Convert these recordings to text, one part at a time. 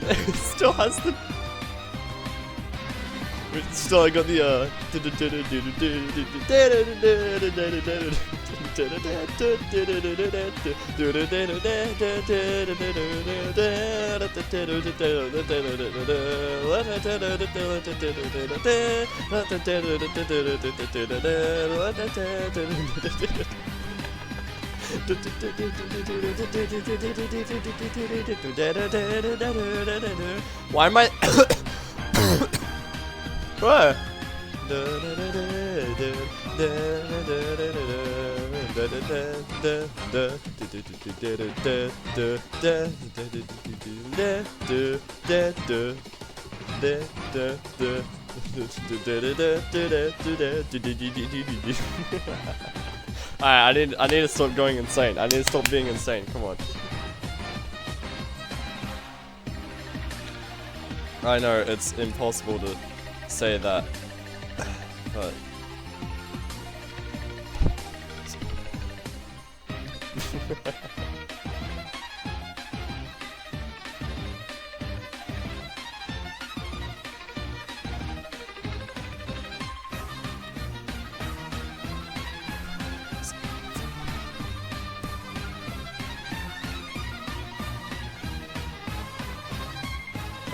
It still has the. Still, I got the Why am I? What? I need to stop going insane. I need to stop being insane. Come on. I know it's impossible to say that, but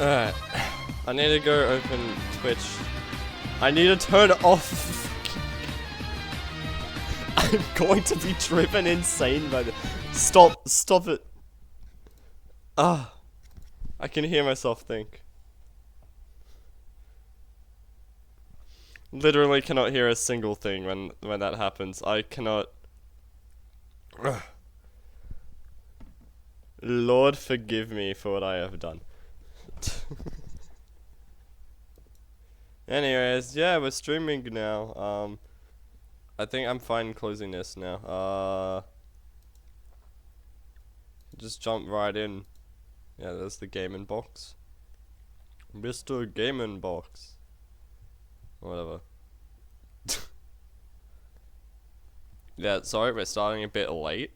alright. I need to go open Twitch. I need to turn it off. I'm going to be driven insane by the. Stop it. Ah. I can hear myself think. Literally cannot hear a single thing when that happens. I cannot. Ugh. Lord forgive me for what I have done. Anyways, yeah, we're streaming now. I think I'm fine closing this now. Just jump right in. Yeah, there's the gaming box. Mr. Gaming Box. Whatever. Yeah, sorry, we're starting a bit late.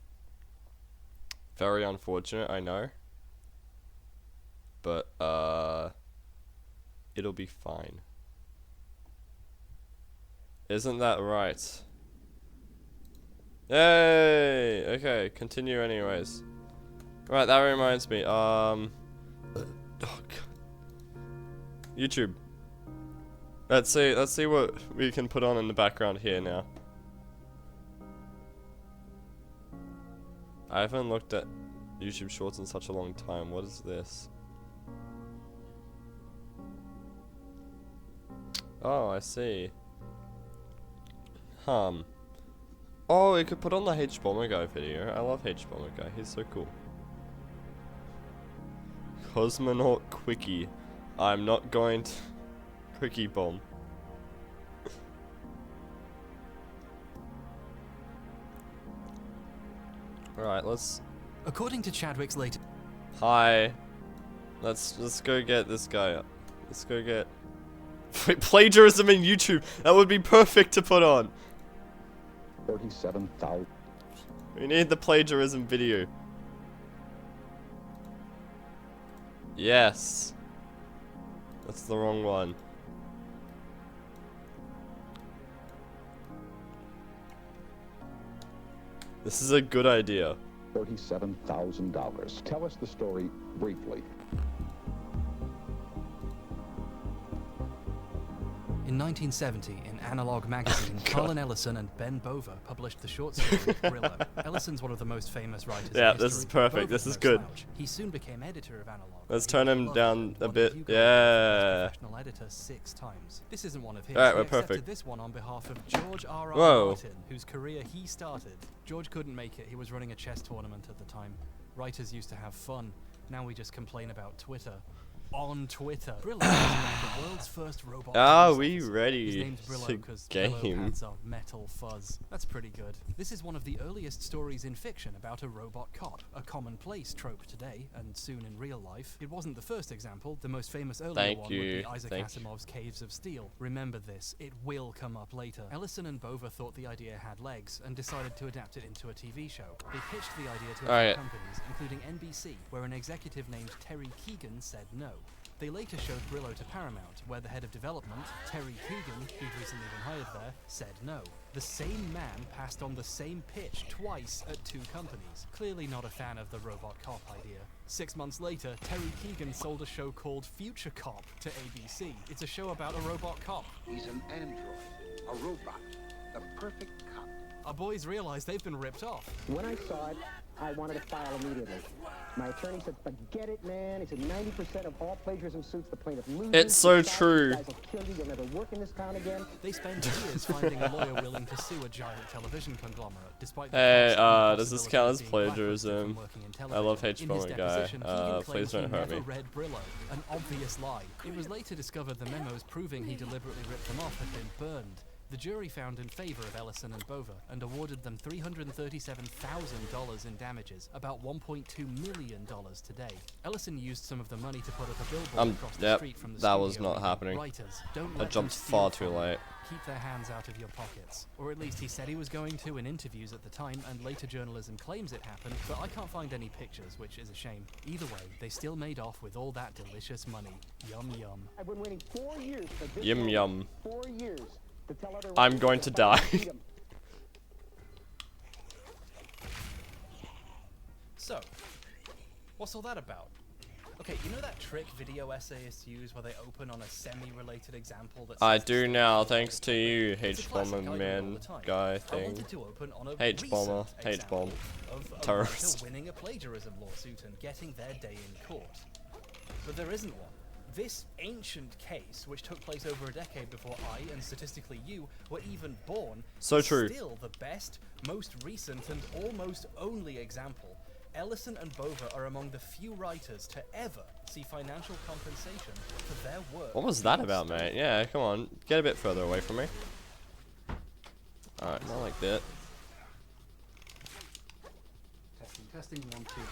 Very unfortunate, I know. But, it'll be fine. Isn't that right? Yay! Okay, continue anyways. Right, that reminds me, oh God. YouTube. Let's see what we can put on in the background here now. I haven't looked at YouTube Shorts in such a long time. What is this? Oh, I see. Oh, we could put on the H-Bomber Guy video. I love H-Bomber Guy. He's so cool. Cosmonaut Quickie. I'm not going to... Quickie Bomb. Alright, let's... According to Chadwick's latest... Hi. Let's go get this guy up. Let's go get... Plagiarism in YouTube. That would be perfect to put on. 37,000. We need the plagiarism video. Yes. That's the wrong one. This is a good idea. $37,000. Tell us the story briefly. In 1970, in Analog magazine, Colin Ellison and Ben Bova published the short story Thriller. Ellison's one of the most famous writers Yeah, in this is history. perfect. Bova's This is no good. slouch. He soon became editor of Analog. Let's He turn him loved down and a won bit. Hugo Yeah. Award for professional editor 6 times. This isn't one of his. Alright, He we're accepted perfect. this one on behalf of George R.R. Whoa. Martin, whose career he started. George couldn't make it. He was running a chess tournament at the time. Writers used to have fun. Now we just complain about Twitter. on Twitter. Brillo is named the world's first robot. Are police we officer. ready? His name's to Brillo because Brillo game? pads are metal fuzz. That's pretty good. This is one of the earliest stories in fiction about a robot cop, a commonplace trope today, and soon in real life. It wasn't the first example. The most famous earlier Thank one you. would be Isaac Thank Asimov's Caves of Steel. Remember this, it will come up later. Ellison and Bova thought the idea had legs and decided to adapt it into a TV show. They pitched the idea to a Alright. few companies, including NBC, where an executive named Terry Keegan said no. They later showed Brillo to Paramount, where the head of development, Terry Keegan, who'd recently been hired there, said no. The same man passed on the same pitch twice at two companies. Clearly not a fan of the robot cop idea. 6 months later, Terry Keegan sold a show called Future Cop to ABC. It's a show about a robot cop. He's an android, a robot, the perfect cop. Our boys realize they've been ripped off. When I saw it, I wanted to file immediately. My attorney said, forget it, man. He said 90% of all plagiarism suits the plaintiff loses. It's so These true. guys will kill you. You'll never work in this town again. They spend years finding a lawyer willing to sue a giant television conglomerate, despite the Hey, cost and does this possibility count of as being blacklisted plagiarism? from working in I love television. H. In his Bomber guy. deposition, Keegan Please claimed don't he hurt never me. read Brillo, an obvious lie. It was later discovered the memos proving he deliberately ripped them off had been burned. The jury found in favor of Ellison and Bova and awarded them $337,000 in damages, about $1.2 million today. Ellison used some of the money to put up a billboard across the Yep, street from the that studio was not reading, happening. Writers, don't I let jumped them far steal too from you. late. Keep their hands out of your pockets. Or at least he said he was going to in interviews at the time, and later journalism claims it happened, but I can't find any pictures, which is a shame. Either way, they still made off with all that delicious money. Yum yum. I've been waiting 4 years for this Yum moment. yum. 4 years to tell other I'm writers going to fight die. freedom. So, what's all that about? Okay, you know that trick video essayists use where they open on a semi-related example that I says do the now, story thanks to is you, It's a H. classic Bomber I do all man the time. guy I thing. wanted to open on a H bomber, recent H bomb. example of a Terrorist. writer winning a plagiarism lawsuit and getting their day in court. But there isn't one. This ancient case, which took place over a decade before I, and statistically you, were even born, So is true. still the best, most recent, and almost only example. Ellison and Bova are among the few writers to ever see financial compensation for their work. What was that being about, stolen. mate? Yeah, come on. Get a bit further away from me. Alright, not like that. Testing 1, 2, 3.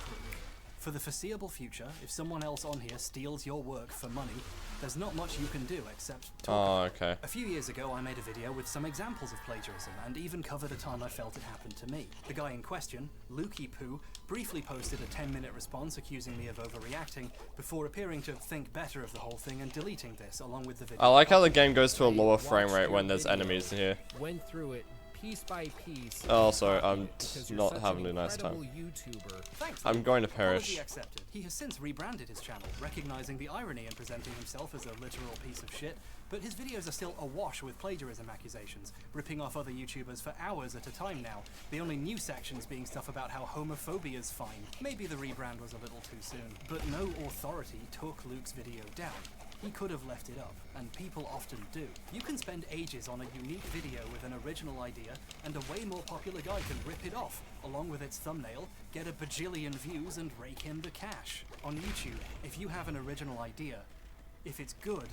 For the foreseeable future, if someone else on here steals your work for money, there's not much you can do except talk. Oh, okay. A few years ago, I made a video with some examples of plagiarism and even covered a time I felt it happened to me. The guy in question, Lukey Poo, briefly posted a 10-minute response accusing me of overreacting before appearing to think better of the whole thing and deleting this along with the video. I like how the game goes to a lower frame rate when there's enemies here. Went through it piece by piece. Oh, sorry, I'm because you're not such having an a nice time. incredible YouTuber. Thanks, I'm Luke. going to Apology perish. accepted. He has since rebranded his channel, recognizing the irony in presenting himself as a literal piece of shit, but his videos are still awash with plagiarism accusations, ripping off other YouTubers for hours at a time now, the only new sections being stuff about how homophobia is fine. Maybe the rebrand was a little too soon, but no authority took Luke's video down. He could have left it up, and people often do. You can spend ages on a unique video with an original idea, and a way more popular guy can rip it off, along with its thumbnail, get a bajillion views, and rake in the cash. On YouTube, if you have an original idea, if it's good,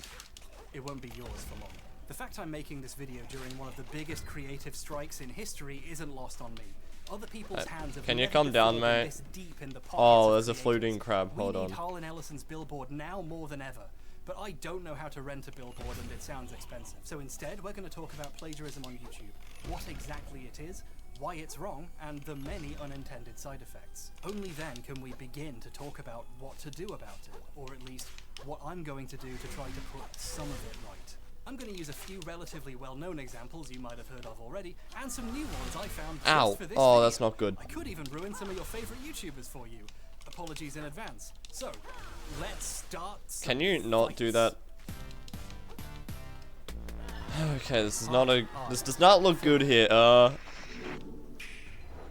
it won't be yours for long. The fact I'm making this video during one of the biggest creative strikes in history isn't lost on me. Other people's hands have can you never come down, before been mate? this deep in the pockets Oh, of there's a creators. floating crab. We Hold need on. Harlan Ellison's billboard now more than ever. But I don't know how to rent a billboard and it sounds expensive. So instead, we're going to talk about plagiarism on YouTube, what exactly it is, why it's wrong, and the many unintended side effects. Only then can we begin to talk about what to do about it, or at least what I'm going to do to try to put some of it right. I'm going to use a few relatively well-known examples you might have heard of already, and some new ones I found Ow. just for this Oh, video. that's not good. I could even ruin some of your favorite YouTubers for you. Apologies in advance. So, let's start some Can you not do that? Okay, this is not a. This does not look good here.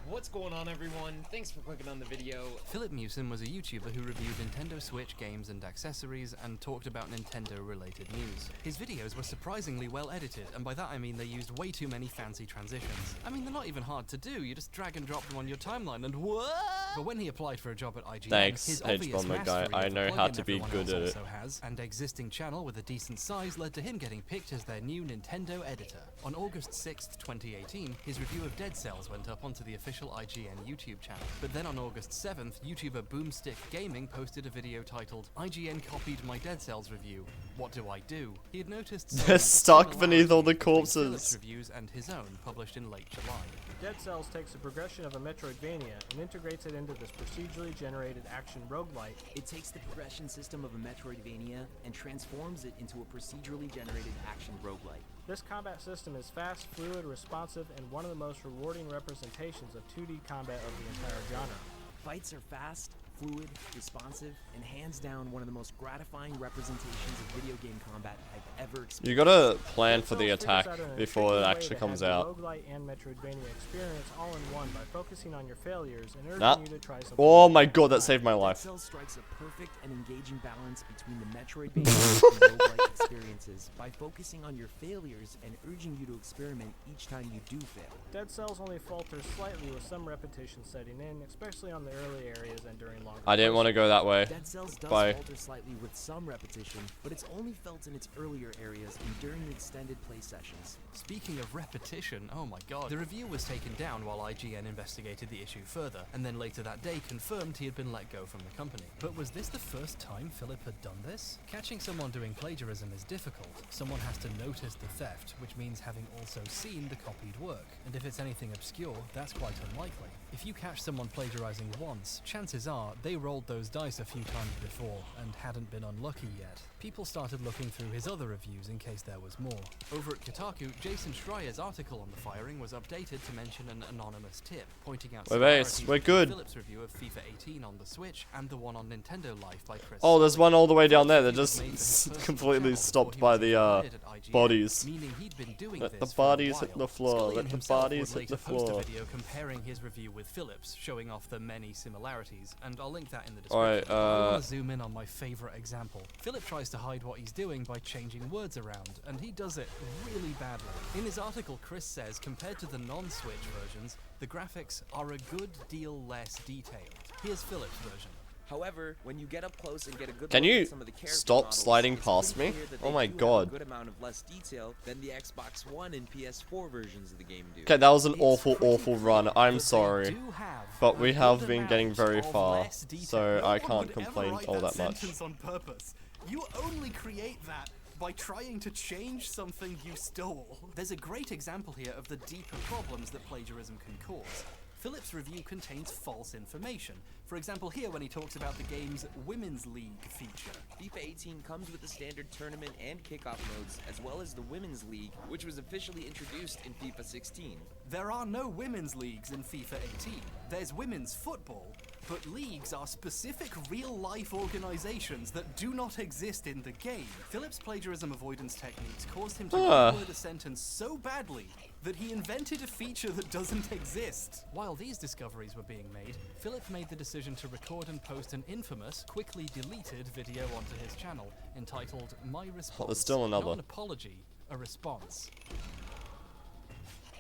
What's going on, everyone? Thanks for clicking on the video. Philip Mewson was a YouTuber who reviewed Nintendo Switch games and accessories and talked about Nintendo-related news. His videos were surprisingly well edited, and by that I mean they used way too many fancy transitions. I mean, they're not even hard to do, you just drag and drop them on your timeline and what? But when he applied for a job at IGN, Thanks, his obvious H-Bomber guy. mastery I of the know how plugin to be everyone good else at it. also has, and existing channel with a decent size led to him getting picked as their new Nintendo editor. On August 6th, 2018, his review of Dead Cells went up onto the official IGN YouTube channel. But then on August 7th, YouTuber Boomstick Gaming posted a video titled, "IGN copied my Dead Cells review. What do I do?" He had noticed some They're stuck beneath all the similarities between corpses. Philip's reviews and his own, published in late July. Dead Cells takes the progression of a Metroidvania and integrates it into this procedurally generated action roguelite. It takes the progression system of a Metroidvania and transforms it into a procedurally generated action roguelite. This combat system is fast, fluid, responsive, and one of the most rewarding representations of 2D combat of the entire genre. Fights are fast, fluid, responsive, and hands down one of the most gratifying representations of video game combat I've ever experienced. You gotta plan for the Dead Cells attack figures out an before it intriguing way actually to comes have the out. roguelite and Metroidvania experience all in one by focusing on your failures and urging Nah. you to try something. Oh new my each god, that time. saved my Dead life. Cells strikes a perfect and engaging balance between the Metroidvania and roguelike experiences by focusing on your failures and urging you to experiment each time you do fail. Dead Cells only falters slightly with some repetition setting in, especially on the early areas and during longer I didn't want to go that way. Dead Cells does Bye. falter slightly with some repetition, but it's only felt in its earlier areas and during the extended play sessions. Speaking of repetition, oh my god. The review was taken down while IGN investigated the issue further, and then later that day confirmed he had been let go from the company. But was this the first time Philip had done this? Catching someone doing plagiarism is difficult. Someone has to notice the theft, which means having also seen the copied work. And if it's anything obscure, that's quite unlikely. If you catch someone plagiarizing once, chances are they rolled those dice a few times before and hadn't been unlucky yet. People started looking through his other reviews in case there was more. Over at Kotaku, Jason Schreier's article on the firing was updated to mention an anonymous tip, pointing out We're base, similarities we're between good. Philip's review of FIFA 18 on the Switch and the one on Nintendo Life by Chris. Oh, there's one all the way down there that Philip's just review was made for his personal completely channel stopped before by he was the employed at IGN, bodies. meaning he'd been doing Let this the for a bodies hit while. the floor, Scullion let the himself bodies would hit the later post a floor. video comparing his review with Philip's, showing off the many similarities, and I'll link that in the Alright, description. I want to zoom in on my favorite example. Philip tries to hide what he's doing by changing words around, and he does it really badly. In his article, Chris says compared to the non-Switch versions, the graphics are a good deal less detailed. Here's Philip's version. However, when you get up close and get a good Can look you at some of the character stop models, sliding it's past pretty me? clear that Oh they my do have god. a good amount of less detail than the Xbox One and PS4 versions of the game do. Okay, that was an It's awful, pretty awful clear run. that I'm they sorry. do have But a we good have been getting amount very of far, less detail. so No I one can't would ever complain write all that much. sentence on purpose. You only create that by trying to change something you stole. There's a great example here of the deeper problems that plagiarism can cause. Philip's review contains false information. For example, here when he talks about the game's Women's League feature. FIFA 18 comes with the standard tournament and kickoff modes, as well as the Women's League, which was officially introduced in FIFA 16. There are no women's leagues in FIFA 18. There's women's football, but leagues are specific real-life organizations that do not exist in the game. Philip's plagiarism avoidance techniques caused him to reword a sentence so badly that he invented a feature that doesn't exist. While these discoveries were being made, Philip made the decision to record and post an infamous, quickly deleted video onto his channel entitled My Response. there's still another. Not an apology, a response.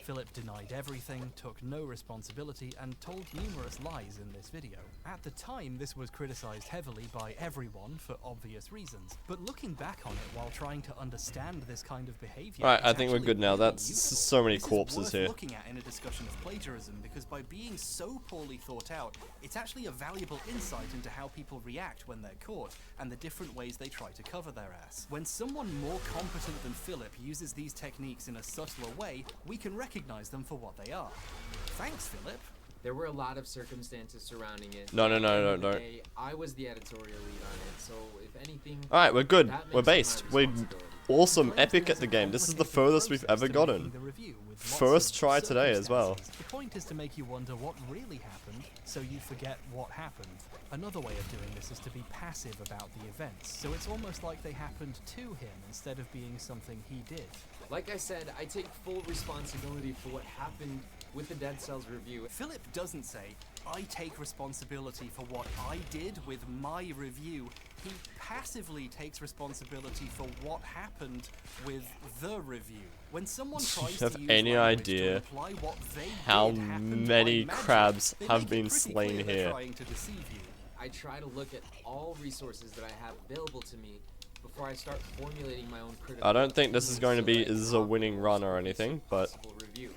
Philip denied everything, took no responsibility, and told numerous lies in this video. At the time, this was criticized heavily by everyone for obvious reasons. But looking back on it while trying to understand this kind of behavior, Right, it's I think we're actually good now. really That's useful. so many This is corpses worth here. looking at in a discussion of plagiarism, because by being so poorly thought out, it's actually a valuable insight into how people react when they're caught, and the different ways they try to cover their ass. When someone more competent than Philip uses these techniques in a subtler way, we can recognize them for what they are. Thanks, Philip. There were a lot of circumstances surrounding it. No, no, At the no, end no, of the don't. day, I was the editorial lead on it, so if anything, Alright, we're good. that We're makes it based. my We're responsibility. awesome, Claims epic there at is the a game. This is the complicated furthest we've process ever to gotten. making the review with First lots of try today as well. circumstances. The point is to make you wonder what really happened, so you forget what happened. Another way of doing this is to be passive about the events, so it's almost like they happened to him instead of being something he did. Like I said, I take full responsibility for what happened with the Dead Cells review. Philip doesn't say, I take responsibility for what I did with my review. He passively takes responsibility for what happened with the review. When someone tries Do you have to use any language idea to imply what they how did happened many by magic, crabs they have make it been pretty slain clear they're here? trying to deceive you. I try to look at all resources that I have available to me before I start formulating my own critical I don't think this is going to be opinion is so a that I winning can run or offer anything, a but possible review.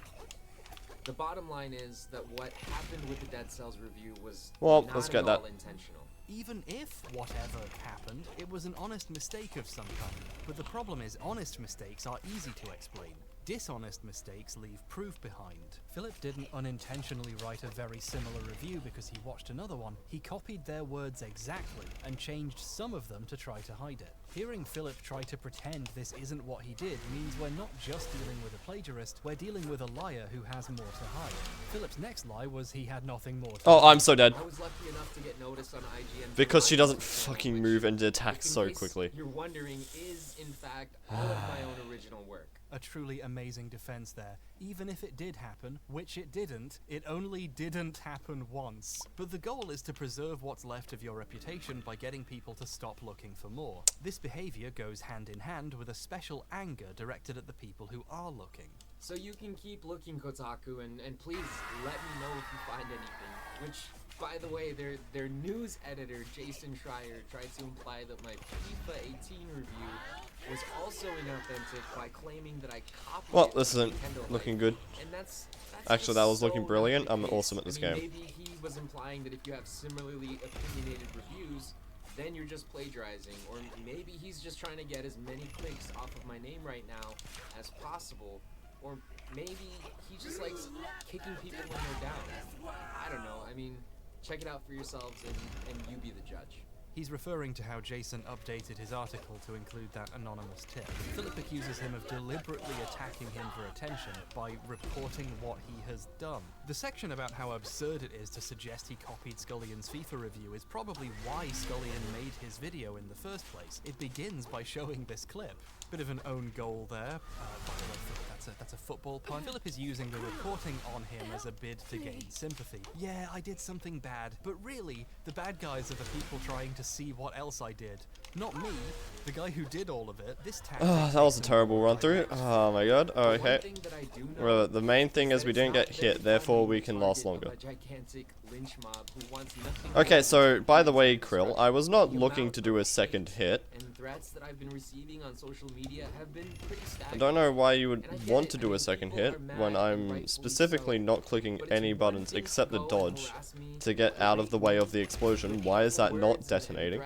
The bottom line is that what happened with the Dead Cells review was Well, not let's at get that. all intentional. Even if whatever happened, it was an honest mistake of some kind. But the problem is, honest mistakes are easy to explain. Dishonest mistakes leave proof behind. Philip didn't unintentionally write a very similar review because he watched another one. He copied their words exactly and changed some of them to try to hide it. Hearing Philip try to pretend this isn't what he did means we're not just dealing with a plagiarist, we're dealing with a liar who has more to hide. Philip's next lie was he had nothing more to oh, hide. I'm so dead. I was lucky enough to get noticed on IGN for Because she my doesn't YouTube channel, fucking which, move and if attack in so case quickly. You're wondering, is in fact all of my own original work. A truly amazing defense there. Even if it did happen, which it didn't, it only didn't happen once. But the goal is to preserve what's left of your reputation by getting people to stop looking for more. This behavior goes hand in hand with a special anger directed at the people who are looking. So you can keep looking, Kotaku, and please let me know if you find anything. Which, by the way, their news editor, Jason Schreier, tried to imply that my FIFA 18 review was also inauthentic by claiming that I copied Well, it this from isn't Nintendo looking Life. good. And that's Actually, just that was so looking not brilliant. the I'm case. awesome at this game. Maybe he was implying that if you have similarly opinionated reviews, then you're just plagiarizing. Or maybe he's just trying to get as many clicks off of my name right now as possible. Or maybe he just likes kicking people when they're down. I don't know. I mean, check it out for yourselves and you be the judge. He's referring to how Jason updated his article to include that anonymous tip. Philip accuses him of deliberately attacking him for attention by reporting what he has done. The section about how absurd it is to suggest he copied Scullion's FIFA review is probably why Scullion made his video in the first place. It begins by showing this clip. Bit of an own goal there. By the way, that's a football pun. Philip is using the reporting on him as a bid to gain sympathy. Yeah, I did something bad, but really, the bad guys are the people trying to see what else I did. Not me, the guy who did all of it. This tactic That was a terrible run through. Oh my god. Oh, okay. Well, the main thing is we didn't get hit, therefore we can last longer. Okay, so by the way, Krill, I was not looking to do a second hit. And threats that I've been receiving on social media have been pretty staggering. I don't know why you would want to do a second hit when I'm specifically not clicking any buttons except the dodge to get out of the way of the explosion. Why is that not detonating?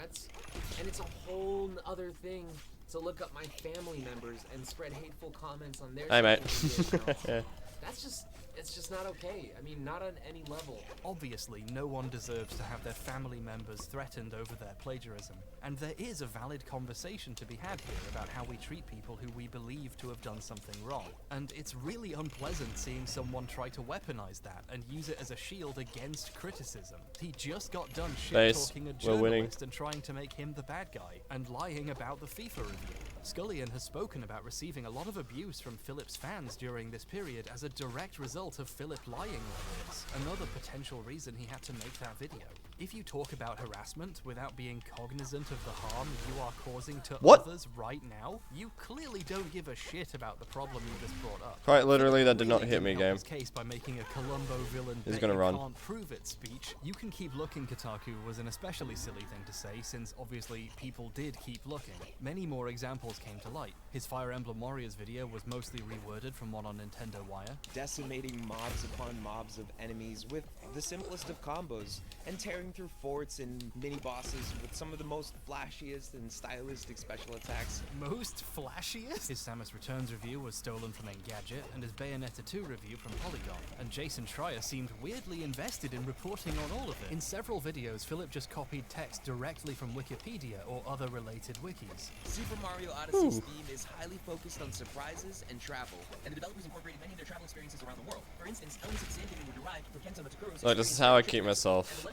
And it's a whole other thing to look up my family members and spread hateful comments on their Hey, mate. social media accounts. It's just not okay. I mean, not on any level. Obviously, no one deserves to have their family members threatened over their plagiarism. And there is a valid conversation to be had here about how we treat people who we believe to have done something wrong. And it's really unpleasant seeing someone try to weaponize that and use it as a shield against criticism. He just got done shit-talking a We're winning. journalist and trying to make him the bad guy, and lying about the FIFA review. Scullion has spoken about receiving a lot of abuse from Philip's fans during this period as a direct result of Philip lying like this. Another potential reason he had to make that video. If you talk about harassment without being cognizant of the harm you are causing to others right now, you clearly don't give a shit about the problem you just brought up. Quite literally, that did not hit me, Help game. his case by making a Columbo villain He's bet gonna you run. can't prove it speech. You can keep looking, Kotaku was an especially silly thing to say, since obviously people did keep looking. Many more examples came to light. His Fire Emblem Warriors video was mostly reworded from one on Nintendo Wire. Decimating mobs upon mobs of enemies with the simplest of combos, and tearing through forts and mini-bosses with some of the most flashiest and stylistic special attacks. Most flashiest? His Samus Returns review was stolen from Engadget, and his Bayonetta 2 review from Polygon. And Jason Schreier seemed weirdly invested in reporting on all of it. In several videos, Philip just copied text directly from Wikipedia or other related wikis. Super Mario Odyssey's theme is highly focused on surprises and travel, and the developers incorporated many of their travel experiences around the world. For instance, elements of San Diego were derived from Kento Matsukuro's Like, this is how I keep myself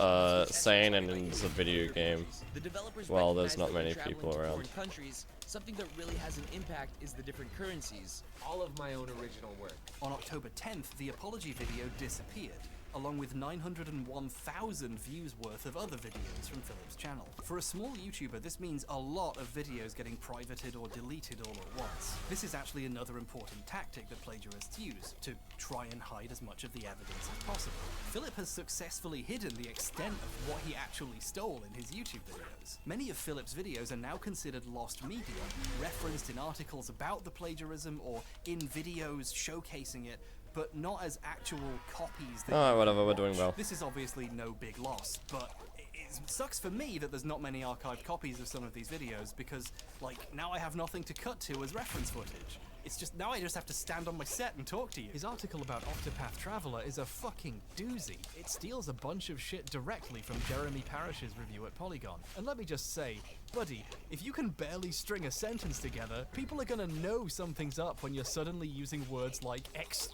sane and it's a video game. The developers Well, there's recognized not that when many traveling people to around. foreign countries, something that really has an impact is the different currencies. All of my own original work. On October 10th, the apology video disappeared. along with 901,000 views worth of other videos from Philip's channel. For a small YouTuber, this means a lot of videos getting privated or deleted all at once. This is actually another important tactic that plagiarists use, to try and hide as much of the evidence as possible. Philip has successfully hidden the extent of what he actually stole in his YouTube videos. Many of Philip's videos are now considered lost media, referenced in articles about the plagiarism or in videos showcasing it, but not as actual copies that Alright, you whatever, can we're doing watch. well. This is obviously no big loss, but it sucks for me that there's not many archived copies of some of these videos because, like, now I have nothing to cut to as reference footage. It's just, now I just have to stand on my set and talk to you. His article about Octopath Traveler is a fucking doozy. It steals a bunch of shit directly from Jeremy Parish's review at Polygon. And let me just say, buddy, if you can barely string a sentence together, people are gonna know something's up when you're suddenly using words like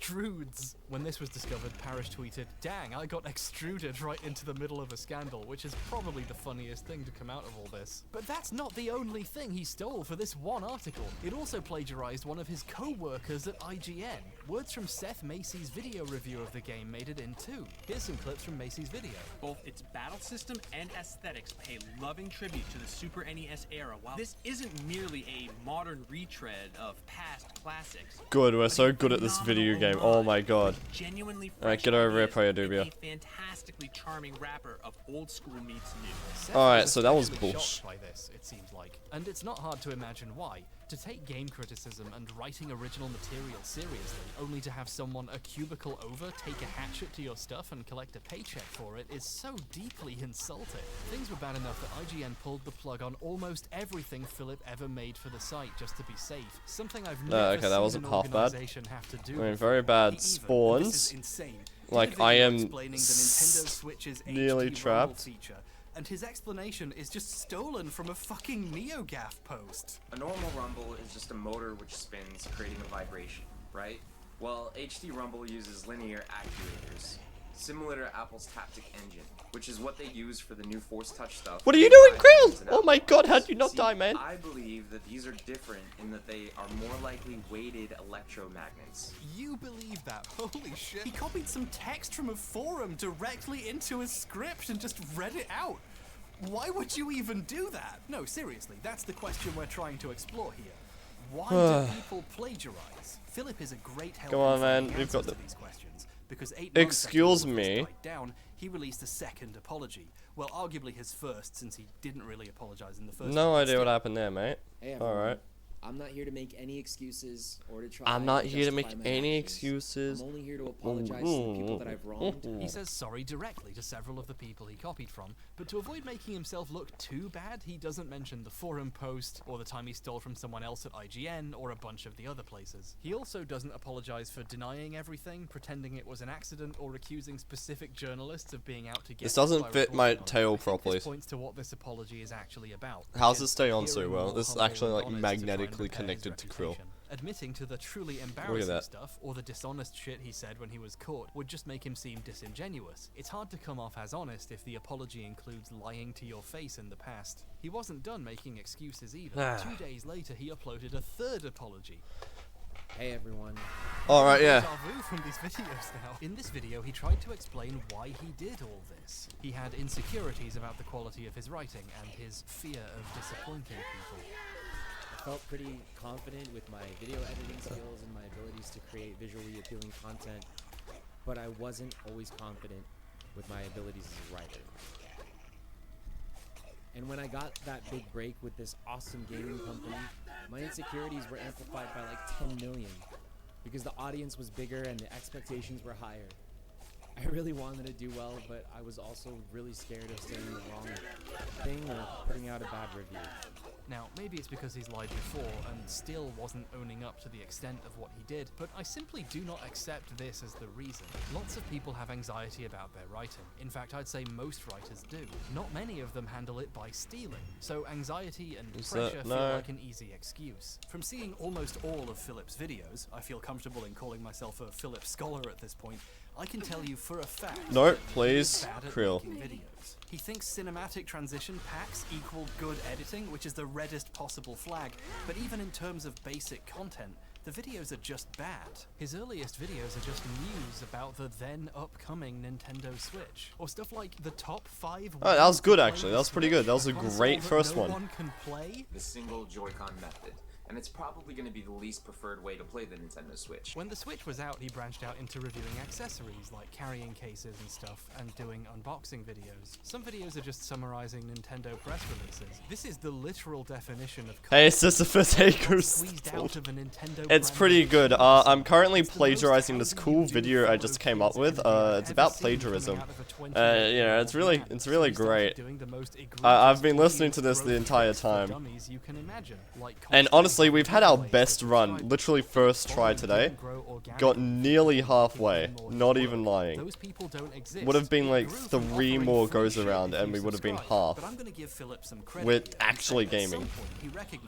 extrudes. When this was discovered, Parish tweeted, "Dang, I got extruded right into the middle of a scandal," which is probably the funniest thing to come out of all this. But that's not the only thing he stole for this one article. It also plagiarized one of his co-workers at IGN. Words from Seth Macy's video review of the game made it in too. Here's some clips from Macy's video. Both its battle system and aesthetics pay loving tribute to the Super NES era, while this isn't merely a modern retread of past classics. Good, we're so good at this video game. Oh my god. Genuinely Alright, get over it, Prayer and Dubia. a fantastically charming rapper of old school meets new. Alright, so that was Especially bullshit. shocked by this, it seems like. And it's not hard to imagine why. To take game criticism and writing original material seriously, only to have someone a cubicle over take a hatchet to your stuff and collect a paycheck for it is so deeply insulting. Things were bad enough that IGN pulled the plug on almost everything Philip ever made for the site just to be safe. Something I've never okay, that seen wasn't an half bad. organization have to do. I mean, before. very bad This spawns. is insane. Like, Did a I video am explaining the Nintendo Switch's nearly HD trapped. Rumble feature, and his explanation is just stolen from a fucking NeoGAF post. A normal rumble is just a motor which spins, creating a vibration, right? Well, HD Rumble uses linear actuators, similar to Apple's Taptic engine, which is what they use for the new Force Touch stuff. What are you doing, Krill? Oh my god, how'd you not See, die, man? I believe that these are different in that they are more likely weighted electromagnets. You believe that? Holy shit. He copied some text from a forum directly into a script and just read it out. Why would you even do that? No, seriously, that's the question we're trying to explore here. Why do people plagiarize? Philip is a great help. Come on, in man, finding we've got answers the- to these questions, because 8 months after Excuse all of this me. died down, he released a second apology. Well, arguably his first, since he didn't really apologize in the first. No place. idea what happened there, mate. Hey everyone. Alright. I'm not here to make any excuses or to try I'm not and here to justify make my any actions. excuses. I'm only here to apologize to the people that I've wronged. He says sorry directly to several of the people he copied from, but to avoid making himself look too bad, he doesn't mention the forum post, or the time he stole from someone else at IGN, or a bunch of the other places. He also doesn't apologize for denying everything, pretending it was an accident, or accusing specific journalists of being out to get This him doesn't by fit my reporting on it. tail I think properly. This points to what this apology is actually about. How's He it is stay on so appearing well? more This is humble actually and like honest to try and magnetically repair his connected to Krill. reputation. Admitting to the truly Look at embarrassing that. stuff, or the dishonest shit he said when he was caught, would just make him seem disingenuous. It's hard to come off as honest if the apology includes lying to your face in the past. He wasn't done making excuses either. 2 days later, he uploaded a third apology. Hey everyone. Alright, yeah. Deja vu from these videos now. In this video, he tried to explain why he did all this. He had insecurities about the quality of his writing and his fear of disappointing people. I felt pretty confident with my video editing skills and my abilities to create visually appealing content, but I wasn't always confident with my abilities as a writer. And when I got that big break with this awesome gaming company, my insecurities were amplified by like 10 million because the audience was bigger and the expectations were higher. I really wanted to do well, but I was also really scared of saying the wrong thing or putting out a bad review. Now, maybe it's because he's lied before and still wasn't owning up to the extent of what he did, but I simply do not accept this as the reason. Lots of people have anxiety about their writing. In fact, I'd say most writers do. Not many of them handle it by stealing, so anxiety and Is pressure that- feel no. like an easy excuse. From seeing almost all of Philip's videos, I feel comfortable in calling myself a Philip scholar at this point, I can tell you for a fact No, that he is please, bad at Krill. making videos. He thinks cinematic transition packs equal good editing, which is the reddest possible flag, but even in terms of basic content, The videos are just bad. His earliest videos are just news about the then upcoming Nintendo Switch. Or stuff like the top 5 Oh, that was good actually. That was pretty good. That was a great first no one. one can play. The single Joy-Con method. And it's probably going to be the least preferred way to play the Nintendo Switch. When the Switch was out, he branched out into reviewing accessories like carrying cases and stuff and doing unboxing videos. Some videos are just summarizing Nintendo press releases. This is the literal definition of Hey, Sisyphus Acres. squeezed out of a Nintendo It's pretty good. I'm currently plagiarizing this cool video I just came up with. It's about plagiarism. You know, it's really great. I've been listening to this the entire time. And honestly, we've had our best run, literally first try today. Got nearly halfway, not even lying. Would have been like 3 more goes around and we would have been half. With actually gaming.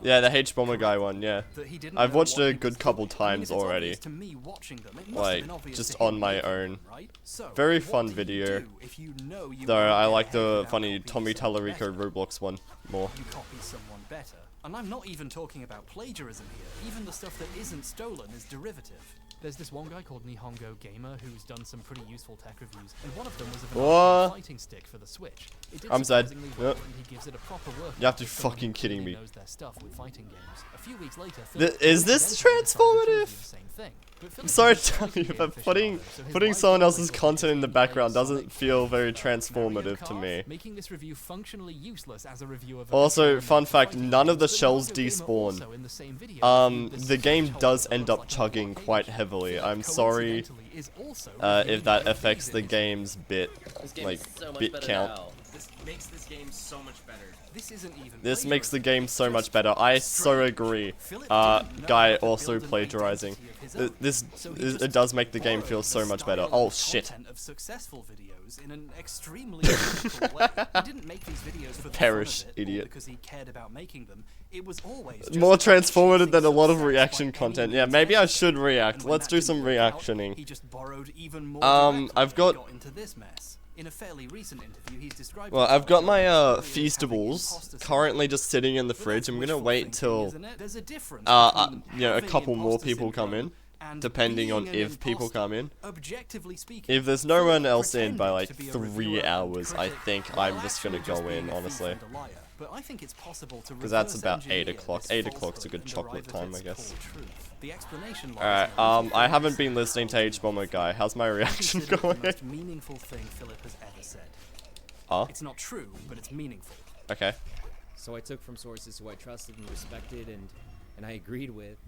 Yeah, the H-Bomber guy one, yeah. I've watched it a good couple times already. Like, just on my own. Very fun video. Though I like the funny Tommy Tallarico Roblox one more. And I'm not even talking about plagiarism here. Even the stuff that isn't stolen is derivative. There's this one guy called Nihongo Gamer who's done some pretty useful tech reviews, and one of them was of an fighting stick for the Switch. I'm sad. Yep. He gives it a proper work. You have to be fucking kidding me. Knows their stuff with fighting games. A few weeks later, Is this transformative? I'm sorry to tell you, but putting someone else's content in the background doesn't feel very transformative to me. Making this review functionally useless as a review of Also, fun fact, none of the shells despawn. The game does end up chugging quite heavily. I'm sorry if that affects the game's bit count. This makes this game so much better. This makes the game so much better. I so agree. Guy also plagiarizing. It does make the game feel so much better. Oh shit. Of successful videos in an extremely difficult way. He didn't make these videos for the Perish, fun of it, idiot. or because he cared about making them. It was always More transformative than a lot of reaction content. Yeah, maybe I should react. Let's do some reactioning. He just borrowed even more I've got into this mess. In a fairly recent interview, he's described well, I've got my Feastables currently just sitting in the fridge. I'm gonna wait till you know, a couple more people come in, depending on if people come in. If there's no one else in by like 3 hours, I think I'm just gonna go in, honestly. Because that's about 8 o'clock. 8 o'clock's a good chocolate time, I guess. Alright, I haven't been listening to H-Bomber Guy. How's my reaction going? The most meaningful thing Philip has ever said. It's not true, but it's meaningful. Okay. So I took from sources who I trusted and respected and I agreed with,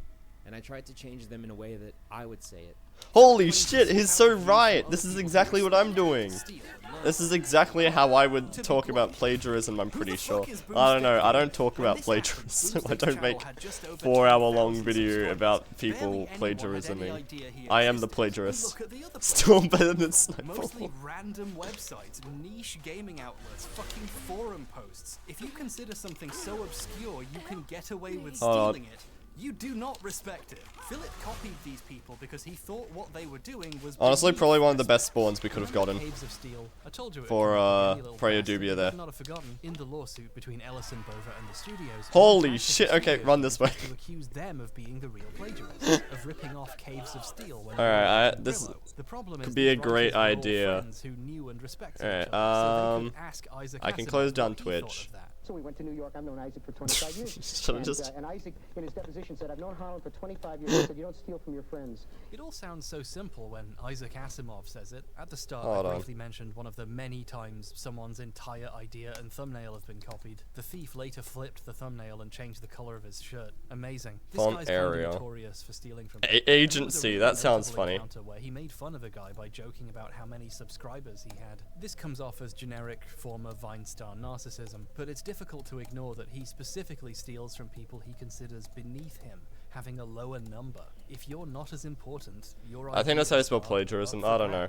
and I tried to change them in a way that I would say it. Holy shit, he's so right! This is exactly what I'm doing. This is exactly how I would talk about plagiarism, I'm pretty sure. I don't know, I don't talk about plagiarism. I don't make 4-hour-long video about people plagiarisming. I am the plagiarist. Still better than Snowball. Mostly random websites, niche gaming outlets, fucking forum posts. If you consider something so obscure you can get away with stealing it, you do not respect it. Philip copied these people because he thought what they were doing was honestly probably one of the best spawns we could have gotten for Prayer Dubia there. Not forgotten in the lawsuit between Ellison Bova and the studios. Holy shit, okay, run this way. To accuse them of being the real plagiarists, of ripping off Caves of Steel. Alright, this could be a great idea. Alright, I can close down Twitch. So we went to New York. I've known Isaac for 25 years. And Isaac, in his deposition, said, I've known Harlan for 25 years. He said, you don't steal from your friends. It all sounds so simple when Isaac Asimov says it. At the start, Hold I on. briefly mentioned one of the many times someone's entire idea and thumbnail have been copied. The thief later flipped the thumbnail and changed the color of his shirt. Amazing. This Font guy's area. notorious for stealing from Agency, that sounds funny. Where he made fun of a guy by joking about how many subscribers he had. This comes off as generic former Vine star narcissism, but it's difficult to ignore that he specifically steals from people he considers beneath him, having a lower number. If you're not as important, your I think that's how you spell plagiarism. I don't know.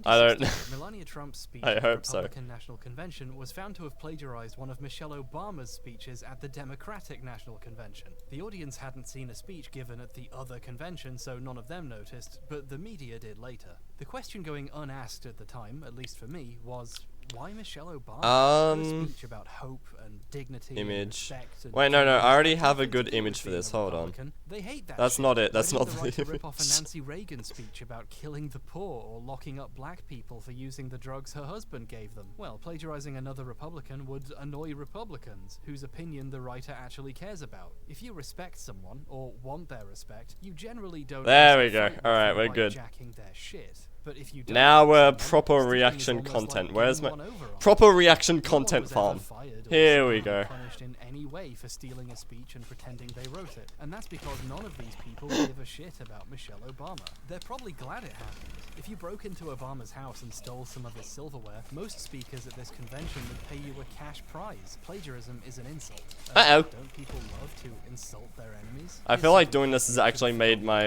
I don't. Melania Trump's speech I at the hope so. Republican National Convention was found to have plagiarized one of Michelle Obama's speeches at the Democratic National Convention. The audience hadn't seen a speech given at the other convention, so none of them noticed, but the media did later. The question going unasked at the time, at least for me, was, Why Michelle Obama? Her Um, speech about hope and dignity and image. respect and Wait, no, I already have a nothing to good do with image for being this. a Hold on. Republican. They hate that That's shit. not it. That's Why not didn't the the right to rip off a image. Nancy Reagan speech about killing the poor or locking up black people for using the drugs her husband gave them. Well, plagiarizing another Republican would annoy Republicans, whose opinion the writer actually cares about. If you respect someone or want their respect, you generally don't. There risk we go. fighting with Alright, them we're by good. jacking their shit. But if you don't Now like we're someone, proper stealing is reaction almost content. like Where's getting my one over on proper them. reaction No one content was farm? ever fired or Here we similarly go. punished in any way for stealing a speech and pretending they wrote it. And that's because none of these people give a shit about Michelle Obama. They're probably glad it happened. If you broke into Obama's house and stole some of his silverware, most speakers at this convention would pay you a cash prize. Plagiarism is an insult. Uh-oh. Don't people love to insult their enemies? I feel like doing this has actually made my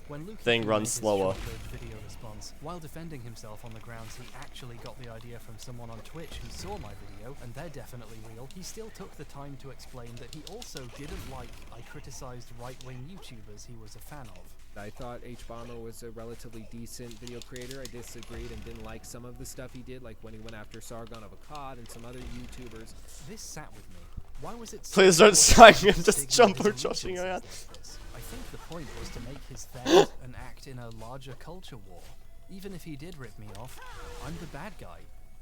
When Luke thing Hickley run made his slower. short-lived video response, while defending himself on the grounds he actually got the idea from someone on Twitch who saw my video, and they're definitely real, he still took the time to explain that he also didn't like I criticized right-wing YouTubers he was a fan of. I thought H-Bomber was a relatively decent video creator. I disagreed and didn't like some of the stuff he did, like when he went after Sargon of Akkad and some other YouTubers. This sat with me. Why was it so Please don't important sign me, to just stigma jump his or joshing allegiances around. like this? I think the point was to make his theft an act in a larger culture war. Even if he did rip me off, I'm the bad guy.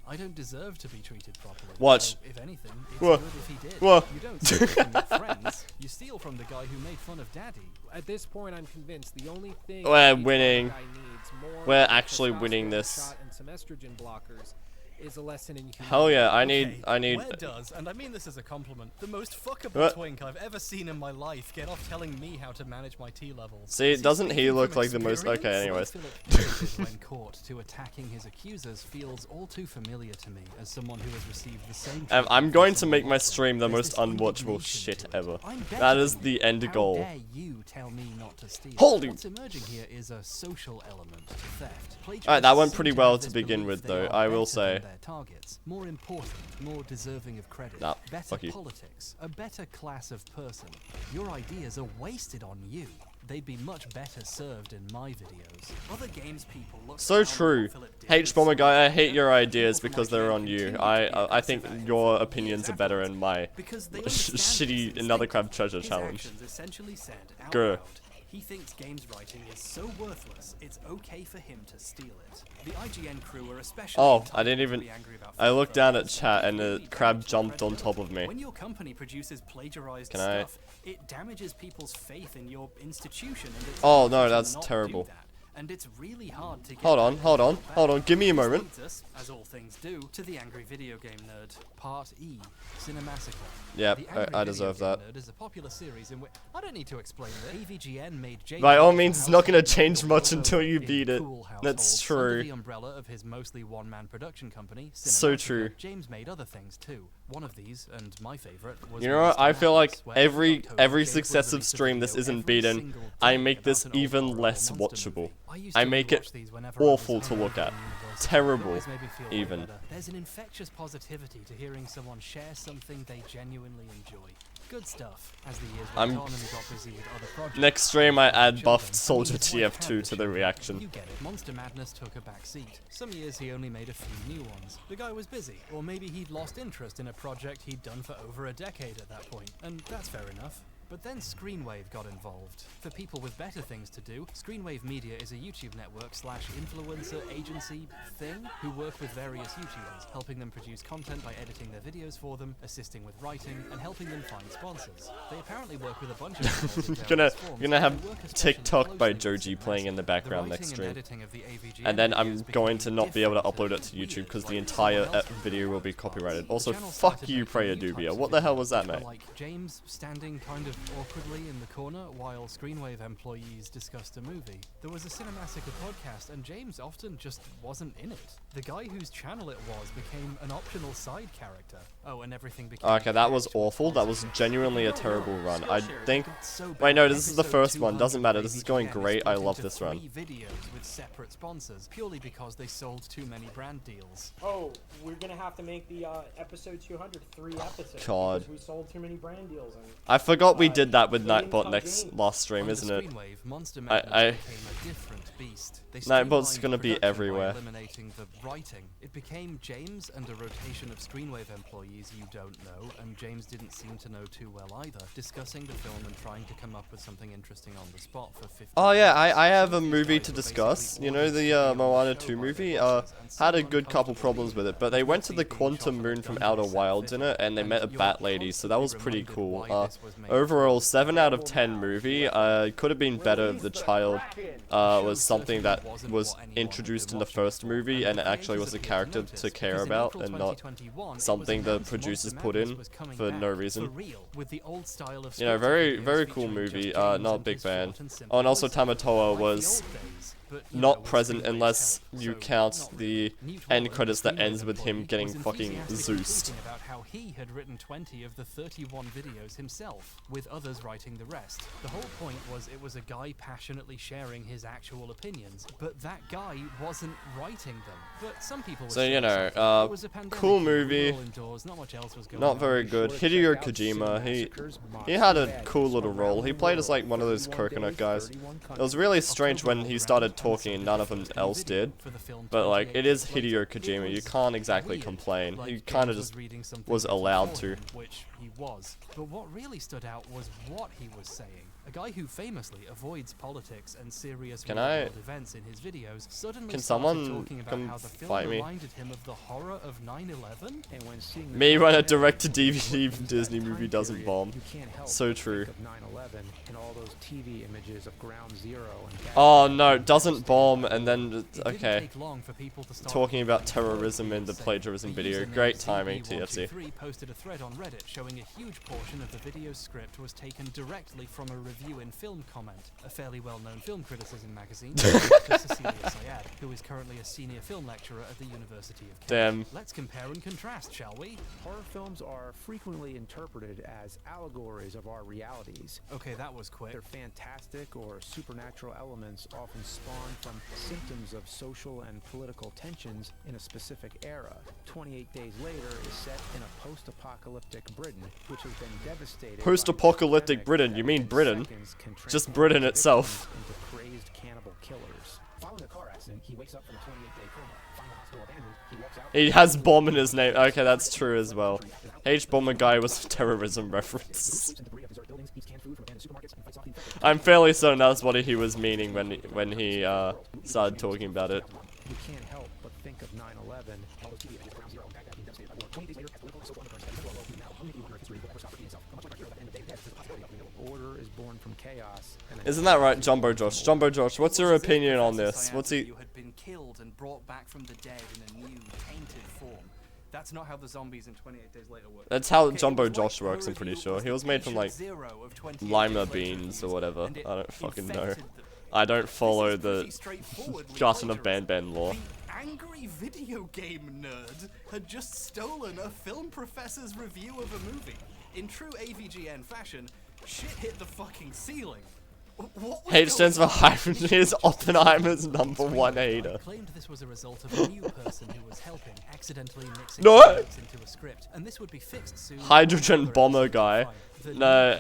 I don't deserve to be treated properly. Watch. So if anything, it's Whoa. good if he did. Whoa. You don't steal from your friends. You steal from the guy who made fun of Daddy. At this point, I'm convinced the only thing We're H-Bomber winning. guy needs more We're than actually winning testosterone this. shot and some estrogen blockers is a lesson in humanity. Hell yeah, I Okay, need. Where does, and I mean this as a compliment, the most fuckable What? twink I've ever seen in my life get off telling me how to manage my T levels. See, doesn't he speaking look from like the most? Okay, experience, anyways. what Philip did when caught to attacking his accusers feels all too familiar to me as someone who has received the same. I'm treatment going from to make my someone stream the There's most this unwatchable indignation shit to it. ever. I'm That better is than the you. end How goal. dare you tell me not to steal? Holy- What's emerging here is a social element to theft. Alright, that went Plagiarists pretty seem to well have to this begin belief with, they though, are I will better than say. their targets, more important, more deserving of credit, Nah, better fuck you. politics, a better class of person. Your ideas are wasted on you. They'd be much better served in my videos. Other games people look So down on true. what Philip did H-Bomber with guy, I Smash hate your Bros. ideas People because from they're IGN on you. continue to be I think passive your actors opinions are years better afterwards in my because they understand shitty his Another instinct. Crab Treasure His challenge. actions essentially said out Grr. loud, he thinks games writing is so worthless, it's okay for him to steal it. The IGN crew are especially Oh, I entitled didn't to even. be angry about I looked down at Philip chat and the really crab damaged jumped on credibility. top of me. When your company produces plagiarized Can I- stuff, it damages people's faith in your institution. And it's Oh, easy no, to that's not do terrible. that. And it's really hard to get Hold on, that hold on, back. hold on. Give me a This moment. leads us, as all things do, to the Angry Video Game Nerd, Part E, Cinemassacre. Yep, The I Angry Video deserve Game that. Nerd is a popular series in which I don't need to explain this. AVGN made James By all Bond means, from it's not gonna Household change Nerd much World until you in beat it. Cool That's Households. Under true. the umbrella of his mostly one-man production company, So Cinemassacre, true. James made other things too. One of these, and my favorite, was You know what? Mr. I feel like Madness, where every October, every James would successive release a stream this video isn't every beaten, single I day make about this an old even horror or less monster watchable. movie. I used I to make it watch these whenever I was awful to home look from at. university. It Terrible, always made me feel way even. better. There's an infectious positivity to hearing someone share something they genuinely enjoy. Good stuff. As the years went I'm- on and we got busy with other projects. Next stream, I add children, buffed and Soldier his wife had TF2 to the children. reaction. You get it. Monster Madness took a back seat. Some years he only made a few new ones. The guy was busy, or maybe he'd lost interest in a project he'd done for over a decade at that point, and that's fair enough. But then Screenwave got involved. For people with better things to do, Screenwave Media is a YouTube network / influencer agency thing who work with various YouTubers, helping them produce content by editing their videos for them, assisting with writing, and helping them find sponsors. They apparently work with a bunch of channels in Gonna various forms, gonna and have they work especially TikTok by closely with Joji Cinemassacre. playing in the background The next writing stream. and editing of the AVGN And then I'm videos going to became not be able to different upload it and to YouTube weird, because the like entire someone else video will be copyrighted. Also, channel fuck started you, making Prayer new Dubia. types What of the hell videos, was that, which were mate? like James standing kind of awkwardly in the corner while Screenwave employees discussed a movie. There was a Cinemassacre podcast, and James often just wasn't in it. The guy whose channel it was became an optional side character. Oh, and everything became. Okay, that was awful. That was genuinely a terrible run. I think. Wait, no, this is the first one. Doesn't matter. This is going great. I love this run. Videos with separate sponsors, purely because they sold too many brand deals. Oh, we're gonna have to make the episode 200 3 episodes. God. because we sold too many brand deals. And I forgot we did that with Nightbot last stream, isn't it? Nightbot's gonna be everywhere. Eliminating the writing. It became James and a rotation of Screenwave employees you don't know, and James didn't seem to know too well either, discussing the film and trying to come up with something interesting on the spot for 50 Oh yeah, I have a movie to discuss. You know, the Moana 2 movie had a good couple problems with it, but they went to the Quantum Moon from Outer Wilds in it, and they met a bat lady, so that was pretty cool. Overall, 7 out of 10 movie. Could have been better if the child was something that was introduced in the first movie and it actually was a character to care about and not something the producers put in for no reason. You know, very cool movie. Not a big fan. Oh, and also Tamatoa was not present unless you count the end credits that ends with him getting fucking Zeused. About how he had written 20 of the 31 videos himself, with others writing the rest. The whole point was it was a guy passionately sharing his actual opinions, but that guy wasn't writing them. But some people so, you know, cool movie, not very good. Hideo Kojima, he had a cool little role. He played as like one of those coconut guys. It was really strange when he started talking and none of them else did, but like, it is Hideo Kojima, you can't exactly complain. He kind of just was allowed to. Which he was. But what really stood out was what he was saying. A guy who famously avoids politics and serious real-world events in his videos suddenly started talking about how the film reminded him of the horror of 9/11. And when a direct-to-DVD Disney movie doesn't bomb. So true. Oh no, it doesn't bomb and then, okay. Talking about terrorism in the plagiarism video. Great timing, TFC. Posted a thread on Reddit showing a huge portion of the video's script was taken directly from a review in Film Comment, a fairly well-known film criticism magazine, to Cecilia Syed, who is currently a senior film lecturer at the University of Kent. Damn. Let's compare and contrast, shall we? Horror films are frequently interpreted as allegories of our realities. Okay, that was quick. Their fantastic or supernatural elements often spawn from symptoms of social and political tensions in a specific era. 28 Days Later is set in a post-apocalyptic Britain, which has been devastated. Post-apocalyptic Britain? You mean Britain? Just Britain itself. Into crazed cannibal killers. Following a car accident, he wakes up from a 28-day coma. Find the hospital abandoned. He walks out. He has bomb in his name. Okay, that's true as well. H-Bomber guy was a terrorism reference. I'm fairly certain that's what he was meaning when he started talking about it. You can't help but think of 9/11. Order is born from chaos. Isn't that right, Jumbo Josh? Jumbo Josh, what's your opinion on this? What's he? You had been killed and brought back from the dead in a new, tainted form. That's not how the zombies in 28 Days Later work. That's how Jumbo Josh works, I'm pretty sure. He was made from like lima beans or whatever. I don't fucking know. I don't follow the Garten of Banban lore. Angry video game nerd had just stolen a film professor's review of a movie. In true AVGN fashion, shit hit the fucking ceiling. H stands for hyphen. Is Oppenheimer's #1 hater. Claimed this was a result of a new person who was helping, accidentally mixing words into a script, and this would be fixed soon. Hydrogen bomber guy. No,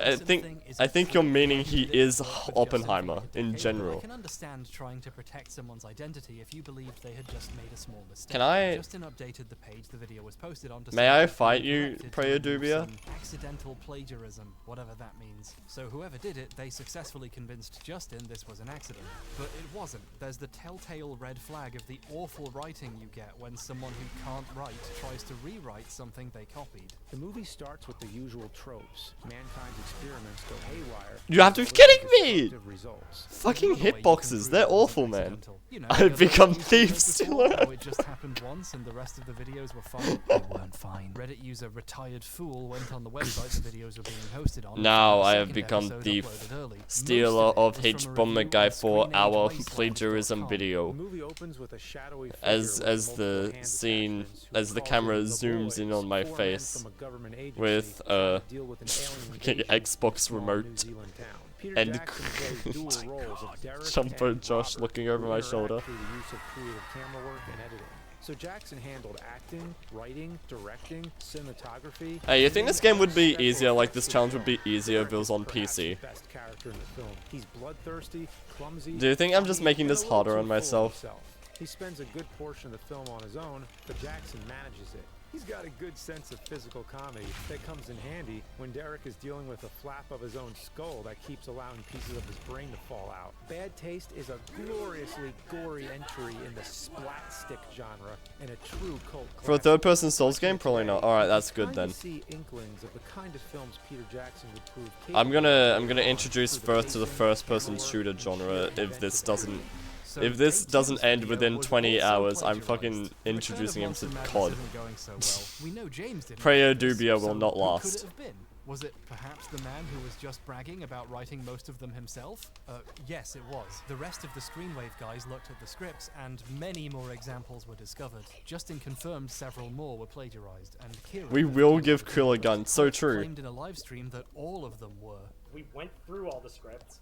I think you're meaning he is Oppenheimer in general. I can understand trying to protect someone's identity if you believed they had just made a small mistake. Can I? Justin updated the page the video was posted on. May I fight you, Prayer Dubia? Accidental plagiarism, whatever that means. So whoever did it, they successfully convinced Justin this was an accident. But it wasn't. There's the telltale red flag of the awful writing you get when someone who can't write tries to rewrite something they copied. The movie starts with the usual tropes. Mankind's experiments go haywire. You have to be kidding me! Fucking hitboxes, they're awful, man. I've become Thief Stealer. It just happened once and the rest of the videos were fine. They weren't fine. Reddit user Retired Fool went on the website the videos were being hosted on. Now I have become Thief Stealer of H-Bomber Guy for our plagiarism video. As the scene, as the camera zooms in on my face with a Xbox remote and Jumbo Josh looking over my shoulder. So Jackson handled acting, writing, directing, cinematography. Hey, you think this game would be easier, like this challenge would be easier if it was on PC? Best character in the film. He's bloodthirsty, clumsy. Do you think I'm just making this harder on myself? He spends a good portion of the film on his own, but Jackson manages it. He's got a good sense of physical comedy that comes in handy when Derek is dealing with a flap of his own skull that keeps allowing pieces of his brain to fall out. Bad Taste is a gloriously gory entry in the splat stick genre and a true cult classic. For a third-person Souls game, probably not. All right, that's good then. See inklings of the kind of films Peter Jackson would prove I'm gonna introduce first to the first-person shooter genre if this doesn't end within 20 hours, I'm fucking introducing him to COD. Prayer Dubia will not last. Was it perhaps the man who was just bragging about writing most of them himself? Yes, it was. The rest of the Screenwave guys looked at the scripts, and many more examples were discovered. Justin confirmed several more were plagiarized, and Kira... We will give Krill a gun, so true. ...claimed in a live stream that all of them were. We went through all the scripts.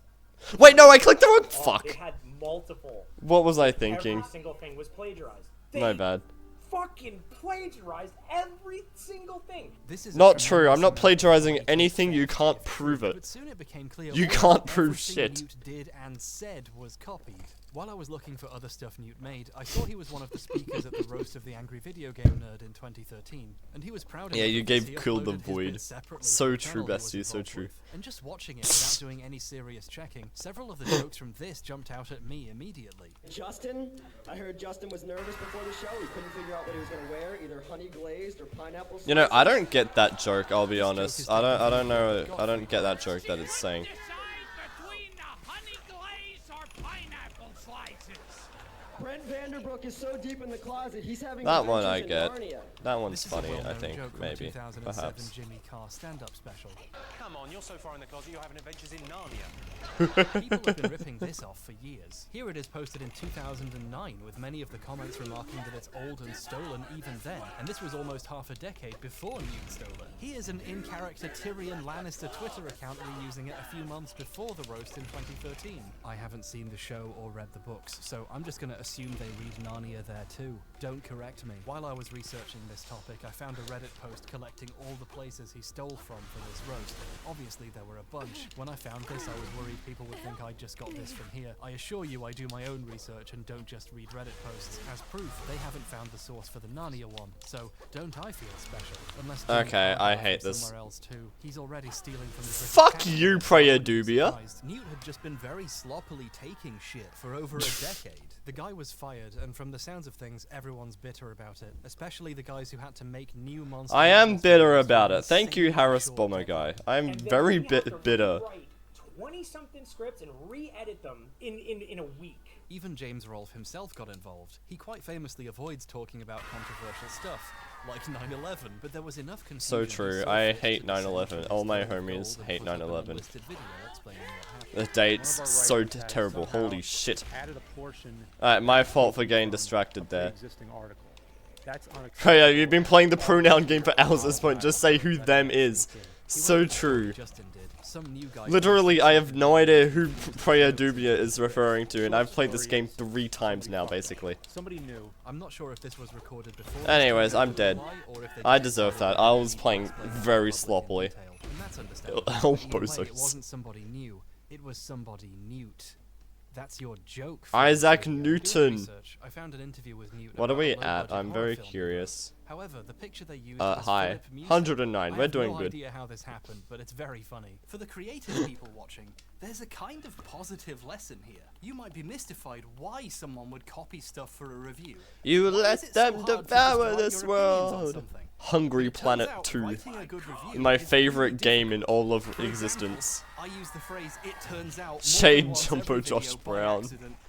Wait, no, I clicked the wrong... Fuck. They had multiple. What was I thinking? Every single thing was plagiarized. My bad. Fucking plagiarized every single thing. This is not true. I'm not plagiarizing anything. You can't prove it. But soon it became clear you can't prove shit. Newt did and said was copied. While I was looking for other stuff Newt made, I saw he was one of the speakers at the roast of the Angry Video Game Nerd in 2013, and he was proud of it. Yeah, you because gave he Kill the uploaded his Void. bits separately So to the true, channel he was bestie. So involved true. with. And just watching it without doing any serious checking, several of the jokes from this jumped out at me immediately. Justin, I heard Justin was nervous before the show. He couldn't figure out what he was going to wear, either honey glazed or pineapple. You know, I don't get that joke. I'll be honest. I don't know. I don't get that joke that it's saying. Brent Vanderbrook is so deep in the closet, he's having that one I adventures get. in Narnia. That one's funny, I think. Maybe. 2007 Perhaps. Jimmy Carr stand-up special. Come on, you're so far in the closet, you're having adventures in Narnia. People have been ripping this off for years. Here it is posted in 2009, with many of the comments remarking that it's old and stolen even then, and this was almost half a decade before Newt stole it. Here's an in-character Tyrion Lannister Twitter account reusing it a few months before the roast in 2013. I haven't seen the show or read the books, so I'm just gonna assume they read Narnia there too. Don't correct me. While I was researching this topic, I found a Reddit post collecting all the places he stole from for this roast. Obviously there were a bunch. When I found this, I was worried people would think I just got this from here. I assure you I do my own research and don't just read Reddit posts. As proof, they haven't found the source for the Narnia one. So, don't I feel special? Unless okay, I hate this. Somewhere else too. He's already stealing from the Fuck you, Prayer Dubia. Newt had just been very sloppily taking shit for over a decade. The guy was fired, and from the sounds of things, everyone's bitter about it, especially the guys who had to make new monsters. I am bitter about it. Thank you, Harris Bomber guy. I'm very bitter. 20-something scripts and re-edit them in a week. Even James Rolfe himself got involved. He quite famously avoids talking about controversial stuff, like 9/11, but there was enough confusion. So true. I hate 9/11. All my homies hate 9/11. The date's so terrible. Holy shit. Alright, my fault for getting distracted there. Oh yeah, you've been playing the pronoun game for hours at this point. Just say who them is. So true. Literally, I have no idea who Prayer Dubia is referring to, and I've played this game 3 times now, basically. Somebody new. I'm not sure if this was recorded before. Anyways, I'm dead. I deserve that. I was playing very sloppily. Oh, it wasn't somebody new. It was somebody Newt. That's your joke. Isaac Newton. I found an interview with Newt. What are we at? I'm very curious. However, the picture they used hi. 109. We're doing good. I have no idea how this happened, but it's very funny. For the creative people watching, there's a kind of positive lesson here. You might be mystified why someone would copy stuff for a review. You let them devour this world. Hungry Planet 2. My favorite game in all of existence. I use the phrase, it turns out, Shade Jumbo Josh Brown.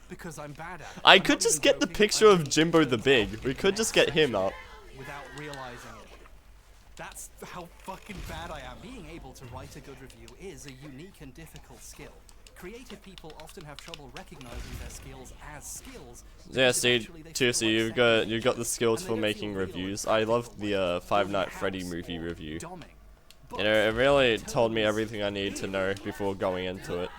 Because I'm bad at it. I could just get the picture of Jimbo the Big. We could just get him up. Without realizing it. That's how fucking bad I am. Being able to write a good review is a unique and difficult skill. Creative people often have trouble recognizing their skills as skills. Yeah, Steve, seriously, you've got the skills for making reviews. I love the Five Nights at Freddy movie review. You know, it really told me everything I needed to know before going into it.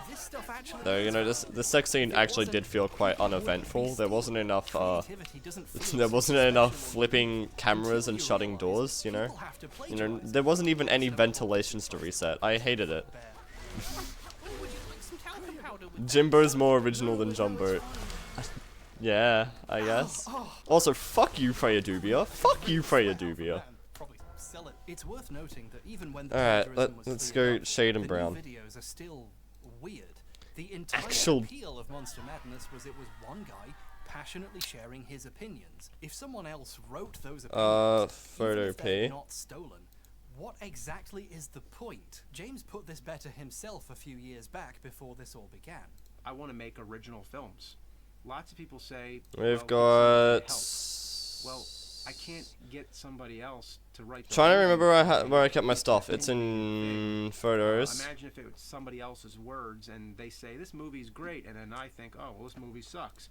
Though, you know, the sex scene actually did feel quite uneventful. There wasn't enough, there wasn't enough flipping cameras and shutting doors, you know? You know, there wasn't even any ventilations to reset. I hated it. Jimbo's more original than Jumbo. Yeah, I guess. Also, fuck you, Freya Dubia. Fuck you, Freya Dubia. It's worth noting that even when the Alright, let's go shade and brown. videos are still weird. The entire appeal of Monster Madness was it was one guy passionately sharing his opinions. If someone else wrote those opinions, Photo even if they're P. not stolen, what exactly is the point? James put this better himself a few years back before this all began. I want to make original films. Lots of people say, We've got... well, I can't get somebody else to write the Trying to movie. remember where I kept my stuff. It's in photos. Imagine if it was somebody else's words and they say, this movie's great, and then I think, oh, well, this movie sucks.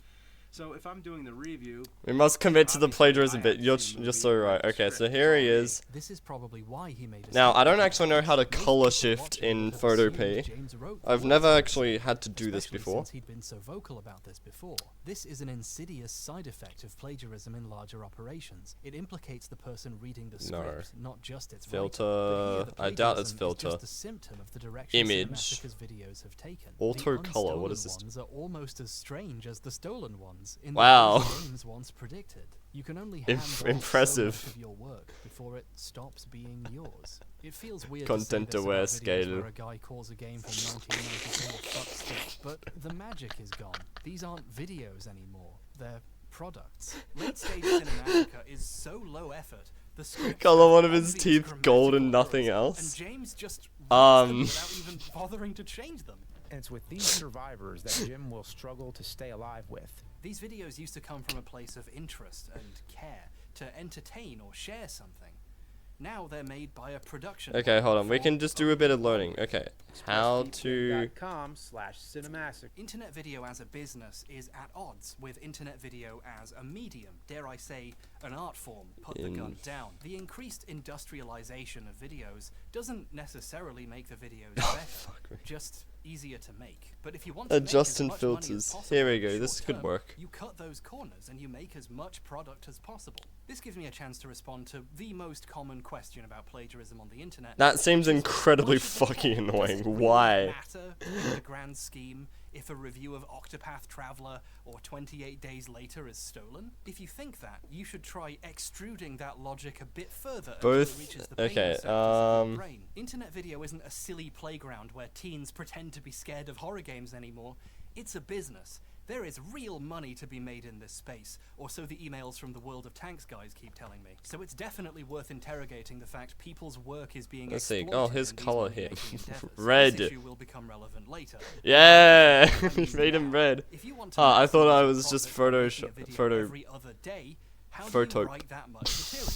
So if I'm doing the review... We must commit to the plagiarism bit. You're so right. Okay, so here he is. This is probably why he made a Now, I don't actually know how to color shift in Photo P. I've never actually had to do this before. Since he'd been so vocal about this before. This is an insidious side effect of plagiarism in larger operations. It implicates the person reading the script, not just its Filter. I doubt it's filter. Just a symptom of the direction Image. Cinematic's videos have taken. Auto The color. What unstolen is this? ones are almost as strange as the stolen ones. In Wow. the ways James once predicted. You can only hand off Impressive. so much of your work before it stops being yours. It feels weird Content to say this aware about videos scale. where a guy calls a game from 1994 fucks stuff, but the magic is gone. These aren't videos anymore. They're products. Late stage Cinematica is so low effort. The script Color one of his teeth gold and nothing else. and James just writes them without even bothering to change them. And it's with these survivors that Jim will struggle to stay alive with. These videos used to come from a place of interest and care, to entertain or share something. Now they're made by a production. Okay, hold on. We can just do a bit of learning. Okay. How to... .com/cinemassic. Internet video as a business is at odds with internet video as a medium, dare I say, an art form. Put the gun down. The increased industrialization of videos doesn't necessarily make the videos better, just easier to make. But if you want to Adjust make and as much money as filters. possible Here we in go. the This short could term, work. You cut those corners and you make as much product as possible. This gives me a chance to respond to the most common question about plagiarism on the internet. That seems incredibly fucking annoying. Why? Matter in the grand scheme if a review of Octopath Traveler or 28 Days Later is stolen? If you think that, you should try extruding that logic a bit further until it reaches the payment sectors of your brain. Internet video isn't a silly playground where teens pretend to be scared of horror games anymore. It's a business. There is real money to be made in this space, or so the emails from the World of Tanks guys keep telling me. So it's definitely worth interrogating the fact people's work is being Let's see. exploited Oh, his in these color here. money-making endeavors. Red. This issue will become relevant later. Yeah, we made him red. If you want to I make thought I a was just profit making a video photo. every other day, how do Photo. you write that much material?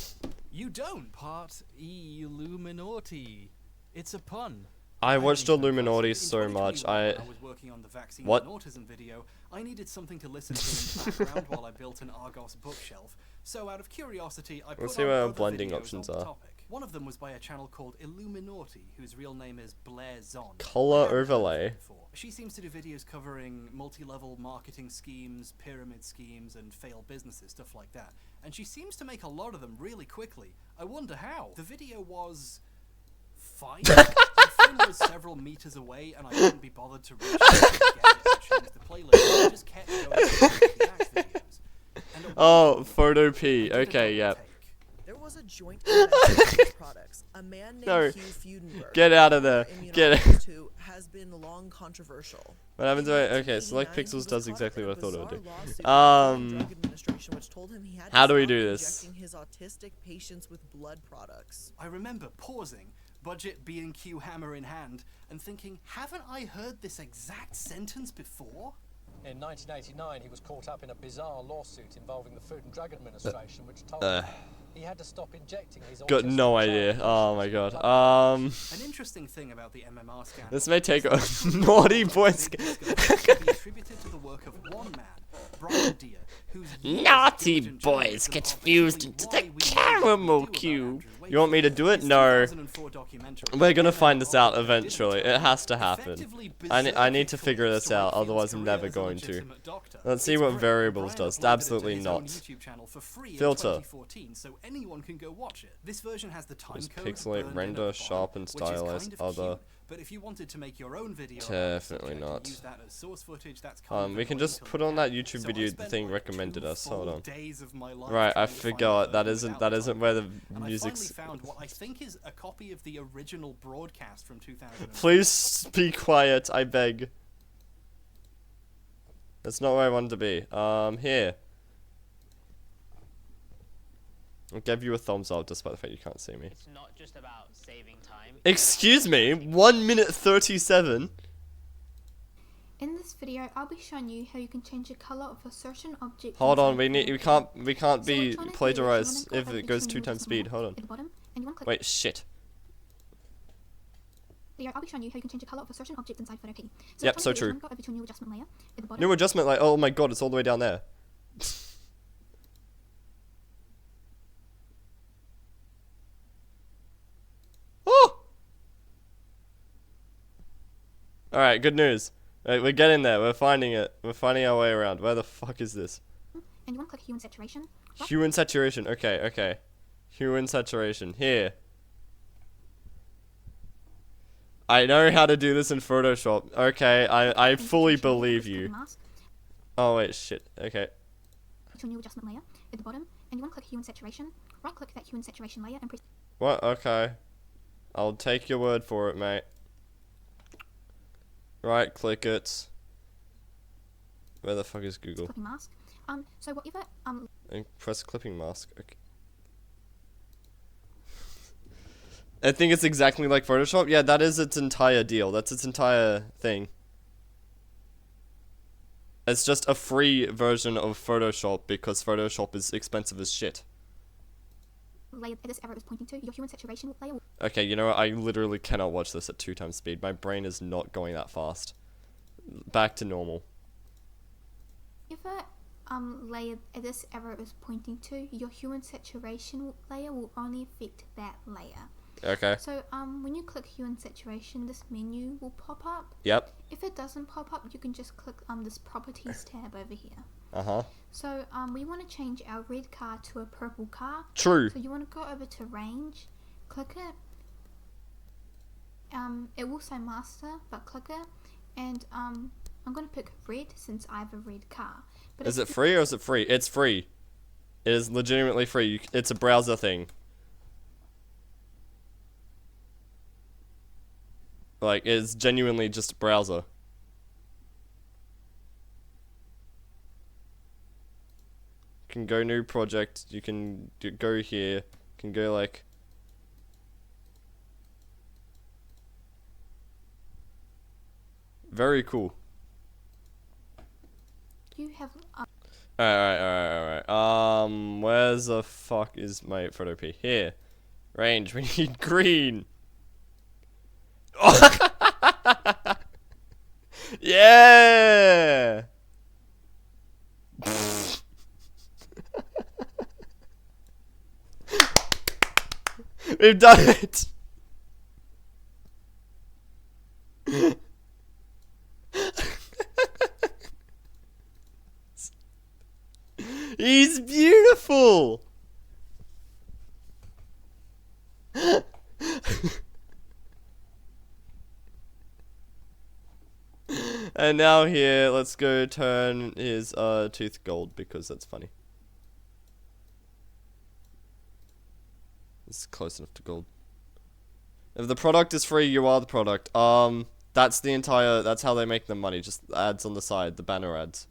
You don't. Part Illuminati. It's a pun. I watched Illuminati so much. I was working on the vaccine and autism video. I needed something to listen to in the background while I built an Argos bookshelf. So out of curiosity, I put Let's see on where other blending videos options on the are. topic. One of them was by a channel called Illuminati, whose real name is Blair Zon. Color overlay. She seems to do videos covering multi-level marketing schemes, pyramid schemes, and failed businesses, stuff like that. And she seems to make a lot of them really quickly. I wonder how. The video was fine. The phone was several meters away, and I couldn't be bothered to reach out and get it to change the playlist. I just kept going to React videos. And Oh, Photo P. Okay, yeah. There was a joint investment in products. A man named No. Hugh Fudenberg, Get out of there. Get it. who has been long controversial. What happens when okay, Select Pixels does exactly what I thought it would do. Drug Administration, which told him he had to How do we stop do this? injecting his autistic patients with blood products. I remember pausing, budget B&Q hammer in hand, and thinking, haven't I heard this exact sentence before? In 1989, he was caught up in a bizarre lawsuit involving the Food and Drug Administration, which told him he had to stop injecting his Got autistic no child idea. Oh my god. An interesting thing about the MMR scandal. This may take a naughty boy. Be attributed to the work of one man, Brian Deere, whose Naughty boys get fused into the caramel cube. You want me to do it? No. We're gonna find this out eventually. It has to happen. I need to figure this out, otherwise I'm never going to. Let's see what variables does. Absolutely not. Filter. So anyone can go watch it. This version has the time code, Pixelate, render, sharpen, stylize, other. But if you wanted to make your own video, Definitely not. use that as source footage, that's kind of We can just put on that YouTube video the thing recommended us. Hold on. days of my life Right, I trying to find forgot. the That isn't where the music's. I finally found what I think is a copy of the original broadcast from 2000. Please be quiet, I beg. That's not where I wanted to be. Here. I'll give you a thumbs up despite the fact you can't see me. It's not just about saving time. Excuse me, 1 minute 37. In this video, I'll be showing you how you can change the color of a certain object. Hold on, we can't be plagiarized if it goes 2 times speed. Hold on. Wait, shit. I'll be showing you how you can change the color of a certain object inside Photopea. Yep, so true. Go over to a new adjustment layer at the bottom. New adjustment, like, oh my god, it's all the way down there. Oh! Alright, good news. Right, we're getting there, we're finding it. We're finding our way around. Where the fuck is this? And you want to click hue and saturation. Hue and saturation, okay, okay. Hue and saturation, here. I know how to do this in Photoshop. Okay, I fully believe you. Oh wait, shit. Okay. To a new adjustment layer at the bottom, and you want to click hue and saturation. Right click that hue and saturation layer and press. What? Okay. I'll take your word for it, mate. Right click it. Where the fuck is Google? Clipping mask. So whatever And press clipping mask. Okay. I think it's exactly like Photoshop. Yeah, that is its entire deal. That's its entire thing. It's just a free version of Photoshop because Photoshop is expensive as shit. Layer this arrow is pointing to, your hue and saturation layer. Okay, you know what? I literally cannot watch this at 2 times speed. My brain is not going that fast. Back to normal. Whatever layer this arrow is pointing to, your hue and saturation layer will only affect that layer. Okay. So when you click hue and saturation, this menu will pop up. Yep. If it doesn't pop up, you can just click this properties tab over here. Uh-huh. So we want to change our red car to a purple car. True. So you want to go over to range, click it. It will say master, but click it, and I'm going to pick red since I have a red car. But is it free or is it free? It's free. It is legitimately free. It's a browser thing. Like, it's genuinely just a browser. You can go new project, you can go here, you can go like... Very cool. You have... Alright. Where's the fuck is my Photopea? Here. Range, we need green. Yeah. We've done it. He's beautiful. And now here, let's go turn his tooth gold because that's funny. It's close enough to gold. If the product is free, you are the product. That's how they make their money. Just ads on the side, the banner ads.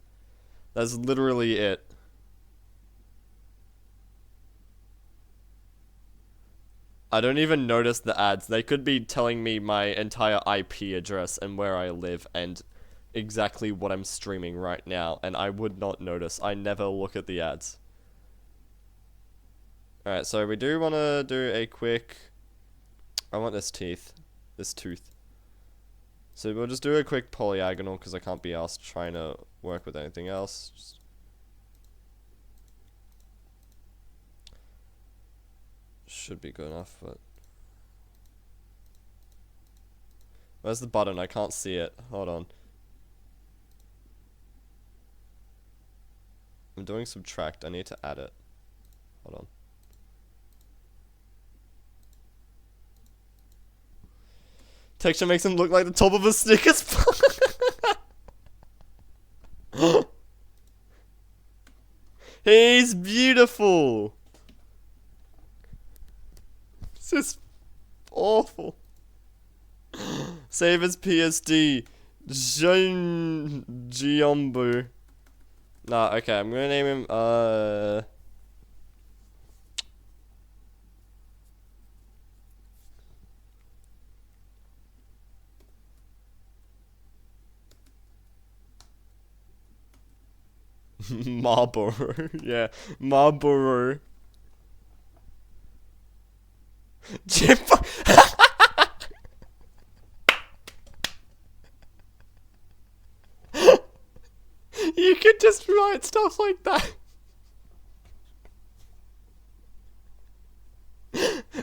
That's literally it. I don't even notice the ads. They could be telling me my entire IP address and where I live and exactly what I'm streaming right now, and I would not notice. I never look at the ads. Alright, so we do want to do a quick... I want this tooth. So we'll just do a quick polyagonal because I can't be asked trying to work with anything else. Just should be good enough, but where's the button? I can't see it. Hold on. I'm doing subtract. I need to add it. Hold on. Texture makes him look like the top of a Snickers bar. He's beautiful. This is awful. Save as PSD. Giombu. Nah, okay, I'm gonna name him, Marlboro. Yeah, Marlboro. Jim. You could just write stuff like that.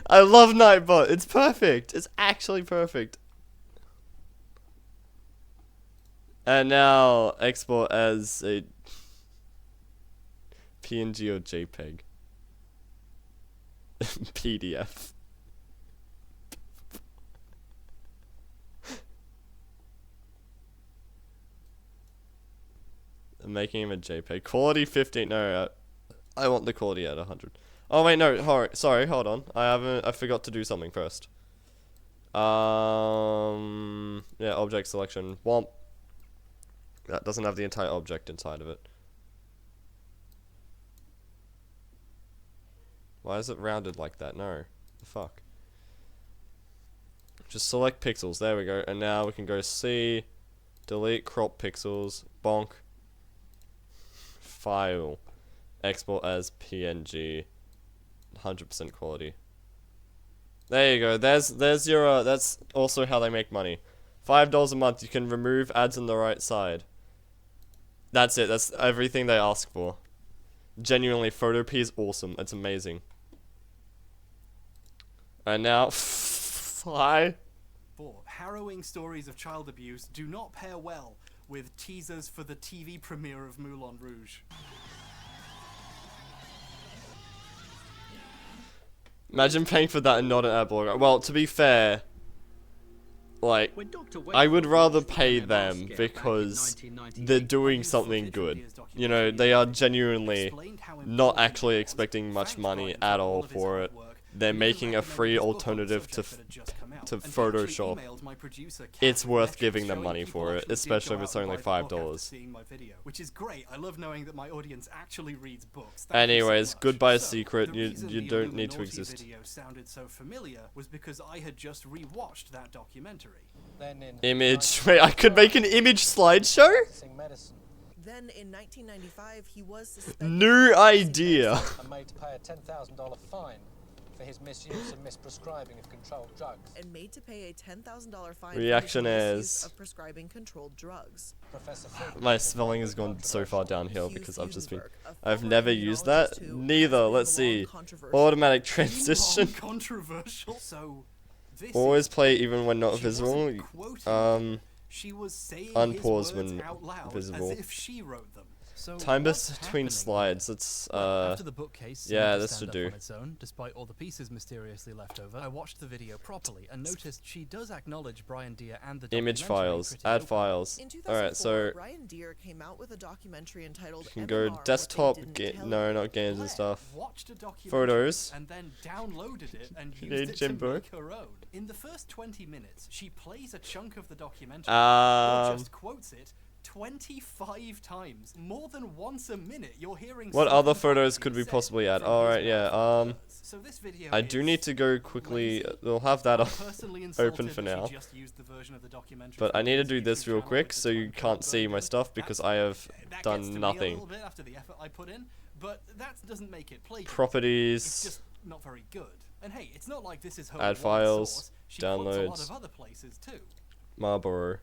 I love Nightbot. It's perfect. It's actually perfect. And now export as a PNG or JPEG. PDF. I'm making him a JPEG. Quality 15. No, I want the quality at 100. Oh wait, no. Sorry, hold on. I forgot to do something first. Yeah, object selection. Womp. That doesn't have the entire object inside of it. Why is it rounded like that? No. The fuck. Just select pixels. There we go. And now we can go C. Delete crop pixels. Bonk. File. Export as PNG. 100% quality. There you go. There's your, that's also how they make money. $5 a month. You can remove ads on the right side. That's it. That's everything they ask for. Genuinely, Photopea is awesome. It's amazing. And now, hi. 4. Harrowing stories of child abuse do not pair well with teasers for the TV premiere of Moulin Rouge. Imagine paying for that and not an ad blog. Well, to be fair, like, I would rather pay them because they're doing something good. You know, they are genuinely not actually expecting much money at all for it. They're making a free alternative to Photoshop. It's worth giving them money for it, especially if it's only $5. Which is great. I love knowing that my audience actually reads books. Anyways, goodbye secret. You don't need to exist. Video sounded so familiar was because I had just rewatched that documentary. Image. Wait, I could make an image slideshow? Then in 1995, he was suspended. New idea. And made to pay a $10,000 fine for his misuse and misprescribing of controlled drugs. And made to pay a $10,000 fine Reaction for his is misuse of prescribing controlled drugs. My spelling has gone so far downhill because I've never used that. Neither. Let's see. Automatic transition. Controversial. So Always play even when not visible. She was saying Unpause his words when out loud visible. as if she wrote them. So Time between slides. Let's after the bookcase yeah, this should do. On its own, despite all the pieces mysteriously left over, I watched the video properly and noticed she does acknowledge Brian Deere and the Image files. Add files. Alright, so Brian Deere came out with a documentary entitled you can go desktop, no, not games and stuff. Photos. And then downloaded it and used it to make her own. In the first 20 minutes, she plays a chunk of the documentary or just quotes it 25 times. More than once a minute you're hearing what other photos could we possibly add? Alright, yeah, so this video I do need to go quickly. We'll have that open for now. But I need to do this real quick so you can't see my stuff because I have done nothing. After the effort I put in, but that doesn't make it plagiarism. Properties. It's just not very good. And hey, it's not like this is her add one files. source. She Downloads. quotes a lot of other places too. Marlboro.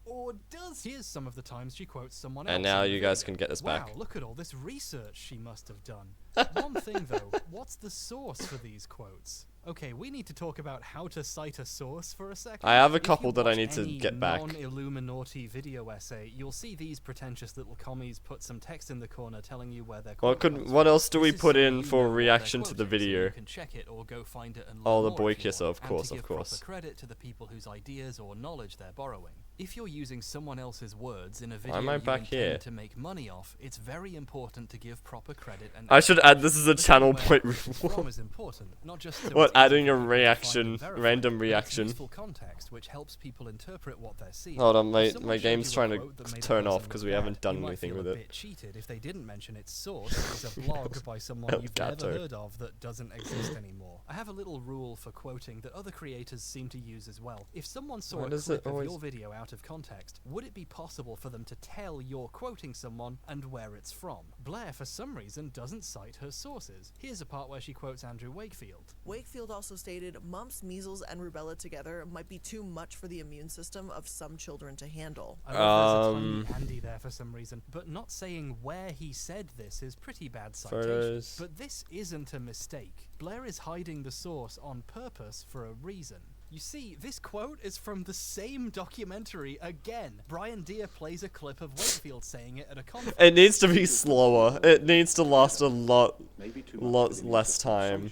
Or does? Here's some of the times she quotes someone And else. now in the you guys video. can get this Wow, back. look at all this research she must have done. One thing though, what's the source for these quotes? Okay, we need to talk about how to cite a source for a second. I have a If you couple that I watch need to any get back. non-Illuminati video essay, you'll see these pretentious little commies put some text in the corner telling you where their quote comes What from. else do we This is put so in you for know what their reaction to quote the is, so video? you can check it or go find it and Oh, learn the more boy if you kisser, want, of course, and to of give course. proper credit to the people whose ideas or knowledge they're borrowing. If you're using someone else's words in a video am I you back intend here? to make money off, it's very important to give proper credit and I should add this is a The channel thing point where review. from is important, not just so What, it's easy adding for a people to find reaction, and verify, random but it's reaction. useful context which helps people interpret what they're seeing. Hold on, If someone my showed game's you a trying quote that to made a turn person off because look we bad, haven't done you might anything feel with a it. bit cheated if they didn't mention its source as a blog by someone you've never Gato. heard of that doesn't exist anymore. I have a little rule for quoting that other creators seem to use as well. If someone saw Why a does clip it of always- your video out of context, would it be possible for them to tell you're quoting someone and where it's from? Blair, for some reason, doesn't cite her sources. Here's a part where she quotes Andrew Wakefield. Wakefield also stated mumps, measles, and rubella together might be too much for the immune system of some children to handle. I love there's a tiny Andy there for some reason, but not saying where he said this is pretty bad citation. Photos. But this isn't a mistake. Blair is hiding the source on purpose for a reason. You see, this quote is from the same documentary again. Brian Deere plays a clip of Wakefield saying it at a conference. It needs to be slower. It needs to last a lot less time.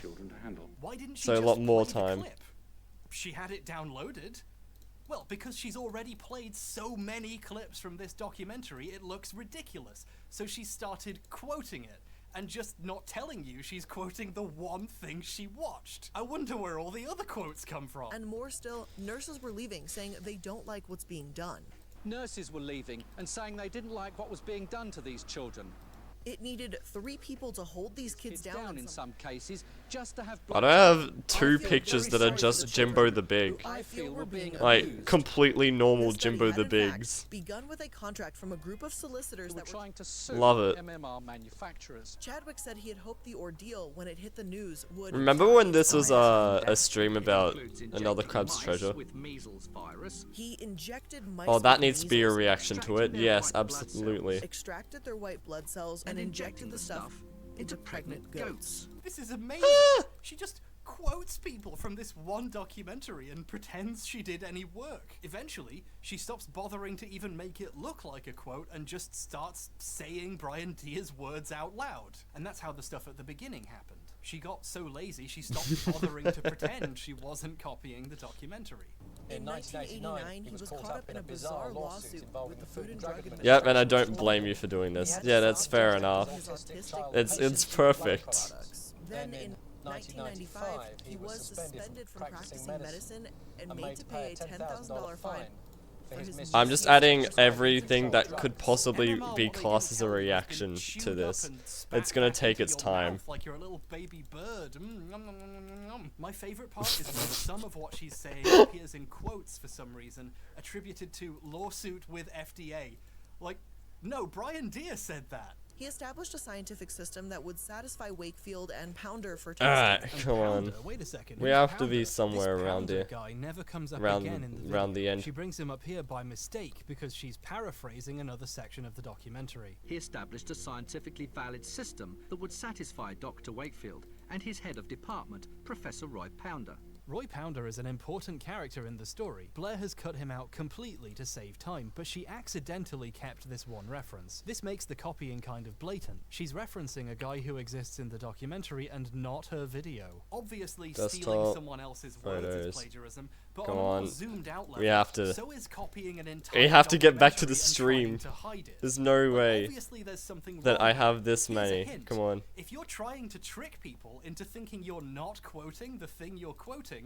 Why didn't she So a just lot more play the time. clip? She had it downloaded. Well, because she's already played so many clips from this documentary, it looks ridiculous. So she started quoting it, and just not telling you she's quoting the one thing she watched. I wonder where all the other quotes come from. And more still, nurses were leaving, saying they don't like what's being done. Nurses were leaving and saying they didn't like what was being done to these children. It needed 3 people to hold these kids down in some cases, just to have. I don't have 2 pictures that are just Jimbo the Big. I feel were being Like, completely normal Jimbo the Bigs. begun with a contract from a group of solicitors that were trying to sue Love it. MMR manufacturers. Chadwick said he had hoped the ordeal when it hit the news would Remember when this was a stream about another Crab's Treasure? He injected mice Oh, that with needs to be a measles, reaction to it. Yes, absolutely. extracted their white blood cells and injected the stuff into pregnant goats. This is amazing. She just quotes people from this one documentary and pretends she did any work. Eventually, she stops bothering to even make it look like a quote and just starts saying Brian Deere's words out loud. And that's how the stuff at the beginning happened. She got so lazy she stopped bothering to pretend she wasn't copying the documentary. In 1989, he was caught up in a bizarre lawsuit involving the Food and Drug Administration. Yep, and I don't blame you for doing this. Yeah, that's fair enough. It's perfect. Then in 1995, he was suspended from practicing medicine and made to pay a $10,000 fine. I'm just adding everything that could possibly be classed as a reaction to this. It's gonna take its time. Like you're a little baby bird. My favorite part is when some of what she's saying appears in quotes for some reason, attributed to lawsuit with FDA. Like, no, Brian Deere said that. He established a scientific system that would satisfy Wakefield and Pounder for Alright, testing. come on. Wait a second. We who's have to Pounder? be somewhere This around Pounder here. guy never comes up again in the Around video. the end. She brings him up here by mistake because she's paraphrasing another section of the documentary. He established a scientifically valid system that would satisfy Dr. Wakefield and his head of department, Professor Roy Pounder. Roy Pounder is an important character in the story. Blair has cut him out completely to save time, but she accidentally kept this one reference. This makes the copying kind of blatant. She's referencing a guy who exists in the documentary and not her video. Obviously, stealing Desktop someone else's words is photos. plagiarism, but Come on a more on. zoomed out level, We have to. so is copying an entire We have to get back to the documentary and stream. trying to hide it. There's no way Obviously, there's something that wrong I here. have this Here's a many. hint. Come on. If you're trying to trick people into thinking you're not quoting the thing you're quoting,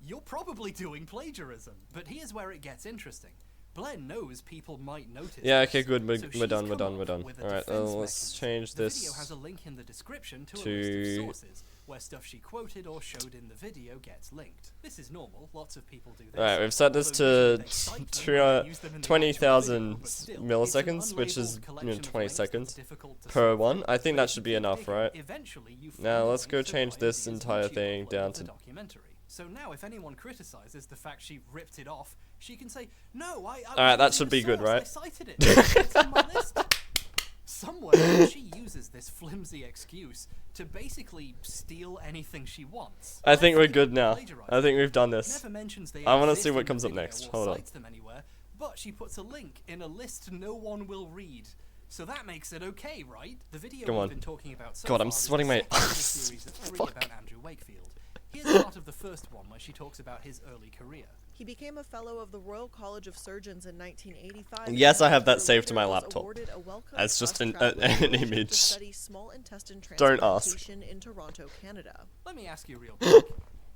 you're probably doing plagiarism. But here's where it gets interesting. Blair knows people might notice. Yeah, this, okay, good. so We're she's done. We're come done. up We're done. with a Alright, defense let's mechanism. change The this video has a link in the description to a to list of sources where stuff she quoted or showed in the video gets linked. This is normal. Lots of people do this. Alright, we've set this Although to usually they cite them when they use them in the 20,000 actual video, but still, milliseconds, it's an which is, unlabeled you know, collection of 20 links that's seconds difficult to per solve. one. I think But that if should you be keep enough, digging, right? eventually you Now find let's go links to change Brian this Deere's entire YouTube thing clip down of the to documentary. So now if anyone criticizes the fact she ripped it off, she can say, no, I Alright, that should be good, right? I cited it. It's on my list. Somewhere, she uses this flimsy excuse to basically steal anything she wants. I think we're good now. I think we've done this. Never mentions they I want to exist see in what the comes up video next. or Hold on. cites them anywhere, but she puts a link in a list no one will read. So that makes it okay, right? The video Come we've on. been talking about so God, far I'm is the sweating my second in a ass. series of 3 Fuck. about Andrew Wakefield. Here's part of the first one where she talks about his early career. He became a fellow of the Royal College of Surgeons in 1985. Yes, I have that and saved to my later was laptop. awarded a Wellcome As just Trust an traveling fellowship image. to study small intestine Don't ask. transplantation in Toronto, Canada. Let me ask you real quick.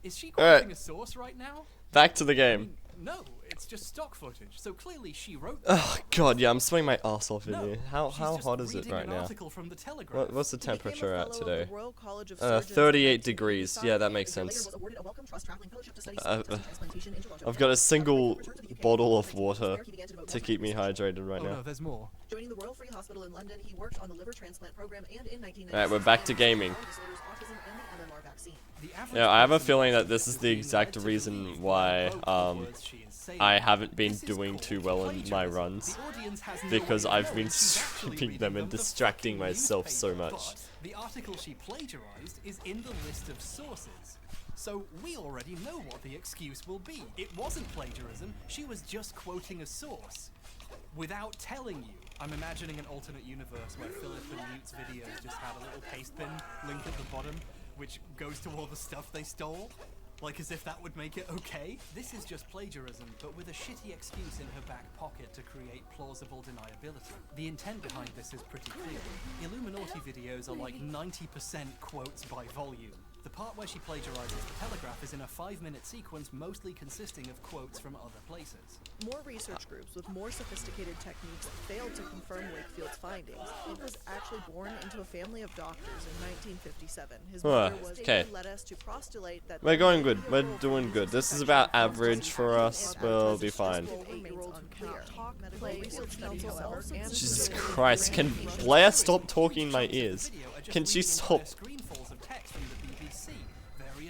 Is she Alright. quoting a source right now? Back to the game. No, it's just stock footage. So clearly she wrote Oh god, yeah, I'm sweating my ass off in No, here. How she's just hot is it reading right an now? article from the Telegraph. What's the He became a temperature at fellow of the today? Royal College of Surgeons in 38 degrees. 1985, Yeah, that makes and later sense. was awarded a Wellcome Trust traveling fellowship to study small intestine transplantation in Toronto, I've got a Canada. single bottle of water to keep me hydrated right Oh now. no, there's more. Joining the Royal Free Hospital in London, he worked on the liver transplant program and in 1996. Alright, we're back to gaming. disorders, autism, and the MMR vaccine. Yeah, I have a feeling that this is the exact reason why I haven't been doing too well in my runs, because I've been stripping them and distracting myself so much. The article she plagiarized is in the list of sources. So we already know what the excuse will be. It wasn't plagiarism, she was just quoting a source. Without telling you. I'm imagining an alternate universe where Philip and Mute's videos just have a little paste bin link at the bottom, which goes to all the stuff they stole. Like as if that would make it okay? This is just plagiarism, but with a shitty excuse in her back pocket to create plausible deniability. The intent behind this is pretty clear. Illuminati videos are like 90% quotes by volume. The part where she plagiarizes the Telegraph is in a 5-minute sequence mostly consisting of quotes from other places. More research groups with more sophisticated techniques failed to confirm Wakefield's findings. He was actually born into a family of doctors in 1957. His mother was okay. led us to postulate that We're going good. We're doing good. This is about average for us. We'll be fine. Jesus Christ, can Blair stop talking in my ears? Can she stop?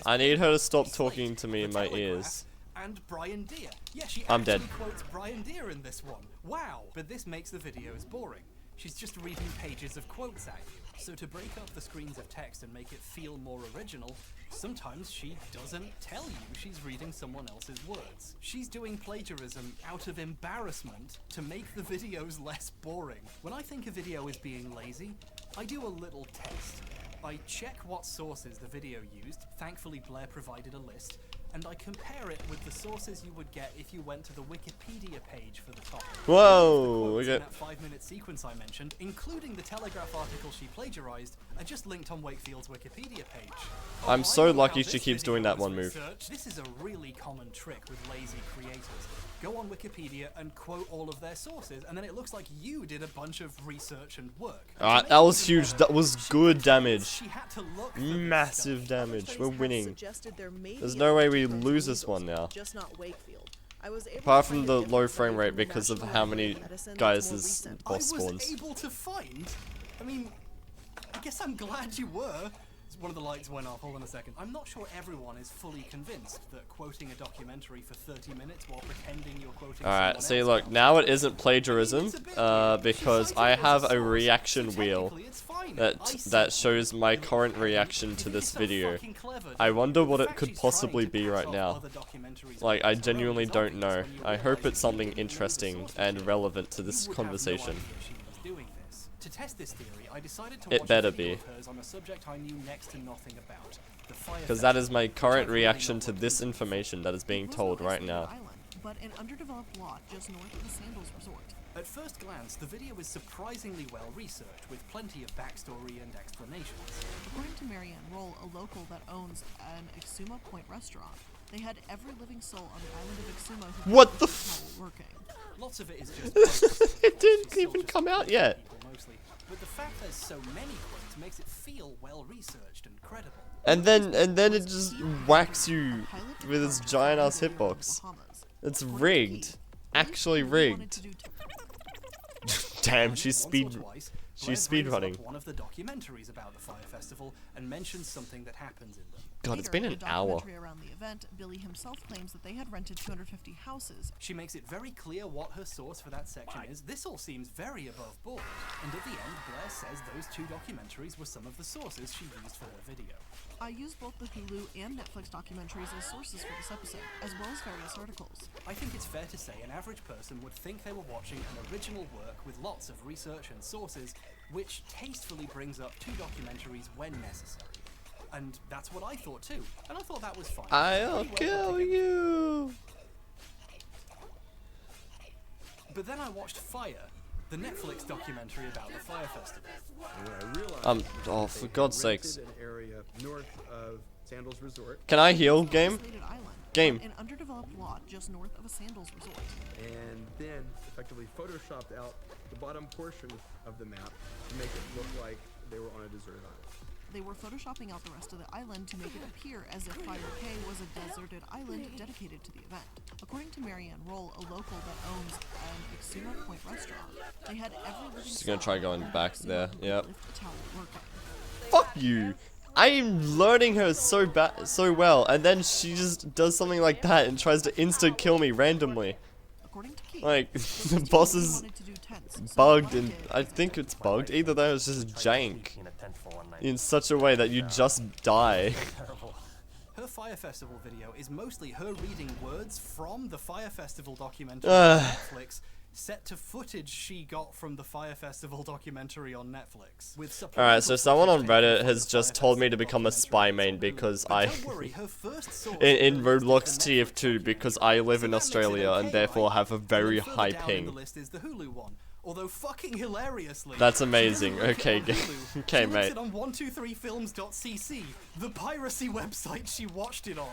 I need her to stop talking to me in my ears. And Brian Deere. Yeah, she I'm dead. actually quotes Brian Deere in this one. Wow. But this makes the videos boring. She's just reading pages of quotes at you. So to break up the screens of text and make it feel more original, sometimes she doesn't tell you she's reading someone else's words. She's doing plagiarism out of embarrassment to make the videos less boring. When I think a video is being lazy, I do a little test. I check what sources the video used, thankfully Blair provided a list, and I compare it with the sources you would get if you went to the Wikipedia page for the topic. Whoa, The quotes in that 5-minute sequence I mentioned, including the Telegraph article she plagiarized, are just linked on Wakefield's Wikipedia page. I'm I so know lucky how she this keeps video doing that was one move. researched. This is a really common trick with lazy creators. Go on Wikipedia and quote all of their sources, and then it looks like you did a bunch of research and work. Alright, that was huge. That was good damage. She had to look for Massive damage. We're winning. suggested there may There's be no way other we different lose this angles, one now. just not Wakefield. I was able Apart to from find the a low different frame study rate from the because of National how Academy many of Medicine that's guys more is recent. boss I was spawns. able to find. I mean, I guess I'm glad you were. One of the lights went off. Hold on a second. I'm not sure everyone is fully convinced that quoting a documentary for 30 minutes while pretending you're quoting Alright, someone see else look, now it isn't plagiarism, because I have a reaction wheel that shows my current reaction to this video. I wonder what it could possibly be right now. Like, I genuinely don't know. I hope it's something interesting and relevant to this conversation. To test this theory, I decided to It watch better a video be. of hers on a subject I knew next to nothing about. The fire Because that festival, is my which current I've really reaction not to looked this into. information that is being told right now. But an underdeveloped lot just north of the Sandals Resort. At first glance, the video is surprisingly well researched, with plenty of backstory and explanations. According to Marianne Roll, a local that owns an Exuma Point restaurant, they had every living soul on the island of Exuma who What the working. Lots of it is just It didn't even come out yet. mostly, but the fact there's so many quotes makes it feel well researched and credible. And then it just whacks you with its giant ass hitbox. It's rigged. Actually rigged. Damn, she's She's Blair brings speedrunning. up one of the documentaries about the Fire Festival and mentions something that happens in them. God, it's Later, been in an a hour. documentary around the event, Billy himself claims that they had rented 250 houses. She makes it very clear what her source for that section is. This all seems very above board. And at the end, Blair says those 2 documentaries were some of the sources she used for her video. I used both the Hulu and Netflix documentaries as sources for this episode, as well as various articles. I think it's fair to say an average person would think they were watching an original work with lots of research and sources, which tastefully brings up 2 documentaries when necessary. And that's what I thought too, and I thought that was fine. I'll kill you. But then I watched Fire, the Netflix documentary about the Fire Festival. Oh, for God's sakes. An area north of Sandals Resort. Can I heal, game? Game. An underdeveloped lot just north of a Sandals resort. And then effectively photoshopped out the bottom portion of the map to make it look like they were on a deserted island. They were photoshopping out the rest of the island to make it appear as if Fire Cay was a deserted island dedicated to the event. According to Marianne Roll, a local that owns an Exuma Point restaurant, they had every living She's gonna try cell going of back Exuma there. who could Yep. lift the towel working. Fuck you. I'm learning her so well, and then she just does something like that and tries to insta kill me randomly. Like the boss is bugged, and I think it's bugged. Either that or it's just jank in such a way that you just die. Her Fire Festival video is mostly her reading words from the Fire Festival documentary on Netflix, set to footage she got from the Fire Festival documentary on Netflix. Alright, so someone on Reddit has just told me to become a spy main because I in Roblox TF2 because I live in Australia and therefore have a very high ping. Although fucking hilariously, That's amazing. Okay, okay, mate. She on 123films.cc, the piracy website she watched it on.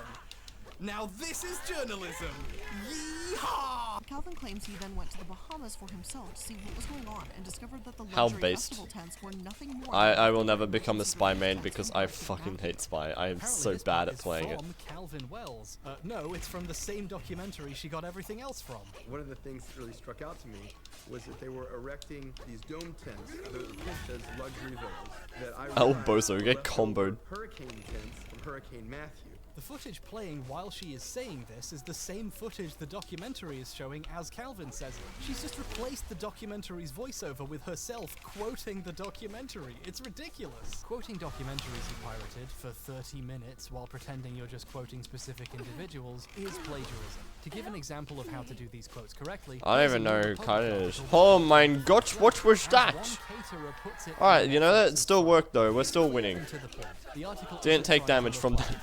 Now this is journalism. Yeehaw! Calvin claims he then went to the Bahamas for himself to see what was going on and discovered that the How luxury based? festival tents were nothing more I will never become a spy main because I fucking hate spy. I am so bad at playing it. From Calvin Wells. No, it's from the same documentary she got everything else from. One of the things that really struck out to me was that they were erecting these dome tents that were pitched as luxury villas that I El realized Bozo, were get leftover comboed. hurricane tents from Hurricane Matthew. The footage playing while she is saying this is the same footage the documentary is showing as Calvin says it. She's just replaced the documentary's voiceover with herself quoting the documentary. It's ridiculous. Quoting documentaries you pirated for 30 minutes while pretending you're just quoting specific individuals is plagiarism. To give an example of how to do these quotes correctly, I don't even know who cut it is. Oh my god, what was that? Alright, you know that it still worked though. We're still winning. Didn't take damage from that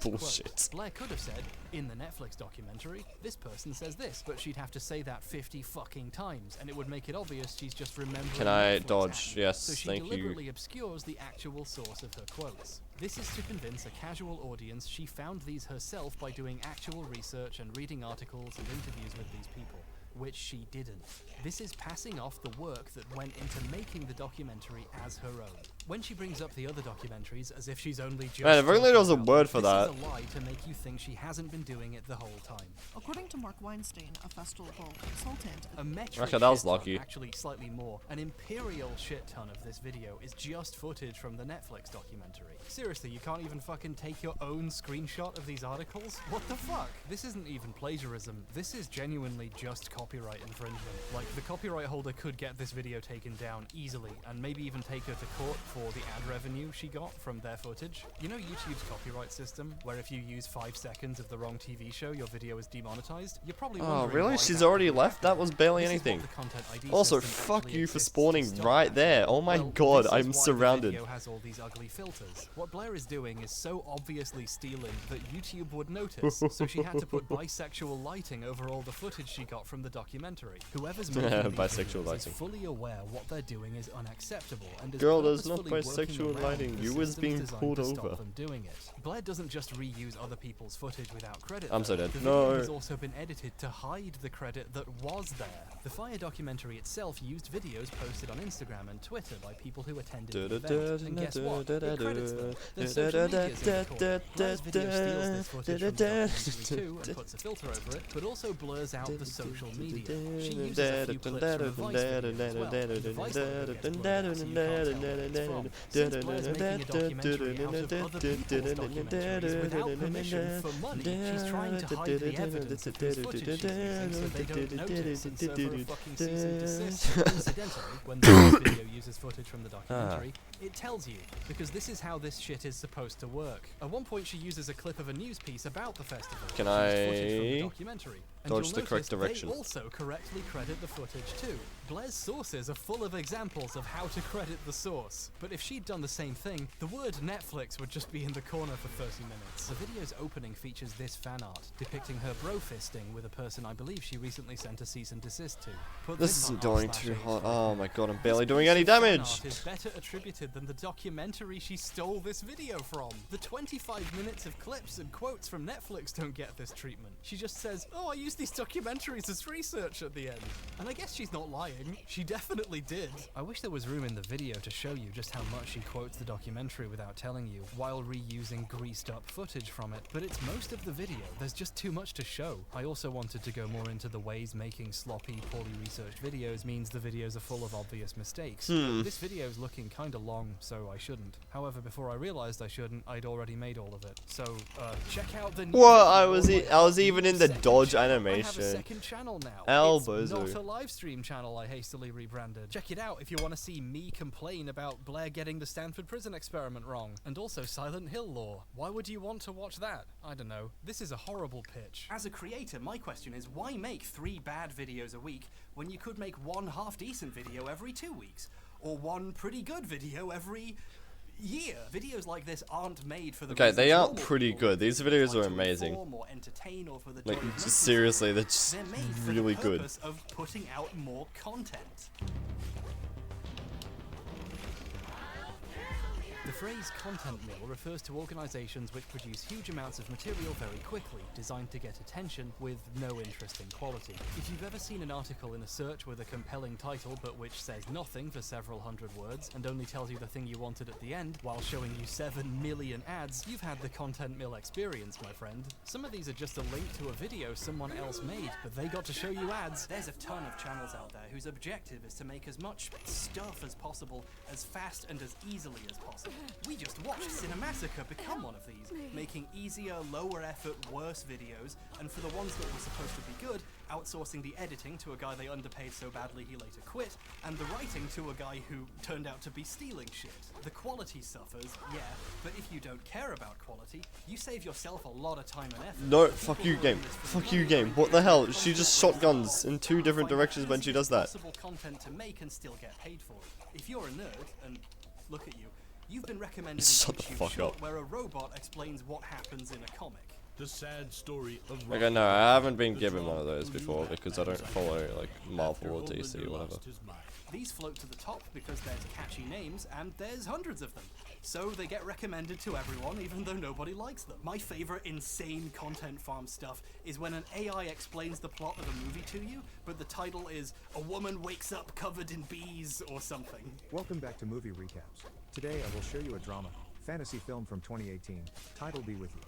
bullshit. Blair could have said, in the Netflix documentary, this person says this, but she'd have to say that 50 fucking times, and it would make it obvious she's just remembering. Can I Netflix dodge? ads. Yes, So she thank you. deliberately obscures the actual source of her quotes. This is to convince a casual audience she found these herself by doing actual research and reading articles and interviews with these people, which she didn't. This is passing off the work that went into making the documentary as her own. When she brings up the other documentaries as if she's only just... Man, if only there was a word for that. This is a lie to make you think she hasn't been doing it the whole time. According to Mark Weinstein, a festival consultant, A metric Okay, that was shit ton, lucky. actually slightly more, an imperial shit ton of this video is just footage from the Netflix documentary. Seriously, you can't even fucking take your own screenshot of these articles? What the fuck? This isn't even plagiarism. This is genuinely just copyright infringement. Like, the copyright holder could get this video taken down easily, and maybe even take her to court for the ad revenue she got from their footage. You know YouTube's copyright system, where if you use 5 seconds of the wrong TV show, your video is demonetized? You're probably Oh, wondering really? why She's that already happened. left? That was barely This is what anything. the Content ID Also, system fuck actually you for exists to spawning stop right that. there. Oh my Well, god, this is I'm why surrounded. The video has all these ugly filters. What Blair is doing is so obviously stealing that YouTube would notice, so she had to put bisexual lighting over all the footage she got from the documentary. Whoever's making these Bisexual videos lighting. is fully aware what they're doing is unacceptable and is Girl, there's not purposefully working bisexual around lighting. the You was systems being designed pulled to stop over. them doing it. Blair doesn't just reuse other people's footage without credit. I'm so though. dead. The video No. has also been edited to hide the credit that was there. The Fire documentary itself used videos posted on Instagram and Twitter by people who attended the event. And guess what? It credits them. The social media's in the corner. Blair's video steals this footage from the documentary too and puts a filter over it, but also blurs out the social media. She uses a few clips from a Vice video as well. The Vice logo gets blown out, so you can't tell where it's from. Since Blair's making a documentary out of other people's documentaries without permission for money, she's trying to hide the evidence of whose footage she's using so they don't notice and serve her a fucking cease and desist. Incidentally, when the video uses footage from the documentary, it tells you, because this is how this shit is supposed to work. At one point she uses a clip of a news piece about the festival. Can She used footage from the I documentary. And dodge you'll the correct notice direction? They also correctly credit the footage too. Blair's sources are full of examples of how to credit the source. But if she'd done the same thing, the word Netflix would just be in the corner for 30 minutes. The video's opening features this fan art, depicting her bro-fisting with a person I believe she recently sent a cease and desist to. Put This on isn't doing r/8 too hard. for Oh my god, I'm barely This doing piece any of fan damage. art is better attributed than the documentary she stole this video from. The 25 minutes of clips and quotes from Netflix don't get this treatment. She just says, "Oh, I used these documentaries as research" at the end. And I guess she's not lying. She definitely did. I wish there was room in the video to show you just how much she quotes the documentary without telling you, while reusing greased up footage from it. But it's most of the video. There's just too much to show. I also wanted to go more into the ways making sloppy, poorly researched videos means the videos are full of obvious mistakes. But this video's looking kinda long, so I shouldn't. However, before I realized I shouldn't, I'd already made all of it. So, check out the new What? I video was even in the second dodge channel. I have a animation. second channel now. Elbows. It's not a live stream channel I hastily rebranded. Check it out if you want to see me complain about Blair getting the Stanford Prison Experiment wrong. And also Silent Hill lore. Why would you want to watch that? I don't know. This is a horrible pitch. As a creator, my question is, why make 3 bad videos a week when you could make 1 half-decent video every 2 weeks? Or 1 pretty good video every year? Videos like this aren't made for the Okay, they reasons are normal pretty people good. These do. videos Like are to amazing. inform or entertain or for the Like, joy of just making seriously, they're something. just They're made for really the good. purpose of putting out more content. The phrase content mill refers to organizations which produce huge amounts of material very quickly, designed to get attention with no interest in quality. If you've ever seen an article in a search with a compelling title but which says nothing for several hundred words and only tells you the thing you wanted at the end while showing you 7 million ads, you've had the content mill experience, my friend. Some of these are just a link to a video someone else made, but they got to show you ads. There's a ton of channels out there whose objective is to make as much stuff as possible, as fast and as easily as possible. We just watched Cinemassacre become one of these, making easier, lower effort, worse videos, and for the ones that were supposed to be good, outsourcing the editing to a guy they underpaid so badly he later quit, and the writing to a guy who turned out to be stealing shit. The quality suffers, yeah, but if you don't care about quality, you save yourself a lot of time and effort. No, fuck you, game. Fuck you, game. What the hell? She just shotguns in 2 different directions when she does that. Possible content to make and still get paid for it. If you're a nerd, and look at you, you've been recommended a Shut the YouTube fuck short up. where a robot explains what happens in a comic. The sad story of Okay, no, I haven't been given one of those before because I don't follow like Marvel or DC or whatever. These float to the top because there's catchy names and there's hundreds of them. So they get recommended to everyone even though nobody likes them. My favorite insane content farm stuff is when an AI explains the plot of a movie to you, but the title is "A Woman Wakes Up Covered in Bees" or something. Welcome back to Movie Recaps. Today I will show you a drama, fantasy film from 2018. Title be with you.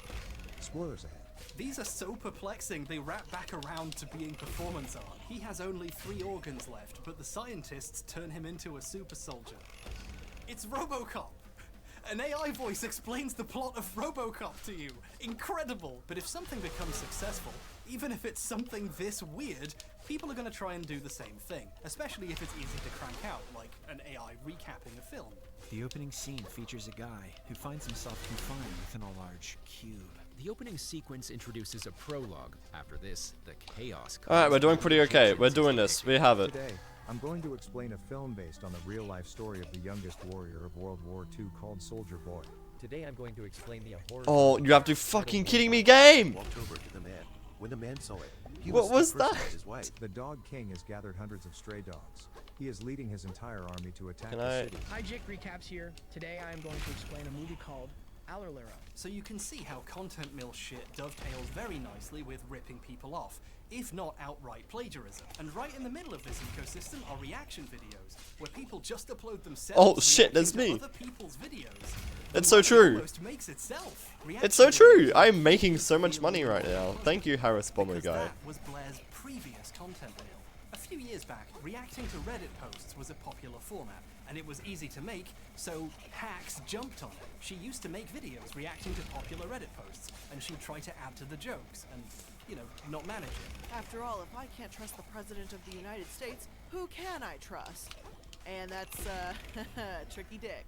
Spoilers ahead. These are so perplexing they wrap back around to being performance art. He has only 3 organs left, but the scientists turn him into a super soldier. It's RoboCop! An AI voice explains the plot of RoboCop to you. Incredible! But if something becomes successful, even if it's something this weird, people are going to try and do the same thing, especially if it's easy to crank out, like an AI recapping a film. The opening scene features a guy who finds himself confined within a large cube. The opening sequence introduces a prologue. After this, the chaos comes. Alright, we're doing pretty okay. We're doing this. We have it. Today, I'm going to explain a film based on the real-life story of the youngest warrior of World War II called Soldier Boy. Today I'm going to explain the horror. Oh, you have to fucking kidding me, game! Walked over to the man. When the man saw it, he What was the first that? of his wife. The Dog King has gathered hundreds of stray dogs. He is leading his entire army to attack Can the I- city. Hi, Jake Recaps here. Today I am going to explain a movie called Allerlera. So you can see how content mill shit dovetails very nicely with ripping people off, if not outright plagiarism. And right in the middle of this ecosystem are reaction videos, where people just upload themselves. Oh shit, that's reacting me. to other people's videos. It's so true. Almost makes itself. It's so true. I'm making so much money right now. Thank you, Harris Bomber guy. That was Blair's previous content reel. A few years back, reacting to Reddit posts was a popular format, and it was easy to make, so hacks jumped on it. She used to make videos reacting to popular Reddit posts, and she'd try to add to the jokes, and, you know, not manage it. After all, if I can't trust the President of the United States, who can I trust? And that's, Tricky Dick.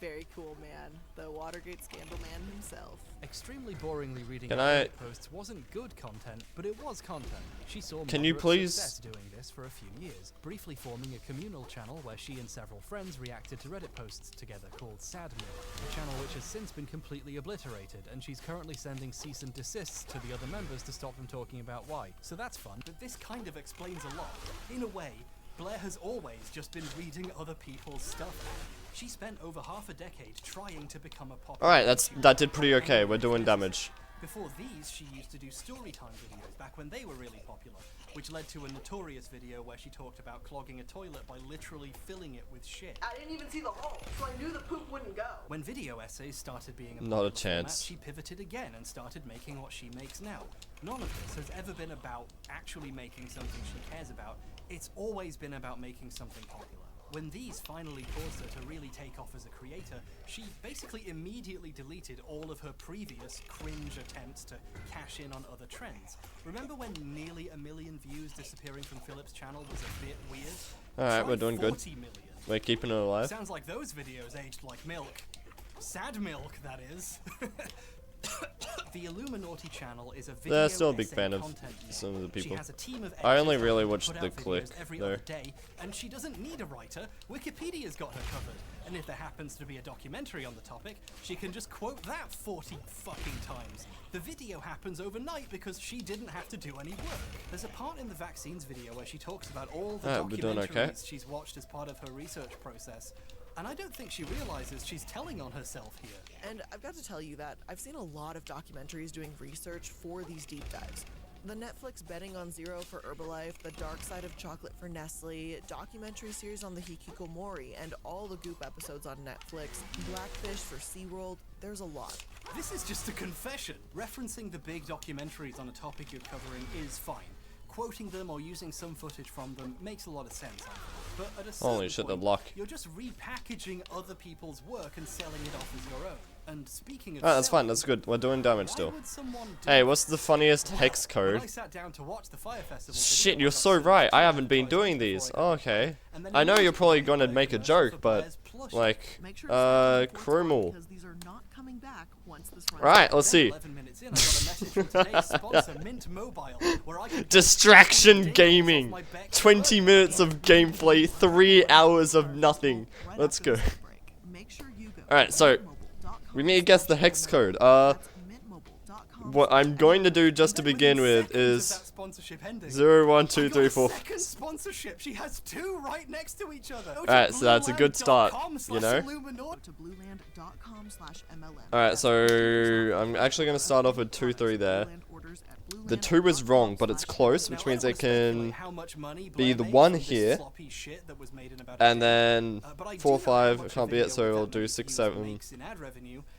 Very cool man, the Watergate scandal man himself. Extremely boringly reading Can Reddit I- posts wasn't good content, but it was content. She saw Can you moderate please- success doing this for a few years, briefly forming a communal channel where she and several friends reacted to Reddit posts together called Sad Milk, a channel which has since been completely obliterated, and she's currently sending cease and desists to the other members to stop them talking about why. So that's fun, but this kind of explains a lot. In a way, Blair has always just been reading other people's stuff. She spent over half a decade trying to become a popular. Alright, that did pretty okay. We're doing damage. Before these, she used to do storytime videos back when they were really popular, which led to a notorious video where she talked about clogging a toilet by literally filling it with shit. I didn't even see the hole, so I knew the poop wouldn't go. When video essays started being Not a popular chance. format, she pivoted again and started making what she makes now. None of this has ever been about actually making something she cares about. It's always been about making something popular. When these finally caused her to really take off as a creator, she basically immediately deleted all of her previous cringe attempts to cash in on other trends. Remember when nearly 1 million views disappearing from Philip's channel was a bit weird? Alright, Try we're doing good. 40 million. We're keeping it alive. Sounds like those videos aged like milk. Sad milk, that is. The Illuminati channel is a video Yeah, still a big essay fan of content unit. some of the people. She has a team of I only editors really that watched put the out videos click, every though. other day, and she doesn't need a writer. Wikipedia's got her covered. And if there happens to be a documentary on the topic, she can just quote that 40 fucking times. The video happens overnight because she didn't have to do any work. There's a part in the vaccines video where she talks about all the Alright, we're doing documentaries okay. she's watched as part of her research process. And I don't think she realizes she's telling on herself here. And I've got to tell you that I've seen a lot of documentaries doing research for these deep dives. The Netflix Betting on Zero for Herbalife, The Dark Side of Chocolate for Nestle, documentary series on the Hikikomori, and all the Goop episodes on Netflix, Blackfish for SeaWorld, there's a lot. This is just a confession. Referencing the big documentaries on a topic you're covering is fine. Quoting them or using some footage from them makes a lot of sense. But at a certain Holy shit, the point, block. you're just repackaging other people's work and selling it off as your own. And speaking of Alright, that's fine. selling, That's good. We're doing damage still. would someone do Hey, what's the funniest hex when code? I sat down to watch the Fire Festival Shit, video, you're I got so right. I haven't been doing these. Oh, okay. I know you're probably gonna make a joke, but like, Chromel. Because these are not coming back once this runs Right, out. let's see. 11 minutes in, I got a message from today's sponsor, Mint Mobile, where I could Distraction gaming. 20 minutes of gameplay, 3 hours of nothing. Let's go. Alright, so we need to guess the hex code. What I'm going to do just to begin with is sponsorship ending. 0, 1, 2, 3, 4. Second sponsorship. She has 2 right next to each other. Alright, so that's a good start, you know? To blueland.com/MLM. Alright, so I'm actually going to start off with 2, 3 there. The 2 is wrong, but it's close, which means it can be the 1 here. And then 4, 5, it can't be it, so we'll do 6, 7,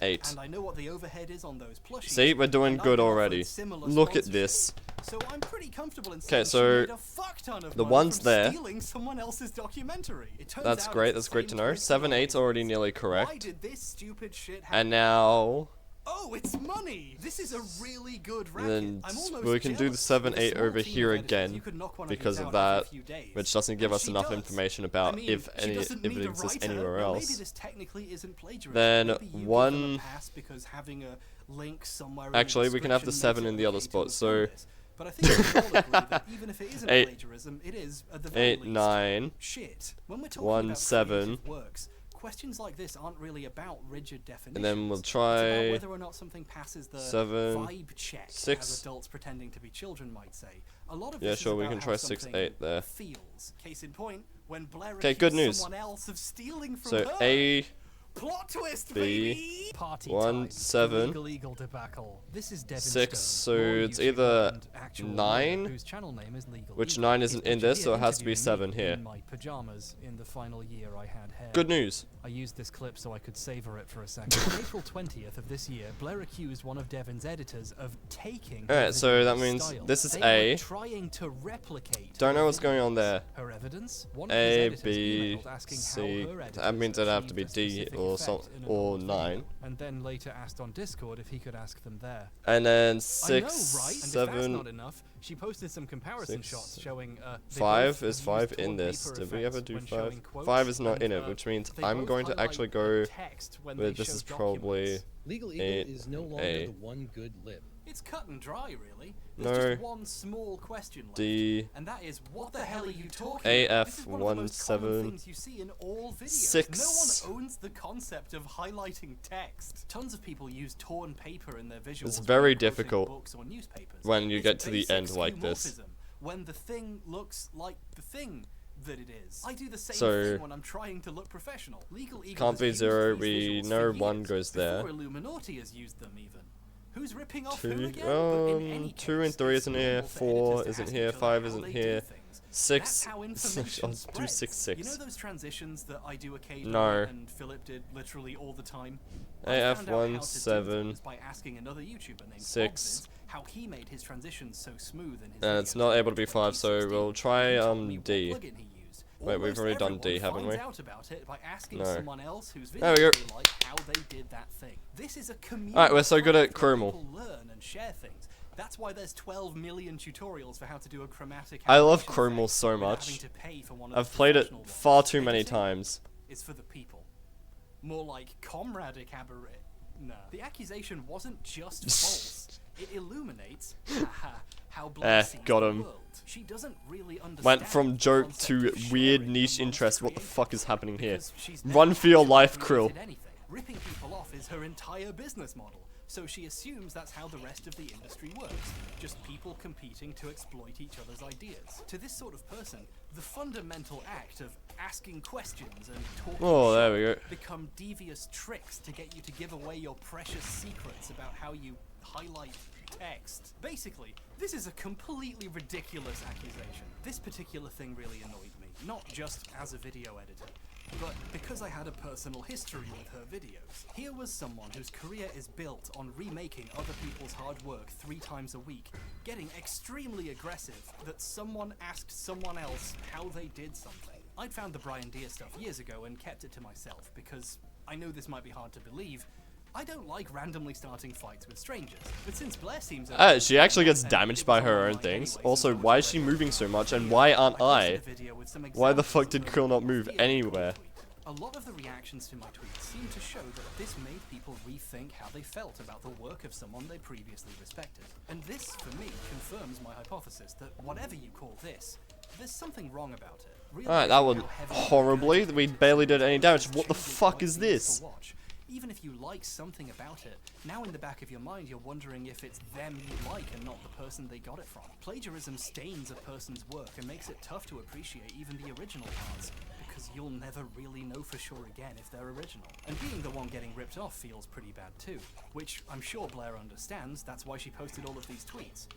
8. And I know what the overhead is on those plushies. See, we're doing and good I've offered already. similar Look at sponsorship. this. So I'm pretty comfortable in Okay, saying she so made a fuck ton of the money one's from there. stealing someone else's documentary. It turns That's out great, it's that's the great to same know. person 7, who 8's already nearly Why correct. did this stupid shit happen? And now... Oh, it's money! This is a really good racket. Then I'm almost we can do the jealous. 7, With a 8 small over team here of editors, again you could knock one of because these of out after that, a few days. which doesn't give And us she enough does. information about I mean, if she doesn't it need a exists writer, anywhere or Maybe else. this technically isn't plagiarism. Then Maybe you give them a 1... pass because having a link somewhere in Actually, the we can have the description 7 makes in it the other okay to spot, assume so... this. But I think we can all agree that even if it isn't 8, plagiarism, it is, at the very 8, least, 9, shit. When we're talking 1, about 7, creative works, questions like this aren't really about rigid definitions. and then we'll It's about try whether or not something passes the 7, vibe check, 6. as adults pretending to be children might say. A lot of Yeah, this sure, is we about can how try 6, something 8 there. feels. Case in point, when Blair Okay, good accused news. someone else of stealing from So her. A, Plot twist, B baby! Party 1 time. 7 Legal Eagle debacle. This is Devin 6. Stone, So raw it's YouTuber either and actual 9, lawyer whose channel name is Legal which Eagle. 9 isn't He's in this, so it here has to be interviewing 7 me here. in my pajamas in the final year I had hair. Good news. I used this clip so I could savor it for a second. On April 20th of this year, Blair accused one of Devin's editors of taking her Alright, so that video means style. this is They A. were trying to replicate Don't her know what's going on videos. there. Her evidence? One of his A, editors B, emailed asking C. how her editors That means it'd have to be achieved a D specific or effect in an or old 9. video, and then later asked on Discord if he could ask them there. And then I know, 6, right? And if that's 7. not enough, she posted some comparison 6, shots showing 5 is 5 in this. Did we ever do 5? 5 is not in it, which means I'm going to actually go with this is probably Legal Eagle 8 is no longer A. the one good lip. It's cut and dry, really. No. There's just one small question left, D. and that is, what the hell are you talking about? This is one of the most common 1 things you see in all videos. 6. No one owns the concept of highlighting text. Tons of people use torn paper in their visuals. It's very when quoting difficult books or newspapers. when you It's get to the basic end like this. skeuomorphism, when the thing looks like the thing that it is. I do the same So, thing when I'm trying to look professional. Legal Eagle can't has be used 0, these we visuals know for 1 years, goes there. before Illuminati has used them even. Who's ripping off 2, who again? But in any 2 and case, 3 it's isn't here, normal for 4 editors to isn't ask here, each other 5 how isn't they do here, things. 6, That's how information I'll do spreads. 6, 6. You know those transitions that I do occasionally No. and Philip did literally all the time? AF I found out 1 how to do 7 those by asking another YouTuber named 6. Bobzins how he made his transitions so smooth in his And it's videos not back able in to be 5, so 2016. we'll try He told me what D. plugin he used. Wait, we've Almost already done D, everyone haven't we? finds out about it by asking No. someone else whose There we videos go. they like how they did that thing. This is a community. Alright, we're so good at where Chromel. people learn and share things. That's why there's 12 million tutorials for how to do a chromatic. I love animation Chromel effect so without much. having to pay for one of I've the played it professional ones. far too many Editing times. is for the people. More like comradic aberrate. Nah. The accusation wasn't just false. It illuminates how Blair sees got the him. world. She doesn't really understand Went from the joke concept to of weird sharing niche amongst interest. What the creators fuck is happening here? because she's Run never for your actually life, Krill. created anything. Ripping people off is her entire business model. So she assumes that's how the rest of the industry works. Just people competing to exploit each other's ideas. To this sort of person, the fundamental act of asking questions and talking Oh, there we shit go. become devious tricks to get you to give away your precious secrets about how you highlight text. Basically, this is a completely ridiculous accusation. This particular thing really annoyed me, not just as a video editor, but because I had a personal history with her videos. Here was someone whose career is built on remaking other people's hard work 3 times a week, getting extremely aggressive that someone asked someone else how they did something. I'd found the Brian Deere stuff years ago and kept it to myself because I know this might be hard to believe. I don't like randomly starting fights with strangers, but since Blair seems She actually gets damaged by her own things. Also, why is she moving so much, and why aren't I? Why the fuck did Krill not move anywhere? A lot of the reactions to my tweets seem to show that this made people rethink how they felt about the work of someone they previously respected. And this, for me, confirms my hypothesis that whatever you call this, there's something wrong about it. Alright, that went horribly. We barely did any damage. What the fuck is this? Even if you like something about it, now in the back of your mind you're wondering if it's them you like and not the person they got it from. Plagiarism stains a person's work and makes it tough to appreciate even the original parts, because you'll never really know for sure again if they're original. And being the one getting ripped off feels pretty bad too, which I'm sure Blair understands, that's why she posted all of these tweets.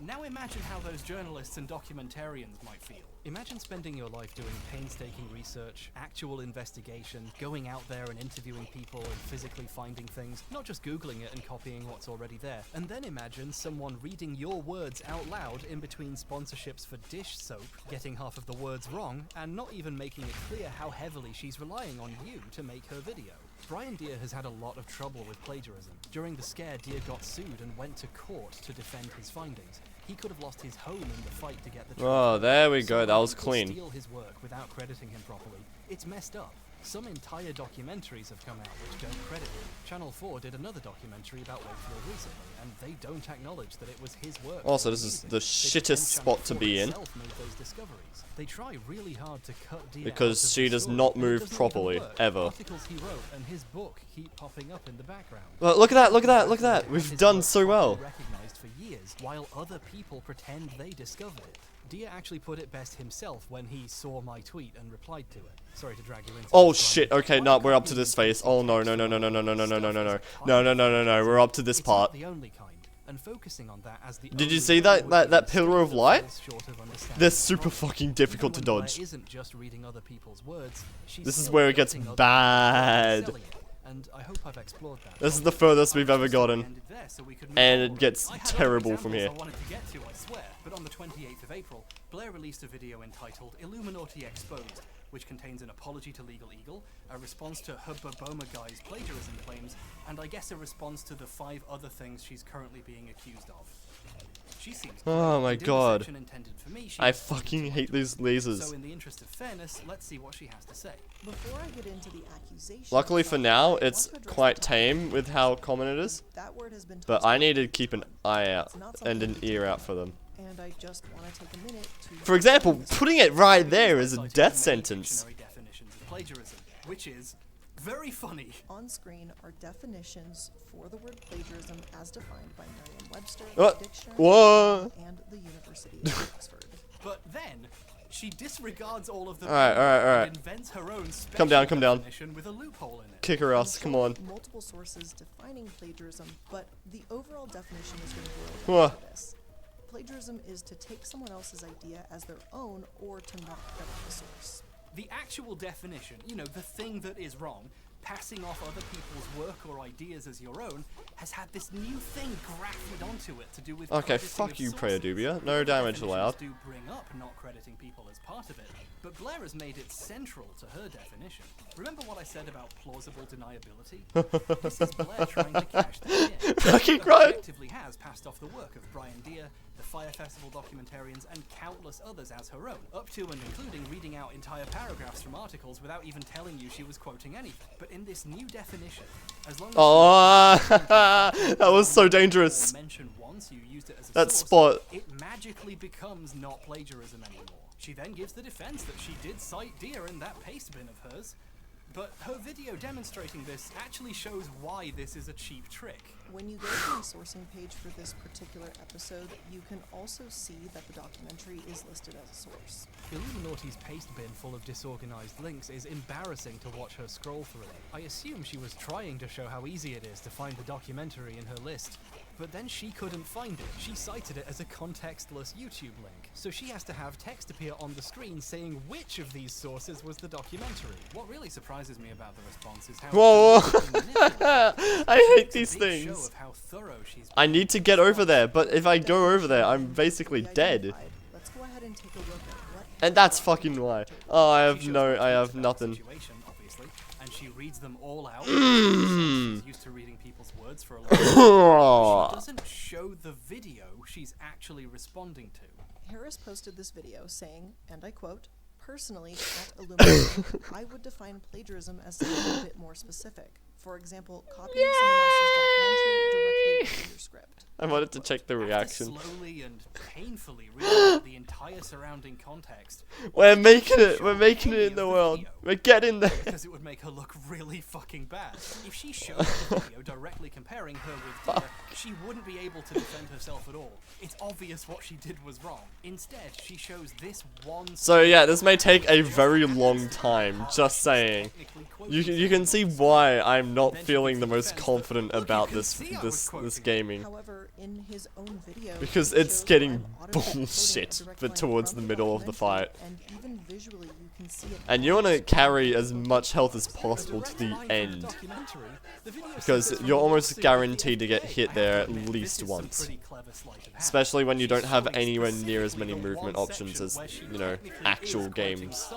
Now imagine how those journalists and documentarians might feel. Imagine spending your life doing painstaking research, actual investigation, going out there and interviewing people and physically finding things, not just Googling it and copying what's already there. And then imagine someone reading your words out loud in between sponsorships for dish soap, getting half of the words wrong, and not even making it clear how heavily she's relying on you to make her video. Brian Deere has had a lot of trouble with plagiarism. During the scare, Deere got sued and went to court to defend his findings. He could have lost his home in the fight to get the truth. Oh, there we go. That was People clean. steal his work without crediting him properly. It's messed up. Some entire documentaries have come out which don't credit him. Channel 4 did another documentary about Wakefield recently, and they don't acknowledge that it was his work. Also, this is the shittest spot to be in. Made those discoveries. They try really hard to cut Deere Because out of she the does story, not and it move doesn't properly, even work. ever. Articles he wrote and his book keep popping up in the background. Look at that, look at that, look at that. We've done so well. Recognized for years, while other people pretend they discovered it. Dia actually put it best himself when he saw my tweet and replied to it. Sorry to drag you into Oh this, Brian. shit, okay, no, we're up to this phase. Oh no, no, no, no, no, no, no, no, no, no, no, no. No, no, no, no, no, we're up to this It's not part. the only kind, and focusing on that as the Did you only see one would that be pillar of light? short of understanding They're the super knowledge. fucking difficult to Even when dodge. Blair isn't just reading other people's words, she's This is still where it gets editing other bad. people's words and selling it, and I hope I've explored that. This is the furthest we've ever gotten. Ended there so we could move And it forward. gets I had terrible other from examples here. I wanted to get to, I swear, but on the 28th of April, Blair released a video entitled Illuminati Exposed, which contains an apology to Legal Eagle, a response to her Boboma guy's plagiarism claims, and I guess a response to the 5 other things she's currently being accused of. She seems Oh my and in the god. section intended for me, she I responded fucking to my hate tweet. these lasers. So in the interest of fairness, let's see what she has to say. Before I get into the accusations, Luckily for now, I want it's to address quite the tame with how common it is. That word has been But tossed I around. need to keep an eye out It's not and something an we ear take out for them. And I just want to take a minute to For example, putting it right there is a death sentence. Dictionary definitions of plagiarism, which is very funny. On screen are definitions for the word plagiarism as defined by Merriam-Webster, What? Dictionary, What? and the University of Oxford. But then she disregards all of them Alright, alright, alright. and invents her own special Come down, come down. definition with a loophole in it. Kick her ass, come on. Multiple sources defining plagiarism, but the overall definition is going to boil Whoa. down to this. Plagiarism is to take someone else's idea as their own or to not credit the source. The actual definition, you know, the thing that is wrong, passing off other people's work or ideas as your own, has had this new thing grafted onto it to do with Okay, crediting fuck of you, sources. Predubia. No damage Definitions allowed. do bring up not crediting people as part of it, but Blair has made it central to her definition. Remember what I said about plausible deniability? This is Blair trying to cash that in. Fucking She right. objectively has passed off the work of Brian Deere, the Fire Festival documentarians, and countless others as her own, up to and including reading out entire paragraphs from articles without even telling you she was quoting anything. But in this new definition, as long as Oh, that was so dangerous. mention once you used it as a That source, spot. it magically becomes not plagiarism anymore. She then gives the defense that she did cite Deere in that paste bin of hers, but her video demonstrating this actually shows why this is a cheap trick. When you go to the sourcing page for this particular episode, you can also see that the documentary is listed as a source. Illuminati's paste bin full of disorganized links is embarrassing to watch her scroll through. I assume she was trying to show how easy it is to find the documentary in her list, but then she couldn't find it. She cited it as a contextless YouTube link, so she has to have text appear on the screen saying which of these sources was the documentary. What really surprises me about the response is how Whoa, deliberately whoa. I hate these It's a big show things. of how thorough she's I need to get over there, but if I go over there, I'm basically dead. Let's go ahead and take a look at what And that's fucking why. Oh, I have nothing. situation, obviously, and she reads them all out. Mm. She's used to reading people's words for a long time. She doesn't show the video she's actually responding to. Harris posted this video saying, and I quote, "Personally, at Illuminati, I would define plagiarism as something a bit more specific. For example, copying someone else's documentary directly into your script." I wanted to check the After reaction. slowly and painfully reading out the entire surrounding context. We're making it. We're making it in the world. We're getting there. Because it would make her look really fucking bad. If she showed the video directly comparing her with Deere, she wouldn't be able to defend herself at all. It's obvious what she did was wrong. Instead, she shows this one. So yeah, this may take a very long time. Just saying. You can see why I'm not feeling the most confident about this gaming. However, in his own video, Because he it's shows getting how an autocorrect bullshit quoting a direct for line towards from the middle of the fight. and even visually you can see it. And you want to carry as much health as possible to the end. Because you're almost guaranteed to get hit there at least once. Especially when you don't have anywhere near as many movement options as, you know, actual games.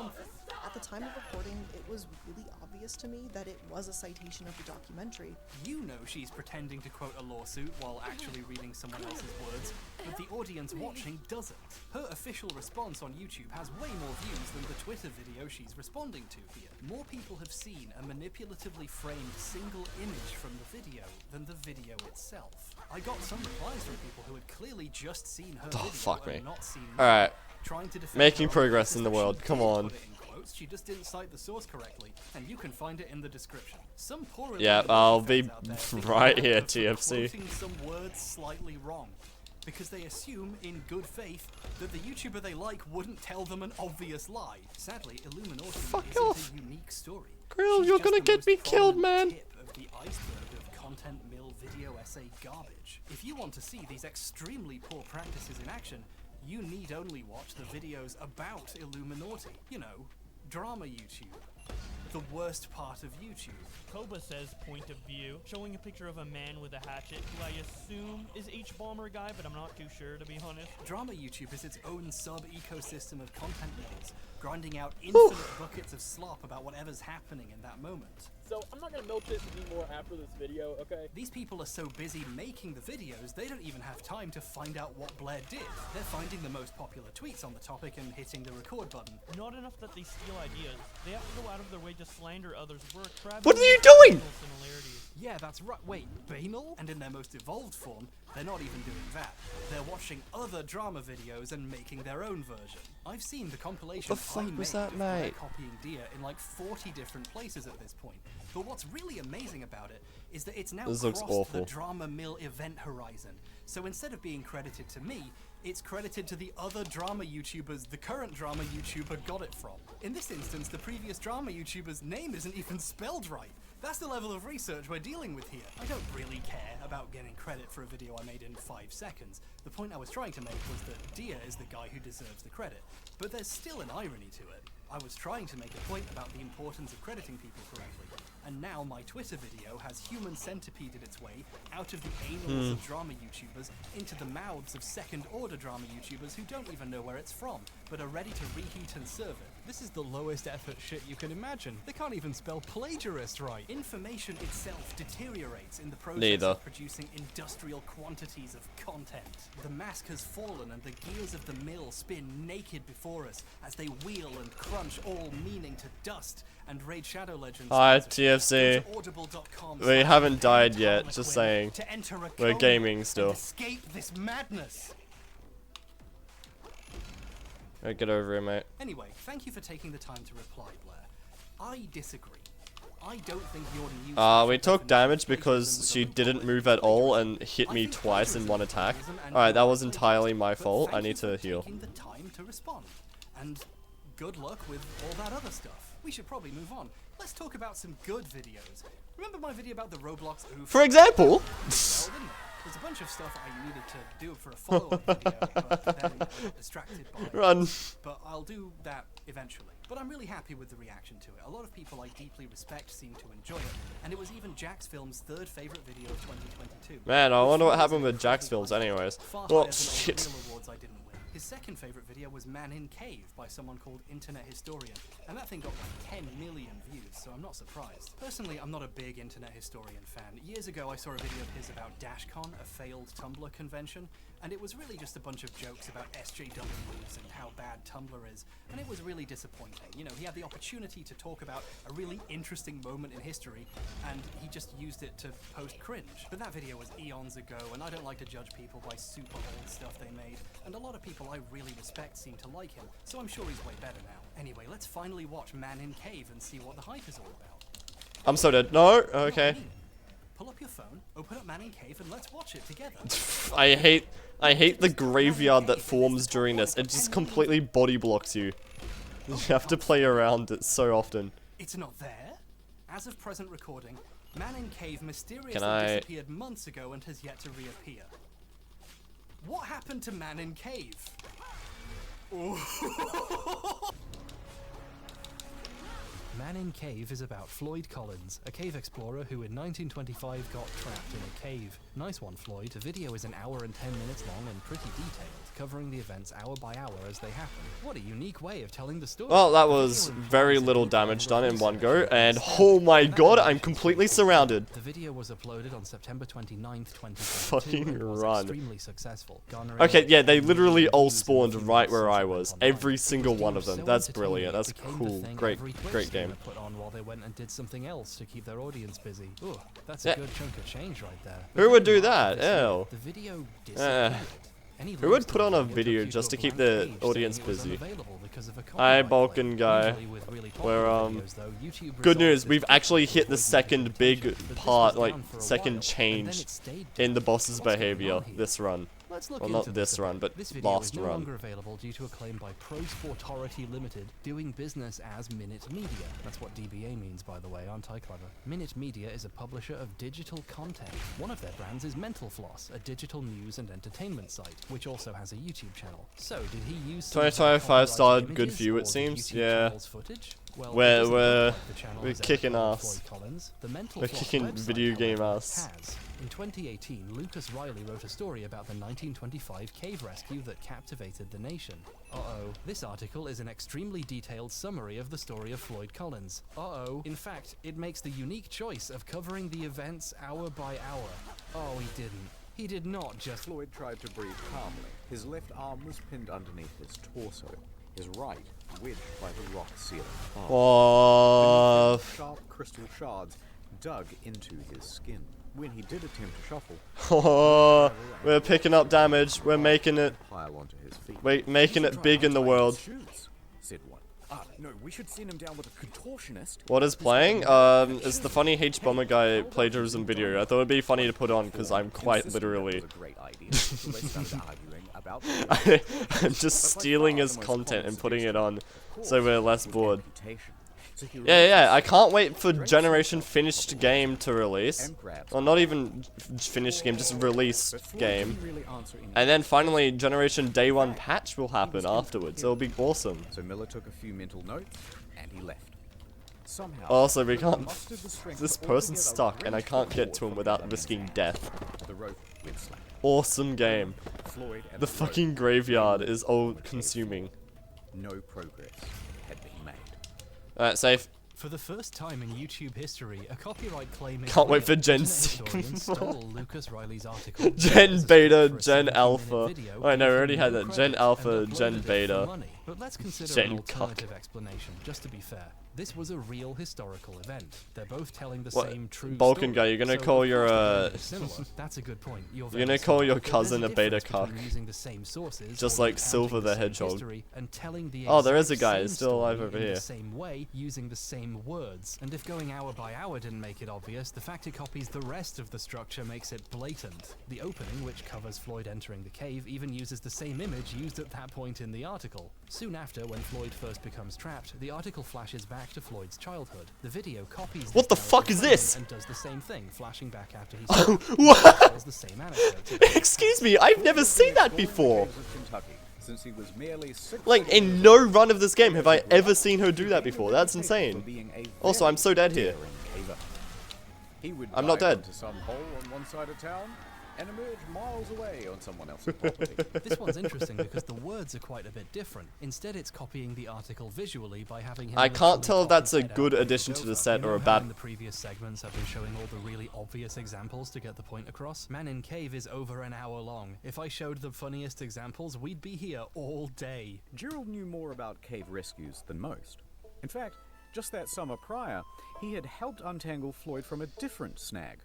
At the time of recording, it was really obvious to me that it was a citation of the documentary. You know she's pretending to quote a lawsuit while actually reading someone else's words, but the audience watching doesn't. Her official response on YouTube has way more views than the Twitter video she's responding to here. More people have seen a manipulatively framed single image from the video than the video itself. I got some replies from people who had clearly just seen her video fuck me. and not seen Alright. trying to defend Making her progress in the that world. she Come did on. put it in quotes, she just didn't cite the source correctly, and you can find it in the description. Some poor Yeah, Illuminati I'll fans be out there think right I'm here, for TFC. quoting some words slightly wrong. because they assume, in good faith, that the YouTuber they like wouldn't tell them an obvious lie. Sadly, Illuminaughty isn't a unique story. Grill, She's you're just gonna the get most me killed, man. tip of the iceberg of content mill video essay garbage. If you want to see these extremely poor practices in action, you need only watch the videos about Illuminaughty. You know, drama YouTube. The worst part of YouTube. Koba says point of view, showing a picture of a man with a hatchet, who I assume is H-Bomber guy, but I'm not too sure, to be honest. Drama YouTube is its own sub-ecosystem of content mills, grinding out infinite buckets of slop about whatever's happening in that moment. So I'm not gonna milk this anymore after this video, okay? These people are so busy making the videos, they don't even have time to find out what Blair did. They're finding the most popular tweets on the topic and hitting the record button. Not enough that they steal ideas. They have to go out of their way to slander others' work. What are you doing? Yeah, that's right. Wait, banal? And in their most evolved form, they're not even doing that. They're watching other drama videos and making their own version. I've seen the compilation The fuck was that, of Blair mate? copying Dia in like 40 different places at this point. But what's really amazing about it is that it's now This looks crossed awful. the drama mill event horizon. So instead of being credited to me, it's credited to the other drama YouTubers the current drama YouTuber got it from. In this instance, the previous drama YouTuber's name isn't even spelled right. That's the level of research we're dealing with here. I don't really care about getting credit for a video I made in 5 seconds. The point I was trying to make was that Dia is the guy who deserves the credit. But there's still an irony to it. I was trying to make a point about the importance of crediting people correctly. And now my Twitter video has human centipeded its way out of the anals of drama YouTubers into the mouths of second-order drama YouTubers who don't even know where it's from, but are ready to reheat and serve it. This is the lowest effort shit you can imagine. They can't even spell plagiarist right. Information itself deteriorates in the process of producing industrial quantities of content. The mask has fallen and the gears of the mill spin naked before us as they wheel and crunch all meaning to dust. And Raid Shadow Legends. Hi, TFC. We haven't died yet, just saying. We're gaming still. Escape this madness. Get over it, mate. Anyway, thank you for taking the time to reply, Blair. I disagree. I don't think your new We took damage because she didn't move at all and hit me twice in one attack. Alright, that was entirely my fault. I need to heal. taking the time to respond. And good luck with all that other stuff. We should probably move on. Let's talk about some good videos. Remember my video about the Roblox oof? For example? There's a bunch of stuff I needed to do for a follow-up video, but then I got distracted by Run. But I'll do that eventually. But I'm really happy with the reaction to it. A lot of people I deeply respect seem to enjoy it, and it was even Jack's Film's 3rd favorite video of 2022. Man, I wonder what happened with Jack's Films anyways. Far Well, higher than all the shit. real awards I didn't win. His second favorite video was Man in Cave by someone called Internet Historian, and that thing got like 10 million views, so I'm not surprised. Personally, I'm not a big Internet Historian fan. Years ago, I saw a video of his about DashCon, a failed Tumblr convention, and it was really just a bunch of jokes about SJWs and how bad Tumblr is, and it was really disappointing. You know, he had the opportunity to talk about a really interesting moment in history, and he just used it to post cringe. But that video was eons ago, and I don't like to judge people by super old stuff they made, and a lot of people I really respect seem to like him, so I'm sure he's way better now. Anyway, let's finally watch Man in Cave and see what the hype is all about. I'm so dead. No? Okay. Pull up your phone, open up Man in Cave, and let's watch it together. I hate the graveyard that forms during this. It just completely body blocks you. You have to play around it so often. It's not there. As of present recording, Man in Cave mysteriously Can I- disappeared months ago and has yet to reappear. What happened to Man in Cave? Man in Cave is about Floyd Collins, a cave explorer who in 1925 got trapped in a cave. Nice one, Floyd. The video is 1 hour and 10 minutes long and pretty detailed, covering the events hour by hour as they happen. What a unique way of telling the story. Well, that was very little damage done in one go, and oh my god, I'm completely surrounded. The video was uploaded on September 29th, 2022. Fucking and was run. extremely successful, garnering Okay, yeah, they literally all spawned right where I was. Every single one of them. That's brilliant. That's cool. Great game. Put on while they went and did something else to keep their audience busy. Ooh, that's Yeah. a good chunk of change right there. Who would do that? Ew. The video disappeared. Any Who would links put to on the a video video took you just to to a keep blank the page audience saying it was busy? unavailable because of a Hi, copyright Balkan claim. guy. Usually with really Where popular videos, though, YouTube good resolves news, this we've actually hit the with second big but this part, was like down for a second while, and then change it stayed in the down. boss's What's going behavior on here? this run. Let's look Well, into not this a run, bit. but This video last is no run. longer available due to a claim by Pro Sportority Limited, doing business as Minute Media. That's what DBA means, by the way, aren't I clever? Minute Media is a publisher of digital content. One of their brands is Mental Floss, a digital news and entertainment site, which also has a YouTube channel. So, did he use some 2025 started copyrighted good for you, it images or the seems. YouTube Yeah. channel's footage? Well, it We're doesn't look like the channel we're has ever kicking followed ass. Floyd Collins. The Mental We're Floss kicking website, video game however, ass. has. In 2018, Lucas Riley wrote a story about the 1925 cave rescue that captivated the nation. Uh-oh. This article is an extremely detailed summary of the story of Floyd Collins. Uh-oh. In fact, it makes the unique choice of covering the events hour by hour. Oh, he didn't. He did not just... Floyd tried to breathe calmly. His left arm was pinned underneath his torso. His right wedged by the rock ceiling. Oh. Sharp crystal shards dug into his skin. When he did attempt to shuffle, Oh, we're picking up damage. We're making it. pile onto his feet. Wait, making it big in the world. Said one. No, we should send him down with a contortionist. What is playing? Is the funny H Bomber guy plagiarism video. I thought it'd be funny to put on because I'm quite literally. I'm just stealing his content and putting it on so we're less bored. Yeah, I can't wait for Generation finished game to release. Or not even finished game, just release game. And then finally Generation Day 1 patch will happen afterwards. It'll be awesome. So Miller took a few mental notes and he left. Somehow, Also, we can't. This person's stuck and I can't get to him without risking death. the rope went slack. Awesome game. Floyd and The fucking graveyard is all consuming. No progress had been made. Alright, safe. For the first time in YouTube history, a copyright claim is Can't wait real. for Gen Internet 6. historians stole Lucas Riley's article. Gen Beta, Gen Alpha. Oh, I know, we already had that. Gen Alpha, Gen Beta. But let's consider Gen an Cock. alternative explanation, just to be fair. This was a real historical event. They're both telling the What? same true Balkan story. guy, you're gonna So, call of your, course, they're similar. That's a good point. You're You're gonna very call smart. your But there's cousin a beta difference between cock. using the same sources Just or like recounting Silver the same Hedgehog. history and telling the Oh, there is a exact guy, same he's still alive story over in here. the same way, using the same words. And if going hour by hour didn't make it obvious, the fact it copies the rest of the structure makes it blatant. The opening, which covers Floyd entering the cave, even uses the same image used at that point in the article. Soon after, when Floyd first becomes trapped, the article flashes back to Floyd's childhood. The video copies What the this fuck is narrative this? and does the same thing, flashing back after he's Oh, trapped. what? Tells the same anecdote. Excuse me, I've never seen that before. Kentucky, since he was merely 6 Like, in no run of this game have I ever seen her do that before. That's insane. Also, I'm so dead here. He would I'm not dive dead. into some hole on one side of town and emerge miles away on someone else's property. This one's interesting because the words are quite a bit different. Instead, it's copying the article visually by having him I can't literally tell if that's a copy good head out addition to the over. set You or know a how bad. in the previous segments I've been showing all the really obvious examples to get the point across? Man in Cave is over an hour long. If I showed the funniest examples, we'd be here all day. Gerald knew more about cave rescues than most. In fact, just that summer prior, he had helped untangle Floyd from a different snag.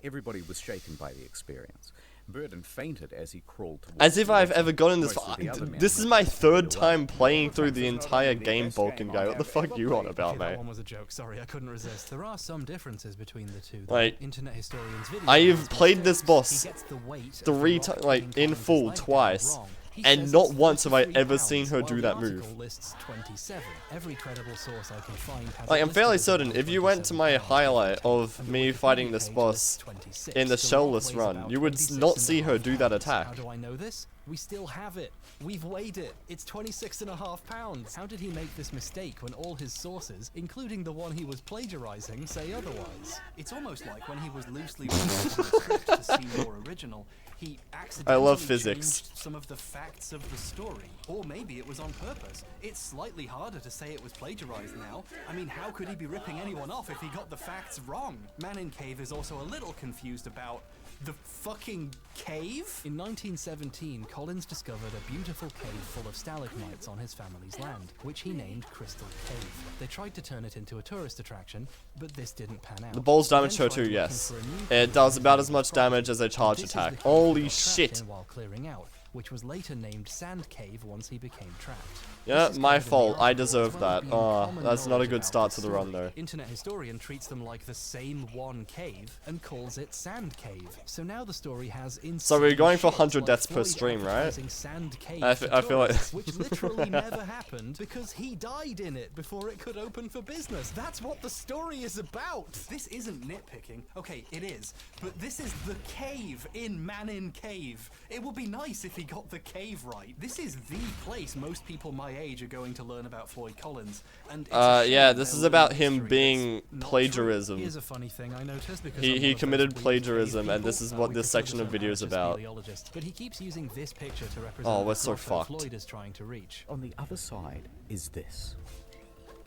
Everybody was shaken by the experience. Burden fainted as he crawled towards As if the I've exit. ever gotten this Most far. of the other men This is were my carried third away. time playing through the entire game, Balkan guy. What the fuck you on about, Okay, that mate? one was a joke. Sorry, I couldn't resist. There are some differences between the two. though. Like, Internet historians' video I've has played this mistakes. boss He gets the weight of 3 the times, rock like being in Collins' full leg down twice, wrong. He and says not it's once have I 33 ever seen her pounds, do while that the move. article lists 27. Every credible source I can find has Like, it I'm fairly listed as certain around if you went to my 27 highlight of and me the fighting Wikipedia this page boss lists 26. in the The shellless rock weighs run, about you would 26 not and see a her half do that pounds. attack. How do I know this? We still have it. We've weighed it. It's 26.5 pounds. How did he make this mistake when all his sources, including the one he was plagiarizing, say otherwise? It's almost like when he was loosely rewriting the script to seem more original, he accidentally love physics. changed some of the facts of the story. Or maybe it was on purpose. It's slightly harder to say it was plagiarized now. I mean, how could he be ripping anyone off if he got the facts wrong? Man in Cave is also a little confused about the fucking cave? In 1917, Collins discovered a beautiful cave full of stalagmites on his family's land, which he named Crystal Cave. They tried to turn it into a tourist attraction, but this didn't pan out. The balls They damage then her tried too, looking yes. for a new It cave does to about use as much the property. damage as a charge This is the attack. cave he Holy got trapped shit. in while clearing out. which was later named Sand Cave once he became trapped. Yeah, This is my kind of in the fault. I article as deserve well as that. being Oh, common that's not a knowledge good about start this to the run, story. though. Internet historian treats them like the same one cave and calls it Sand Cave. So now the story has insane So we're going for shit 100 like deaths per Floyd stream, right? advertising Sand Cave I to feel like... tourists, which literally never happened because he died in it before it could open for business. That's what the story is about. This isn't nitpicking. Okay, it is. But this is the cave in Manin Cave. It would be nice if he got the cave right. This is the place most people my age are going to learn about Floyd Collins. And it's a shame yeah, this they're is about learning him history being that's not plagiarism. true. Here's a funny thing I noticed because I'm He one of those committed weird plagiarism, cave and this is people. what We this could section of focus on video is just about. paleologist, but he keeps using this picture to represent Oh, we're the so grotto fucked. Floyd is trying to reach. On the other side is this.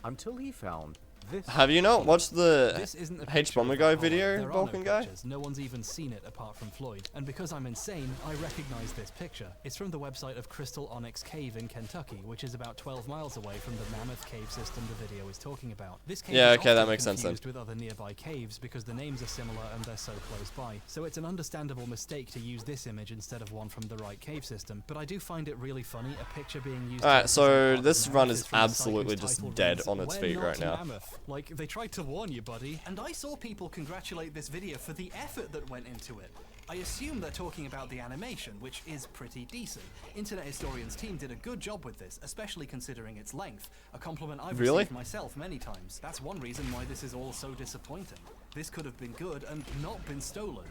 Until he found this. Have you not watched the This isn't a H picture Bomber of Guy Apollo. video, There are Balkan no guy? pictures. No one's even seen it apart from Floyd. And because I'm insane, I recognize this picture. It's from the website of Crystal Onyx Cave in Kentucky, which is about 12 miles away from the mammoth cave system the video is talking about. This cave Yeah, is okay, that often makes sense then. confused with other nearby caves because the names are similar and they're so close by. So it's an understandable mistake to use this image instead of one from the right cave system. But I do find it really funny, a picture being used. Alright, to so represent part this of run Mammoth is from the site absolutely whose just title dead reads, on its "We're feet not right now. Mammoth." Like, they tried to warn you, buddy. And I saw people congratulate this video for the effort that went into it. I assume they're talking about the animation, which is pretty decent. Internet Historian's team did a good job with this, especially considering its length. A compliment I've Really? received myself many times. That's one reason why this is all so disappointing. This could have been good and not been stolen.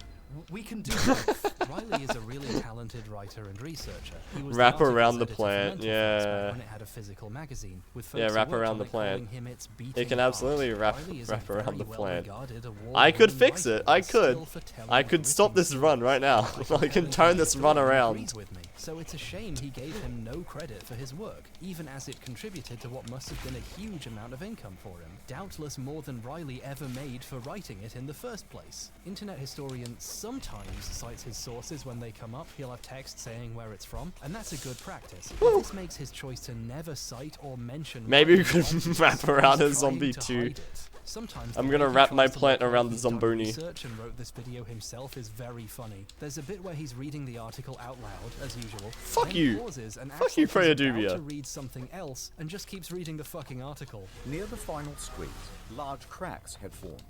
We can do both. Riley is a really talented writer and researcher. He was Wrap the articles around the editor for plant, Mental Facts back yeah. when it had a physical magazine, with Yeah, folks who wrap worked around on the it calling plant. him its It beating can heart. absolutely wrap Riley is a around very the plant. well-regarded, I could award-winning fix writer it. I with skill could. for telling I could stop this run right now. I can turn this run around. agrees with me, so it's a shame he gave him no credit for his work, even as it contributed to what must have been a huge amount of income for him. Doubtless more than Riley ever made for writing it in the first place. Internet Historian sometimes cites his sources when they come up. He'll have text saying where it's from, and that's a good practice. But this makes his choice to never cite or mention Maybe we Riley's could writings wrap as around a trying zombie to too. hide it. Sometimes I'm the gonna way he wrap my tries to plant look around like the he's done Zamboni. research and wrote this video himself is very funny. There's a bit where he's reading the article out loud, as usual. Fuck then you. Pauses and Fuck acts you, like Freya he's about Dubia. to read something else and just keeps reading the fucking article. Near the final squeeze, large cracks had formed.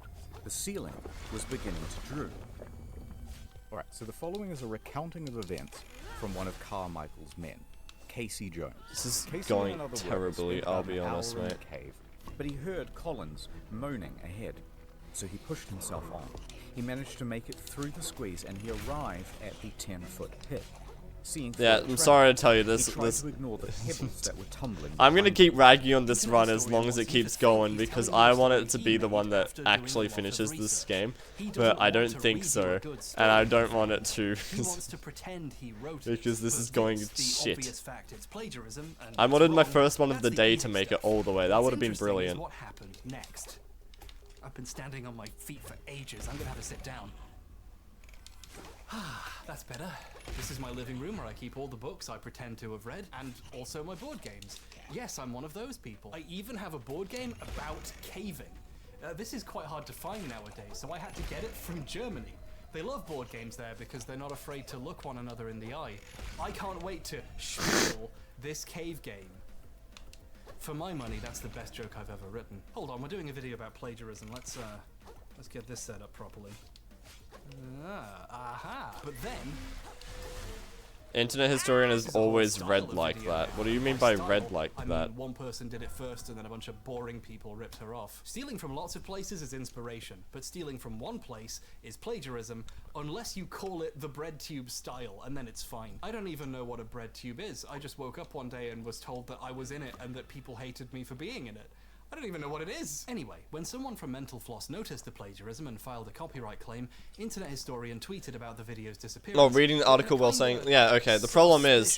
The ceiling was beginning to droop. Alright, so the following is a recounting of events from one of Carmichael's men, Casey Jones. This is Casey, going in other words, terribly, spent I'll about be an honest, hour in mate. the cave, but he heard Collins moaning ahead, so he pushed himself on. He managed to make it through the squeeze and he arrived at the 10-foot pit. Seeing Yeah, Floyd I'm sorry to trapped, tell you he this. tried to ignore the pebbles that were tumbling I'm gonna behind keep him. ragging on this run as long as it keeps going because I want it to be the one that actually finishes this game, but I don't think so, and I don't want it to He wants to pretend he wrote it, because this but is going it's the shit. obvious fact it's plagiarism, and I it's wanted my wrong. first one of That's the day easy to make it stuff. all the way. That What's would have been interesting is brilliant. what happened next. I've been standing on my feet for ages. I'm gonna have to sit down. That's better. This is my living room where I keep all the books I pretend to have read, and also my board games. Yes, I'm one of those people. I even have a board game about caving. This is quite hard to find nowadays, so I had to get it from Germany. They love board games there because they're not afraid to look one another in the eye. I can't wait to spiel this cave game. For my money, that's the best joke I've ever written. Hold on, we're doing a video about plagiarism. Let's get this set up properly. Aha. But then Internet Historian is always read like that. What do you mean by read like I that? mean, one person did it first and then a bunch of boring people ripped her off. Stealing from lots of places is inspiration, but stealing from one place is plagiarism unless you call it the bread tube style, and then it's fine. I don't even know what a bread tube is. I just woke up one day and was told that I was in it and that people hated me for being in it. I don't even know what it is. Anyway, when someone from Mental Floss noticed the plagiarism and filed a copyright claim, Internet Historian tweeted about the video's disappearance. Oh, reading the article while saying, yeah, okay. The problem is,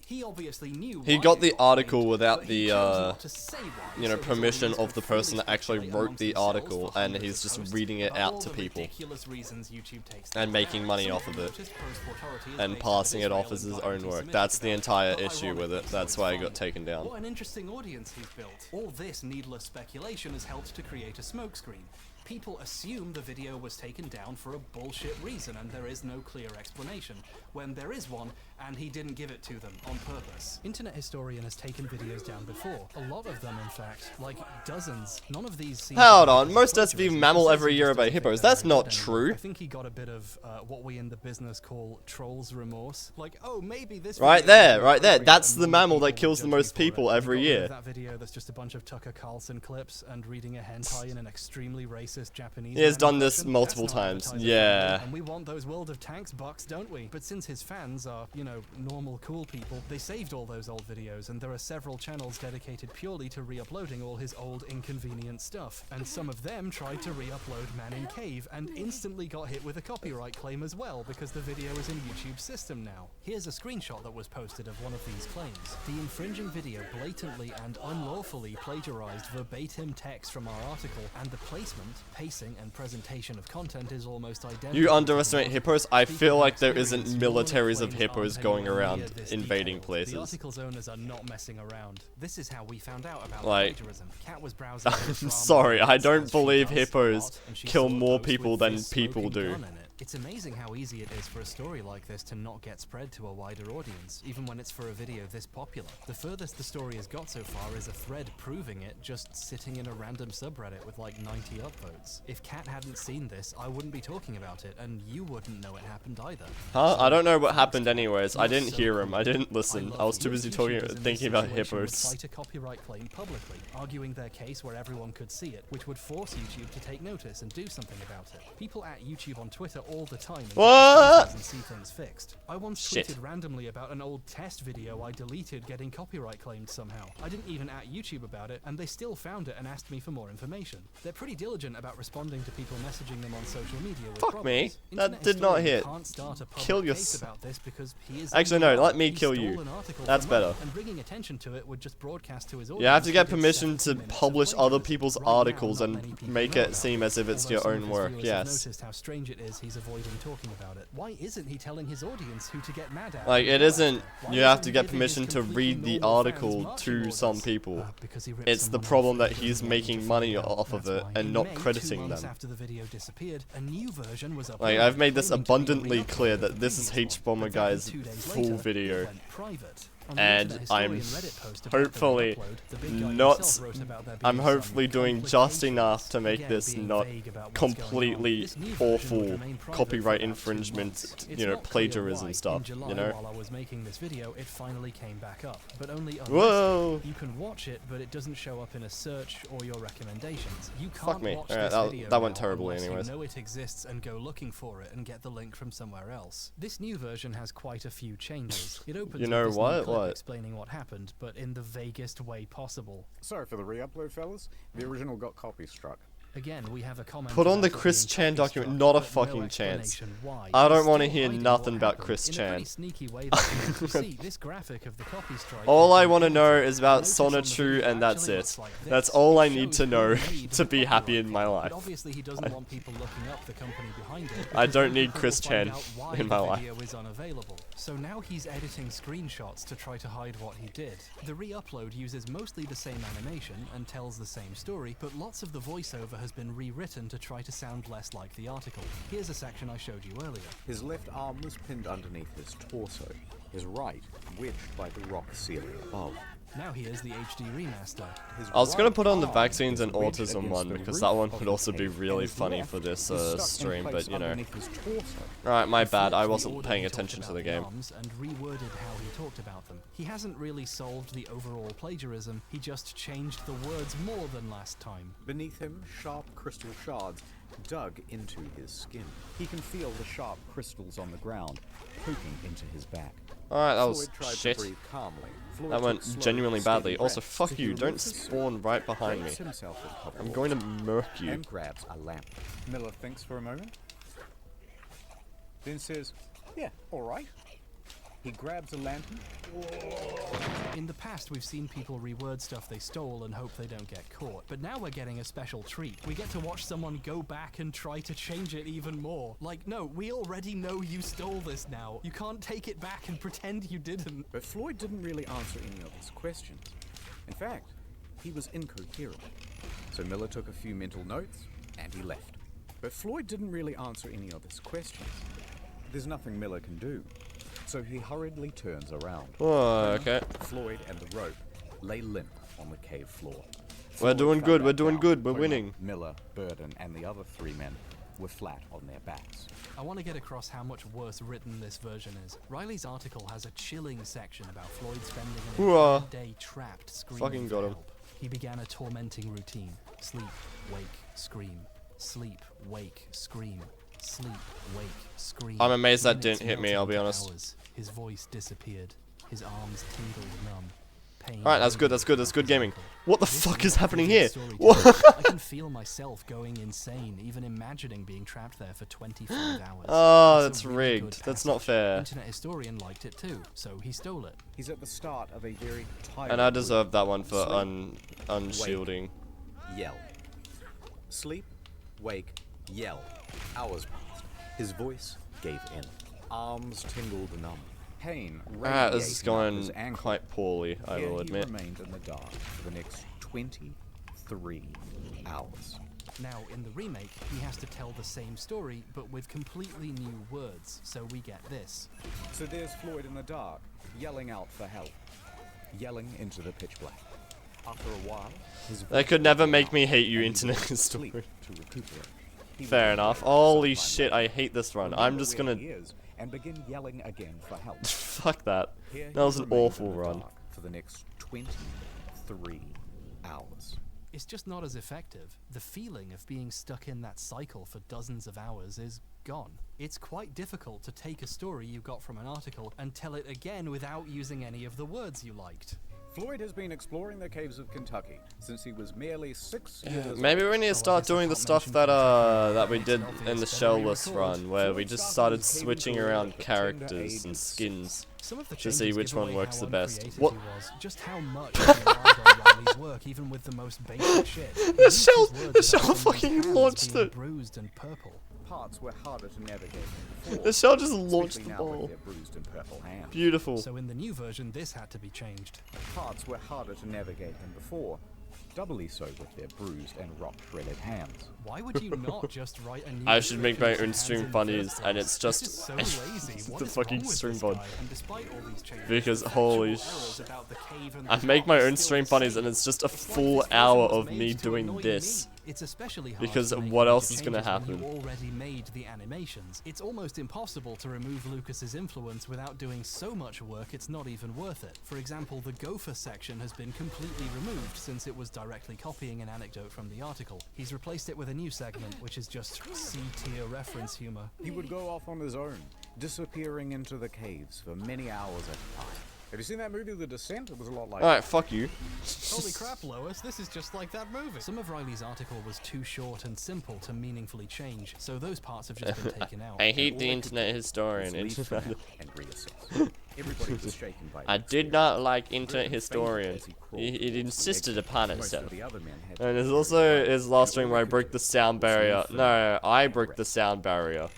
he obviously knew he got the article without the, to say why, you know, so his permission audience of could the freely person that actually speculate wrote amongst the themselves article, for and hundreds he's of just posts reading it about out all to the people ridiculous reasons YouTube takes and down. making money Some off of it noticed post-authority is and based passing out it of off as Israel his and own work. anti-Semitic That's the about entire but issue with it. ironically, so That's it's why it fine. got taken down. What an interesting audience he's built. All this needless speculation has helped to create a smokescreen. People assume the video was taken down for a bullshit reason and there is no clear explanation, when there is one, and he didn't give it to them on purpose. Internet Historian has taken videos down before. A lot of them, in fact, like dozens. None of these seem Hold on, most SV mammal every year about hippos. That's not true. I think he got a bit of what we in the business call trolls remorse. Like, oh, maybe this Right there, right there. That's the mammal that kills the most people every year. That video that's just a bunch of Tucker Carlson clips and reading a hentai in an extremely racist Japanese. He has done this multiple times. Yeah. And we want those World of Tanks bucks, don't we? But since his fans are, you know, normal cool people, they saved all those old videos, and there are several channels dedicated purely to re-uploading all his old inconvenient stuff. And some of them tried to re-upload Man in Cave and instantly got hit with a copyright claim as well because the video is in YouTube's system now. Here's a screenshot that was posted of one of these claims. The infringing video blatantly and unlawfully plagiarized verbatim text from our article, and the placement, pacing, and presentation of content is almost identical. You underestimate hippos? I feel like there isn't militaries of hippos going around invading places. The article's owners are not messing around. This is how we found out about like, plagiarism. Cat was browsing. I'm sorry, I don't believe hippos kill more people than people do. It's amazing how easy it is for a story like this to not get spread to a wider audience, even when it's for a video this popular. The furthest the story has got so far is a thread proving it just sitting in a random subreddit with like 90 upvotes. If Cat hadn't seen this, I wouldn't be talking about it, and you wouldn't know it happened either. Huh? I don't know what happened anyways. I didn't hear him. I didn't listen. I was too busy thinking about hippos. Cite a copyright claim publicly, arguing their case where everyone could see it, which would force YouTube to take notice and do something about it. People at YouTube on Twitter all the time and see things fixed. I once tweeted randomly about an old test video I deleted getting copyright claimed somehow. I didn't even at YouTube about it, and they still found it and asked me for more information. They're pretty diligent about responding to people messaging them on social media with Fuck me. That did not hit. Kill yourself. Actually, no, let me kill you. That's better. And bringing attention to it would just broadcast to his audience. You have to get permission to publish other people's articles and make it seem as if it's your own work. Yes. Noticed how strange it is he's avoiding talking about it. Why isn't he telling his audience who to get mad at? Like, it isn't, you have to get permission to read the article to some people. It's the problem that he's making money off of it and not crediting them. After the video disappeared, a new version was like, I've made this abundantly clear that this is H-Bomber Guy's full video. And I'm hopefully not, I'm hopefully doing just enough to make this not completely awful copyright infringement, you know, plagiarism stuff, you know? While I was making this video, it finally came back up, but only Whoa! You can watch it, but it doesn't show up in a search or your recommendations. You can't Fuck me. watch Alright, this video that went now terribly unless anyways. You know it exists and go looking for it and get the link from somewhere else. This new version has quite a few changes. It opens You know with this new what? clip explaining what happened, but in the vaguest way possible. Sorry for the re-upload, fellas. The original got copy struck. Again, we have a comment. Put on the Chris Chan document, not a fucking chance. I don't want to hear nothing about Chris Chan. All I want to know is about Sonichu, and that's it. That's all I need to know to be happy in my life. Obviously, he doesn't want people looking up the company behind it. I don't need Chris Chan in my life. The video is unavailable. So now he's editing screenshots to try to hide what he did. The re-upload uses mostly the same animation and tells the same story, but lots of the voiceover has been rewritten to try to sound less like the article. Here's a section I showed you earlier. His left arm was pinned underneath his torso, his right wedged by the rock ceiling above. Now here's the HD remaster. I was gonna put on the vaccines and autism one because that one would also be really funny for this stream, but you know. Alright, my bad. I wasn't paying attention to the game. And reworded how he talked about them. He hasn't really solved the overall plagiarism. He just changed the words more than last time. Beneath him, sharp crystal shards dug into his skin. He can feel the sharp crystals on the ground poking into his back. Alright, that was shit. That went genuinely badly. Also, fuck you, don't spawn right behind me. I'm going to murk you. And grabs a lamp. Miller thinks for a moment, then says, yeah, alright. He grabs a lantern. In the past, we've seen people reword stuff they stole and hope they don't get caught. But now we're getting a special treat. We get to watch someone go back and try to change it even more. Like, no, we already know you stole this now. You can't take it back and pretend you didn't. But Floyd didn't really answer any of his questions. In fact, he was incoherent. So Miller took a few mental notes, and he left. But Floyd didn't really answer any of his questions. There's nothing Miller can do. so he hurriedly turns around. Oh, okay. Floyd and the rope lay limp on the cave floor. We're doing Floyd good, found we're out doing now good, we're Homer, winning. Miller, Burden, and the other 3 men were flat on their backs. I want to get across how much worse written this version is. Riley's article has a chilling section about Floyd spending an Hooah. entire day trapped screaming Fucking for got him. help. He began a tormenting routine. Sleep, wake, scream. Sleep, wake, scream. Sleep, wake, scream. I'm amazed that Minutes didn't hit me, melted I'll be into honest. hours. His voice disappeared. His arms tingled numb. Pain Alright, that's good, that's good, that's good gaming. What the This fuck is not happening trivial here? storytelling. What? I can feel myself going insane, even imagining being trapped there for 25 hours. Oh, It's a that's really good rigged. That's not passage. fair. Internet historian liked it too, so he stole it. He's at the start of a very tired And I deserve that one for Sleep, unshielding. yell. Sleep, wake, yell. Hours passed. His voice gave in. Arms tingled numb. Pain Ah, this is radiating up his going ankle. quite poorly, I Here will admit. He remained in the dark for the next 23 hours. Now, in the remake, he has to tell the same story, but with completely new words, so we get this. So there's Floyd in the dark, yelling out for help. Yelling into the pitch black. After a while, his They voice could never died make out, me hate you, and he internet went to story. sleep to recuperate. He Fair woke enough. up Holy sometime shit, later, I hate this run. I'm remembered just where gonna... he is, and begin yelling again for help. Fuck that. Here That he was an remained awful in the run. dark for the next 23 hours. It's just not as effective. The feeling of being stuck in that cycle for dozens of hours is gone. It's quite difficult to take a story you got from an article and tell it again without using any of the words you liked. Floyd has been exploring the caves of Kentucky since he was merely 6 years Maybe old. we need to start doing the stuff that we did in the shellless run, where we just started switching around characters and skins Some of the to see changes which give one away works how the best. uncreative What? he was, just how much he relied on Riley's work, even with the most basic shit. He The used shell- his words the about shell someone's fucking hands launched being it. bruised and purple. Parts were harder to navigate than before. The shell just launched especially the now with ball. their bruised and purple hands. Beautiful. So in the new version, this had to be changed. Parts were harder to navigate than before, doubly so with their bruised and rock-shredded hands. Why would you not just write a new I should make my description own of stream hands in funnies, first and place? it's This just is so lazy. What the is wrong fucking with stream this fun. guy? And despite all these changes, Because the holy factual errors about the cave and I the make my rock are own still stream the funnies, same. and it's just a It's like full this version hour was of made me to doing annoy this. me. It's especially hard Because to make what major else is gonna changes when happen? You already made the animations. It's almost impossible to remove Lucas's influence without doing so much work it's not even worth it. For example, the gopher section has been completely removed since it was directly copying an anecdote from the article. He's replaced it with a new segment, which is just C-tier reference humor. He would go off on his own, disappearing into the caves for many hours at a time. Have you seen that movie, The Descent? It was a lot like Alright, fuck you. Holy crap, Lois, this is just like that movie. Some of Riley's article was too short and simple to meaningfully change, so those parts have just been taken out. I hate the internet historian. leave for now and reassess. Everybody was shaken by I the did not like internet Burton historian. fainted as he crawled It towards the insisted exit. upon Most of itself. the other men had And there's to also his last stream where I broke the sound barrier. No, I broke the sound barrier.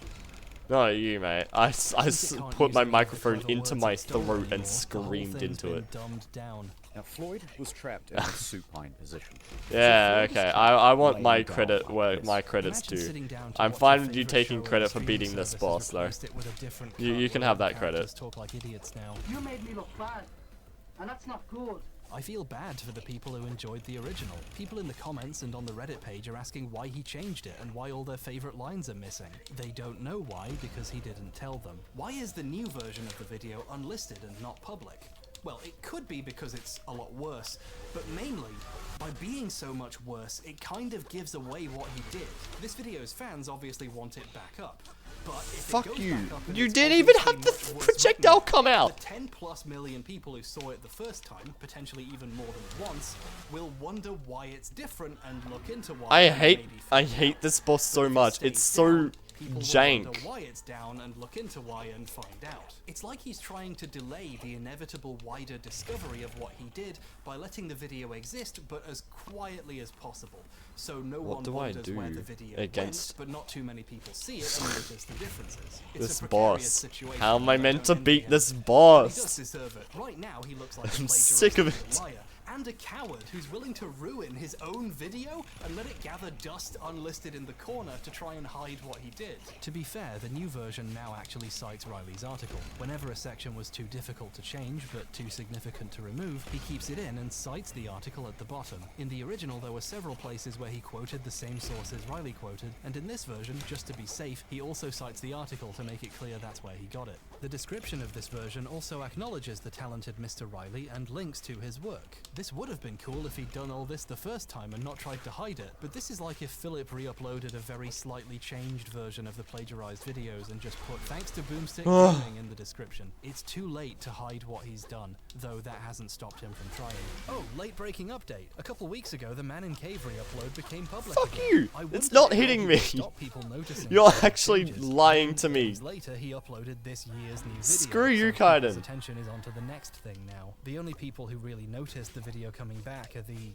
Not you, mate. I put my microphone into my throat and screamed into it. Dumbed down. Now Floyd was trapped in a supine position. Yeah, So Floyd okay. was I want laying my down credit like where this. my credit's Imagine due. sitting down to I'm watch fine your with you favourite taking show on credit a for streaming beating this service boss, and though. replaced it with a different You cut can where have all that the credit. characters talk like idiots now. You made me look bad, and that's not good. I feel bad for the people who enjoyed the original. People in the comments and on the Reddit page are asking why he changed it and why all their favorite lines are missing. They don't know why because he didn't tell them. Why is the new version of the video unlisted and not public? Well, it could be because it's a lot worse, but mainly, by being so much worse, it kind of gives away what he did. This video's fans obviously want it back up. But if Fuck it goes you. back up and You it's didn't even obviously have the much worse projectile written, come out. The 10+ million people who saw it the first time, potentially even more than once, will wonder why it's different and look into why. I and hate maybe this boss so much. It's so people will jank. wonder why it's down and look into why and find out. It's like he's trying to delay the inevitable wider discovery of what he did by letting the video exist, but as quietly as possible. So no What one do I wonders where do the video against went, but not too many people see it and notice the differences. It's this a precarious boss? situation, How am I but meant to in the beat end, this He does boss? deserve it. Right now, he looks like a I'm plagiarist sick of and it. a liar. and a coward who's willing to ruin his own video and let it gather dust unlisted in the corner to try and hide what he did. To be fair, the new version now actually cites Riley's article. Whenever a section was too difficult to change but too significant to remove, he keeps it in and cites the article at the bottom. In the original, there were several places where he quoted the same sources Riley quoted, and in this version, just to be safe, he also cites the article to make it clear that's where he got it. The description of this version also acknowledges the talented Mr. Riley and links to his work. This would have been cool if he'd done all this the first time and not tried to hide it, but this is like if Philip re-uploaded a very slightly changed version of the plagiarized videos and just put "thanks to Boomstick Gaming" in the description. It's too late to hide what he's done, though that hasn't stopped him from trying. Oh, late breaking update. A couple weeks ago, the Man in Cave re-upload became public. Fuck again. you! It's not hitting me. You're actually lying to me. Later, he uploaded this year's new video. Screw you, so Kaiden. people's attention is onto the next thing now. The only people who really noticed the video coming back are the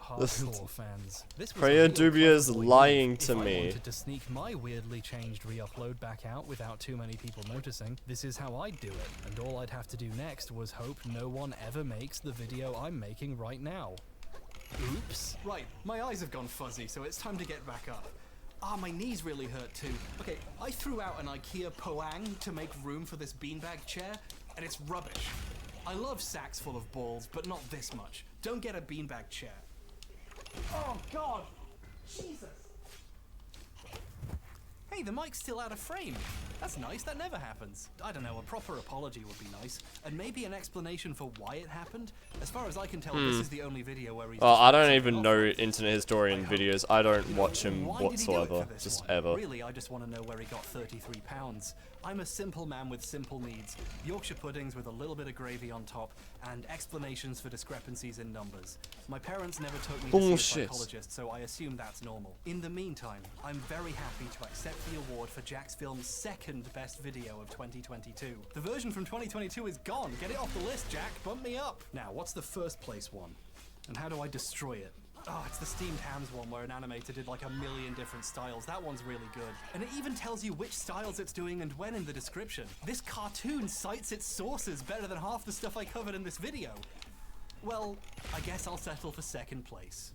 hardcore fans. This was Freya Dubia's lying to if I me. wanted to sneak my weirdly changed re-upload back out without too many people noticing, this is how I'd do it, and all I'd have to do next was hope no one ever makes the video I'm making right now. Oops. Right, my eyes have gone fuzzy, so it's time to get back up. Ah, my knees really hurt too. Okay, I threw out an IKEA Poang to make room for this beanbag chair, and it's rubbish. I love sacks full of balls, but not this much. Don't get a beanbag chair. Oh God! Jesus! Hey, the mic's still out of frame. That's nice, that never happens. I don't know, a proper apology would be nice. And maybe an explanation for why it happened. As far as I can tell, this is the only video where he's... Well, I don't even know Internet Historian videos. I don't watch him whatsoever. Just ever. Really, I just want to know where he got 33 pounds. I'm a simple man with simple needs. Yorkshire puddings with a little bit of gravy on top, and explanations for discrepancies in numbers. My parents never took me to see a psychologist, so I assume that's normal. In the meantime, I'm very happy to accept the award for Jack's Film's second best video of 2022. The version from 2022 is gone. Get it off the list, Jack. Bump me up. Now, what's the first place one? And how do I destroy it? Oh, it's the steamed hams one where an animator did like a million different styles. That one's really good. And it even tells you which styles it's doing and when in the description. This cartoon cites its sources better than half the stuff I covered in this video. Well, I guess I'll settle for second place.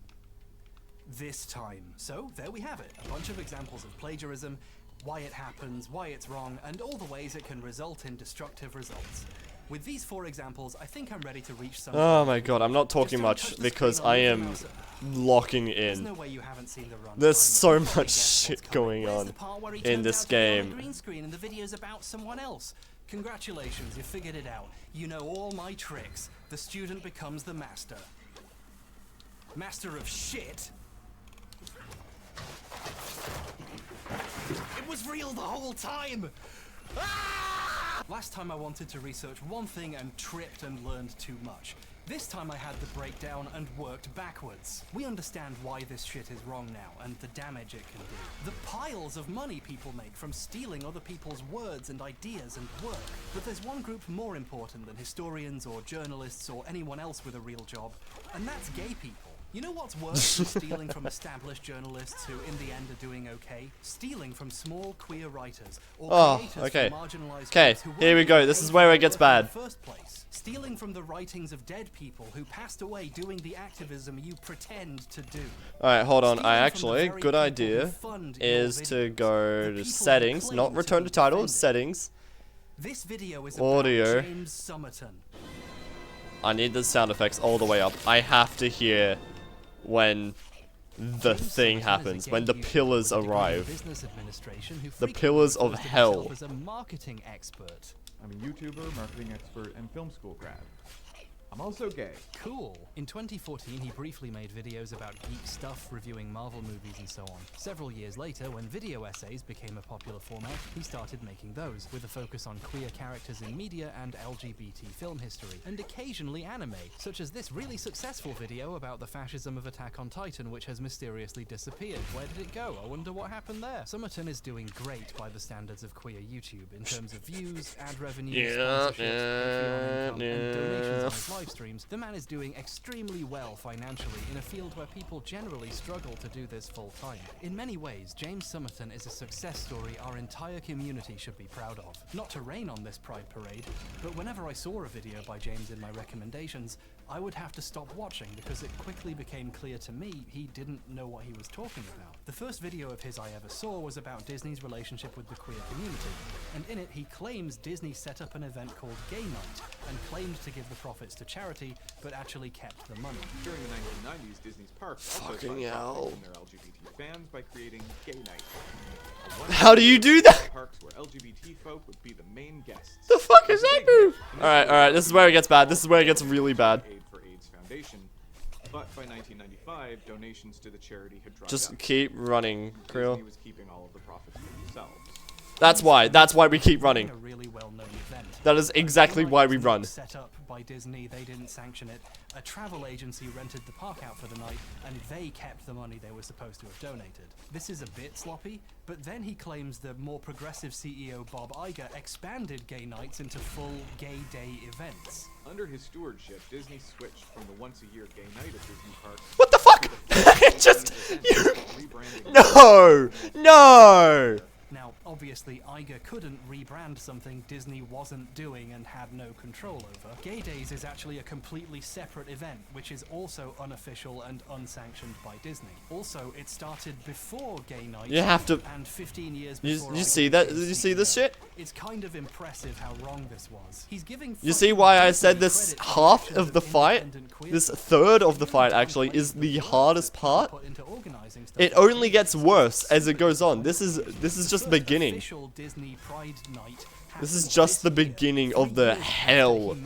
This time. So, there we have it. A bunch of examples of plagiarism, why it happens, why it's wrong, and all the ways it can result in destructive results. With these 4 examples, I think I'm ready to reach some... Oh my god, I'm not talking much because I am locking in. No way you haven't seen the run. There's so much shit going on in this game. Green screen and the video's about someone else. Congratulations, you figured it out. You know all my tricks. The student becomes the master. Master of shit? It was real the whole time! Ah! Last time I wanted to research one thing and tripped and learned too much. This time I had the breakdown and worked backwards. We understand why this shit is wrong now and the damage it can do. The piles of money people make from stealing other people's words and ideas and work. But there's one group more important than historians or journalists or anyone else with a real job, and that's gay people. You know what's worse than stealing from established journalists who in the end are doing okay? Stealing from small queer writers or creators from marginalized groups who here we go. This is where it gets bad. In the first place. Stealing from the writings of dead people who passed away doing the activism you pretend to do. Alright, hold on. I actually, good idea is to go to settings, not return to title, settings. This video is audio. about James Somerton. I need the sound effects all the way up. I have to hear when the thing happens, when the pillars arrive. The pillars of hell. As a marketing expert. I'm a YouTuber, marketing expert, and film school grad. I'm also gay. Cool. In 2014, he briefly made videos about geek stuff, reviewing Marvel movies and so on. Several years later, when video essays became a popular format, he started making those, with a focus on queer characters in media and LGBT film history, and occasionally anime, such as this really successful video about the fascism of Attack on Titan, which has mysteriously disappeared. Where did it go? I wonder what happened there. Somerton is doing great by the standards of queer YouTube, in terms of views, ad revenue, sponsorships, Patreon income, and donations on his live streams, the man is doing extremely well financially in a field where people generally struggle to do this full time. In many ways, James Summerton is a success story our entire community should be proud of. Not to rain on this Pride Parade, but whenever I saw a video by James in my recommendations, I would have to stop watching because it quickly became clear to me he didn't know what he was talking about. The first video of his I ever saw was about Disney's relationship with the queer community, and in it he claims Disney set up an event called Gay Night and claimed to give the profits to charity, but actually kept the money. During the 1990s, Disney's parks also Fucking started hell. profiting their LGBT fans by creating Gay Night. How do you do that? Parks where LGBT folk would be the main guests. The fuck is that move? Alright, this is where it gets bad. This is where it gets really bad. Aid for AIDS Foundation. But by 1995, donations to the charity had dried Just up. keep running, Creel. Disney was keeping all of the profits for themselves. That's why we keep running. A really well-known event. That is exactly why we run. Set up by Disney, they didn't sanction it. A travel agency rented the park out for the night, and they kept the money they were supposed to have donated. This is a bit sloppy, but then he claims the more progressive CEO Bob Iger expanded gay nights into full gay day events. Under his stewardship, Disney switched from the once-a-year gay night at Disney parks. What the fuck? Just no. Now, obviously, Iger couldn't rebrand something Disney wasn't doing and had no control over. Gay Days is actually a completely separate event, which is also unofficial and unsanctioned by Disney. Also, it started before Gay Night. You have to. And 15 years before. You see that? Did you see this shit? It's kind of impressive how wrong this was. He's giving. You see why I said this half of the fight, this third of the fight actually, is the hardest part? It only gets worse as it goes on. This is just the beginning. This is just the beginning of the hell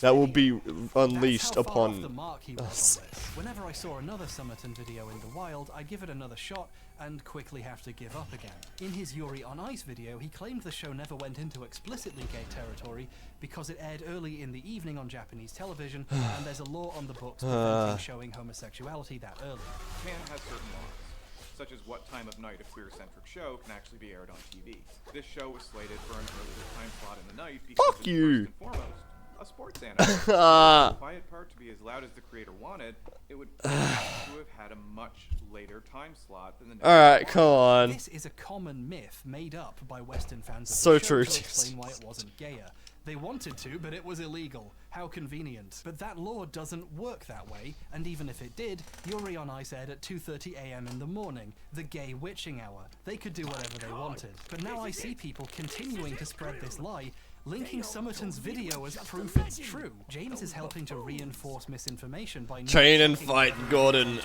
that will be unleashed upon us. Whenever I saw another Summerton video in the wild, I'd give it another shot and quickly have to give up again. In his Yuri on Ice video, he claimed the show never went into explicitly gay territory because it aired early in the evening on Japanese television, and there's a law on the books preventing showing homosexuality that early. Japan has certain laws, such as what time of night a queer-centric show can actually be aired on TV. This show was slated for an earlier time slot in the night because Fuck it's you. first and foremost a sports anime. For the quiet part to be as loud as the creator wanted, it would have to have had a much later time slot than the next. Alright, come on. This is a common myth made up by Western fans of So the show true. to explain why it wasn't gayer. They wanted to, but it was illegal. How convenient. But that law doesn't work that way, and even if it did, Yuri on Ice aired at 2:30 AM in the morning, the gay witching hour. They could do whatever they wanted. But now I see people continuing to spread this lie, linking Summerton's video as proof it's true. James is helping to reinforce misinformation by Train and fight, Gordon.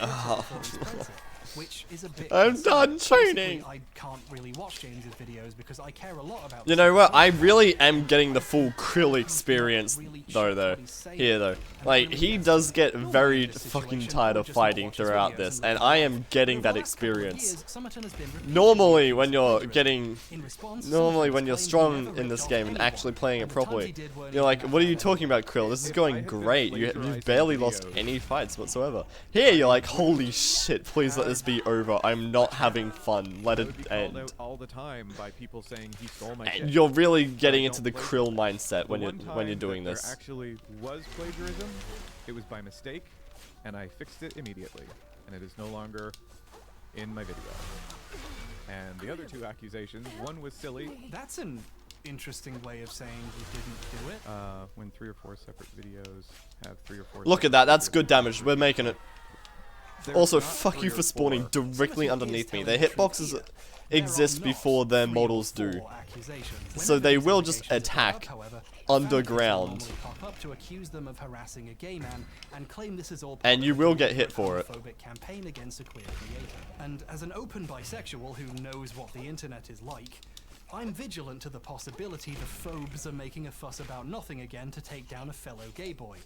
which is a bit. I'm done training. I can't really watch James's videos because I care a lot about. You know what? I really am getting the full Krill experience though. Here though. Like, he does get very fucking tired of fighting throughout this, and I am getting that experience. Normally when you're strong in this game and actually playing it properly, you're like, what are you talking about, Krill? This is going great. You've barely lost any fights whatsoever. Here you're like, holy shit, please let this be over. I'm not having fun. Let it end. All the time by people saying he stole my And you're really getting into the Krill mindset when you're doing this. There actually was plagiarism. It was by mistake, and I fixed it immediately, and it is no longer in my video. And the other two accusations, one was silly. That's an interesting way of saying you didn't do it. When 3 or 4 separate videos have 3 or 4. Look at that. That's good damage. We're making it. Also, fuck you for spawning directly underneath me. Their hitboxes exist before their models do. So they will just attack underground. To accuse them of harassing a gay man and claim this is all And you will get hit for it. campaign against a queer creator. And as an open bisexual who knows what the internet is like, I'm vigilant to the possibility the phobes are making a fuss about nothing again to take down a fellow gay boy.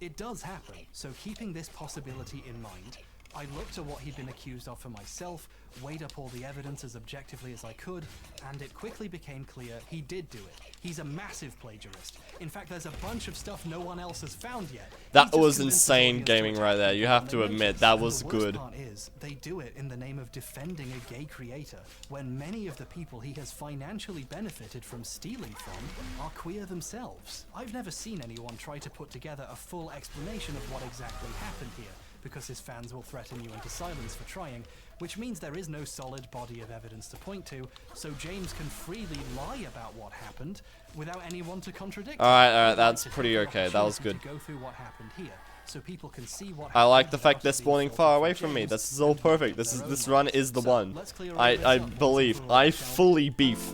It does happen, so keeping this possibility in mind, I looked at what he'd been accused of for myself, weighed up all the evidence as objectively as I could, and it quickly became clear he did do it. He's a massive plagiarist. In fact, there's a bunch of stuff no one else has found yet. That was insane gaming right there. You have to admit, that was good. The worst part is, they do it in the name of defending a gay creator, when many of the people he has financially benefited from stealing from are queer themselves. I've never seen anyone try to put together a full explanation of what exactly happened here, because his fans will threaten you into silence for trying, which means there is no solid body of evidence to point to, so James can freely lie about what happened without anyone to contradict him. Alright, that's pretty okay. That was good. To go through what happened here, so people can see what I like the fact they're spawning far away from me. This is all perfect. This run is the one. I believe. I fully beef.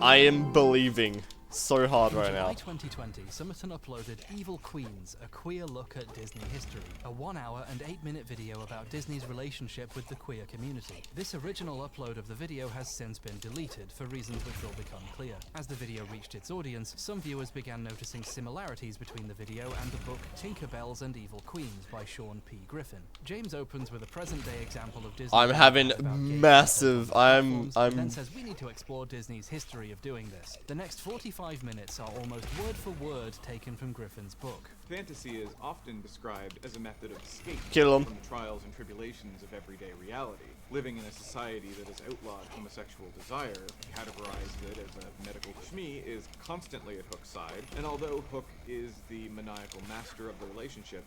I am believing so hard right now. In July 2020, Summerton uploaded Evil Queens, a queer look at Disney history, a 1 hour and 8-minute video about Disney's relationship with the queer community. This original upload of the video has since been deleted for reasons which will become clear. As the video reached its audience, some viewers began noticing similarities between the video and the book Tinker Bells and Evil Queens by Sean P. Griffin. James opens with a present-day example of Disney. I'm having massive. And then says we need to explore Disney's history of doing this. The next 45 minutes are almost word for word taken from Griffin's book. Fantasy is often described as a method of escape Kill 'em. from the trials and tribulations of everyday reality. Living in a society that has outlawed homosexual desire, categorized it as a medical shmee, is constantly at Hook's side, and although Hook is the maniacal master of the relationship,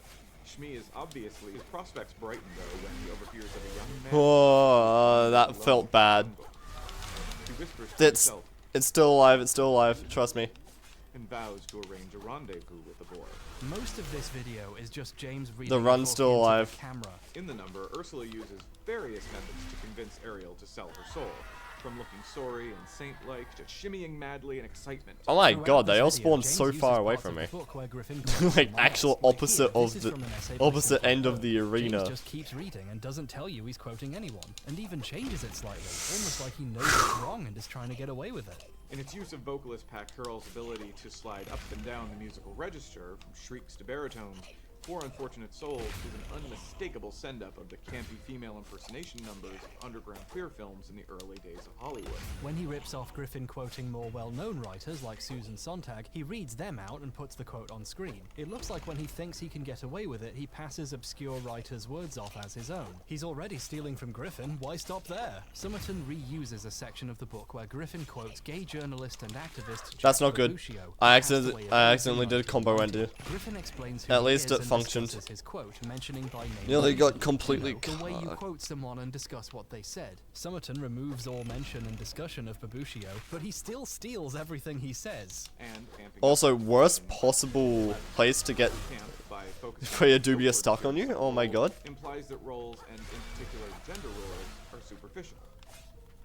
Shmee is obviously, his prospects brighten though when he overhears of a young man. Oh, that felt bad. He whispers to himself It's still alive, it's still alive, trust me. and vows to arrange a rendezvous with the boy. Most of this video is just James reading The run's still into the alive. camera. In the number, Ursula uses various methods to convince Ariel to sell her soul, from looking sorry and saint-like to shimmying madly in excitement. Oh my Throughout god, this they all video, spawned James so uses far away parts from of me. the book where Griffin quotes Like from actual Miles. Like opposite here, of this is the from an essay by opposite Cynthia end of the Rowe. arena. James just keeps reading and doesn't tell you he's quoting anyone, and even changes it slightly, almost like he knows it's wrong and is trying to get away with it. In its use of vocalist Pat Curl's ability to slide up and down the musical register, from shrieks to baritones, Four Unfortunate Souls is an unmistakable send-up of the campy female impersonation numbers of underground queer films in the early days of Hollywood. When he rips off Griffin quoting more well-known writers like Susan Sontag, he reads them out and puts the quote on screen. It looks like when he thinks he can get away with it, he passes obscure writers' words off as his own. He's already stealing from Griffin, why stop there? Summerton reuses a section of the book where Griffin quotes gay journalist and activist That's Jack not good. Babushio, who I passed away accidentally a did a combo ended. Griffin explains who At he least is it and functioned. discusses his quote, mentioning by name Nearly got the completely way you cut. quote someone and discuss what they said. Summerton removes all mention and discussion of Babushio, but he still steals everything he says. And Also, worst possible place to get for your dubious stuck on you? Oh my god. Implies that roles, and in particular gender roles, are superficial.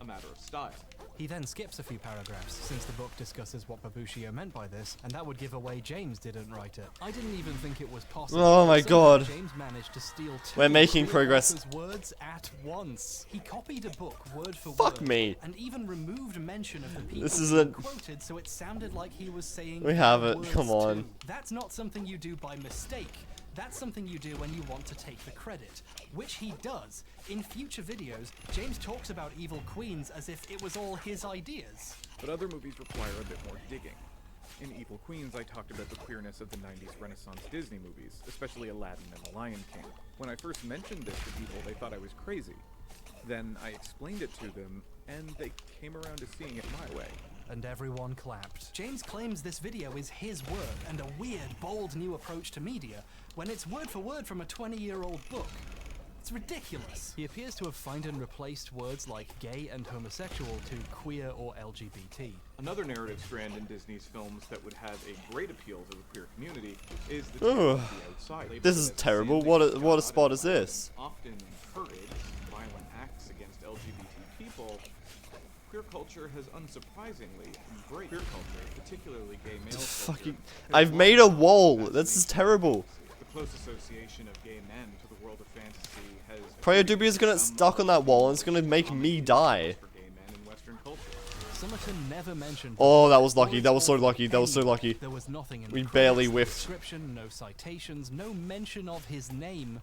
A matter of style. He then skips a few paragraphs, since the book discusses what Babushio meant by this, and that would give away James didn't write it. I didn't even think it was possible. Oh my Somehow god. James managed to steal two We're making queer progress. authors' words at once. He copied a book word for Fuck word, me. and even removed mention of the people This he isn't- quoted, so it sounded like he was saying We have their it, words come on. too. That's not something you do by mistake. That's something you do when you want to take the credit, which he does. In future videos, James talks about Evil Queens as if it was all his ideas. But other movies require a bit more digging. In Evil Queens, I talked about the queerness of the 90s Renaissance Disney movies, especially Aladdin and The Lion King. When I first mentioned this to people, they thought I was crazy. Then I explained it to them, and they came around to seeing it my way. And everyone clapped. James claims this video is his work and a weird, bold new approach to media, when it's word for word from a 20-year-old book. It's ridiculous. He appears to have found and replaced words like gay and homosexual to queer or LGBT. Another narrative strand in Disney's films that would have a great appeal to the queer community is the Ugh. tale of the outside. This is terrible. What a spot is this? Often encourage violent acts against LGBT people. Queer culture has unsurprisingly embraced queer culture, particularly gay male culture. Fucking I've made a wall. This is terrible. The close association of gay men to the world of fantasy has Prayer Doobie is gonna get stuck on that wall and it's gonna make me die. Summerton never mentioned. Oh, that was lucky. That was so lucky. That was so lucky. There was nothing in We the barely credits, no whiffed. description, no citations, no mention of his name.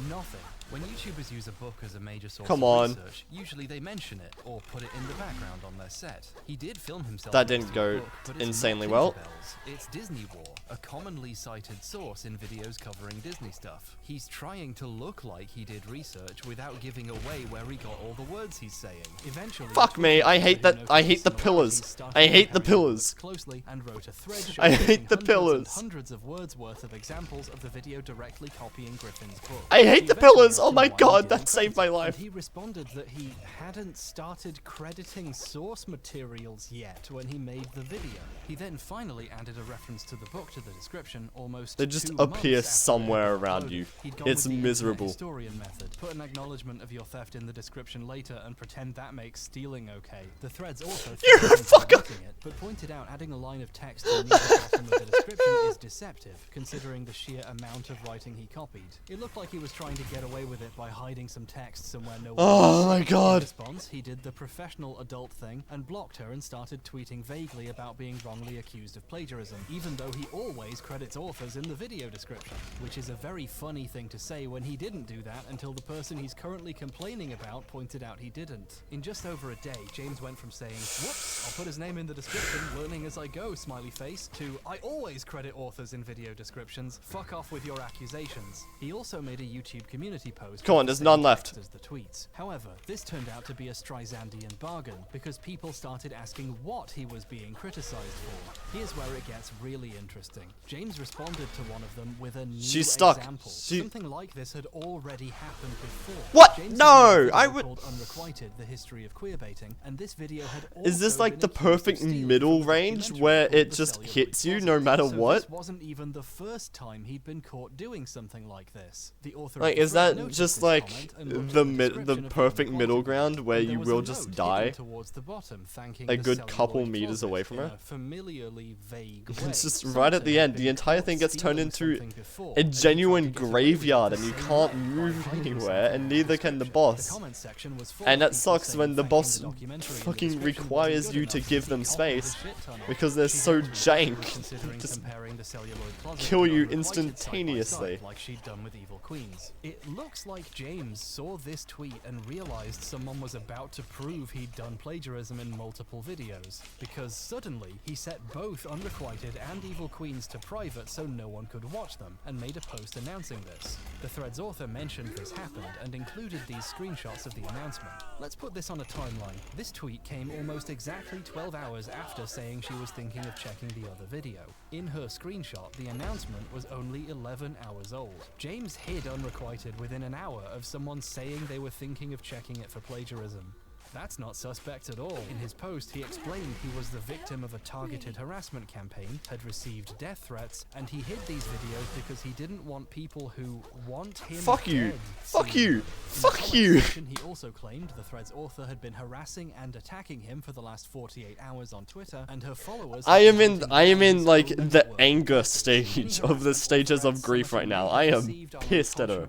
Nothing. When YouTubers use a book as a major source Come of on. research, usually they mention it or put it in the background on their set. He did film himself. That next didn't to a go book, but it's insanely not well. Tinkerbell's. It's Disney War, a commonly cited source in videos covering Disney stuff. He's trying to look like he did research without giving away where he got all the words he's saying. Eventually, Fuck me, I hate that. I hate the pillars. I hate the pillars. Closely and wrote a thread I showcasing hate the hundreds and pillars. hundreds of words worth of examples of the video directly copying Griffin's book. I hate the He pillars. eventually Oh my asked him why he god, didn't that saved my credit it, life. and he responded that he hadn't started crediting source materials yet when he made the video. He then finally added a reference to the book to the description almost They just 2 months appear after somewhere it had been around uploaded. you. He'd gone It's with the internet miserable. historian method. Put an acknowledgement of your theft in the description later and pretend that makes stealing okay. The thread's also You're a fucker. it, but pointed out adding a line of text near the bottom of the description is deceptive, considering the sheer amount of writing he copied. It looked like he was trying to get away with it by hiding some text somewhere no one Oh could my see. God. In response, he did the professional adult thing and blocked her and started tweeting vaguely about being wrongly accused of plagiarism, even though he always credits authors in the video description, which is a very funny thing to say when he didn't do that until the person he's currently complaining about pointed out he didn't. In just over a day, James went from saying, "Whoops, I'll put his name in the description, learning as I go, smiley face," to "I always credit authors in video descriptions, fuck off with your accusations." He also made a YouTube community post. Come on, with there's the none same left. text as the tweets. However, this turned out to be a Streisand'ian bargain because people started asking what he was being criticized for. Here's where it gets really interesting. James responded to one of them with a new She's stuck. example. She- Something like this had already happened before. What? James No, had made a I video would- called Unrequited: The History of Queerbaiting, and this video had Is this also like been the accused of perfect stealing middle from the range documentary where called it The just Celluloid hits you Closet. no matter So what? This wasn't even the first time he'd been caught doing something like this. The author Like, of the is thread that noticed just this like comment and looked the at the description of perfect the middle quality, ground where and you there was will a just note die hidden towards the bottom, thanking a the good celluloid couple meters closet away from in her? a familiarly vague way. It's just Someone right at the had end. The been entire caught thing gets turned stealing into something before, a and he tried genuine to get away with it graveyard, the and you same can't way by move hiding anywhere, something and in the neither can the description. boss. The comment section was full And of that people sucks saying when the thanking boss the documentary and the fucking description requires wasn't you good to enough give he them copied space a shit ton of because it. they're She so had to jank. considering Just comparing the celluloid closet kill to you Unrequited side by instantaneously. side, like she'd done with Evil Queens. It looks like James saw this tweet and realized someone was about to prove he'd done plagiarism in multiple videos, because suddenly he set both Unrequited and Evil Queens to private so no one could watch them, and made a post announcing this. The thread's author mentioned this happened and included these screenshots of the announcement. Let's put this on a timeline. This tweet came almost exactly 12 hours after saying she was thinking of checking the other video. In her screenshot, the announcement was only 11 hours old. James hid Unrequited within an hour of someone saying they were thinking of checking it for plagiarism. That's not suspect at all. In his post, he explained he was the victim of a targeted harassment campaign, had received death threats, and he hid these videos because he didn't want people who want him Fuck you. dead Fuck seeing you. them. In the Fuck comment you. section, he also claimed the thread's author had been harassing and attacking him for the last 48 hours on Twitter, and her followers I had am been in hunting like down his the own work. anger stage of the stages of grief right now. I am pissed at her.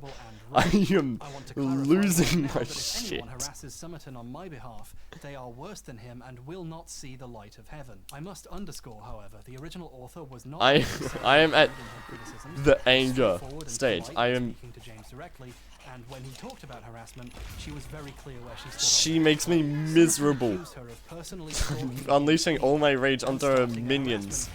I am losing my If shit. anyone harasses Summerton on my behalf, they are worse than him and will not see the light of heaven. I must underscore, however, the original author was not. I am at in her criticisms, the was anger straightforward and stage. polite I in am. speaking to James directly, and when he talked about harassment, she was very clear where she stood. She makes me miserable. Unleashing all my rage onto her minions.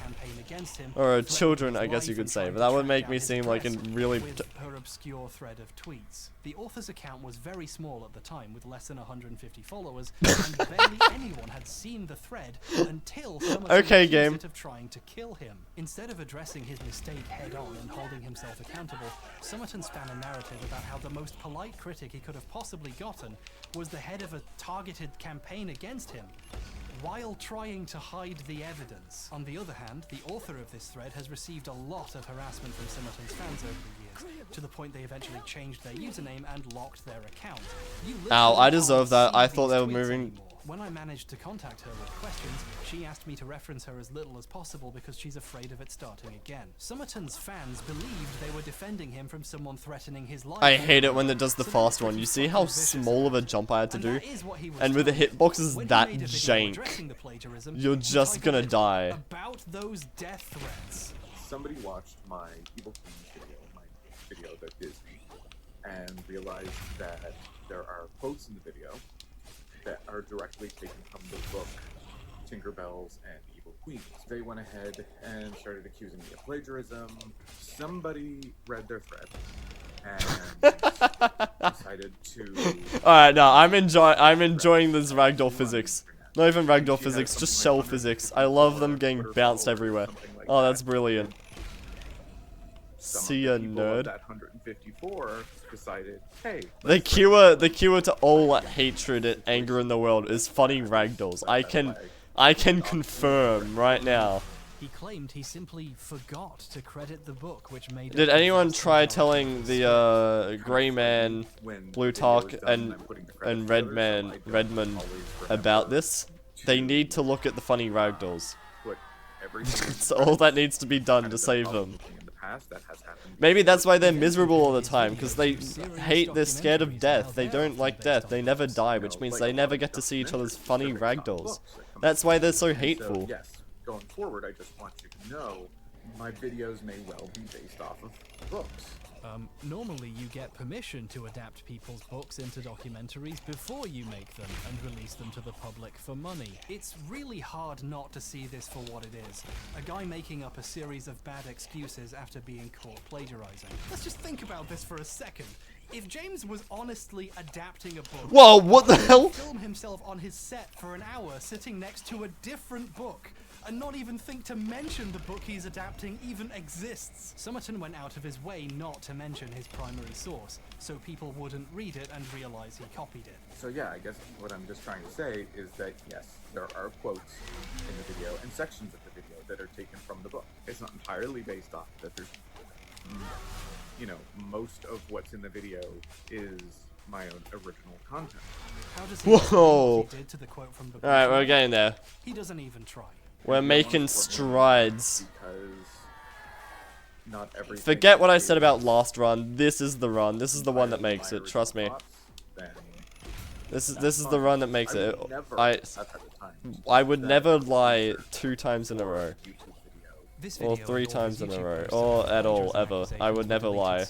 Or children, I guess you could say. But that would make me seem like a really. With her obscure thread of tweets. The author's account was very small at the time, with less than 150 followers, and barely anyone had seen the thread until someone Okay, accused game. it of trying to kill him. Instead of addressing his mistake head-on and holding himself accountable, Summerton span a narrative about how the most polite critic he could have possibly gotten was the head of a targeted campaign against him, while trying to hide the evidence. On the other hand, the author of this thread has received a lot of harassment from Summerton's fans over the years, to the point they eventually changed their username and locked their account. You Ow, literally I deserve can't that. I see thought they these were tweets moving. anymore. When I managed to contact her with questions, she asked me to reference her as little as possible because she's afraid of it starting again. Summerton's fans believed they were defending him from someone threatening his life. I hate it when it does the fast one. You see how small of a jump I had to do? And with the hitboxes that jank, you're just gonna die. About those death threats. Somebody watched my Evil Queens video, my video about Disney, and realized that there are quotes in the video that are directly taken from the book Tinkerbells and Evil Queens. They went ahead and started accusing me of plagiarism. Somebody read their thread and decided to... Alright, no, I'm enjoying this ragdoll physics. Not even ragdoll physics, just shell physics. I love them getting bounced everywhere. Oh, that's brilliant. See ya, nerd. That 154 decided, hey, The cure to all hatred and anger in the world is funny ragdolls. I can confirm right now. He claimed he simply forgot to credit the book, which made. Did anyone try telling the Grey Man, Blue Talk, and Redman about this? They need to look at the funny ragdolls. That's all that needs to be done to save them. Maybe that's why they're miserable all the time, because they're scared of death. They don't like death. They never die, which means they never get to see each other's funny ragdolls. That's why they're so hateful. So, yes, going forward, I just want you to know my videos may well be based off of books. Normally you get permission to adapt people's books into documentaries before you make them and release them to the public for money. It's really hard not to see this for what it is. A guy making up a series of bad excuses after being caught plagiarizing. Let's just think about this for a second. If James was honestly adapting a book... Whoa, what the hell? He'd film himself on his set for an hour sitting next to a different book and not even think to mention the book he's adapting even exists. Somerton went out of his way not to mention his primary source, so people wouldn't read it and realize he copied it. So yeah, I guess what I'm just trying to say is that yes, there are quotes in the video and sections of the video that are taken from the book. It's not entirely based off that. There's, you know, most of what's in the video is my own original content. How does he know what he did to the quote from the book? Alright, we're getting there. He doesn't even try. We're making strides. Not everything. Forget what I said about last run. This is the run. This is the one that makes it. Trust me. This is the run that makes it. I would never lie 2 times in a row. Or 3 times in a row. Or at all, ever. I would never lie.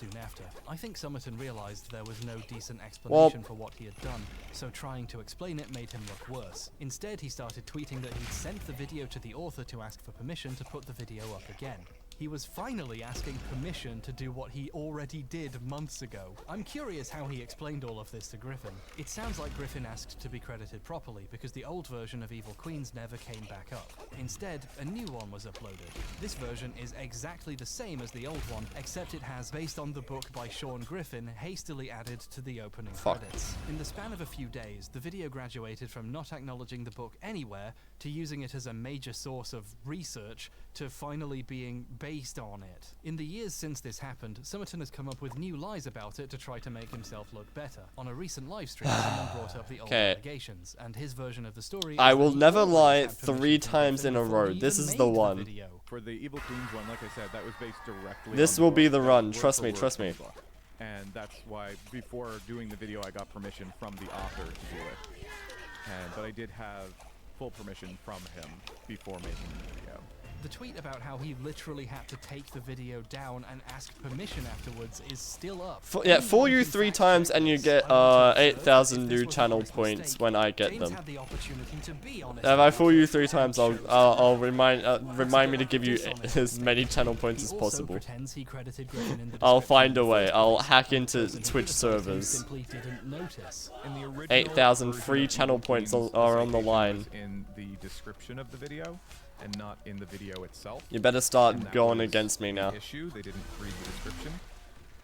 I think Somerton realized there was no decent explanation for what he had done, so trying to explain it made him look worse. Instead, he started tweeting that he'd sent the video to the author to ask for permission to put the video up again. He was finally asking permission to do what he already did months ago. I'm curious how he explained all of this to Griffin. It sounds like Griffin asked to be credited properly because the old version of Evil Queens never came back up. Instead, a new one was uploaded. This version is exactly the same as the old one, except it has, based on the book by Sean Griffin, hastily added to the opening credits. In the span of a few days, the video graduated from not acknowledging the book anywhere to using it as a major source of research to finally being based on it. In the years since this happened, Somerton has come up with new lies about it to try to make himself look better. On a recent live stream, someone brought up the old allegations, and his version of the story. I will never lie 3 times in a row. This is the one. For the Evil Queens one, like I said, that was based directly. This will be the run. Trust me. Trust me. And that's why before doing the video, I got permission from the author to do it. But I did have full permission from him before making the video. The tweet about how he literally had to take the video down and ask permission afterwards is still up. Yeah, fool you 3 times and you get 8,000 new channel points when I get them. If I fool you 3 times, I'll remind me to give you as many channel points as possible. I'll find a way. I'll hack into Twitch servers. 8,000 free channel points are on the line. In the description of the video. And not in the video itself. You better start going against me now. They didn't read the description.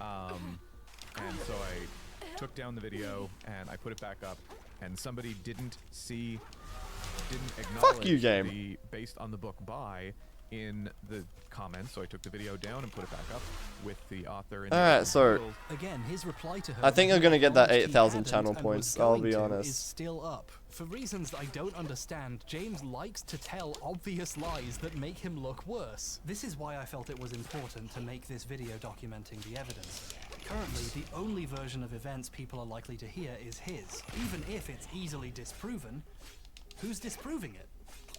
And so I took down the video and I put it back up, and somebody didn't acknowledge the based on the book by in the comments, so I took the video down and put it back up with the author. Alright, so again, his reply to her, I think you're gonna get that 8,000 channel points, I'll be honest. Is still up. For reasons I don't understand, James likes to tell obvious lies that make him look worse. This is why I felt it was important to make this video documenting the evidence. Currently, the only version of events people are likely to hear is his. Even if it's easily disproven, who's disproving it?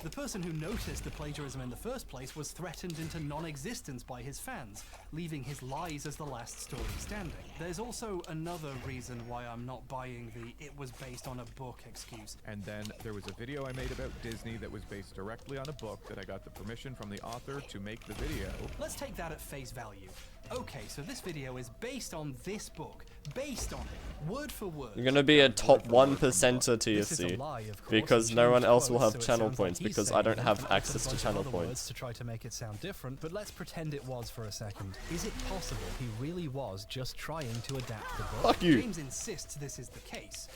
The person who noticed the plagiarism in the first place was threatened into non-existence by his fans, leaving his lies as the last story standing. There's also another reason why I'm not buying the "it was based on a book" excuse. And then there was a video I made about Disney that was based directly on a book that I got the permission from the author to make the video. Let's take that at face value. Okay, so this video is based on this book. Based on it, word for word. You're gonna be a top 1%er TFC because no one else will have channel points because I don't have access to channel points. To try to make it sound different, but let's pretend it was for a second. Is it possible he really was just trying to adapt the book? Fuck you. James insists this is the case,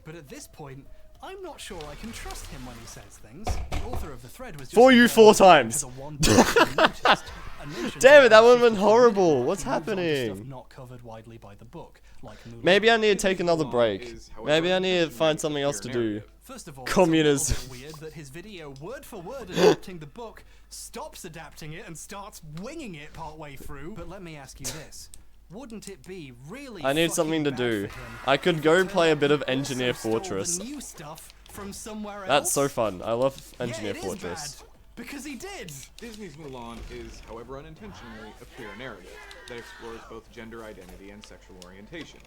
but at this point, I'm not sure I can trust him when he says things. The author of the thread was just For you 4 times. to the one person he noticed, and mentioned Damn it, that about would've been 50% horrible. What's he moves on to stuff happening? not covered widely by the book, like Mulan. Maybe I need to take another break. Maybe I need to find something else to do. First of all, Communism. it's a little bit weird that his video, word for word adapting the book, stops adapting it and starts winging it partway through. But let me ask you this. Wouldn't it be really I need fucking something to bad do. for him I could if go it play a turned bit out of he Engineer also stole the Fortress. new stuff from somewhere else? That's so fun. I love Engineer yeah, it Fortress. Is bad, because he did. Disney's Mulan is, however unintentionally, a queer narrative that explores both gender identity and sexual orientation.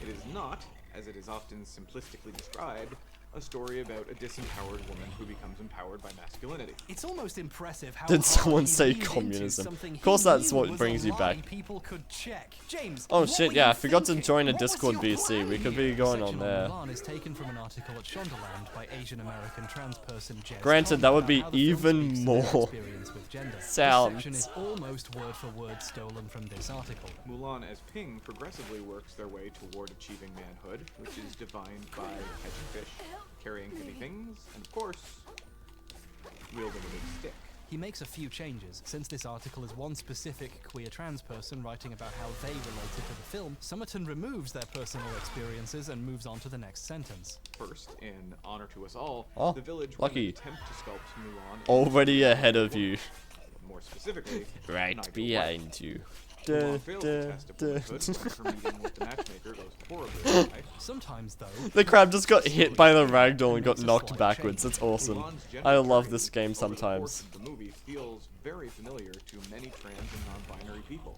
It is not, as it is often simplistically described, a story about a disempowered woman who becomes empowered by masculinity. It's almost impressive how Did hard someone he say leaned into communism? something Of course he that's knew what was brings a you lie back. People could check. James, Oh what shit, were yeah, you I forgot to thinking? join a What was Discord your VC. We plan could be here? going Section on there. Mulan is taken from an article at Shondaland by Asian American trans person Jez Granted, Tom that would about be how the film even speaks to their more experience with gender. This sounds. section is almost word for word stolen from this article. Mulan as Ping progressively works their way toward achieving manhood, which is defined by catching fish, carrying heavy things, and of course, wielding a big stick. He makes a few changes. Since this article is one specific queer trans person writing about how they related to the film, Summerton removes their personal experiences and moves on to the next sentence. First, in honor to us all, Oh, the village lucky. would attempt to sculpt Mulan. Already ahead of you. More specifically, Right Nigel behind you. Mulan fails the test of womanhood when her meeting with the matchmaker goes horribly awry. Sometimes, though, The crab just got hit by the ragdoll and got knocked backwards. That's awesome. Mulan's gender I love training this game over the course sometimes. of the movie feels very familiar to many trans and non-binary people.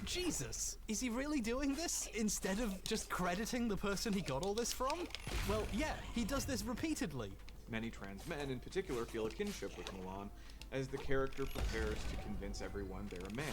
Jesus, is he really doing this instead of just crediting the person he got all this from? Well, yeah, he does this repeatedly. Many trans men in particular feel a kinship with Mulan as the character prepares to convince everyone they're a man,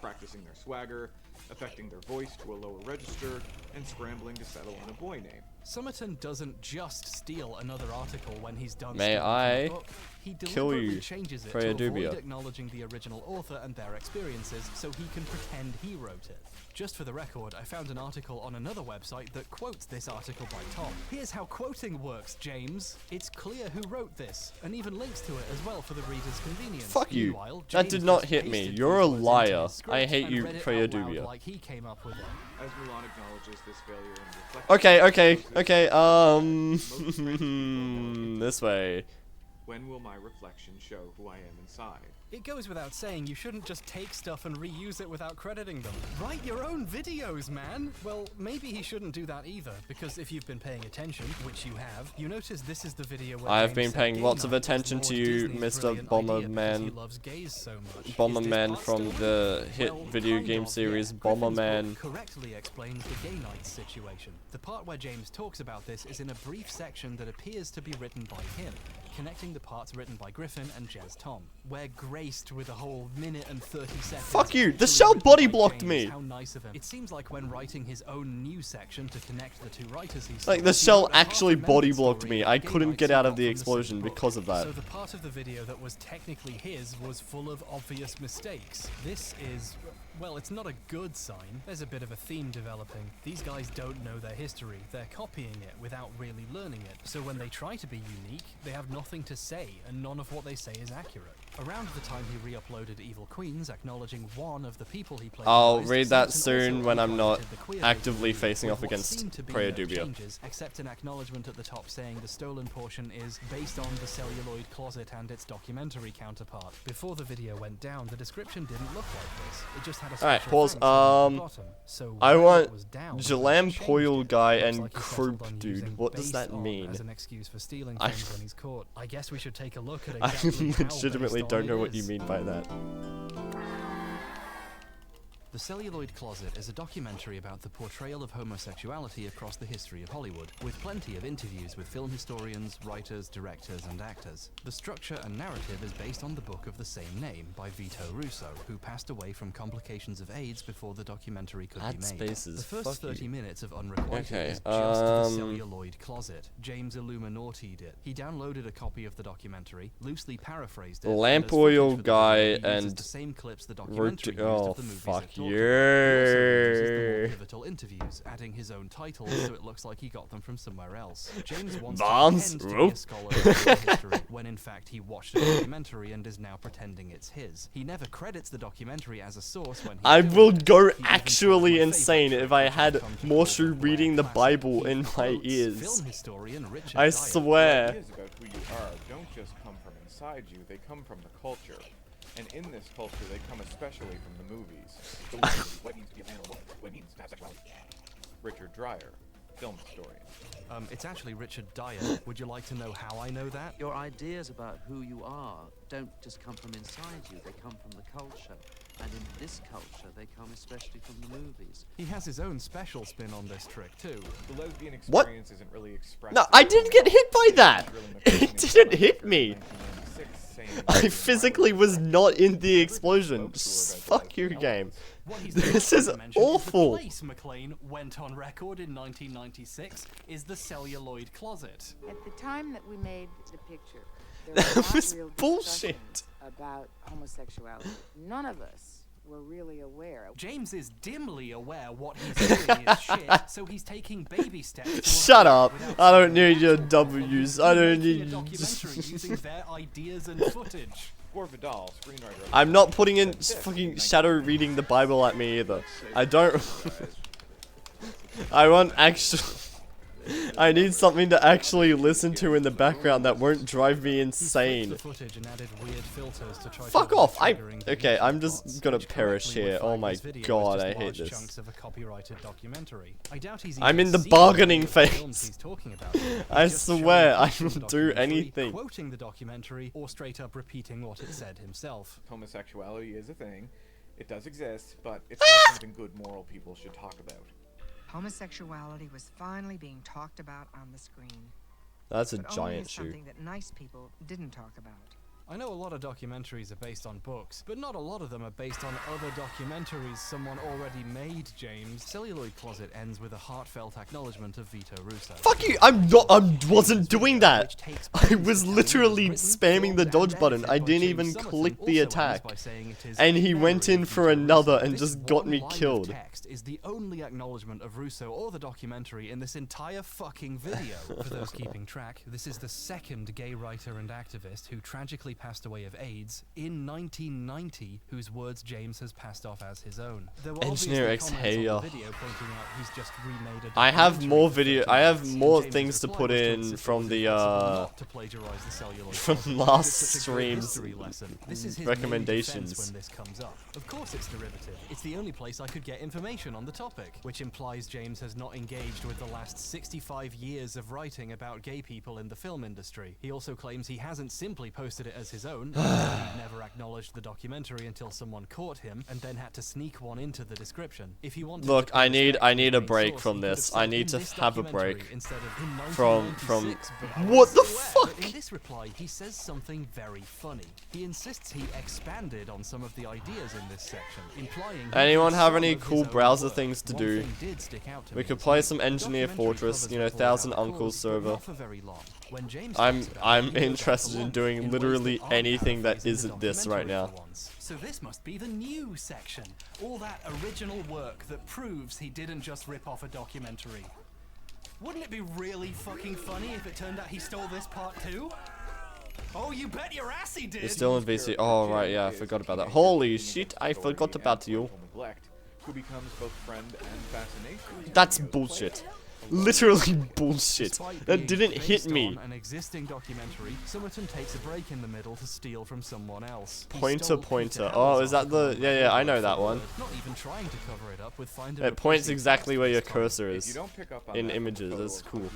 practicing their swagger, affecting their voice to a lower register, and scrambling to settle on a boy name. Summerton doesn't just steal another article when he's done May stealing from I the book. He kill deliberately you, changes it Freya to avoid Dubia? acknowledging the original author and their experiences so he can pretend he wrote it. Just for the record, I found an article on another website that quotes this article by Tom. Here's how quoting works, James. It's clear who wrote this, and even links to it as well for the reader's convenience. Fuck you. Meanwhile, That did James not just hit me. pasted You're a these words into liar. his script I hate and you, read it Freya out loud Dubia. like he came up with it. As Mulan acknowledges this failure and reflects... Okay, this way. When will my reflection show who I am inside? It goes without saying you shouldn't just take stuff and reuse it without crediting them. Write your own videos, man! Well, maybe he shouldn't do that either, because if you've been paying attention, which you have, you notice this is the video where I have James been said paying gay lots of night was attention Lord to you, Disney's Mr. brilliant idea because he Bomberman. loves gays so much. Is this Bomberman part from stolen? the hit Well, video kind game of, series yeah. Griffin's book Bomberman. correctly explains the gay night situation. The part where James talks about this is in a brief section that appears to be written by him, connecting the parts written by Griffin and Jez Tom. We're graced with a whole minute and 30 seconds. Fuck you, the actually shell written body by blocked James. me. How nice of him. It seems like when writing his own new section to connect the two writers he Like, the stole, he shell wrote a actually half-amended body blocked story me. about I gay couldn't nights get he out got of the from explosion same book. because of that. So the part of the video that was technically his was full of obvious mistakes. This is... well, it's not a good sign. There's a bit of a theme developing. These guys don't know their history. They're copying it without really learning it. So when they try to be unique, they have nothing to say, and none of what they say is accurate. Around the time he re-uploaded Evil Queens, acknowledging one of the people he played. I'll read that soon when I'm not actively facing off against Prayer Dubia. Changes, except an acknowledgement at the top saying the stolen portion is based on the Celluloid Closet and its documentary counterpart. Before the video went down, the description didn't look like this. It just had a Alright, special pause. thanks at the bottom. So I when want it was down, Jalam Poyle guy Looks and like he settled Croup on dude. using What does based that on mean? as an excuse for stealing I- things when he's caught. I guess we should take a look at I exactly how legitimately based don't on know it what you is. mean by that. The Celluloid Closet is a documentary about the portrayal of homosexuality across the history of Hollywood, with plenty of interviews with film historians, writers, directors, and actors. The structure and narrative is based on the book of the same name by Vito Russo, who passed away from complications of AIDS before the documentary could Ad be made. spaces, The first fuck 30 you. minutes of Unrequited Okay, is just the Celluloid Closet. James Illuminati'd it. He downloaded a copy of the documentary, loosely paraphrased it, Lamp and as footage oil for the guy video, he uses and the same clips the documentary used oh of the movies fuck it talked about. He also uses the more yeah. pivotal interviews, adding his own titles so it looks like he got them from somewhere else. James wants Bombs? to pretend to be Rope? a scholar of film history, when in fact he watched a documentary and is now pretending it's his. He never credits the documentary as a source when he's I doing will it. go He even actually called my insane favorite if I trick, had which I've come to Morshu call reading the classic. Bible He in my quotes ears. film historian Richard I Dyer. swear. Ideas about who you are don't just come from inside you, they come from the culture. And in this culture, they come especially from the movies. What means to be a man or woman? What means to have sexuality? Richard Dyer, film historian. It's actually Richard Dyer. Would you like to know how I know that? Your ideas about who you are don't just come from inside you, they come from the culture. And in this culture, they come especially from the movies. He has his own special spin on this trick, too. The lesbian What? experience isn't really expressed. No, I didn't get hit by that. It didn't hit me. I physically was not in the explosion. Fuck your game. What he's This not is going to mention awful. The place McLean went on record in 1996 is the Celluloid Closet. At the time that we made the picture, there That was not was real bullshit. discussion about homosexuality. None of us were really aware. James is dimly aware what he's doing is shit, so he's taking baby steps. to Shut up. without I don't need your W's. I don't making a need. documentary using their ideas and footage. Gore Vidal, screenwriter of I'm not putting in fucking Shadow reading the Bible at me either. I don't. I want actual. I need something to actually listen to in the background that won't drive me insane. The footage and added weird filters to try Fuck to off! okay, I'm just gonna perish here. Oh my god, I hate this. Chunks of a copyrighted documentary. I doubt he's I'm even in the seen bargaining any of the films phase. he's talking about. He's I just swear, showing I clips of will the do documentary, anything. Quoting the documentary or straight up repeating what it said himself. Homosexuality is a thing. It does exist, but it's not something good moral people should talk about. Homosexuality was finally being talked about on the screen. That's a but only giant as shoe. something that nice people didn't talk about. I know a lot of documentaries are based on books, but not a lot of them are based on other documentaries someone already made, James. Celluloid Closet ends with a heartfelt acknowledgement of Vito Russo. Fuck you! I wasn't doing that. I was literally spamming the dodge button. I didn't even click the attack, and he went in for another and just got me killed. Text is the only acknowledgement of Russo or the documentary in this entire fucking video. For those keeping track, this is the second gay writer and activist who tragically passed away of AIDS in 1990, whose words James has passed off as his own. There were Engineer obviously X, hey, comments on the video pointing out he's just remade a I have documentary more for video. 30 I have minutes, more and things James's to reply put was to in insist from it was the impossible not to plagiarize the Celluloid from Closet. last It's such a good stream's history lesson. This is his main recommendations. defense when this comes up. Of course it's derivative. It's the only place I could get information on the topic, which implies James has not engaged with the last 65 years of writing about gay people in the film industry. He also claims he hasn't simply posted it as his own, he'd never acknowledged the documentary until someone caught him and then had to sneak one into the description. If he wanted Look, to I need a main break source, from he could have this. said I in need to this have a documentary break instead of in from 1996, but I what the swear fuck? that in this reply, he says something very funny. He insists he expanded on some of the ideas in this section, implying. Anyone he have some any of his cool own browser work. things to One do? thing did stick out to We me could is play that some the Engineer documentary Fortress, covers you know, the full Thousand outdoors, Uncles but server. not for very long. When James talks about it, I'm he goes interested in off doing in ways literally that aren't anything that paraphrasing the isn't this right documentary now. for once. So this must be the new section. All that original work that proves he didn't just rip off a documentary. Wouldn't it be really fucking funny if it turned out he stole this part too? Oh, you bet your ass he did. You're still in VC. Oh, right, yeah, I forgot about that. Holy shit, I forgot about you. Neglect, who becomes both friend and fascination. That's bullshit. Literally bullshit. That didn't hit me. On an existing documentary, Summerton takes a break in the middle to steal from someone else. He Pointer, stole pointer. Peter Oh, Howell's is that the... article Yeah, yeah, I word know for that one. word, not even trying to cover it up with finding It points exactly where your cursor is. In images, that's cool. Alan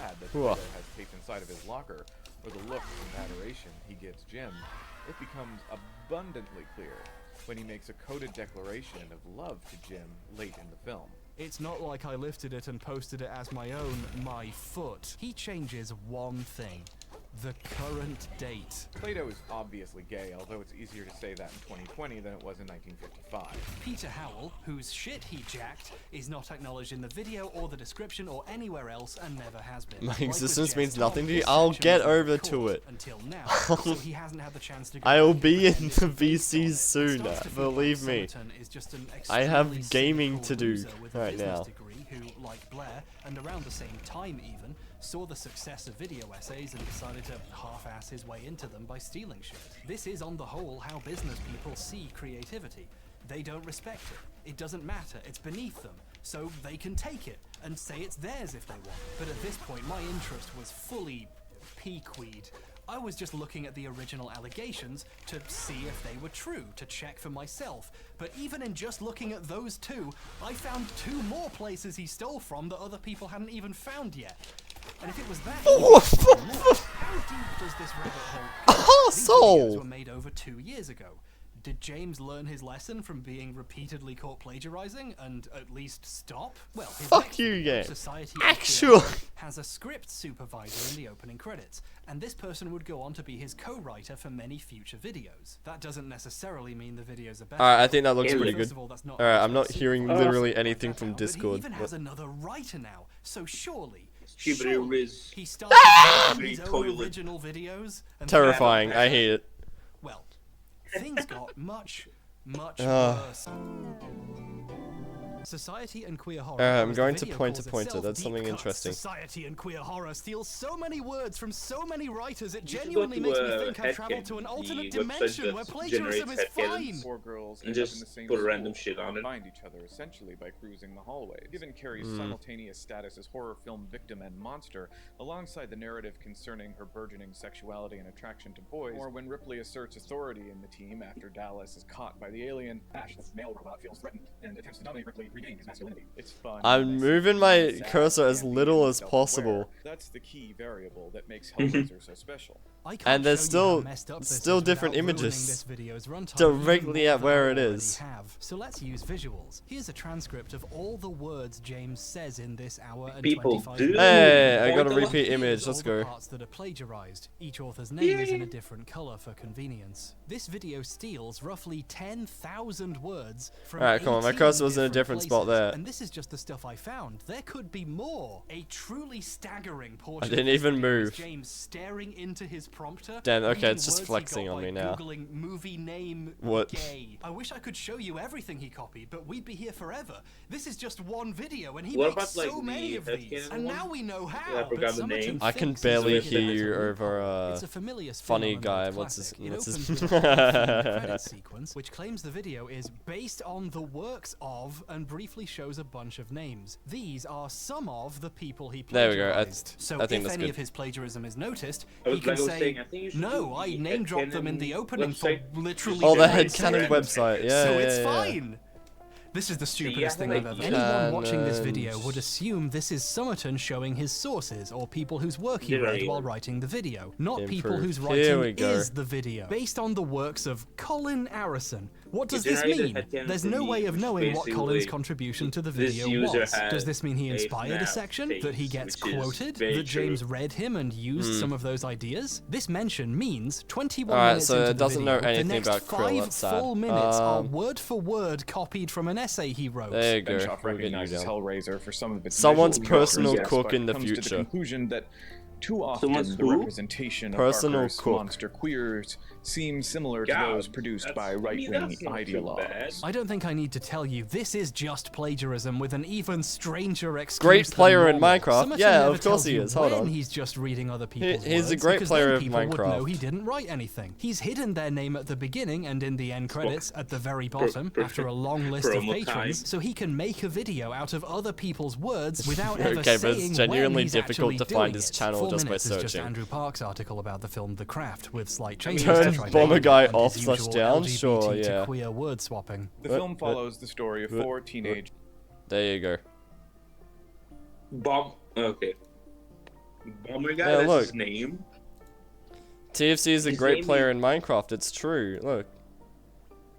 Ladd that Hooah. Plato has taped inside of his locker, or the look of adoration he gives Jim, it becomes abundantly clear when he makes a coded declaration of love to Jim late in the film. It's not like I lifted it and posted it as my own, my foot. He changes one thing. The current date. Plato is obviously gay, although it's easier to say that in 2020 than it was in 1955. Peter Howell, whose shit he jacked, is not acknowledged in the video or the description or anywhere else and never has been. My Like with existence Jess means Tom, nothing to you. this I'll section get was over not to caught it. Until now, so he hasn't had the chance to go I'll back be in and the defend VCs it. sooner, Starts to feel believe like me. Summerton is just an I extremely have gaming cynical to do loser with a right business now. degree who, like Blair, and around the same time even, saw the success of video essays and decided to half-ass his way into them by stealing shit. This is on the whole how business people see creativity. They don't respect it. It doesn't matter. It's beneath them. So they can take it and say it's theirs if they want. But at this point, my interest was fully pequeed. I was just looking at the original allegations to see if they were true, to check for myself. But even in just looking at those two, I found 2 more places he stole from that other people hadn't even found yet. And if it was that easy, how deep does this rabbit hole go? These videos were made over 2 years ago. Did James learn his lesson from being repeatedly caught plagiarizing and at least stop? Well, his Fuck next you, video, game. Society Actual. has a script supervisor in the opening credits, and this person would go on to be his co-writer for many future videos. That doesn't necessarily mean the videos are better. Alright, I think that looks First pretty good. of all, that's not Alright, I'm not super hearing supervisor. literally anything from But he Discord. even has another writer now, so surely he Riz. started making his own original videos. And Terrifying, I hate it. Well, things got much Ugh. worse. Society and queer horror. I'm as the going to video pointer calls pointer, itself, that's something deep cuts. interesting. Society and queer horror steals so many words from so many writers, it You should genuinely go to, makes me think I've traveled Headcan, to an the alternate website dimension where that plagiarism is generates fine. headcanons. Four girls And end up just in the same put random school shit on and it. find each other essentially by cruising the hallways. Given Carrie's Mm. simultaneous status as horror film victim and monster, alongside the narrative concerning her burgeoning sexuality and attraction to boys, or when Ripley asserts authority in the team after Dallas is caught by the alien, Ash, the male robot, feels threatened and attempts to dominate Ripley, regain his masculinity. It's fun. I'm moving my cursor as little as possible. That's the key variable that makes Hellraiser so special. And there's still different images directly at where it is. So let's use visuals. Here's a transcript of all the words James says in this hour and People 25 do. minutes. Hey, I got a Here's repeat image, all let's the go. parts that are plagiarized. Each author's name is in a different color for convenience. This video steals roughly 10,000 words from Alright, come on, my 18 cursor was in a different different spot places. there. And this is just the stuff I found. There could be more. A truly staggering portion I didn't of this even video is move. James staring into his prompter. Damn, okay, reading it's just words he flexing got on by me now. Googling movie name What? gay. I wish I could show you everything he copied, but we'd be here forever. This is just one video, and he What makes about, like, so many the of these. Headcanon And one? now we know how. Yeah, I forgot the but name. Summerton I can thinks barely it's hear a you little over It's a familiar funny phenomenon guy. of What's his classic. It what's his opens with a credit sequence, which claims the video is based on the works of and briefly shows a bunch of names. These are some of the people he There we go, plagiarized. So I think if that's any good. of his plagiarism is noticed, I he was can like I was say, saying, I think you should no, do I the name dropped them in the opening for website. literally Oh, the no reason. Headcanon website, yeah, So yeah, it's yeah. fine. This is the stupidest thing I've ever seen. Headcanons. Anyone watching this video would assume this is Summerton showing his sources or people whose work he read while writing the video, not people Improved. whose Here we writing go. is the video. Based on the works of Colin Arison. What does It this generated mean? Headcanon There's for no me, way of which knowing what basically Colin's contribution to the this video user was. has Does this mean he a inspired a FNAF section? That he gets face, which is quoted? very That James true. read him and used Hmm. some of those ideas? This mention means 21 Alright, minutes so into it the doesn't know video, anything the next about Krill, 5 that's sad. full minutes are word for word copied from an essay he wrote. There you go. Benshoff We're getting you recognizes down. Hellraiser for some of its Someone's visual personal yes, cook but in the comes to the future. conclusion that Too often, Someone's the who? representation of Personal Barker's cook. monster queers seem similar to God, those produced by right-wing ideologues. I don't think I need to tell you, this is just plagiarism with an even stranger excuse. Great than player in normal. Minecraft. Summerton Yeah, never of course tells he you is. Hold when on. He's just reading other people's He's a words, great because player then of people would know Minecraft. he didn't write anything. He's hidden their name at the beginning and in the end credits at the very bottom after a long list of Promo patrons, time. so he can make a video out of other people's words without ever Okay, but saying it's genuinely when he's difficult actually to find doing his it. channel 4 just by minutes is just searching. Andrew Park's article about the film The Craft with slight changes Turn to try Bomber to Guy and off his slash usual down? LGBT Sure, to yeah. queer word swapping. The film follows the story of 4 teenage... There you go. Okay. Bomber Guy, Yeah, that's look. his name. TFC is a His great name player in Minecraft. It's true. Look.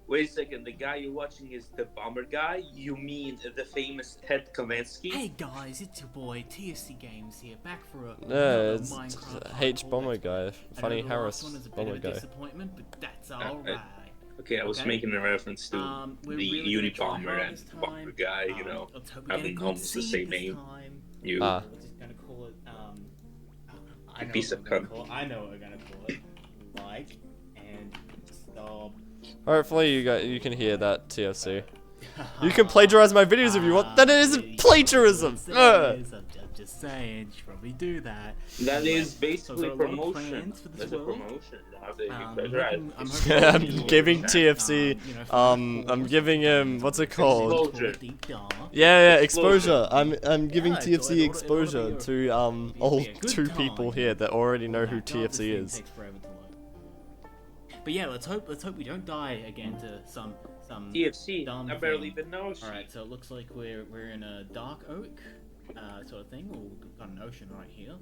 Wait a second, the guy you're watching is the Bomber Guy? You mean the famous Ted Kavinsky? Hey guys, it's your boy TFC Games here, back for a Yeah, another it's Minecraft H hardcore Bomber Let's Play. Guy. I know Funny the Harris last one is a bit Bomber of a Guy. disappointment, but that's Okay. alright. Okay, I was making a reference to we're the really gonna try Unibomber hard and this time. Bomber Guy, you know, let's hope we get a having good almost the seed same this name. time. You. Ah. We're just gonna call it, You piece of cunt. I know what we're gonna call it. Like, and stop. Hopefully you can hear that, TFC. You can plagiarize my videos if you want. That isn't plagiarism. I'm just saying, you should probably do that. That Anyway, is basically so I've got a lot of promotion. plans for this That's a world. promotion. Now that you I'm plagiarize. hoping- I'm hoping I'm you'll giving enjoy TFC, that. You know, I'm giving him, what's it called? Exposure. Yeah, exposure. I'm giving Yeah, TFC it'll exposure be to all a good 2 time. people here that already know who God, this TFC thing is. takes forever to load. But yeah, let's hope we don't die again to some TFC, dumb I barely thing. even know she. Alright, so it looks like we're in a dark oak sort of thing. We've got an ocean right here.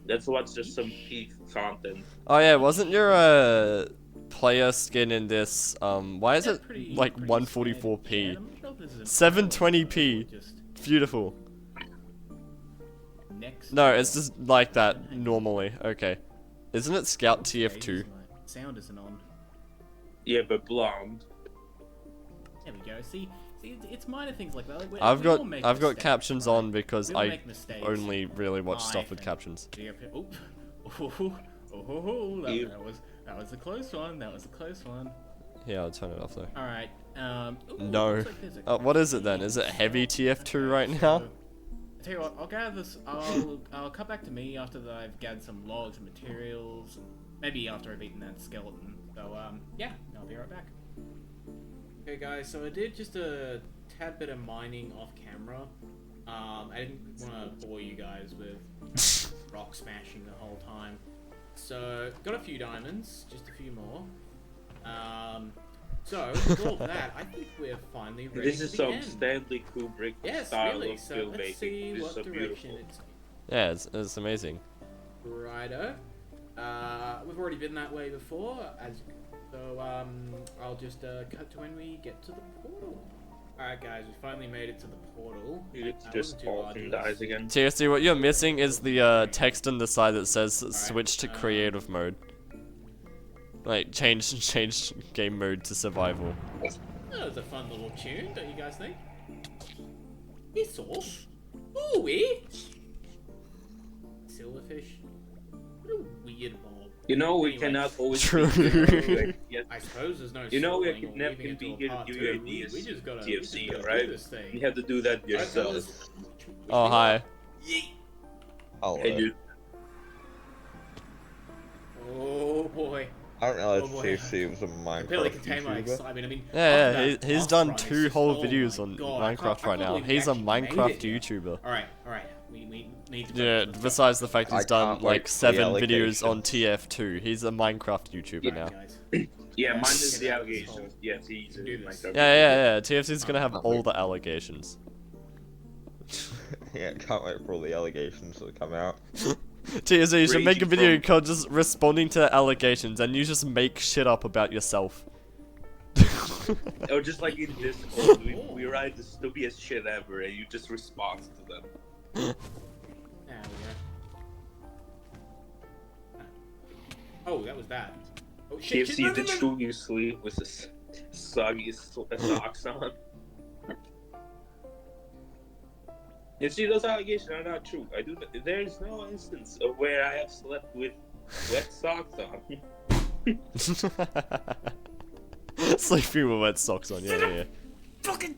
That's what's just some peak content. Oh yeah, wasn't your player skin in this, why is it like 144p? 720p. Beautiful. Next. No, it's just like that normally. Okay. Isn't it Scout TF2? Sound isn't on. Yeah, but blonde. There we go. See, it's minor things like that. Like, I've we all got make got mistakes, captions right? on because We all I make mistakes. only really watch I stuff with think- captions. Oh, that was a close one. That was a close one. Yeah, I'll turn it off though. All right. No. looks like there's a What is it then? Is it heavy TF2 right now? I tell you what, I'll gather this. I'll come back to me after that I've gathered some logs and materials, and maybe after I've eaten that skeleton. So yeah, I'll be right back. Okay, guys. So I did just a tad bit of mining off camera. I didn't want to bore you guys with rock smashing the whole time. So got a few diamonds, just a few more. So with all that, I think we're finally ready. This is for the some end. Stanley Kubrick Yes, style really. of So filmmaking. let's see This is what so direction beautiful. it's. Yeah, it's amazing. Righto. We've already been that way before, so I'll just cut to when we get to the portal. Alright guys, we finally made it to the portal. It's That just wasn't too falls arduous. and dies again. TSD, what you're missing is the text on the side that says switch to creative mode. Like change game mode to survival. That was a fun little tune, don't you guys think? It's sauce. Ooh, Silverfish. What a weird mob. You know we Anyway. cannot always True. I suppose there's no. You know we stalling can or never leaving it be to a here to part give two. you ideas. We just gotta TFC, do alright? this thing. You have to do that Alright, yourself. fellas. Oh hi. Hey, dude. Oh boy. I don't realize Oh, boy. TFC was a I barely Minecraft contain my YouTuber. excitement. I mean, Yeah, after that he's boss done run, it's 2 just- whole oh videos my on God, I Minecraft can't right now. believe we He's a actually made Minecraft it here. YouTuber. Alright. We need to. Yeah, focus. besides the fact he's I done can't wait like for the 7 videos allocation. on TF2. He's a Minecraft YouTuber now. Yeah, minus the allegations. Yes, he's a Minecraft. Yeah. TFC's gonna have all the allegations. Yeah, can't wait for all the allegations to come out. TFC, you should make a Raging video from- called just responding to allegations, and you just make shit up about yourself. Or just like in Discord, we write the stupidest shit ever, and you just respond to them. There we go. Oh, that was bad. Oh shit! TFC, no, did no, no. you sleep with the soggy socks on? You see, those allegations are not true. There is no instance of where I have slept with wet socks on. Sleeping with wet socks on, yeah. Fucking.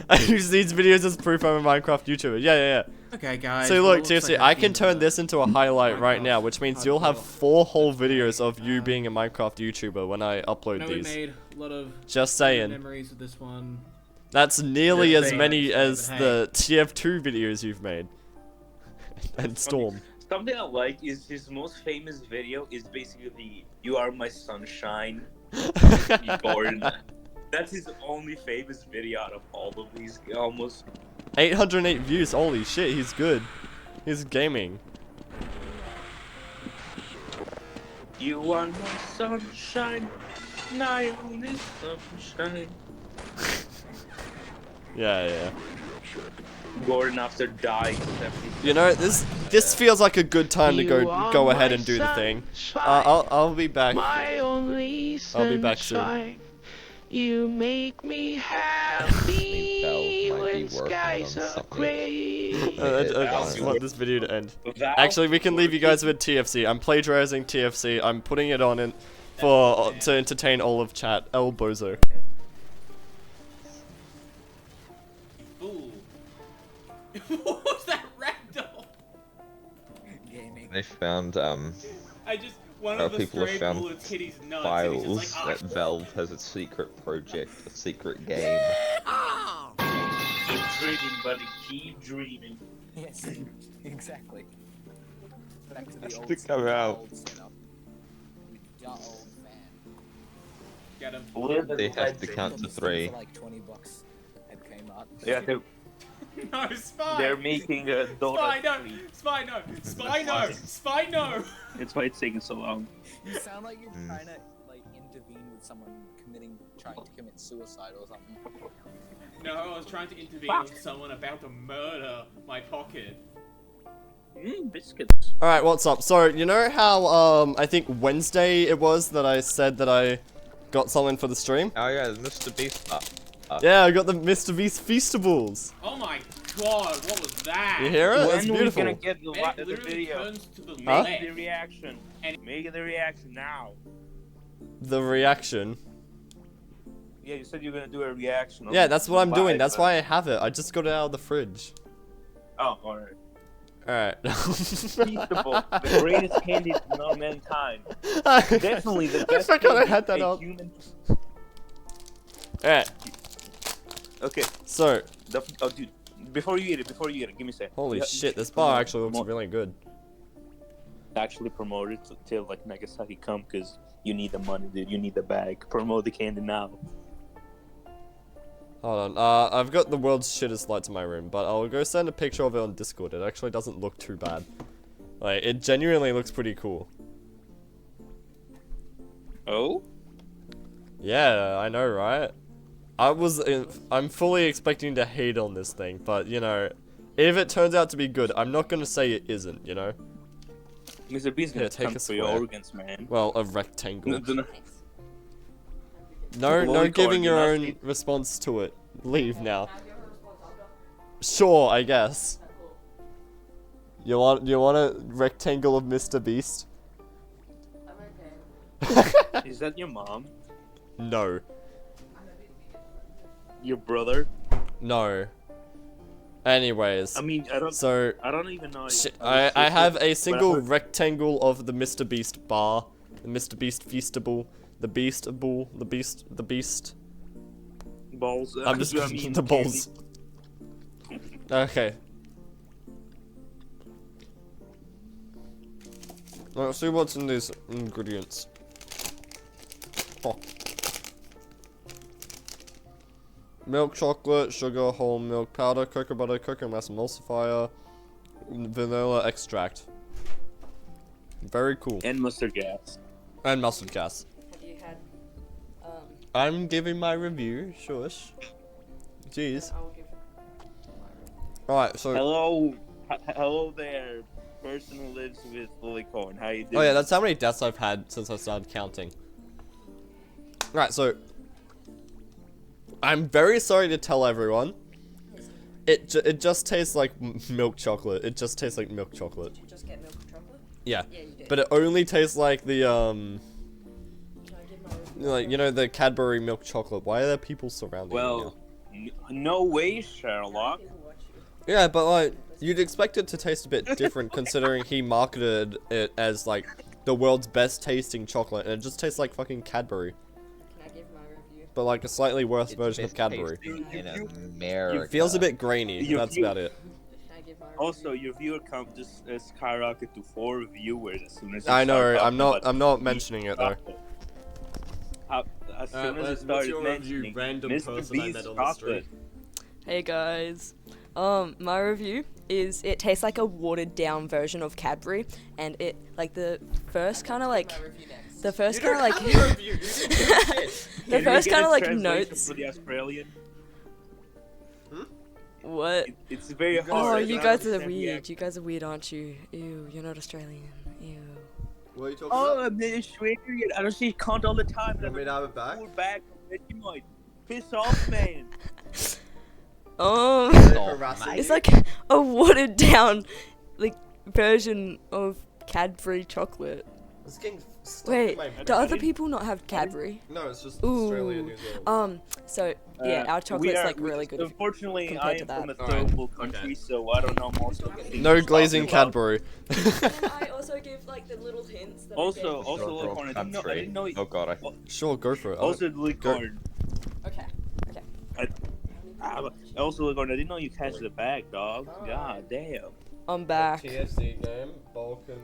I use these videos as proof I'm a Minecraft YouTuber. Yeah. Okay, guys. So well, look, it looks seriously, like I I've can been, turn this into a highlight right Minecraft now, which means you'll have 4 whole videos of you being a Minecraft YouTuber when I upload I know we these. made a lot of Just saying. memories of this one. That's nearly Just as saying. many as Hey. the TF2 videos you've made. And Storm. Something I like is his most famous video is basically the "You Are My Sunshine" Gordon. That's his only famous video out of all of these, almost. 808 views, holy shit, he's good. He's gaming. You are my sunshine, my only sunshine. Yeah. Gordon after dying 70. You know, this feels like a good time to go ahead and do the thing. I'll be back. My only I'll be back soon. sunshine. You make me happy when skies are gray. I just want this video to end. Actually, we can leave you guys with TFC. I'm plagiarizing TFC. I'm putting it on in to entertain all of chat. El Bozo. Ooh. What was that ragdoll? Gaming. They found I just one of the people have stray found bullets hit his nuts. files And he's just like, that Valve has a secret project, a secret game. Keep dreaming, buddy. Keep dreaming. Yes, exactly. Back to the Has old to come out. old setup. Duh, old fan. Get him. They have to count to 3. For like $20 at Kmart. Yeah, No, Spy! they're making a donut. Spy, no! Spy, no! Spy, no! Spy, no! That's why it's taking so long. You sound like you're trying to like intervene with someone trying to commit suicide or something. No, I was trying to intervene with someone about to murder my pocket. Biscuits. Alright, what's up? So, you know how, I think Wednesday it was that I said that I got something for the stream? Oh yeah, the Mr. Beast stuff. Yeah, I got the Mr. Beast Feastables. Oh my god, what was that? You hear it? That's When beautiful. are we gonna get the, Man, the literally video? turns to the Make left. the reaction. Make the reaction now. The reaction. Yeah, you said you were gonna do a reaction. Yeah, that's what I'm doing. live, That's but- why I have it. I just got it out of the fridge. Oh, alright. Alright. Feastable, the greatest candy to know mankind. Definitely the best I forgot I candy had that a up. human. Alright. Okay. So. Oh, dude. Before you eat it, give me a sec. Holy Yeah, shit, this bar actually looks really good. Actually promote it till like Nagasaki come, because you need the money, dude. You need the bag. Promote the candy now. Hold on, I've got the world's shittest lights in my room, but I'll go send a picture of it on Discord. It actually doesn't look too bad. Like, it genuinely looks pretty cool. Oh? Yeah, I know, right? I'm fully expecting to hate on this thing, but, you know, if it turns out to be good, I'm not gonna say it isn't, you know? Mr. Beast Yeah, gonna take come a for your square. organs, man. Well, a rectangle. No, No Lollicorn, giving your you're not own Steve. response to it. Leave now. Sure, I guess. You want a rectangle of Mr. Beast? Is that your mom? No. Your brother? No. Anyways. I mean, I don't even know. Shit, how I this have is, a but single I heard- rectangle of the Mr. Beast bar. The Mr. Beast Feastable. The Beastable. The Beast. balls. I'm just I mean, the balls. Okay. Let's see what's in these ingredients. Oh. Milk chocolate, sugar, whole milk powder, cocoa butter, cocoa mass emulsifier, vanilla extract. Very cool. And mustard gas. And mustard gas. Have you had, I'm giving my review, shush. Jeez. Alright, so... Hello there, person who lives with Lollicorn. How you doing? Oh yeah, that's how many deaths I've had since I started counting. Right, so... I'm very sorry to tell everyone. It just tastes like milk chocolate. It just tastes like milk chocolate. Did you just get milk chocolate? Yeah. Yeah, you did. But it only tastes like the like, you know, the Cadbury milk chocolate. Why are there people surrounding me now? Well, no way, Sherlock. Yeah, but like, you'd expect it to taste a bit different considering he marketed it as like the world's best tasting chocolate, and it just tastes like fucking Cadbury. Can I give my review? But like a slightly worse It's version of best Cadbury. tasting in It America. feels a bit grainy, Your that's view- about it. Also, your viewer count just skyrocketed to 4 viewers as soon as you I know, start I'm talking not about mentioning it though. As soon as you what's started your review, mentioning random Mr. person I Beast met on the chocolate. street? Hey guys, my review is it tastes like a watered down version of Cadbury, and it like the first kind of like the first kind of like the first kind of like notes. For the Australian. What? It's very Oh, hard. you to guys are understand the weird. You guys are weird, aren't you? Ew, you're not Australian. Ew. What are you talking Oh, I'm the Australian. I don't see cunt all the time. Want me to have it back? Pull back from Vegemite. Piss off, man. It's like a watered down like version of Cadbury chocolate. It's getting stuck Wait, in my head. do other people not have Cadbury? No, it's just Ooh. Australia and New Zealand. So yeah, our chocolate's like we- really good. Unfortunately, compared I am to that. from a third world country, so I don't know most of the things. No you're glazing talking about. Cadbury. I also give like the little hints. That Also, I gave. also, Licorn, I didn't know. Oh god, Sure, go for it. Also, Go. Licorn. Okay. Also, Licorn, I didn't know you catch the bag, dog. God damn. I'm back. TFC game, Balkan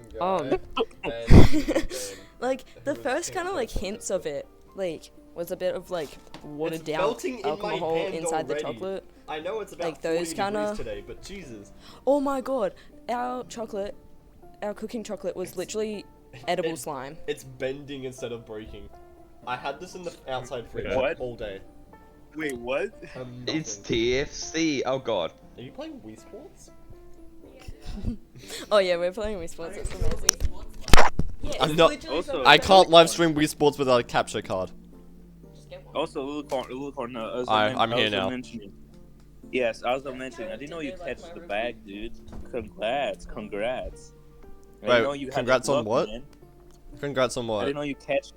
Like the first kind of like hints of it, like was a bit of like watered It's down melting in my alcohol hand inside the already. chocolate. I know it's about like those 40 kind degrees of. today, but Jesus. Oh my god, our cooking chocolate was literally edible slime. It's bending instead of breaking. I had this in the outside fridge What? all day. Wait, what? It's TFC. Oh god. Are you playing Wii Sports? Oh yeah, we're playing Wii Sports. It's amazing. Yeah, I'm it's not. literally from- I can't live stream Wii Sports without a capture card. Also, Licorn, I'm here now. Yes, I was mentioning. I didn't know you catch the bag, dude. Congrats. I didn't know you Wait, had congrats the on luck, what? man. Congrats on I what? didn't know you catch.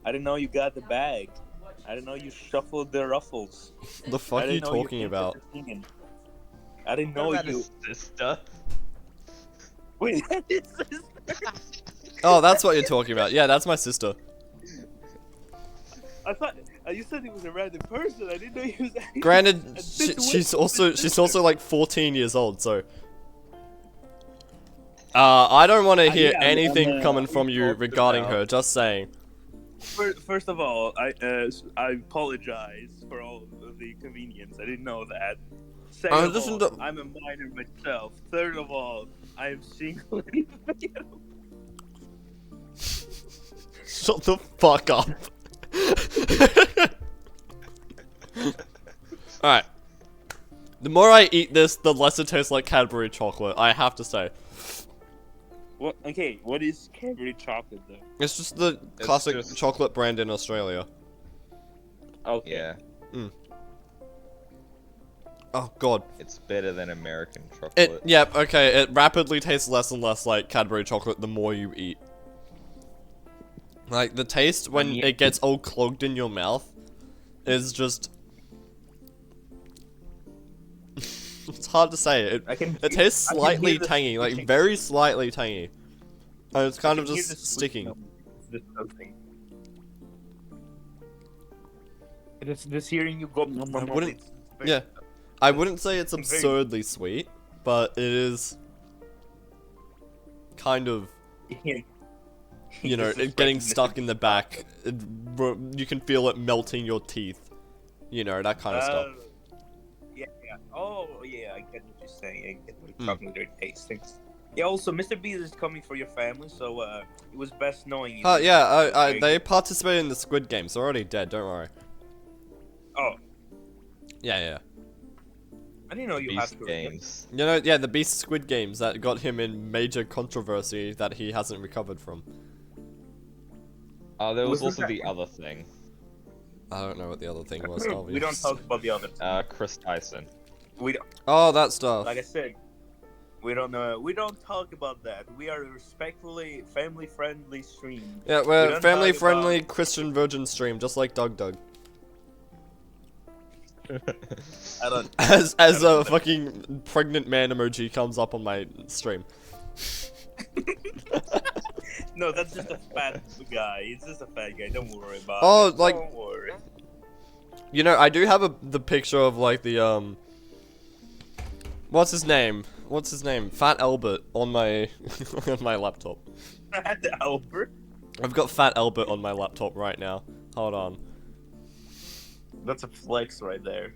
I didn't know you got the bag. I didn't know you shuffled the ruffles. The fuck I are you didn't know talking came about? for singing. I didn't know What about you. his sister? Wait, Oh, that's what you're talking about. Yeah, that's my sister. I thought you said he was a random person. I didn't know he was. Granted, she's also like 14 years old, so. I don't want to hear yeah, anything coming from you regarding her. Just saying. First of all, I apologize for all of the inconvenience. I didn't know that. Second of listen all, to- I'm a minor myself. Third of all, I am single. Shut the fuck up. Alright. The more I eat this, the less it tastes like Cadbury chocolate, I have to say. What? Okay, what is Cadbury chocolate though? It's just the classic chocolate brand in Australia. Okay. Yeah. Mm. Oh god. It's better than American chocolate. Yep, okay, it rapidly tastes less and less like Cadbury chocolate the more you eat. Like, the taste when it gets all clogged in your mouth is just... It's hard to say. It tastes I can slightly hear the tangy, like sticking. very slightly tangy. And it's kind I of can hear just the sticking. Just hearing you go. I wouldn't, yeah, I wouldn't say it's absurdly sweet, but it is kind of, you know, it getting stuck in the back. You can feel it melting your teeth. You know, that kind of stuff. Yeah. Oh, yeah. I get what you're saying. I get what chocolate are tasting. Yeah. Also, Mr. B is coming for your family, so it was best knowing you. Yeah, they participated in the Squid Games. They're already dead. Don't worry. Oh. Yeah. I didn't know you had Beast to. Games. You know, yeah, the Beast Squid Games that got him in major controversy that he hasn't recovered from. Oh, there was Wasn't also that- the other thing. I don't know what the other thing was. We don't talk about the other. Chris Tyson. We don't. Oh, that stuff. Like I said, we don't know. We don't talk about that. We are a respectfully family-friendly stream. Yeah, We we're don't family-friendly Christian Virgin stream, just like Doug. I don't. As a fucking pregnant man emoji comes up on my stream. No, that's just a fat guy. It's just a fat guy. Don't worry about Oh, it. like- Don't worry. You know, I do have the picture of like the what's his name? Fat Albert on my on my laptop. Fat Albert? I've got Fat Albert on my laptop right now. Hold on. That's a flex right there.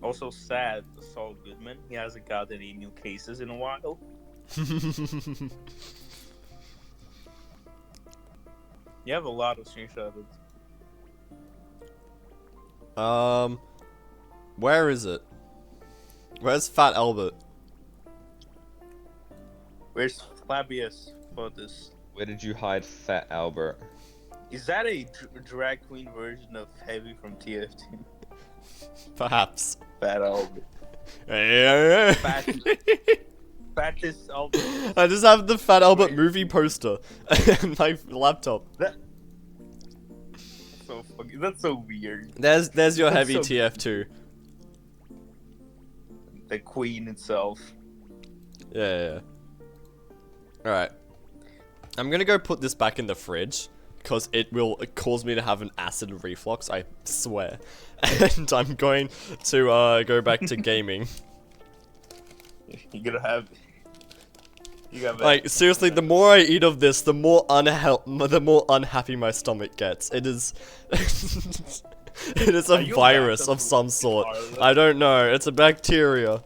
Also sad, Saul Goodman. He hasn't got any new cases in a while. You have a lot of screenshots. Where is it? Where's Fat Albert? Where's Flabius Photos? Where did you hide Fat Albert? Is that a drag queen version of Heavy from TFT? Perhaps. Fat Albert. Fattest Albert. I just have the Fat Albert movie poster on my laptop. That's so weird. There's your That's heavy so- TF2. The queen itself. Yeah. Alright. I'm gonna go put this back in the fridge, because it will cause me to have an acid reflux, I swear. And I'm going to go back to gaming. You're gonna have... You got Like, seriously, the more I eat of this, the more unhappy my stomach gets. It is... It is a virus of some sort. I don't know, it's a bacteria.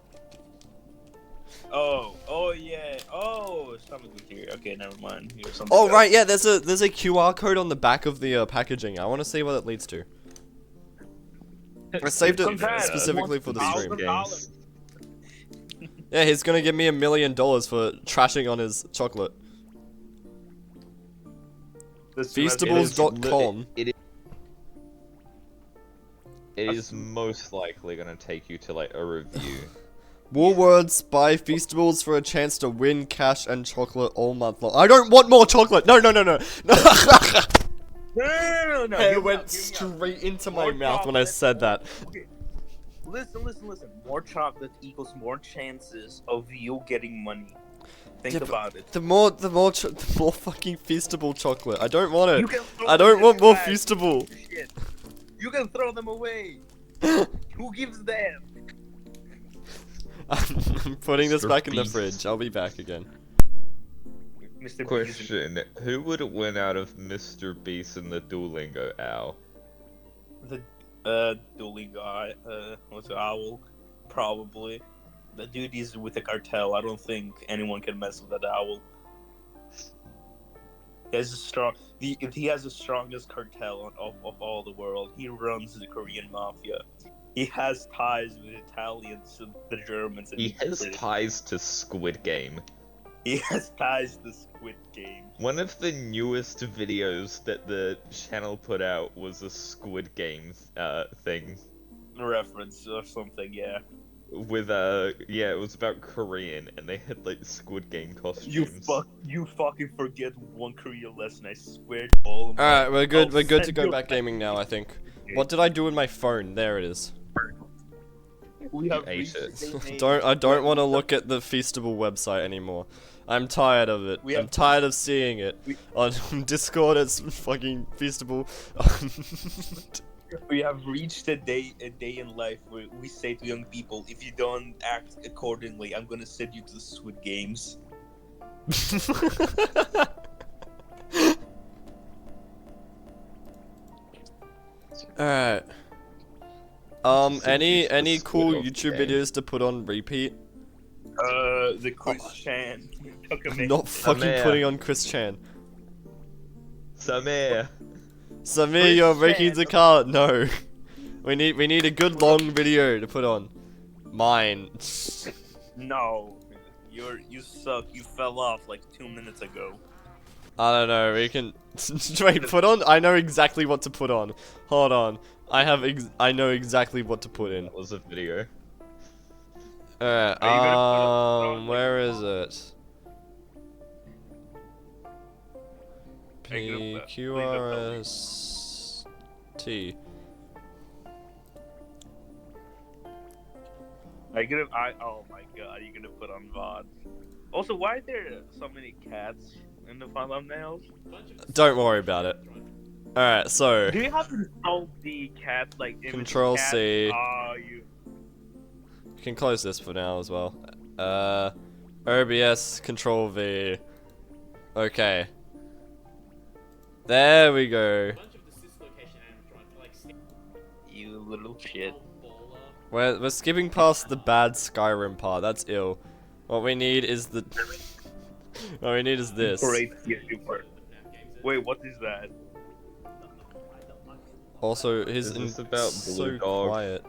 Oh yeah. Oh, stomach bacteria. Okay, never mind. Here's something Oh else. right, yeah, there's a QR code on the back of the packaging. I want to see what it leads to. I saved it specifically for the stream. Yeah, he's gonna give me $1 million for trashing on his chocolate. Feastables.com. It is most likely gonna take you to like a review. Woolworths, buy Feastables for a chance to win cash and chocolate all month long. I don't want more chocolate! No! No. It went straight into my mouth when I said that. Okay. Listen. More chocolate equals more chances of you getting money. Think about it. The more fucking Feastable chocolate. I don't want it. I don't want more Feastable. Shit. You can throw them away. Who gives them? I'm putting this back in the fridge. I'll be back again. Mr. Question: who would win out of Mr. Beast and the Duolingo owl? The Duolingo guy, what's it, owl? Probably. The dude is with the cartel. I don't think anyone can mess with that owl. He has the strongest cartel of all the world. He runs the Korean mafia. He has ties with Italians and the Germans. And He has British. ties to Squid Game. He has ties to Squid Game. One of the newest videos that the channel put out was a Squid Game thing. Reference or something, yeah. With yeah, it was about Korean, and they had like Squid Game costumes. You fucking forget one Korean lesson. I swear to all of my- Alright, we're good. I'll We're good to send go you back a- gaming now, I think. What did I do with my phone? There it is. We have ate reached it. the day I don't want to look at the Feastable website anymore. I'm tired of it. I'm tired of seeing it. On Discord, it's fucking Feastable. We have reached a day in life where we say to young people, if you don't act accordingly, I'm gonna send you to the Squid Games. Alright. Any cool YouTube videos to put on repeat? The Chris Chan. Not fucking putting on Chris Chan. Samir, you're breaking the car. No. We need a good long video to put on. Mine. No, you suck. You fell off like 2 minutes ago. I don't know. We can wait. Put on. I know exactly what to put on. Hold on. I know exactly what to put in. That was a video. Alright. Where is it? PQRST. Oh my god, you're gonna put on VODs. Also, why are there so many cats in the thumbnails? Don't worry about it. Alright, so. Do you have to install the cat, like, image Control cat? C. Oh, you. You can close this for now as well. OBS, Control V. Okay. There we go. You little shit. We're skipping past the bad Skyrim part. That's ill. What we need is the. What we need is this. Great YouTuber. Wait, what is that? Also, his Is this about so Blue Dog? quiet.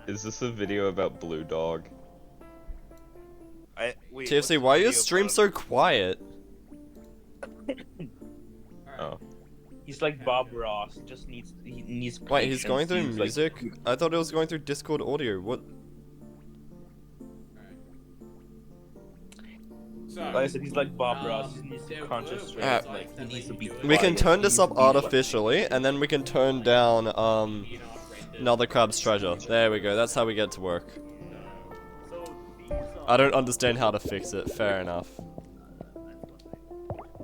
Is this a video about Blue Dog? Wait, TFC, why are your streams so quiet? Oh. He's like Bob Ross. He needs. Wait, he's going through patience. He's like- music? I thought it was going through Discord audio. What? Like I said, he's like Bob Ross. He needs to concentrate. Like he needs to be. We can quiet. turn this He up needs to be quiet. artificially, and then we can turn down Another Crab's Treasure. There we go. That's how we get to work. I don't understand how to fix it. Fair enough.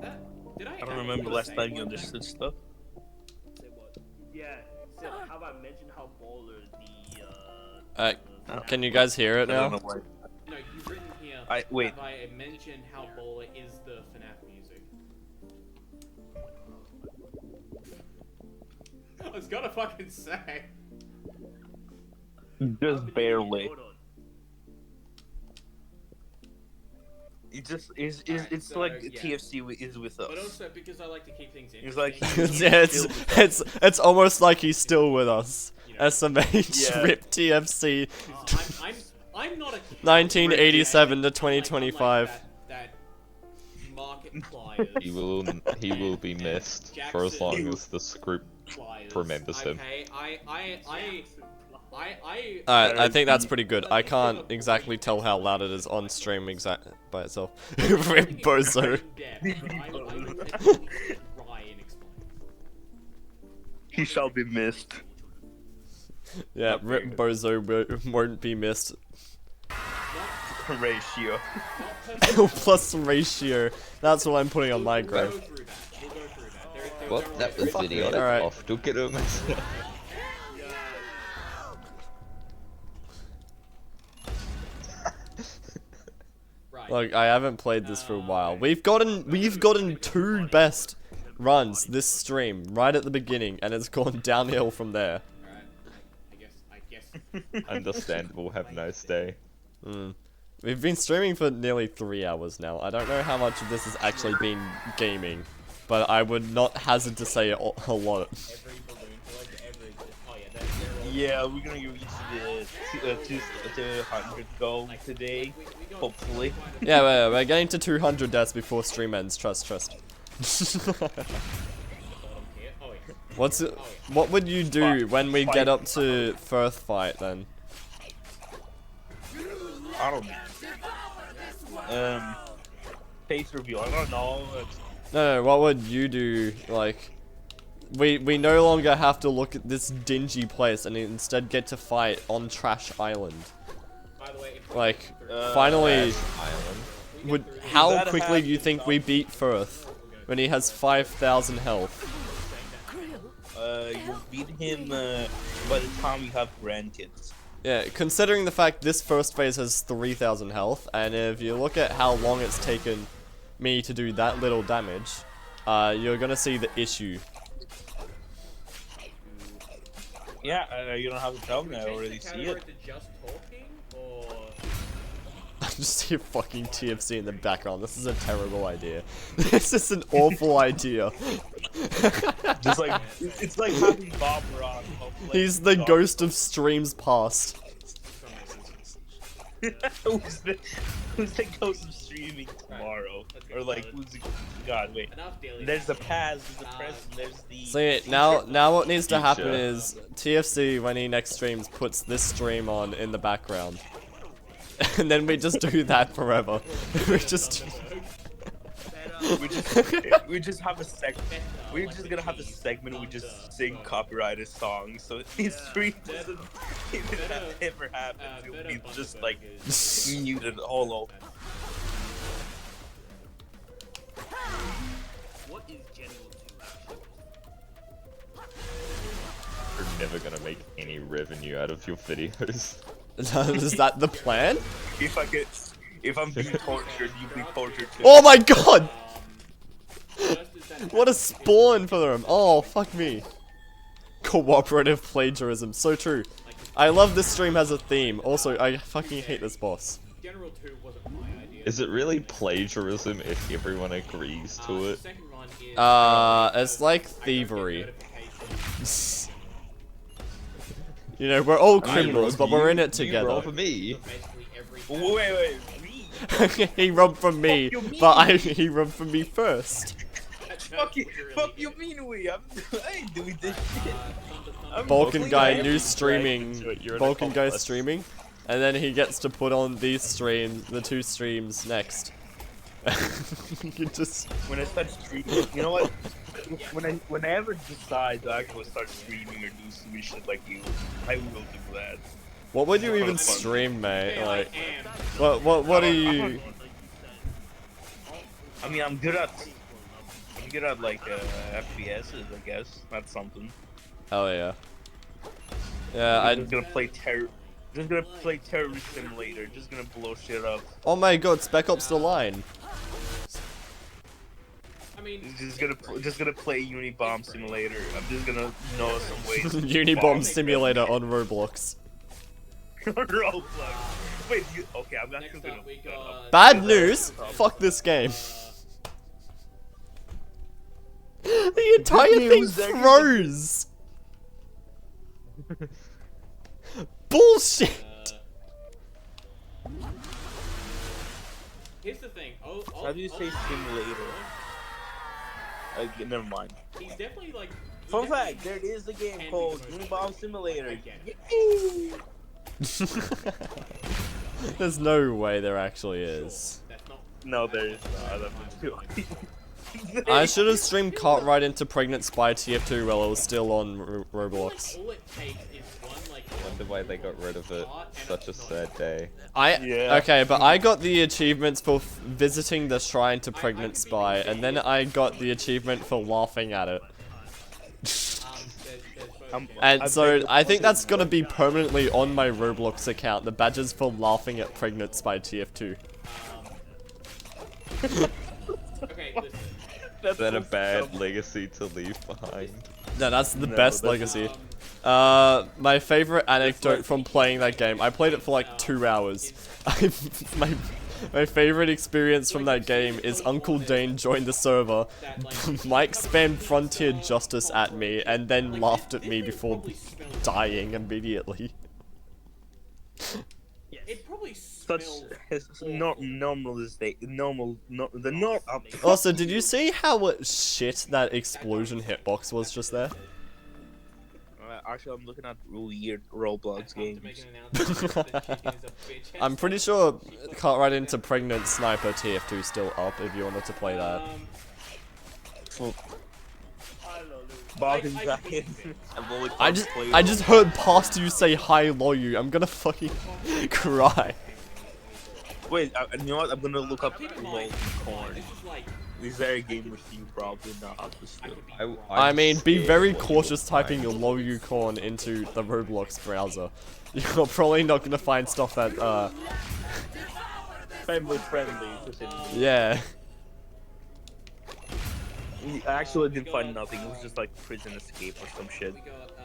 I don't remember last time you understood stuff. Yeah, so how about mention how baller the Can you guys hear it I now? don't know why. No, you've written here. Wait. Have I mentioned how baller is the FNAF music? I was gonna fucking say. Just barely. It's like yeah. TFC is with us. But also because I like to keep things It's like it's almost like he's still with us. SMH Yeah. RIP TFC. I'm not a 1987 to 2025. that Markiplier. He will be missed for as long as the group remembers him. Okay, I Alright, I think that's pretty good. I can't exactly tell how loud it is on stream by itself. RIP Bozo. He shall be missed. Yeah, RIP Bozo won't be missed. Ratio. Plus ratio. That's what I'm putting on my graph. Well, that was video. Alright. Off. Don't get it myself. Look, I haven't played this for a while. We've gotten 2 best runs this stream right at the beginning, and it's gone downhill from there. I guess. Understandable. Have a nice day. We've been streaming for nearly 3 hours now. I don't know how much of this has actually been gaming, but I would not hazard to say a lot. Yeah, we're gonna reach the 200 goal today, hopefully. Yeah, we're getting to 200 deaths before stream ends. Trust. What would you do when we get up to first fight then? I don't know. Face review. I don't know. No, what would you do? Like, we no longer have to look at this dingy place and instead get to fight on Trash Island. Like, finally, how quickly do you think we beat Firth when he has 5,000 health? You'll beat him by the time you have grandkids. Yeah, considering the fact this first phase has 3,000 health, and if you look at how long it's taken me to do that little damage, you're gonna see the issue. Yeah, you don't have to tell me, I already see it. I just hear fucking TFC in the background. This is a terrible idea. This is an awful idea. Just like, it's like having Bob Ross. He's the ghost of streams past. who's the ghost of streaming tomorrow? Or like, who's the God? Wait. There's the past, there's the present, there's the. See, now what needs to happen is TFC when he next streams puts this stream on in the background, and then we just do that forever. we just have a segment. We're just gonna have a segment. We just sing copyrighted songs. So his stream doesn't even ever happen. It'll be just like muted all over. What is General 2 actually? You're never gonna make any revenue out of your videos. Is that the plan? If I'm being tortured, you be tortured too. Oh my god! What a spawn for them! Oh, fuck me. Cooperative plagiarism, so true. I love this stream has a theme. Also, I fucking hate this boss. General 2 wasn't my idea. Is it really plagiarism if everyone agrees to it? It's like thievery. You know, we're all criminals, but we're in it together. You rob for me. Wait, me? He robbed from me, but he robbed from me first. Fuck you, mean we? I ain't doing this shit. Balkan guy new streaming. Balkan guy streaming, and then he gets to put on these streams, the 2 streams next. You just when I start streaming, you know what? When I ever decide to actually start streaming or do some shit like you, I will do that. What would you even stream, mate? Like, what are you? I mean, I'm good at like FPSs, I guess. That's something. Oh yeah. Yeah, I'm just gonna play Terrorist Simulator. Just gonna blow shit up. Oh my god, Spec Ops: The Line. I mean, just gonna play Unibomb Simulator. I'm just gonna know some ways. Unibomb Simulator on Roblox. Roblox. Wait, okay, I'm actually gonna. Bad news. Fuck this game. The entire thing froze. Bullshit. Here's the thing. How do you say simulator? Never mind. He's definitely like. Fun fact: there is a game called Unibomb Simulator. There's no way there actually is. No, there is not. I should have streamed Caught Right into Pregnant Spy TF2 while it was still on Roblox. All it takes is one like. I wonder why they got rid of it. Such a sad day. Okay, but I got the achievements for visiting the shrine to Pregnant Spy, and then I got the achievement for laughing at it. And so I think that's gonna be permanently on my Roblox account. The badges for laughing at Pregnant Spy TF2. Okay, listen. Is that a bad legacy to leave behind? No, that's the best legacy. My favorite anecdote from playing that game, I played it for like 2 hours. My favorite experience from that game is Uncle Dane joined the server, Mike spammed Frontier Justice at me, and then laughed at me before dying immediately. It probably Also, did you see how shit that explosion hitbox was just there? Actually, I'm looking at weird Roblox games. I'm pretty sure Caught Right into Pregnant Sniper TF2 is still up if you wanted to play that. I just heard past you say hi Loyu. I'm gonna fucking cry. Wait, you know what? I'm gonna look up Loyu Corn. Is there a game machine? Probably not. I mean, be very cautious typing your Loyu Corn into the Roblox browser. You're probably not gonna find stuff that family friendly. Yeah. I actually didn't find nothing. It was just like Prison Escape or some shit.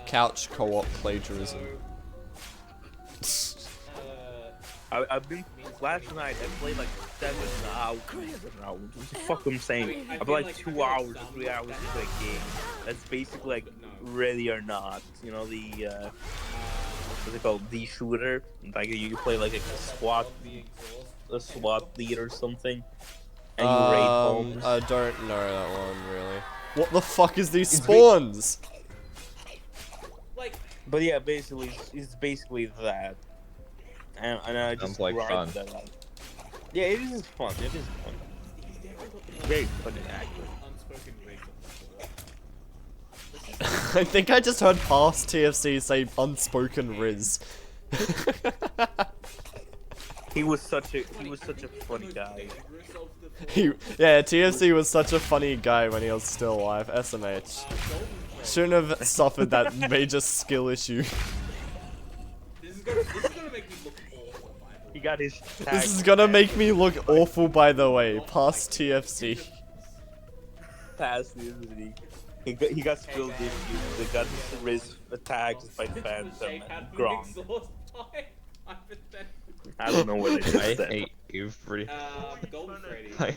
Couch co-op plagiarism. I've been last night. I played like 7 hours. What the fuck I'm saying? I played like 2 hours or 3 hours into a game. That's basically like Ready or Not. You know the what's it called? The shooter. Like you play like a SWAT lead or something. And you raid homes. I don't know that one really. What the fuck is these spawns? But yeah, basically, it's basically that. And I just like fun. that out. Yeah, it is fun. It is fun. Very funny actor. I think I just heard past TFC say unspoken Riz. He was such a funny guy. Yeah, TFC was such a funny guy when he was still alive. SMH. Shouldn't have suffered that major skill issue. This is gonna make me look awful. He got his tag. This is gonna make me look awful, by the way. Past TFC. Past TFC. He got skilled issues. They got his wrist attacked by Phantom and Gronk. I don't know what they said. I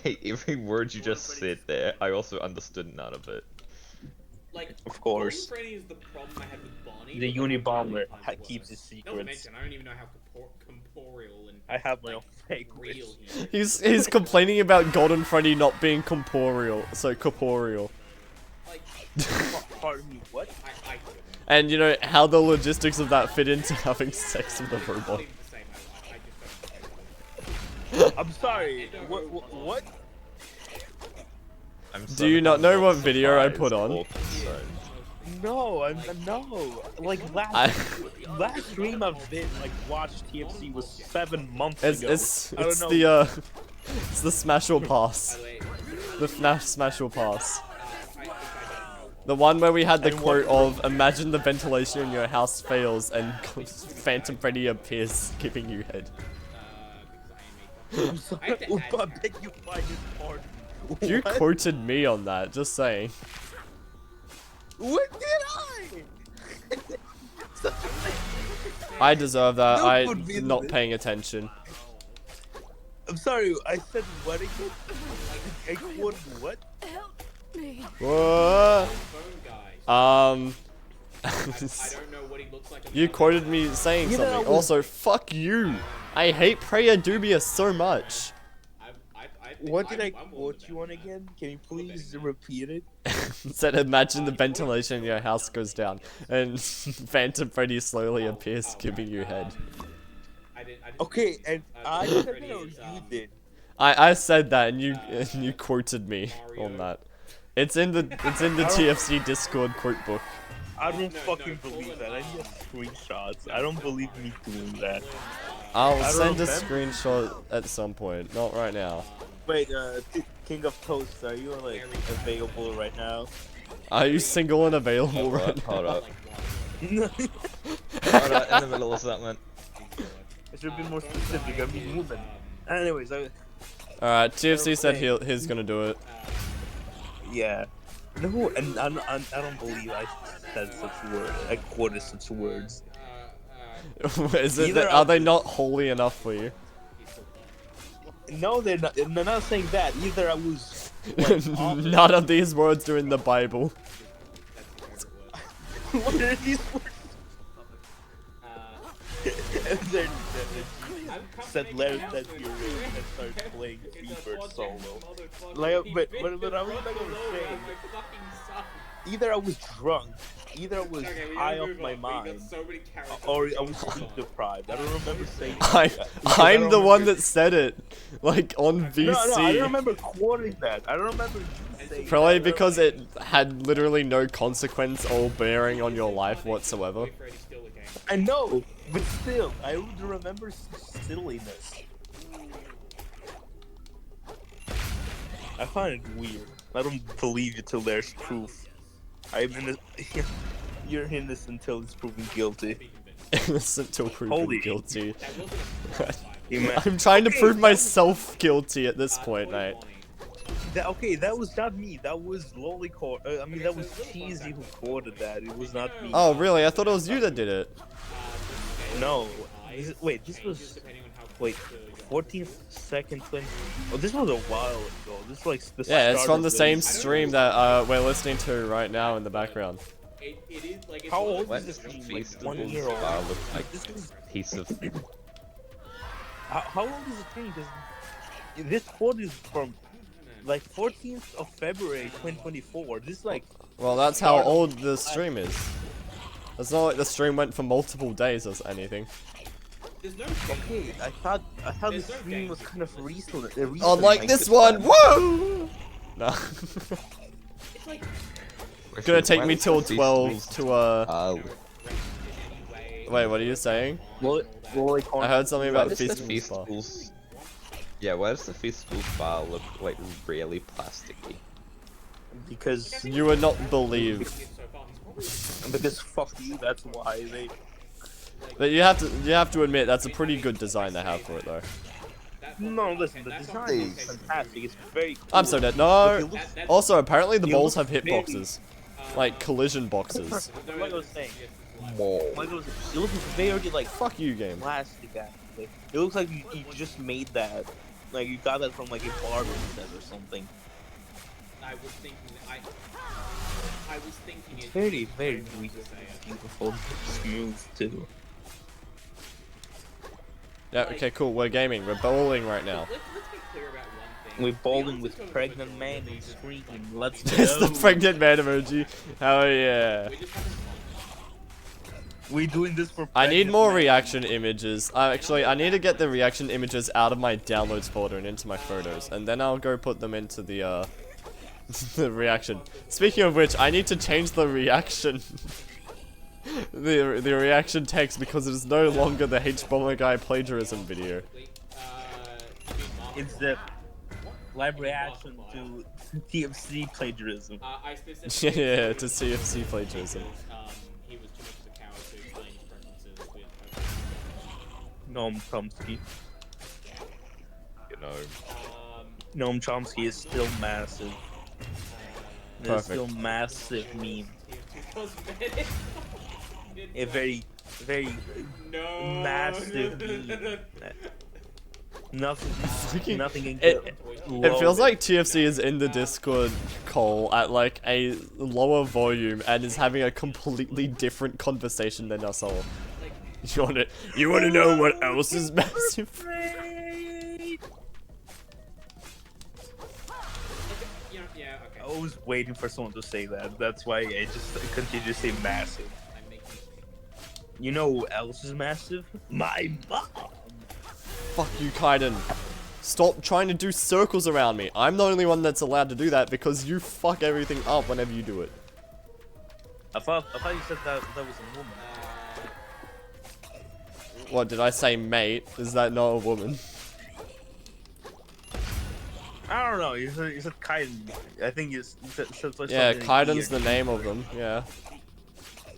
hate every word you just said there. I also understood none of it. Like, of course. Golden Freddy is the problem I had with Bonnie. The Unibomber keeps his secrets. Not to mention, I don't even know how corporeal and I have my own fake real He's complaining about Golden Freddy not being corporeal. Pardon me, what? And you know how the logistics of that fit into having sex with a robot. I'm sorry. What? Do you not know what video I put on? No, no. Like last stream I've been watched TFC was 7 months ago. It's the Smash or Pass. The FNAF Smash or Pass. The one where we had the quote of, imagine the ventilation in your house fails and Phantom Freddy appears giving you head. I'm sorry, I beg you find his part. You quoted me on that, just saying. What did I deserve that, I'm not paying attention. I'm sorry, I said what again? I quoted what? What? I don't know what he looks like. You quoted me saying something. Also, fuck you. I hate Prayer Dubious so much. What did I quote you on again? Can you please repeat it? Said imagine the ventilation in your house goes down and Phantom Freddy slowly appears giving you head. Okay, and I said that or you did? I said that and you quoted me on that. It's in the TFC Discord quote book. I don't fucking believe that. I need screenshots. I don't believe me doing that. I'll send a screenshot at some point, not right now. Wait, King of Toast, are you available right now? Are you single and available right now? Hold up. Hold up, in the middle of something. I should be more specific. I mean woman. Anyways, alright, TFC said he's gonna do it. Yeah. No, and I don't believe I said such words. I quoted such words. Is it are they not holy enough for you? No, they're not. They're not saying that. Either I was. None of these words are in the Bible. What are these words? And then said let that be real and started playing FIFA solo. But I was not gonna say. Either I was drunk, either I was high off my mind, or I was sleep deprived. I don't remember saying that. I'm the one that said it, like on VC. No, I don't remember quoting that. I don't remember saying Probably because it had literally no consequence or bearing on your life whatsoever. I know, but still, I would remember silliness. I find it weird. I don't believe it till there's proof. You're innocent until it's proven guilty. Innocent till proven guilty. I'm trying to prove myself guilty at this point, mate. That was not me. That was Lollycore. That was Cheesy who quoted that. It was not me. Oh, really? I thought it was you that did it. No. Wait, this was... Wait, 14th, 2nd, 20... Oh, this was a while ago. This is like... Yeah, it's from the same stream that we're listening to right now in the background. it is like. It's How one of old Why is does this the thing? Like Feast of 1 Wolves year old. bar look like This is- a piece of... How old is this thing? This quote is from like 14th of February 2024. This is like. Well, that's how old the stream is. It's not like the stream went for multiple days or anything. There's no Okay, I thought the stream was kind of recent. Oh, like this one! Whoa! No. It's like. It's gonna take me till 12 to Wait, what are you saying? I heard something about the Feast of Wolves bar. Yeah, why does the Feast of Wolves bar look like really plasticky? Because you would not believe. Because fuck you, that's why they. But you have to admit that's a pretty good design they have for it though. No, listen, the design is fantastic. It's very cool. I'm so dead. No. Also, apparently the balls have hitboxes, like collision boxes. Like I was saying, like it looks very like fuck you game. Plastic actually. It looks like you just made that. Like you got that from like a barber set or something. I was thinking. I was thinking. It's very, very beautiful, smooth too. Yeah. Okay. Cool. We're gaming. We're bowling right now. Let's be clear about one thing. We're bowling with pregnant man and screaming. Let's go. It's the pregnant man emoji. Hell yeah. We're doing this for. I need more reaction images. Actually, I need to get the reaction images out of my downloads folder and into my photos, and then I'll go put them into the the reaction. Speaking of which, I need to change the reaction. the reaction text because it is no longer the H-Bomber guy plagiarism video. It's the live reaction to TFC plagiarism. Yeah, to CFC plagiarism. He was too much of a coward to explain his preferences with. Noam Chomsky. You know. Noam Chomsky is still massive. It's still Perfect. massive meme. A very, very massive meme. Nothing in It feels like TFC is in the Discord call at like a lower volume and is having a completely different conversation than us all. You wanna know what else is massive? I was waiting for someone to say that. That's why I just continue to say massive. You know who else is massive? My mom! Fuck you, Kaiden. Stop trying to do circles around me. I'm the only one that's allowed to do that because you fuck everything up whenever you do it. I thought you said that was a woman. What, did I say mate? Is that not a woman? I don't know. You said Kaiden. I think you said Yeah, something Kaiden's weird. the name of them, yeah.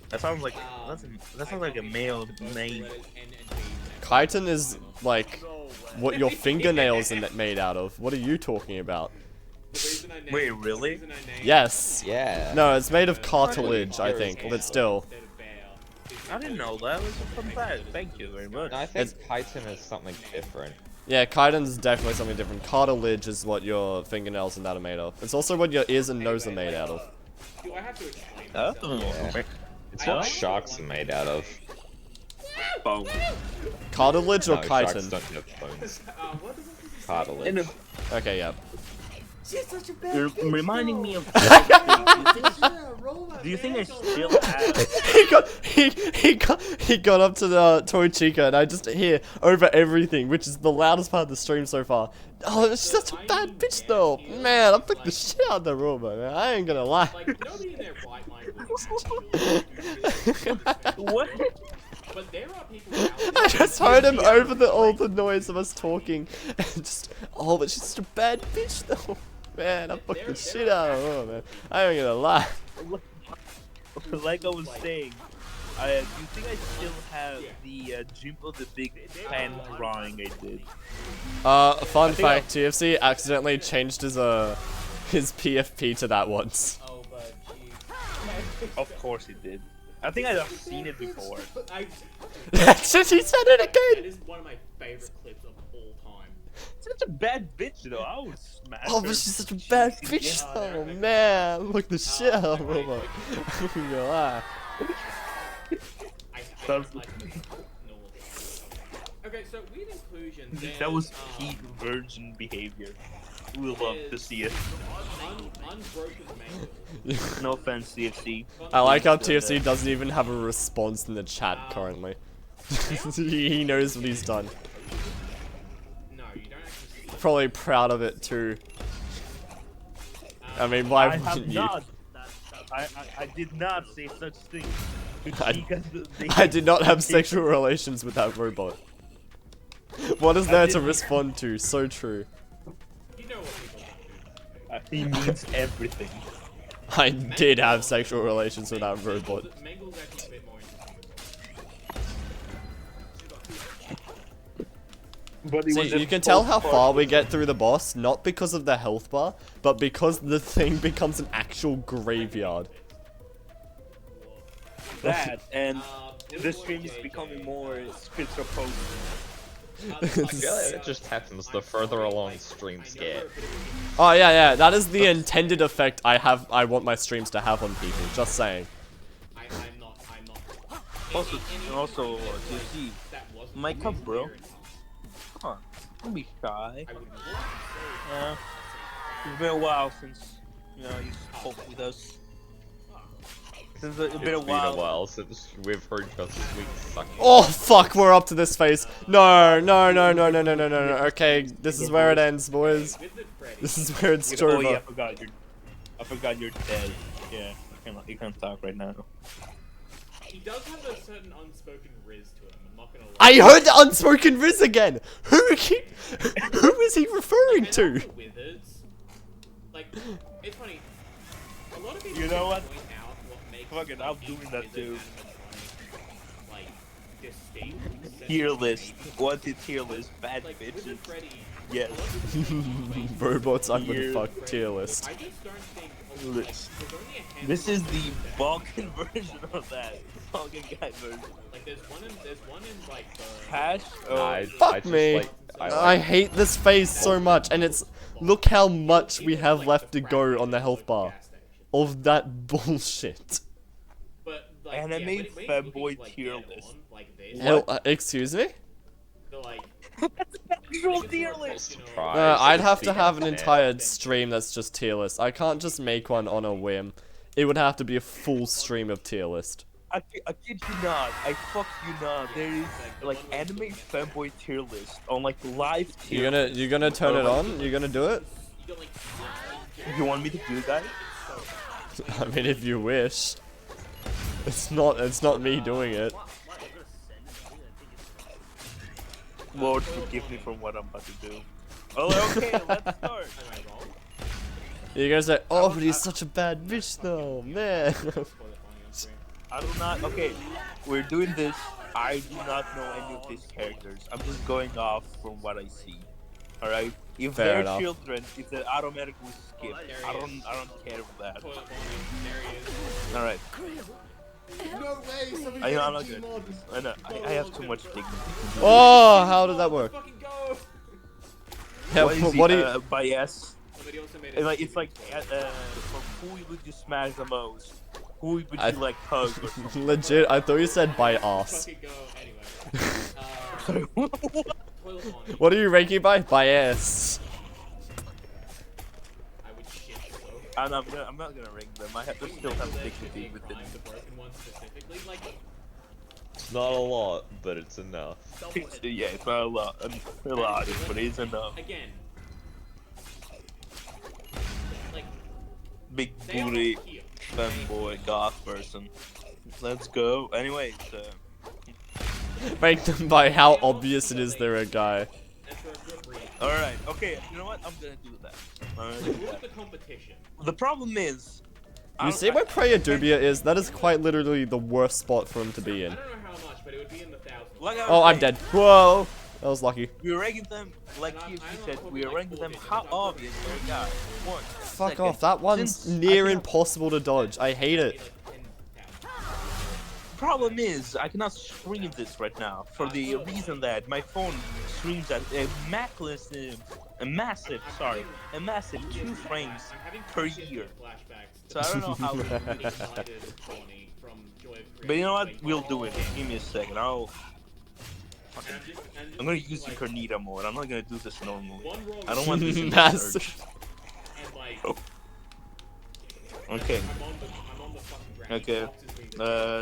That sounds like a male name. Kaiten is like what your fingernails are made out of. What are you talking about? Wait, really? Yes. Yeah. No, it's made of cartilage, I think, but still. I didn't know that. That was a fun fact. Thank you very much. I think chitin is something different. Yeah, Kaiden's definitely something different. Cartilage is what your fingernails and that are made of. It's also what your ears and nose are made out of. Do I have to explain? Yeah. It's what sharks are made out of. Bone. Cartilage or No, sharks chitin? don't have bones. Cartilage. Okay, yeah. You're reminding me of. Do you think I still have? he got up to the Toy Chica and I just hear over everything, which is the loudest part of the stream so far. Oh, she's such a bad bitch though. Man, I picked the shit out of the room, man. I ain't gonna lie. What? But there are people out there. I just heard him over all the noise of us talking and just, oh, but she's such a bad bitch though. Man, I fucked the shit out of her, man. I ain't gonna lie. Like I was saying, do you think I still have the Jimbo the Big Fan drawing I did? Fun fact, TFC accidentally changed his PFP to that once. Of course he did. I think I've seen it before. He said it again! It is one of my favorite clips of all time. such a bad bitch though. I would smash Oh, her. but she's such a bad bitch. Oh man, look the shit out of Robot. I'm not gonna lie. Okay, so weird inclusion. That was peak virgin behavior. We love to see it. Unbroken mangle. No offense, CFC. I like how TFC doesn't even have a response in the chat currently. He knows what he's done. No, you don't actually. Probably proud of it too. I mean, why I have wouldn't you? not. I did not say such thing. I did not have sexual relations with that robot. What is there to respond to? So true. You know what people He means everything. I did have sexual relations with that robot. Mangle's actually a bit more interesting. See, you can tell how far we get through the boss, not because of the health bar, but because the thing becomes an actual graveyard. That and the stream is becoming more schizophrenic. I feel like that just happens the further along streams get. Oh yeah, that is the intended effect I want my streams to have on people, just saying. I'm not. Also, you see, mic up, bro. Come on, don't be shy. Yeah, it's been a while since you spoke with us. It's been a while since we've heard your sweet sucking. Oh fuck, we're up to this phase. No. Okay, this is where it ends, boys. This is where it's over. Oh yeah, I forgot you're dead. Yeah, you can't talk right now. He does have a certain unspoken riz to him. I'm not gonna lie. I heard the unspoken riz again. Who is he referring to? Wizards. Like, it's funny. A lot of people You know what? point out what makes Fuck it, I'm doing that too. like distinct. Tier list. What's the tier list? Bad Like, bitches. Wizard Freddy. Yes. Robots I would fuck tier list. I just don't think. This is the Balkan version of that. Balkan guy version. Like there's one in like the Cash. Fuck me. I hate this phase so much, and it's look how much we have left to go on the health bar of that bullshit. But Anime femboy tier list. Hell, excuse me? Actual tier list. I'd have to have an entire stream that's just tier list. I can't just make one on a whim. It would have to be a full stream of tier list. I kid you not. I fuck you not. There is like anime femboy tier list on like live tier. You're gonna turn it on? You're gonna do it? You want me to do that? I mean, if you wish. It's not me doing it. Lord forgive me from what I'm about to do. Oh, okay, let's start. You're gonna say, oh, but he's such a bad bitch though, man. I do not. Okay, we're doing this. I do not know any of these characters. I'm just going off from what I see. All right. If Fair they're enough. children, if they automatically skip, I don't care for that. All right. No way! I'm not good. I know. I have too much dignity. Oh, how did that work? Yeah, What what is do he, you? by S? It's like from who would you smash the most? Who would you like hug? Or something? Legit, I thought you said by ass. Sorry, What are you ranking by? By ass. I'm not gonna rank them. I have to still have dignity within. It's not a lot, but it's enough. Yeah, it's not a lot, but it's enough. Again. Like. Big booty, femboy, goth person. Let's go. Anyways, Rank them by how obvious it is they're a guy. all right. Okay. You know what? I'm gonna do that. The competition. The problem is. You see where Prayer Dubia is? That is quite literally the worst spot for him to be in. I don't know how much, but it would be in the thousands. Like I was Oh, I'm saying, dead. Whoa! That was lucky. We're ranking them like he said. We're ranking them how obvious they got. One. Fuck second. off, that one's Since near I can- impossible to dodge. I hate it. problem is, I cannot stream this right now for the reason that my phone streams at a massive 2 frames per year. So I don't know how. But you know what? We'll do it. Give me a second. I'm gonna use the Cornita mode. I'm not gonna do this normally. I don't want this in the search. Oh. Okay. Okay.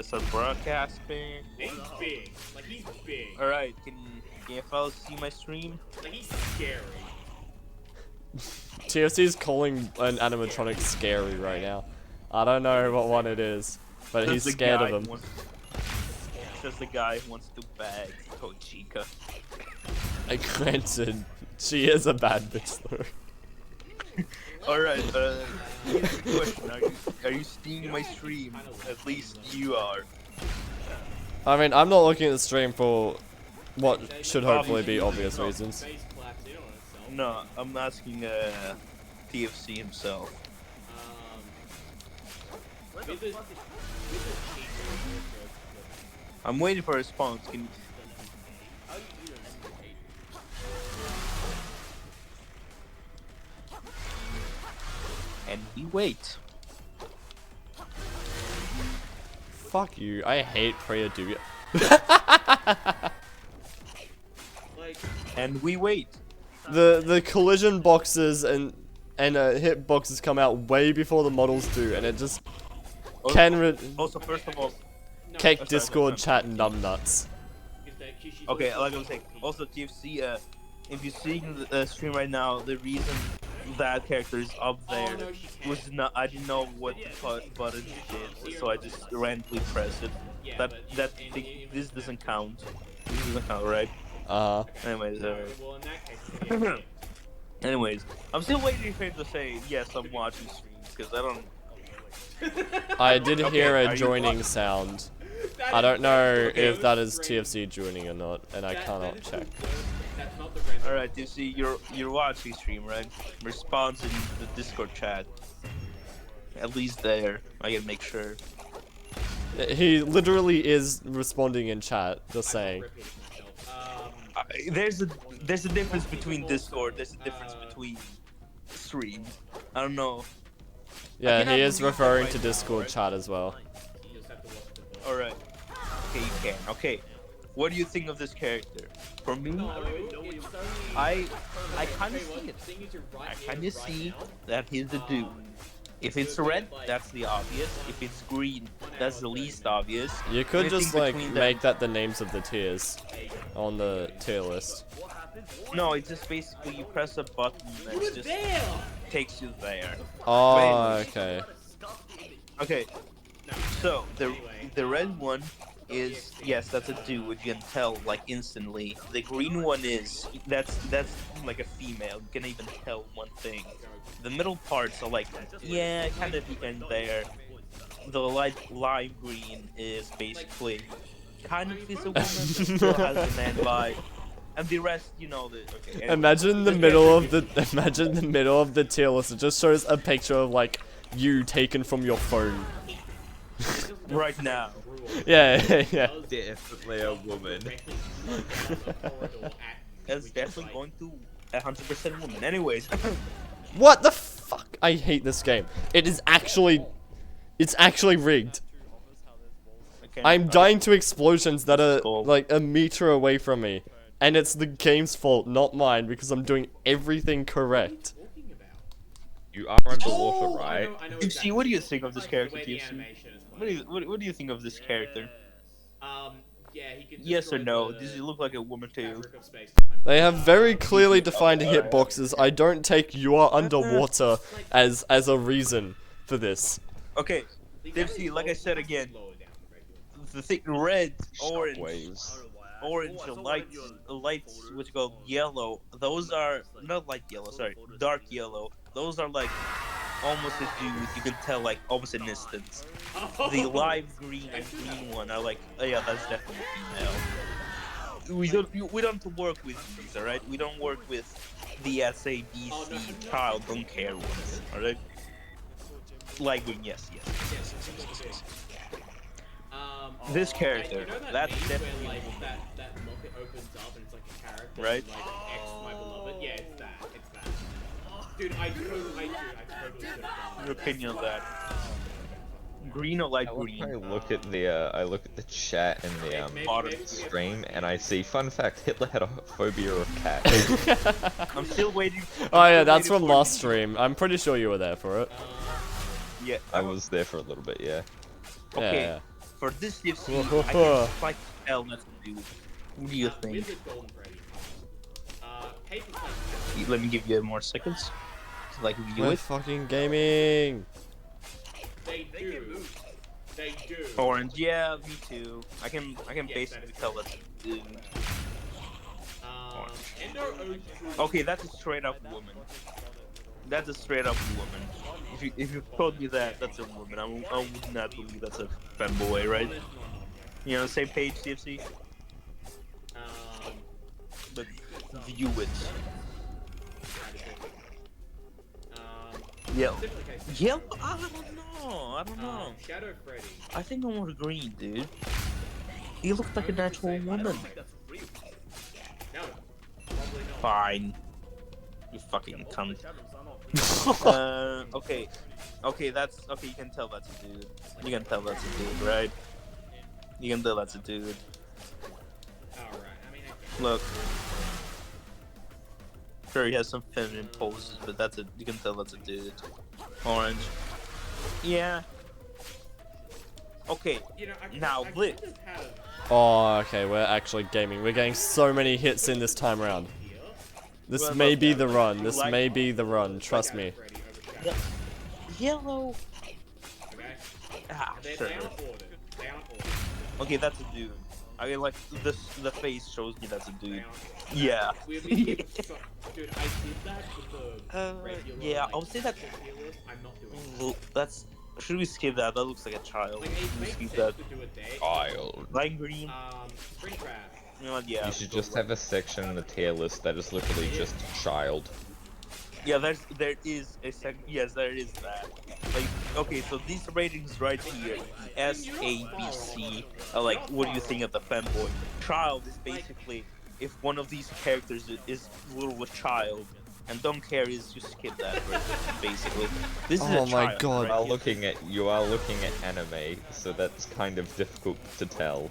Start broadcasting. He's big. Like, he's big. Alright, can you fellas see my stream? Like, he's scary. TFC's calling an animatronic scary right now. I don't know what one it is, but he's scared of him. Says the guy who wants to bag Chica. Granted, she is a bad bitch though. Alright, here's the question. Are you seeing my stream? At least you are. I mean, I'm not looking at the stream for what should hopefully be obvious reasons. No, I'm asking TFC himself. I'm waiting for a response. And we wait. Fuck you, I hate Priya Dubia. And we wait. The collision boxes and hit boxes come out way before the models do, and it just also, first of all, cake Discord chat numbnuts. Okay, like I was saying, also TFC, if you're seeing the stream right now, the reason that character is up there was not, I didn't know what button did, so I just randomly pressed it. This doesn't count. This doesn't count, right? Anyways, anyways, I'm still waiting for him to say yes. I'm watching streams because I don't. I did hear a joining sound. I don't know if that is TFC joining or not, and I cannot check. Alright, TFC, you're watching stream, right? Response in the Discord chat. At least there. I gotta make sure. He literally is responding in chat, just saying. There's a difference between Discord. There's a difference between streams. I don't know. Yeah, he is referring to Discord chat as well. Alright. Okay, you can. Okay. What do you think of this character? For me, I kind of see it. I kind of see that he's the dude. If it's red, that's the obvious. If it's green, that's the least obvious. You could just like make that the names of the tiers on the tier list. No, it's just basically you press a button and it just takes you there. Oh, okay. Okay. So the red one is, yes, that's a dude. You can tell like instantly. The green one is that's like a female. You can even tell one thing. The middle parts are like, yeah, kind of in there. The lime green is basically kind of is a woman, still has a man vibe. And the rest, you know, okay. Anyway. Imagine the middle of the tier list. It just shows a picture of like you taken from your phone. Right now. Yeah. Definitely a woman. That's definitely going to 100% woman. Anyways. What the fuck? I hate this game. It's actually rigged. I'm dying to explosions that are like a meter away from me. And it's the game's fault, not mine, because I'm doing everything correct. You are underwater, right? TFC, what do you think of this character, TFC? What do you think of this character? Yes or no? Does he look like a woman to you? They have very clearly defined hitboxes. I don't take "you are underwater" as a reason for this. Okay, TFC, like I said again, the thing red, orange, lights, which go yellow. Those are not like yellow. Sorry, dark yellow. Those are like almost a dude. You can tell like almost an instance. The live green and green one are like, oh yeah, that's definitely female. We don't work with these, all right? We don't work with the SABC child don't care ones, all right? Light green, yes. This character, Like, you know that that's meme definitely where, like, that locket opens up and it's like a character, Right. and, like X my beloved. Yeah, it's that. Dude, I totally could have done your opinion on that. Green or light green? I look at the chat in the stream, and I see. Fun fact: Hitler had a phobia of cats. I'm still waiting. Oh yeah, that's from last stream. I'm pretty sure you were there for it. Yeah. I was there for a little bit, yeah. Okay. Yeah. For this DLC, I can just like tell what to do. What do you think? Let me give you more seconds to like review We're it. fucking gaming. They do. Orange, yeah, me too. I can basically tell that's a dude. Okay, that's a straight up woman. That's a straight up woman. If you told me that that's a woman, I would not believe that's a femboy, right? You know, same page, CFC. But view it. Yellow. Yellow? I don't know. Shadow Freddy. I think I want green, dude. He looks like a natural woman. No, probably not. Fine. You fucking cunt. Okay. Okay, that's okay, you can tell that's a dude. You can tell that's a dude, right? You can tell that's a dude. Alright, I mean, Look. Sure, he has some feminine poses, but you can tell that's a dude. Orange. Yeah. Okay, now Blitz. Oh, okay, we're actually gaming. We're getting so many hits in this time round. This Well, may look, be the run. This like- may be the run. Trust me. Yellow. Okay. Ah, They sure. aren't ordered. They aren't ordered. Okay, that's a dude. I mean, like the face shows me that's a dude. Yeah. Dude, I did that with the regular. Yeah, like, I'll say that. tier list. I'm not doing that. Well, that's. Should we skip that? That looks like a child. Like, it Should we makes skip sense that? to do a day. Child. Light green. Springtrap. You know, yeah. You should just have a section in the tier list that is literally just child. Yeah, there is a second. Yes, there is that. Like, okay, so these ratings right here, S, A, B, C, are like, what do you think of the femboy? Child is basically if one of these characters is little a child, and don't care is you skip that. Basically, this is Oh a my child, God. right? You are looking at anime, so that's kind of difficult to tell.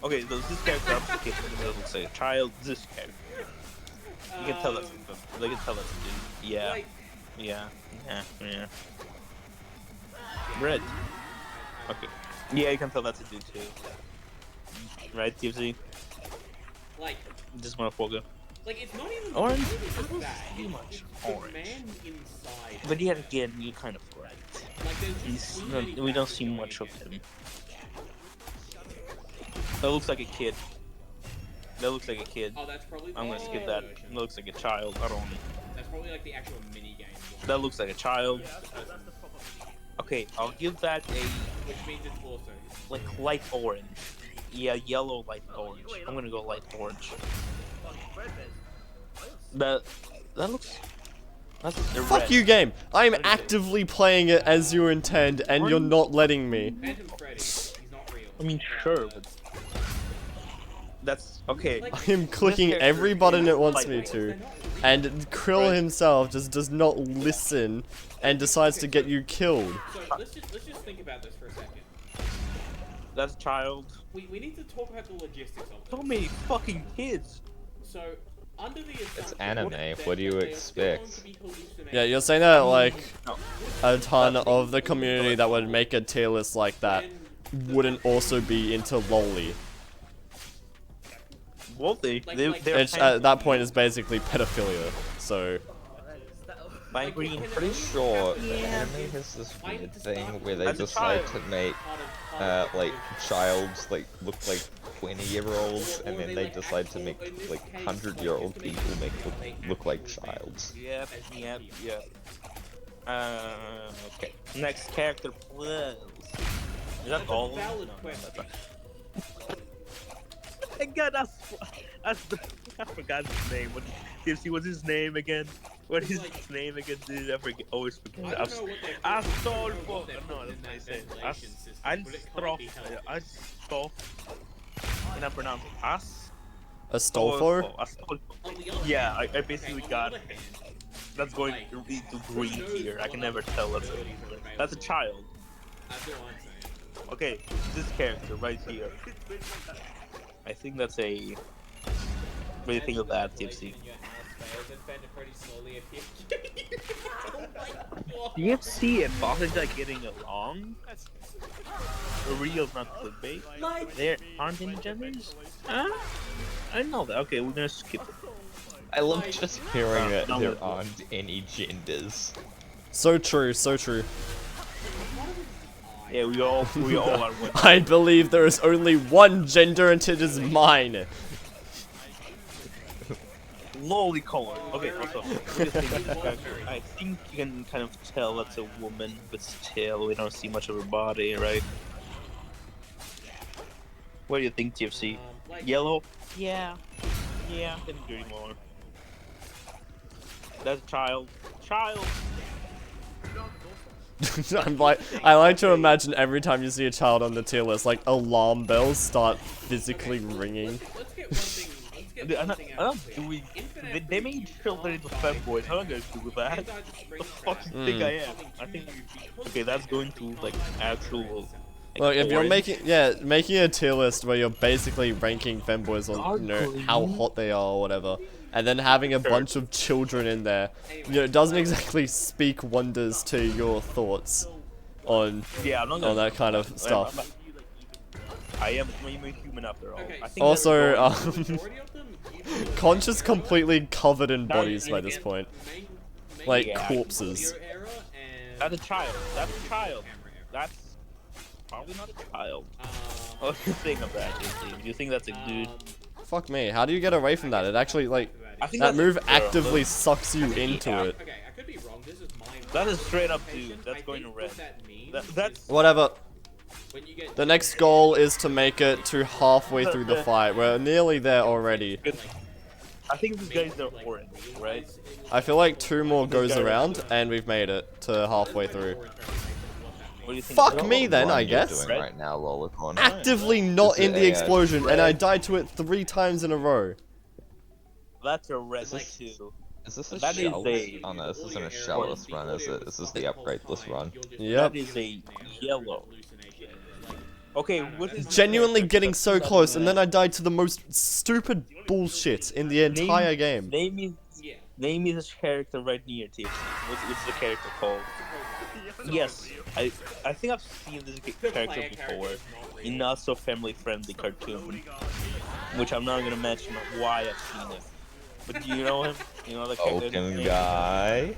Okay, so this character I'm skipping because it looks like a child. This character, you can tell that's they can tell that's a dude. Yeah, yeah, yeah. Red. Okay. Yeah, you can tell that's a dude too. Right, TFC? Like, This motherfucker. like it's not even Orange? It's not I even don't that. see It's much the orange. man inside. But yet again, you're kind of right. Like, there's too many We don't factors see going much of against him. That looks like a kid. That looks like a kid. Oh, that's probably the I'm gonna skip mini that. version. It looks like a child. I don't. That's probably like the actual mini game. That looks like a child. Okay, I'll give that a Which means it's also. like light orange. Yeah, yellow light orange. I'm gonna go light orange. That looks. That's the Fuck red. you, game. I'm actively playing it as you intend, and you're not letting me. Phantom Freddy. He's not real. I mean, sure, but that's okay. I am clicking every button it wants me to, and Krill himself just does not listen and decides to get you killed. So let's just think about this for a second. That's a child. We need to talk about the logistics of it. So many fucking kids. So under the assumption It's anime. that What do you they are still going expect? to be hallucinations- Yeah, you're saying that like a ton of the community that would make a tier list like that wouldn't also be into loli. Well, they're It's, at that point, it's basically pedophilia. So. My green. Pretty sure anime has this weird thing where they decide to make like childs like look like 20-year-olds, and then they decide to make like 100-year-old people look like childs. Yep. Okay. Next character, please. Is that all? Valid question. I forgot I forgot his name. What's his name again? What is his name again, dude? I forget. Always forget. Astolfo. No, that's what I said. Astolfo. Can I pronounce it? Astolfo? Yeah, I basically got. That's going to be to green here. I can never tell. That's a child. Okay, this character right here. I think that's a. What do you think of that, Tipsy? DFC and Bossage are getting along? Real, not clickbait. There aren't any genders? Huh? I didn't know that. Okay, we're gonna skip it. I love just hearing that there aren't any genders. So true, so true. Yeah, we all are women. I believe there is only one gender and it is mine. Lowly color. Okay, also, I think you can kind of tell that's a woman, but still, we don't see much of her body, right? What do you think, TFC? Yellow? Yeah. Yeah, didn't do anymore. That's a child. Child! I like to imagine every time you see a child on the tier list, like alarm bells start physically ringing. I'm not doing. They made children into femboys. How am I gonna do that? What the fuck do you think I am? I think. Okay, that's going to like actual. Like, look, if you're orange. making a tier list where you're basically ranking femboys on, you know, how hot they are or whatever, and then having a bunch of children in there, you know, it doesn't exactly speak wonders to your thoughts on on that kind of stuff. I am a human after all. I think Also, Conch is completely covered in bodies by this point, like corpses. That's a child. That's a child. That's probably not a child. What do you think of that, JC? Do you think that's a dude? Fuck me. How do you get away from that? It actually, like, I think that move that's a girl, actively though. sucks you into it. That is straight up dude. That's going to red. That's Whatever. The next goal is to make it to halfway through the fight. We're nearly there already. I think these guys are orange, right? I feel like 2 more goes around and we've made it to halfway through. What do you think? Fuck me then, I guess. Doing right now, Lolicon. Actively not in the explosion, and I died to it 3 times in a row. That's a red too. Is this a That is shell? a- Oh no, this isn't a shellless run, is it? This is the upgradeless run. Yep. That is a yellow. Okay, what is Genuinely getting so close, and then I died to the most stupid bullshit in the entire game. Name me this character right near TFC. What's the character called? Yes, I think I've seen this character before in not so family friendly cartoon, which I'm not gonna mention why I've seen it. But do you know him? You know the character? Oaken guy.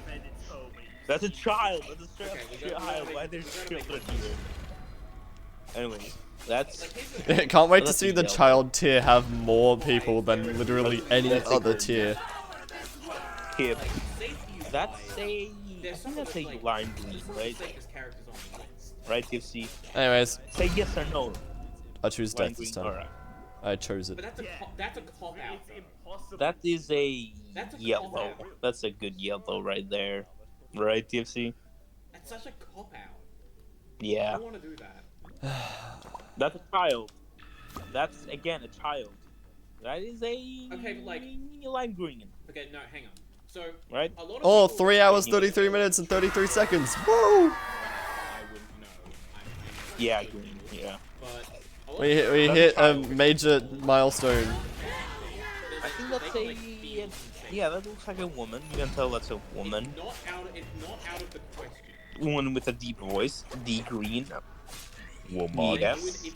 That's a child. That's a straight up child. Why there's children here? Anyway, that's. Can't wait to see the child tier have more people than literally any other tier. Kip. That's a. I think that's a lime green, right? Right, TFC? Anyways. Say yes or no. I choose Lime death this green, time. alright. I chose it. That's a cop out. That is a yellow. That's a good yellow right there. Right, TFC? That's such a cop out. Yeah. I don't want to do that. That's a child. That's, again, a child. That is a... Okay, but like... lime green. Okay, no, hang on. So, right? a lot of Oh, people- 3 hours, 33 minutes, and 33 seconds. Woo! Yeah, green, yeah. We hit a major milestone. I think that's a... Yeah, that looks like a woman. You can tell that's a woman. It's not out of the question. Woman with a deep voice. D green. Woman. Yes.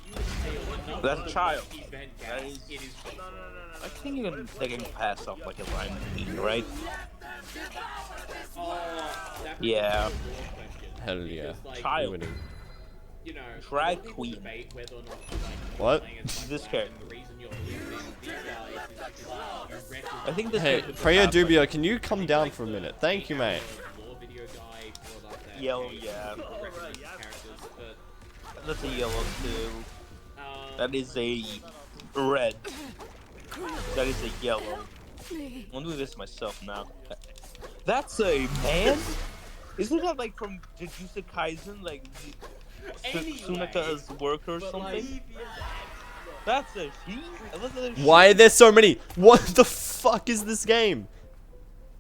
That's a child. That is... I think they can pass off like a lime green, right? Yeah. Hell yeah. Child. Winning. You know, drag queen. What? This character. I think this Hey, character Freya have, like, Dubia, can you come down for a minute? Thank you, mate. Yellow, yeah. That's a yellow too. That is a red. That is a yellow. I'm doing this myself now. That's a man? Isn't that like from Jujutsu Kaisen, like Tsunaka's worker or something? That's a he? Why are there so many? What the fuck is this game?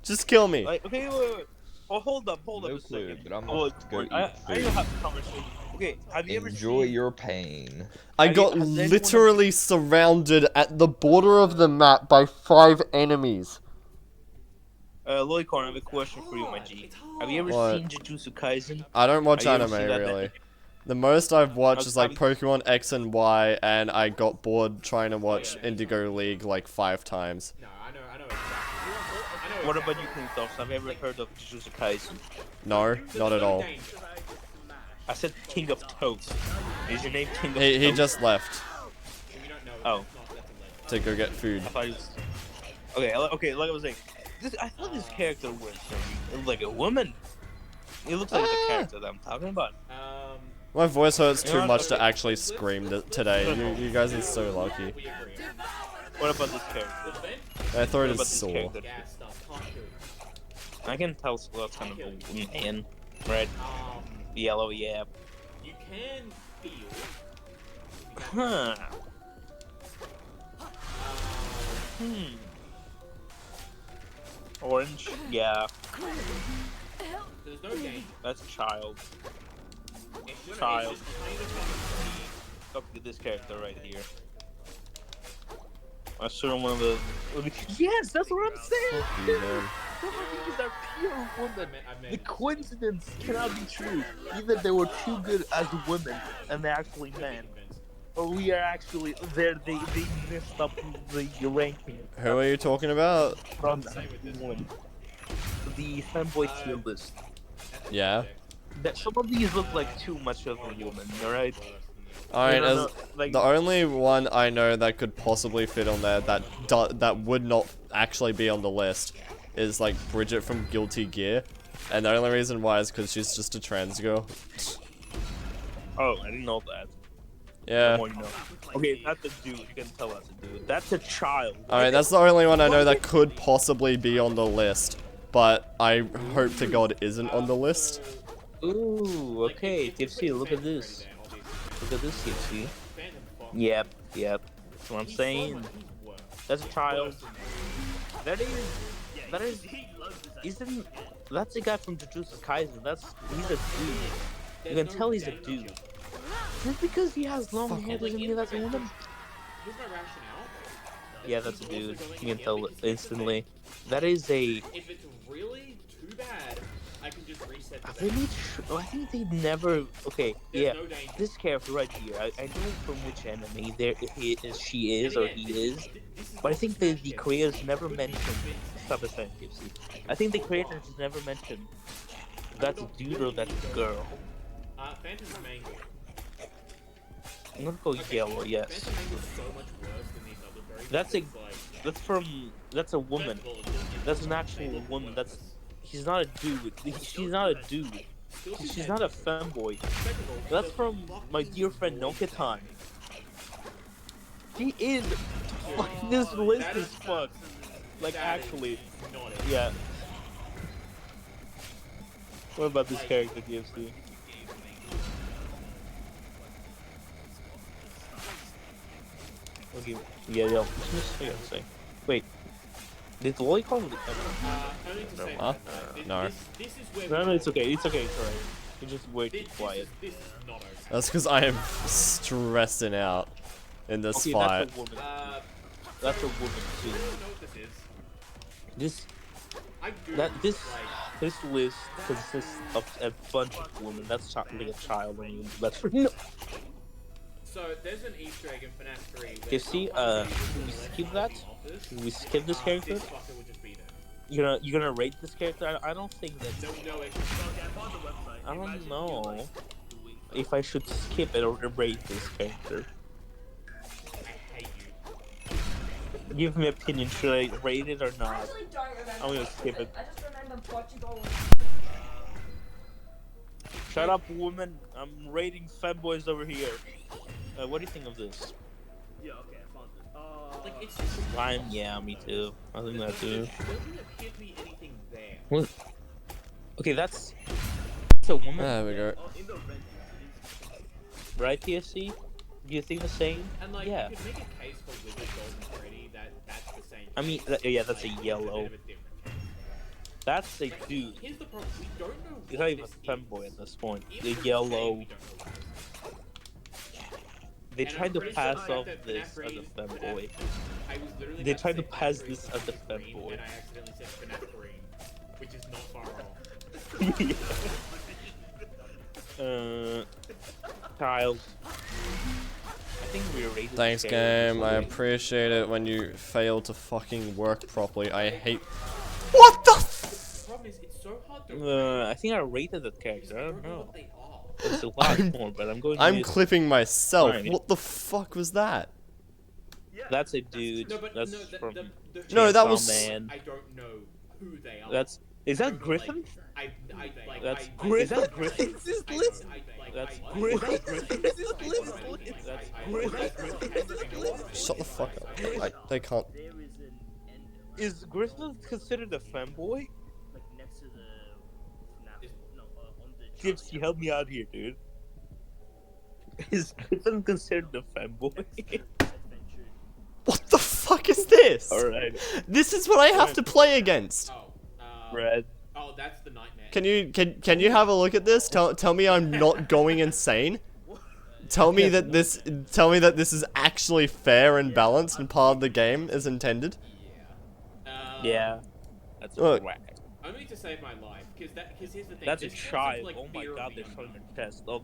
Just kill me. Like, okay, wait. Oh, hold up a second. But I'm Oh, off to go eat I food. don't have a conversation. Okay, have you ever Enjoy seen... your pain. I got literally surrounded at the border of the map by 5 enemies. Loicorn, I have a question for you, my G. Have you ever What? seen Jujutsu Kaisen? I don't watch Have you ever anime, seen that really. The most I've watched is like Have Pokemon X and Y, and I got bored trying to watch Indigo League like 5 times. What about you, Kuntos? Have you ever heard of Jujutsu Kaisen? No, not at all. I said King of Toast. Is your name King of Toast? He just left Oh. to go get food. I thought he was... Okay, like I was saying, I thought this character was like a woman. He looks like the character that I'm talking about. My voice hurts You too know much what? to actually scream today. You guys are so lucky. What about this character? My throat What is about this sore. character? I can tell Squirt's kind of a man, right? Yellow, yeah. You can feel. Huh. Orange, yeah. There's no game. That's child. Child. Look at this character right here. I sure one of the. Yes, that's what I'm saying. You, man. These are pure women. The coincidence cannot be true. Either they were too good as women and they're actually men, or we are actually they messed up the ranking. Who are you talking about? From one. The fanboy tier list. Yeah. That some of these look like too much of a woman. All right. Alright, No, like- the only one I know that could possibly fit on there that would not actually be on the list is like Bridget from Guilty Gear, and the only reason why is because she's just a trans girl. Oh, I didn't know that. Yeah. The more you know. Okay, that's a dude. You can tell that's a dude. That's a child. Alright, that's the only one I know that could possibly be on the list, but I hope to God isn't on the list. Ooh, okay, TFC, look at this. Look at this, TFC. Yep. That's what I'm saying. That's a child. Isn't, that's the guy from Jujutsu Kaisen. He's a dude. You can tell he's a dude. Just because he has long hair doesn't mean that's a woman. Here's my rationale. Yeah, that's a dude. You can tell instantly. That is a... If it's really too bad, I can just reset the I think they never. Okay, yeah. This character right here, I know from which anime she is or he is, but I think the creators never mentioned. Stop a second, TFC. I think the creators never mentioned that's a dude or that's a girl. Phantom's main. I'm gonna go yellow. Yes. Phantom is so much worse than these other very. That's a woman. That's an actual woman. She's not a dude. She's not a dude. She's not a femboy. That's from my dear friend Nokitan. She is. Like, this list is fucked. Like, actually. Yeah. What about this character, DFC? Okay. Yeah. I gotta say. Wait. Did Lloyd call me? Huh? No. No, it's okay. It's alright. You just wait quiet. That's because I am stressing out in this fight. That's a woman too. This list consists of a bunch of women. That's like a child when you no. So there's an Easter egg in FNAF 3. You see, we skip that. We skip this character. You're gonna rate this character? I don't think that. I don't know if I should skip it or rate this character. Give me an opinion. Should I rate it or not? I'm gonna skip it. I just remember Portugal. Shut up, woman. I'm rating fanboys over here. What do you think of this? Yeah, okay, I found it. Like, it's just Lime, yeah, me too. I think that too. There doesn't appear to be anything there. What? Okay, that's a woman. There we go. Right, TSC? Do you think the same? And like, yeah. you could make a case for Wizard Golden Freddy that's the same. I mean, yeah, that's a yellow. That's a dude. Here's the problem: we don't know. He's not even a femboy at this point. The yellow. They tried to pass off this as a femboy. They tried to pass this as a femboy. And I accidentally said FNAF Green, which is not far off. Child. I think we rated. Thanks, game. I appreciate it when you fail to fucking work properly. I hate. What the? The problem is, it's so hard to. I think I rated that character. I don't know. It's a lot more, but I'm going. I'm clipping myself. Fine. What the fuck was that? That's a dude. No, but that's no, from. No, that Chainsaw was. Man. I don't know who they are. Is that Griffin? That's Griffin. Is that Griffin? That's Griffin. Shut the fuck up. They can't. Is Griffin considered a femboy? Gypsy, help me out here, dude. Is Griffin considered a femboy? What the fuck is this? Alright. This is what I have to play against. Red. Oh, that's the nightmare. Can you have a look at this? Tell me I'm not going insane. Tell me that this is actually fair and balanced and part of the game as intended. Yeah. That's a Look. whack. Only to save my life, because here's the thing. That's a this child. like Oh my fear god, of they're me. showing their chest. Oh,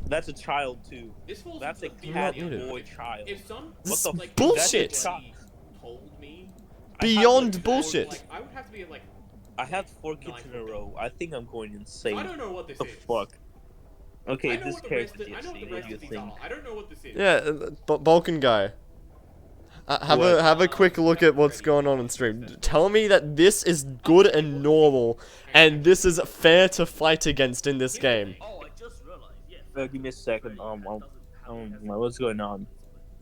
that's a child too. This falls That's a into the cat fear of boy me. child. If some This What is the like, bullshit. that's a child told me, Beyond bullshit. like, I would have to be like. I had 4 kids in a row. I think I'm going insane. I don't know what this the is. fuck? Okay, I know this what the character rest of- I know what the DFC, what rest do you of these think? are. I don't know what this is. Yeah, Balkan guy. Have a quick look at what's going on stream. Tell me that this is good and normal, and this is fair to fight against in this game. Oh, I just realized, yeah. Give me a second. What's going on?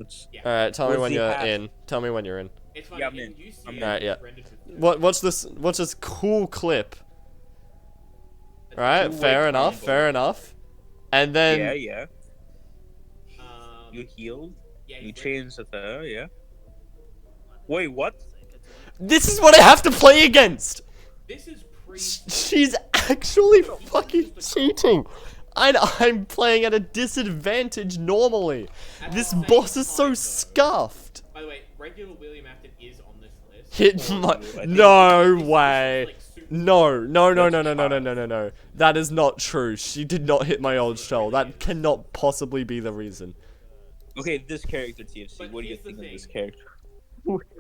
All right, tell me What's when the you're hash? in. Tell me when you're in. It's funny, Yeah, I'm in. I'm All right, yeah. What's this cool clip? All right, Two-way fair enough, triangle. fair enough. And then Yeah. You healed. You changed the yeah. Wait, what? this is what I have to play against. This is pre. She's actually fucking cheating. I'm playing at a disadvantage normally. This boss is so scuffed. By the way, regular William Afton is on this list. Hit my. No way. No. That is not true. She did not hit my old shell. That cannot possibly be the reason. Okay, this character TFC. What do you think of this character?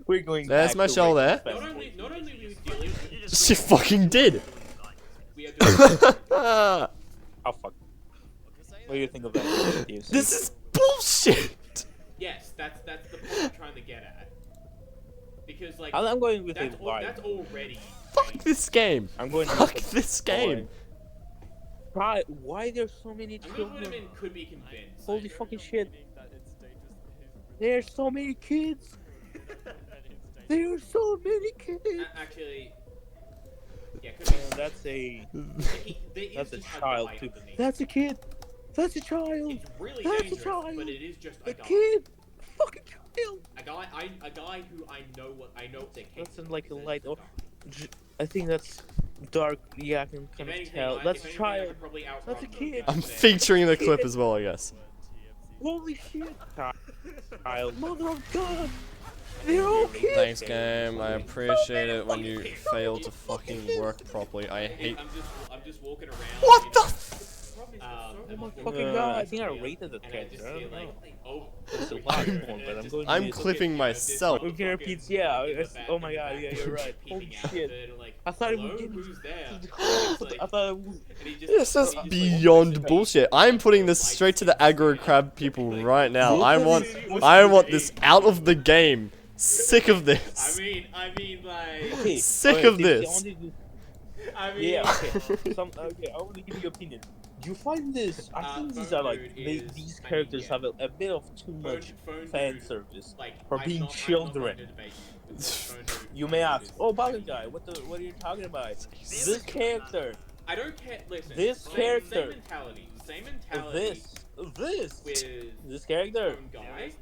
We're going. There's back my to shell regular there. femboy. Not only we dealing with She fucking did. we are doing Oh fuck. What do you think of that? TFC? This is bullshit. yes, that's the point I'm trying to get at. Because like I'm going with that's a vibe. that's already. Fuck this game. I'm going. Fuck with a this game. Why there's so many I'm gonna put him children? in could be convinced. Holy fucking shit! There's so many kids. There's so many kids. Actually, yeah, could be. That's a. There is That's a just child guy too. underneath. That's a kid. That's a child. It's really That's a dangerous, child. but it is just A a guy. kid. Fucking child. A guy who I know what they're capable. That's like a light. I think that's dark. Yeah, I can kind of tell. That's a child. That's a kid. I'm featuring the clip as well, I guess. Holy shit. Child. Mother of God. They're all kids. Thanks, game. I appreciate it when you fail to fucking work properly. I hate. I'm just walking around. What the? Oh my fucking god! I think I rated the character. I don't know. It's a lot more, but I'm going. I'm clipping myself. Okay, repeats. Yeah. Oh my god. Yeah, you're right. Holy shit. I thought it would get. I thought it would. This is beyond bullshit. I'm putting this straight to the aggro crab people right now. I want this out of the game. Sick of this. I mean, like. Okay, Sick of this. I mean. Yeah. Okay. Okay. I want to give you your opinion. Do you find this? I think these are like these characters have a bit of too much fan service for being children. You may ask, oh, Bali guy, what are you talking about? This character. I don't care. Listen. This character. Same mentality. Same mentality. This character. Guy.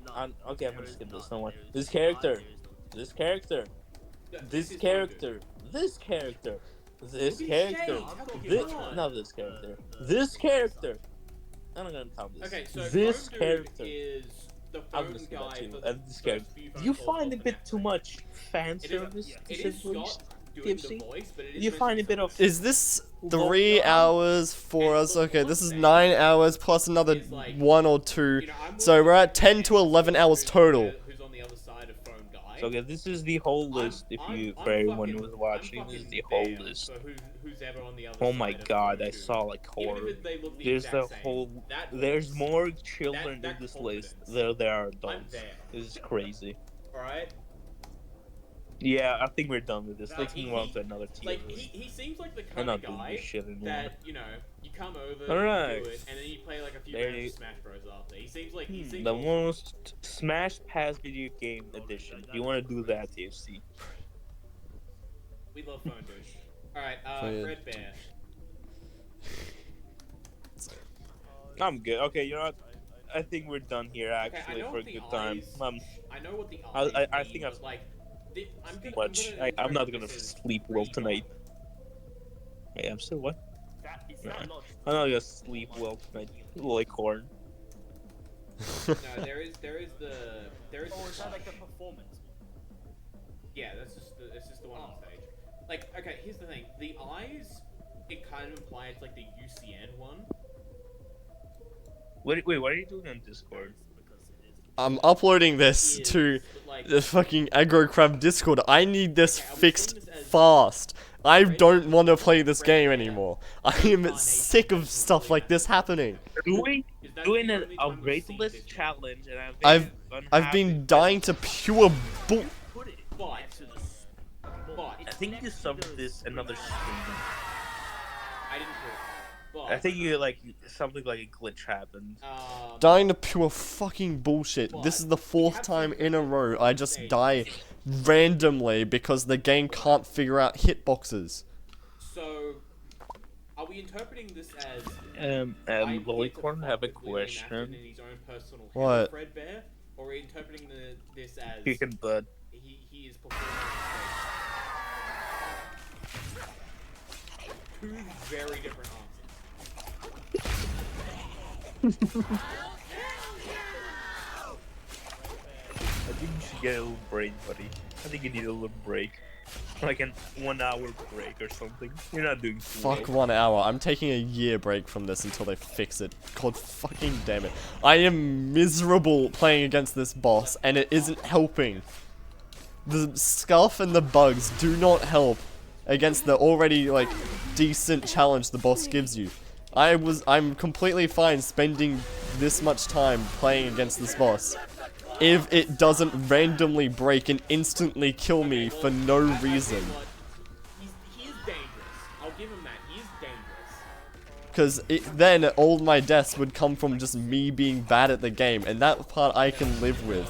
Okay, I'm gonna skip this. Don't worry. This character. This character. This character. This character. This character. Not this character. This character. I'm not gonna count this. Okay, so this Phone Dude character. Is the I'm phone gonna skip guy that too. for And this the character. first few Do you phone calls find a off bit an too much fan service? It is Scott doing the voice, but it is You find a bit of. Is this 3 hours for us? Okay, this is 9 hours plus another 1 or 2. So we're at 10 to 11 hours total. Who's on the other side of phone guy? So, okay, this is the whole list. For everyone who was watching, this is the whole list. So who's ever on the other Oh side my of god, phone I dude. saw like horror. Even if they look the There's exact the same, whole. that There's voice, more children that in this confidence, list than there are I'm adults. there. This is crazy. Alright? Yeah, I think we're done with this. Like, Let's move on to another tier Like, list. he seems like the I'm kind not of doing guy this shit anymore. that, you know, you come over, Alright. you do it, and then you play like a few There rounds you- of Smash Bros after. He seems like, he seems The most Smash Pass video game edition. Do you want to do that, TFC? we love phone dude. Alright, Weird. Fred Bear. I'm good. Okay, you know what? I think we're done here I actually know for a what the good time. eyes- I know what the I eyes I mean, think but, I've like, I'm much. I'm not gonna sleep well tonight. Hey, I'm still what? Nah, I'm not gonna sleep well tonight. Like horn. No, there is the Oh, is that like the performance? Yeah, it's just the one on stage. Like, okay, here's the thing. The eyes, it kind of implies like the UCN one. Wait, what are you doing on Discord? I'm uploading this to the fucking Aggro Crab Discord. I need this fixed fast. I don't want to play this game anymore. I am sick of stuff like this happening. Doing a rateless challenge, and I've been dying to pure bull. I think you subbed this another stream. I didn't put it. But, I think you like something like a glitch happened. Dying to pure fucking bullshit. This is the 4th time in a row I just die randomly because the game can't figure out hitboxes. So, are we interpreting this as Lollicorn, I have a question. in his own personal What? Fred Bear, or are we interpreting this as Kick and blood. he is performing on stage? Two very different answers. I think you should get a little break, buddy. I think you need a little break. Like an 1 hour break or something. You're not doing too Fuck well. 1 hour. I'm taking a year break from this until they fix it. God fucking damn it. I am miserable playing against this boss and it isn't helping. The scuff and the bugs do not help against the already like decent challenge the boss gives you. I'm completely fine spending this much time playing against this boss if it doesn't randomly break and instantly kill me for no reason. He is dangerous. I'll give him that. He is dangerous. Because then all my deaths would come from just me being bad at the game, and that part I can live with.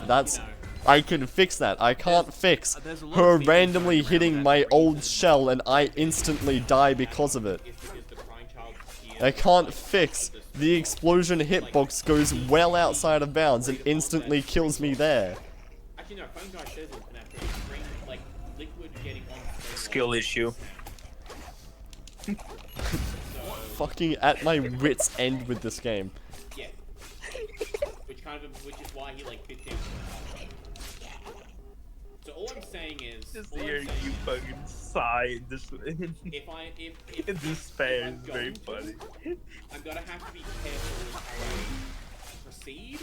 I can fix that. I can't fix her randomly hitting my old shell and I instantly die because of it. I can't fix the explosion hitbox goes well outside of bounds and instantly kills me there. Actually, no. Phone guy says it's an extreme, like liquid getting on stage. Skill issue. Fucking at my wit's end with this game. Yeah. Which is why he like fits in. So all I'm saying is, Just hear you fucking sigh in this if despair I'm is very going to, funny. I'm gonna have to be careful with how I proceed.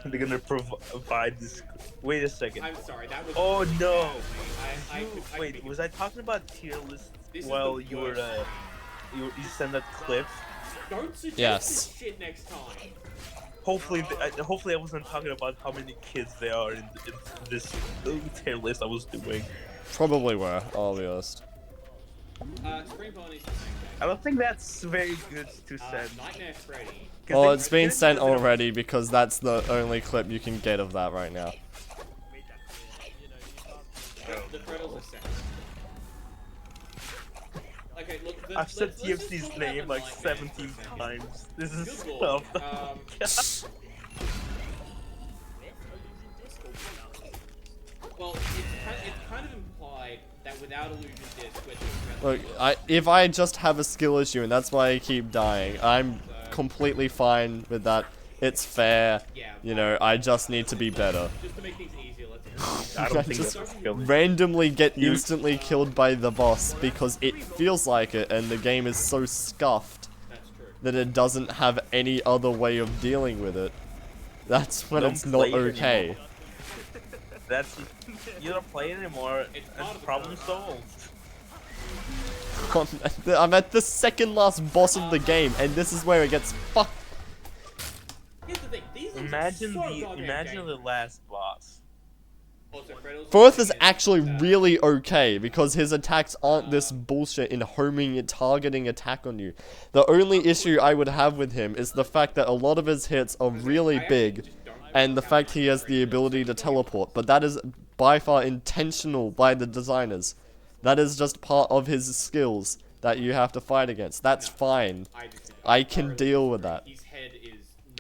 They're gonna provide this. Wait a second. I'm sorry, that was. Oh no! Wait, was I talking about tier lists This is while the you were worst. you sent that clip? Don't suggest Yes. this shit next time. Hopefully, hopefully I wasn't talking about how many kids there are in this tier list I was doing. Probably were, I'll be honest. Spring Ponies the same thing. I don't think that's very good to send. Nightmare Freddy. Well, it's been sent already because that's the only clip you can get of that right now. The Freddles are sent. Okay, look. I've said TFC's name like 17 times. This is stuff. Well, it's kind of implied that without Illusion Disc, Look, if I just have a skill issue and that's why I keep dying, I'm completely fine with that. It's fair. You know, I just need to be better. Just to make things easier, let's I don't think just that's a skill. randomly get instantly killed by the boss because it feels like it and the game is so scuffed that it doesn't have any other way of dealing with it. That's when Don't it's not play it okay. anymore. That's you don't play it anymore. It's problem solved. I'm at the second last boss of the game, and this is where it gets fucked. Here's the thing, these things Imagine are so goddamn imagine the last boss. Firth is actually really okay because his attacks aren't this bullshit in homing and targeting attack on you. The only issue I would have with him is the fact that a lot of his hits are really big and the fact he has the ability to teleport, but that is by far intentional by the designers. That is just part of his skills that you have to fight against. That's fine. I can deal with that.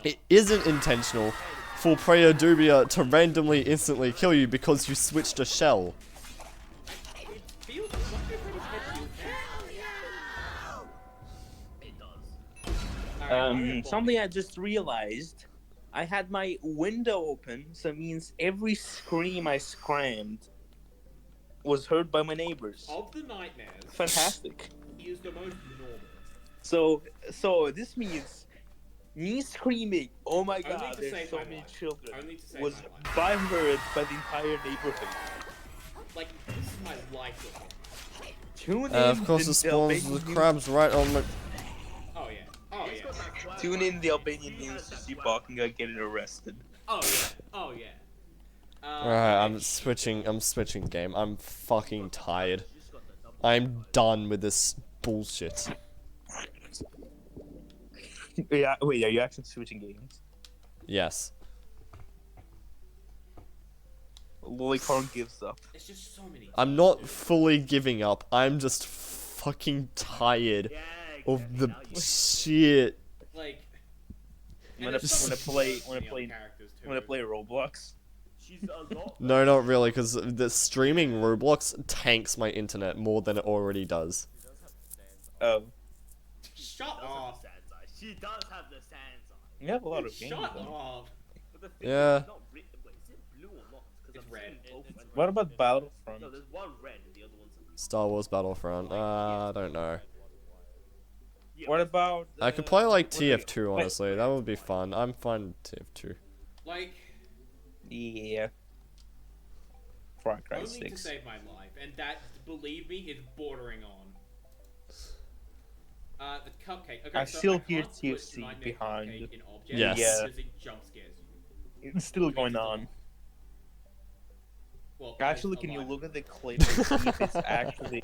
It isn't intentional for Prayer Dubia to randomly instantly kill you because you switched a shell. Something I just realized. I had my window open, so it means every scream I screamed was heard by my neighbors. Of the nightmares, Fantastic. he is the most normal. So this means me screaming, "Oh my Only God, to there's save so my many life. children," Only to save was my life. heard by the entire neighborhood. Like, this is my life. Tune in. Of course, the it spawns the Albanian crabs right on the. Oh yeah. Oh yeah. Tune in the Albanian news to see Balkanga getting arrested. Oh yeah. Oh yeah. Alright, I'm switching game. I'm fucking tired. I'm done with this bullshit. Yeah, wait, are you actually switching games? Yes. Lollicorn gives up. It's just so many. I'm not fully giving up. I'm just fucking tired of the shit. Like, When I play Roblox. No, not really, because the streaming Roblox tanks my internet more than it already does. Oh. Shut up. She does have the sands on. You have a lot of games. Shut though. up. Yeah. It's red. What about Battlefront? No, there's one red and the other one's Star Wars Battlefront. I don't know. What about? I could play like TF2, honestly. That would be fun. I'm fine with TF2. Like, Yeah. Far Cry only to 6. save my life, and that, believe me, is bordering on. The cupcake. Okay, I so still I hear can't put TFC Nightmare behind. Cupcake in objects Yes. Yeah. because it jump scares you. It's still going on. Well, Actually, as can you alive. look at the clip and see if it's actually?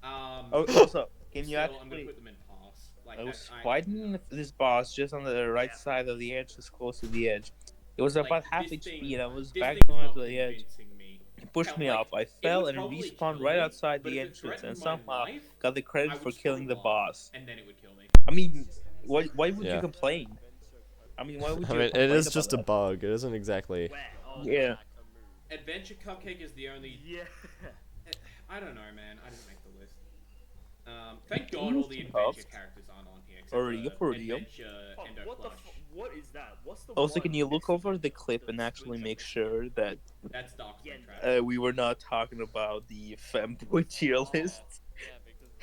Oh, Also, can you still, I'm gonna actually? put them in pass. Like, I was I- fighting this boss just on the right side of the edge, just close to the edge. It was about half this HP, thing- and I was this back thing's going not to the edge. convincing me. It pushed Hell, me like, off. I it fell would and probably respawned kill right me, outside but the if it entrance, and threatened my somehow life, got the I credit would for still killing the laugh, boss. and then it would kill me. I mean, why would Yeah. you complain? I mean, why would you? I mean, it complain is about just a that? bug. It isn't exactly. Yeah. Adventure Cupcake is the only. Yeah. I don't know, man. I didn't make the list. Thank God all the adventure characters aren't on here. Except For real. Adventure Endo What the? Clutch. What is that? What's the? Also, one can you next look to over the clip and actually make sure that That's Dark Trap. we were not talking about the femboy tier list?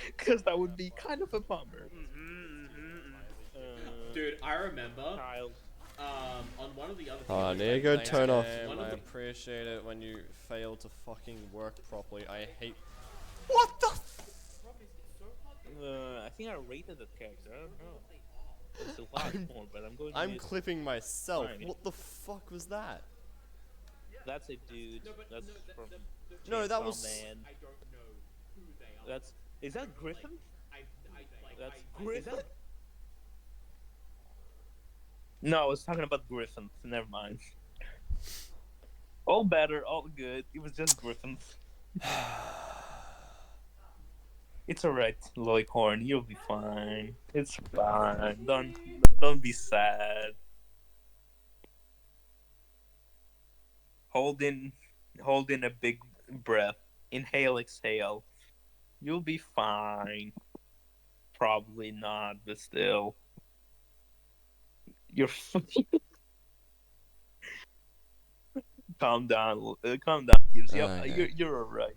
Because that would be kind of a bummer. Dude, I remember. On one of the other. Oh, videos, there you go, thanks, turn off. one I of the- appreciate it when you fail to fucking work properly. I hate. What the? I think I rated that character. I don't know. It's a lot more, but I'm going. To I'm use- clipping myself. Fine. What the fuck was that? That's a dude. That's from. No, that Chainsaw was. Man. I don't know who they are. That's. Is that Griffin? I That's Griffin. No, I was talking about Griffins. Never mind. All better, all good. It was just Griffins. It's alright, Loicorn. You'll be fine. It's fine. Don't be sad. Hold in a big breath. Inhale, exhale. You'll be fine. Probably not, but still. You're calm down, Gibbs. You're alright.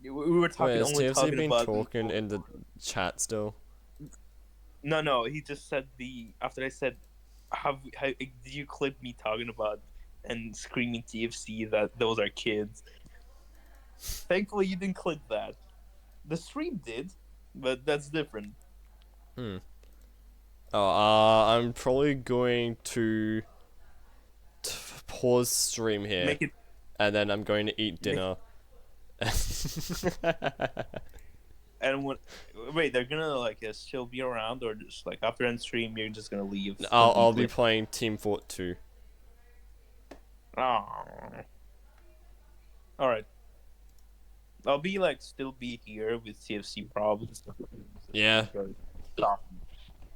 We were talking Wait, only has TFC talking been about talking in the chat still? No. He just said after I said, how did you clip me talking about and screaming TFC that those are kids? Thankfully, you didn't clip that. The stream did, but that's different. I'm probably going to pause stream here, and then I'm going to eat dinner. And wait, they're gonna still be around, or just after end stream you're just gonna leave? I'll be playing Team Fort 2. Oh. All right. I'll be still be here with CFC problems. Yeah.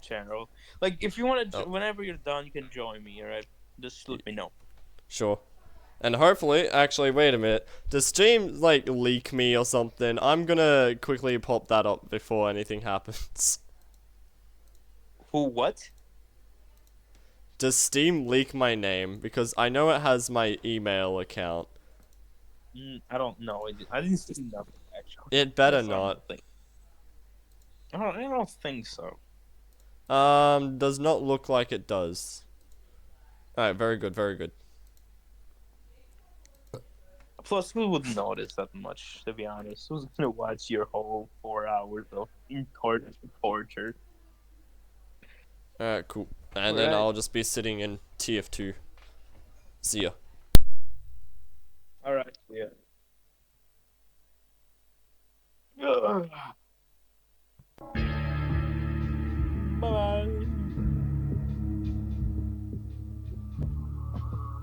Channel. If you want to, whenever you're done, you can join me. All right. Just let me know. Sure. And hopefully, actually, wait a minute. Does Steam leak me or something? I'm gonna quickly pop that up before anything happens. Who? What? Does Steam leak my name? Because I know it has my email account. I don't know. I didn't see nothing actually. It better not. I don't think so. Does not look like it does. Alright, very good, very good. Plus, who would notice that much, to be honest? Who's gonna watch your whole 4 hours of torture? Alright, cool. And then I'll just be sitting in TF2. See ya. Alright, yeah. Bye-bye.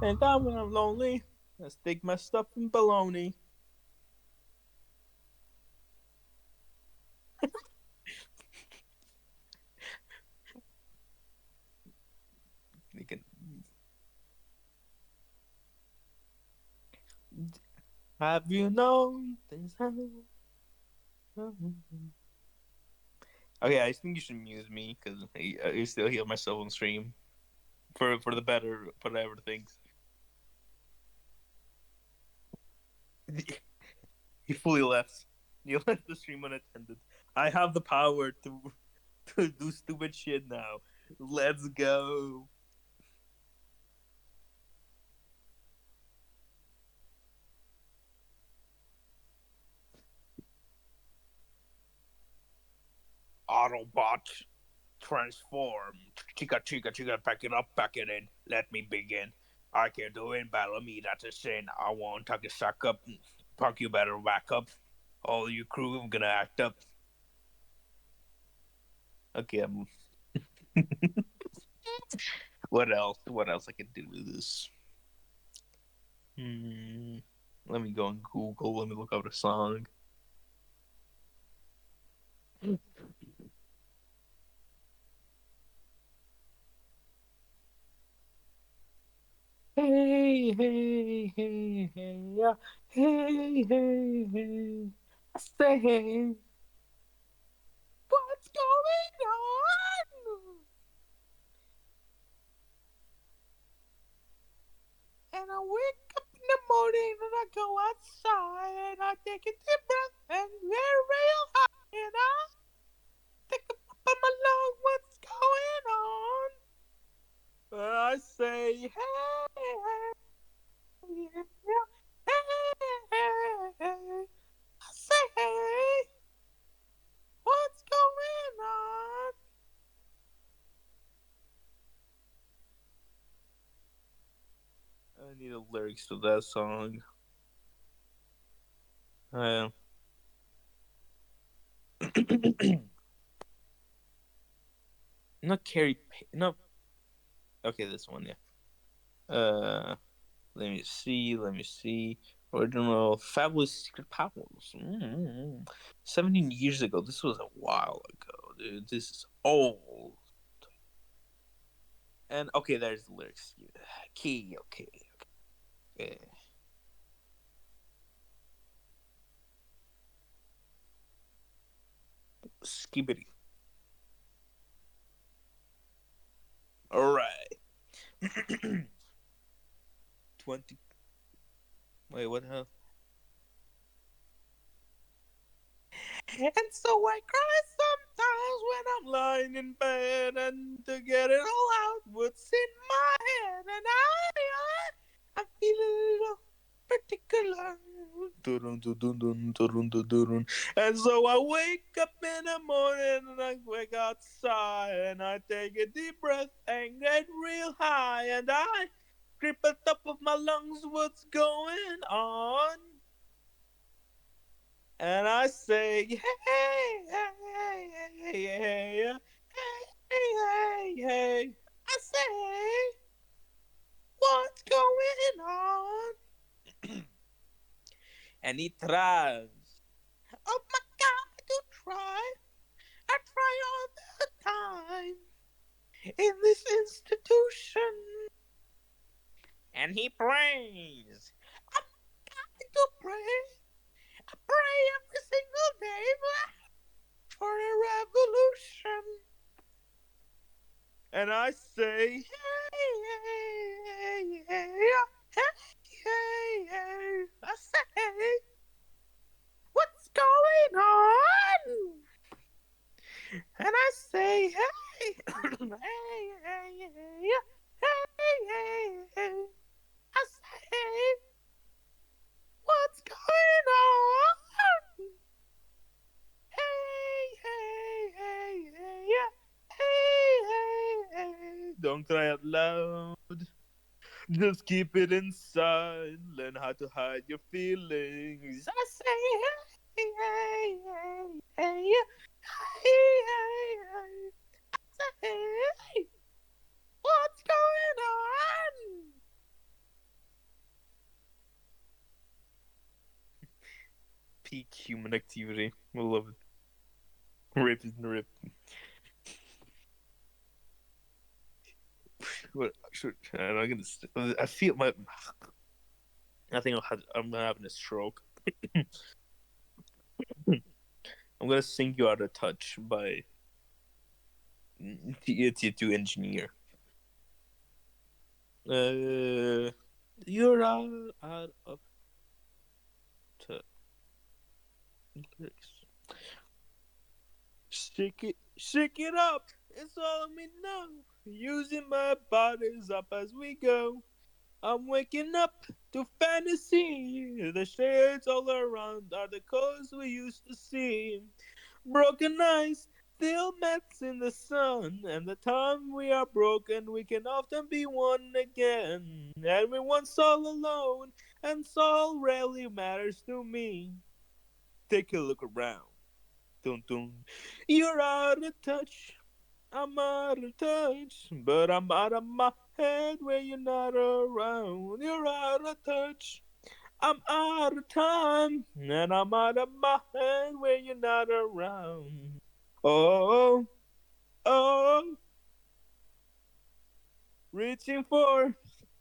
And when I'm lonely, I stick my stuff in baloney. Have you known things happen? Okay, I think you should mute me because I still hear myself on stream for the better whatever things. He fully left. You left the stream unattended. I have the power to do stupid shit now. Let's go. Autobot, transform. Chica, chica, chica, pack it up, pack it in. Let me begin. I can do it, battle me, that's a sin. I won't tuck a suck up. Punk, you better back up. All you crew, I'm gonna act up. Okay, What else? What else I can do with this? Let me go on Google. Let me look up a song. Hey, hey, hey, hey, yeah. Hey, hey, hey. I say, hey. What's going on? And I wake up in the morning and I go outside and I take a deep breath and get real high and I think about my love, what's going on? I say, hey, hey, hey, I say, hey, what's going on? I need the lyrics to that song. Not Carrie. No. Okay, this one, yeah. Let me see. Original Fabulous Secret Powers. 17 years ago. This was a while ago, dude. This is old. And okay, there's the lyrics. Okay. Skibbity. Alright. 20. Wait, what the hell? And so I cry sometimes when I'm lying in bed, and to get it all out, what's in my head, and I feel a little particular. And so I wake up in the morning and I wake outside and I take a deep breath and get real high and I grip at top of my lungs, what's going on? And I say, hey, hey, hey, hey, hey. I say, what's going on? And he tries. Oh my God, to try. I try all the time in this institution. And he prays. I'm going to pray. I pray every single day for a revolution. And I say, hey, hey, hey, hey. I say, what's going on? And I say, hey, hey. I say, what's going on? Hey. Don't cry out loud. Just keep it inside. Learn how to hide your feelings. I say, hey. I say, what's going on? Peak human activity. I love it. Rip is rip. What? I'm not gonna. I feel my. I think I'm having a stroke. I'm gonna sing "You Out of Touch" by T2 Engineer. You're out of touch. Shake it up. It's all of me now. Using my bodies up as we go. I'm waking up to fantasy. The shades all around are the colors we used to see. Broken eyes, still melts in the sun. And the time we are broken, we can often be one again. Everyone's all alone, and soul rarely matters to me. Take a look around. Dun, dun. You're out of touch. I'm out of touch, but I'm out of my head when you're not around. You're out of touch. I'm out of time, and I'm out of my head when you're not around. Oh. Reaching for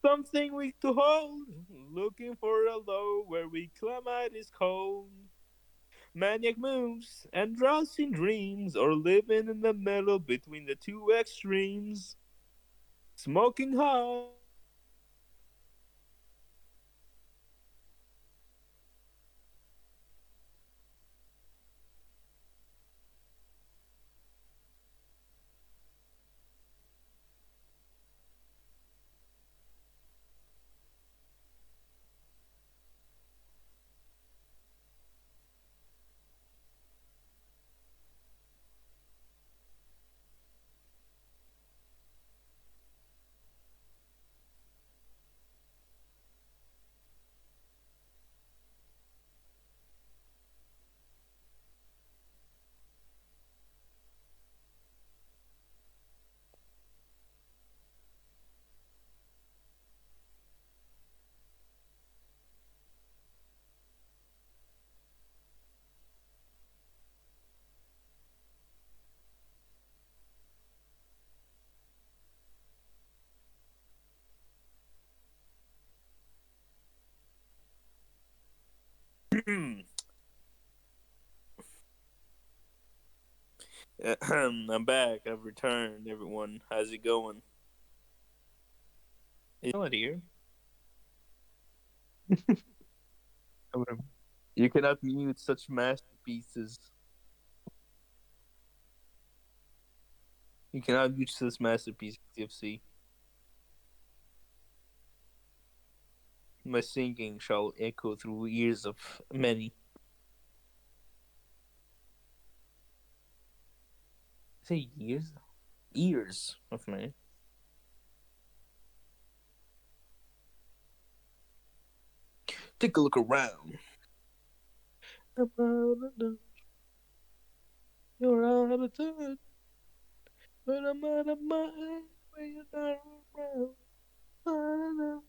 something weak to hold, looking for a low where we climate is cold. Maniac moves and drowsy dreams, or living in the middle between the two extremes. Smoking hot. I'm back. I've returned, everyone. How's it going? Is no one here? You cannot mute such masterpieces. You cannot mute such masterpieces, TFC. My singing shall echo through ears of many. Say years? Ears of many. Take a look around. You're out of touch, but I'm out of my head when you're not around.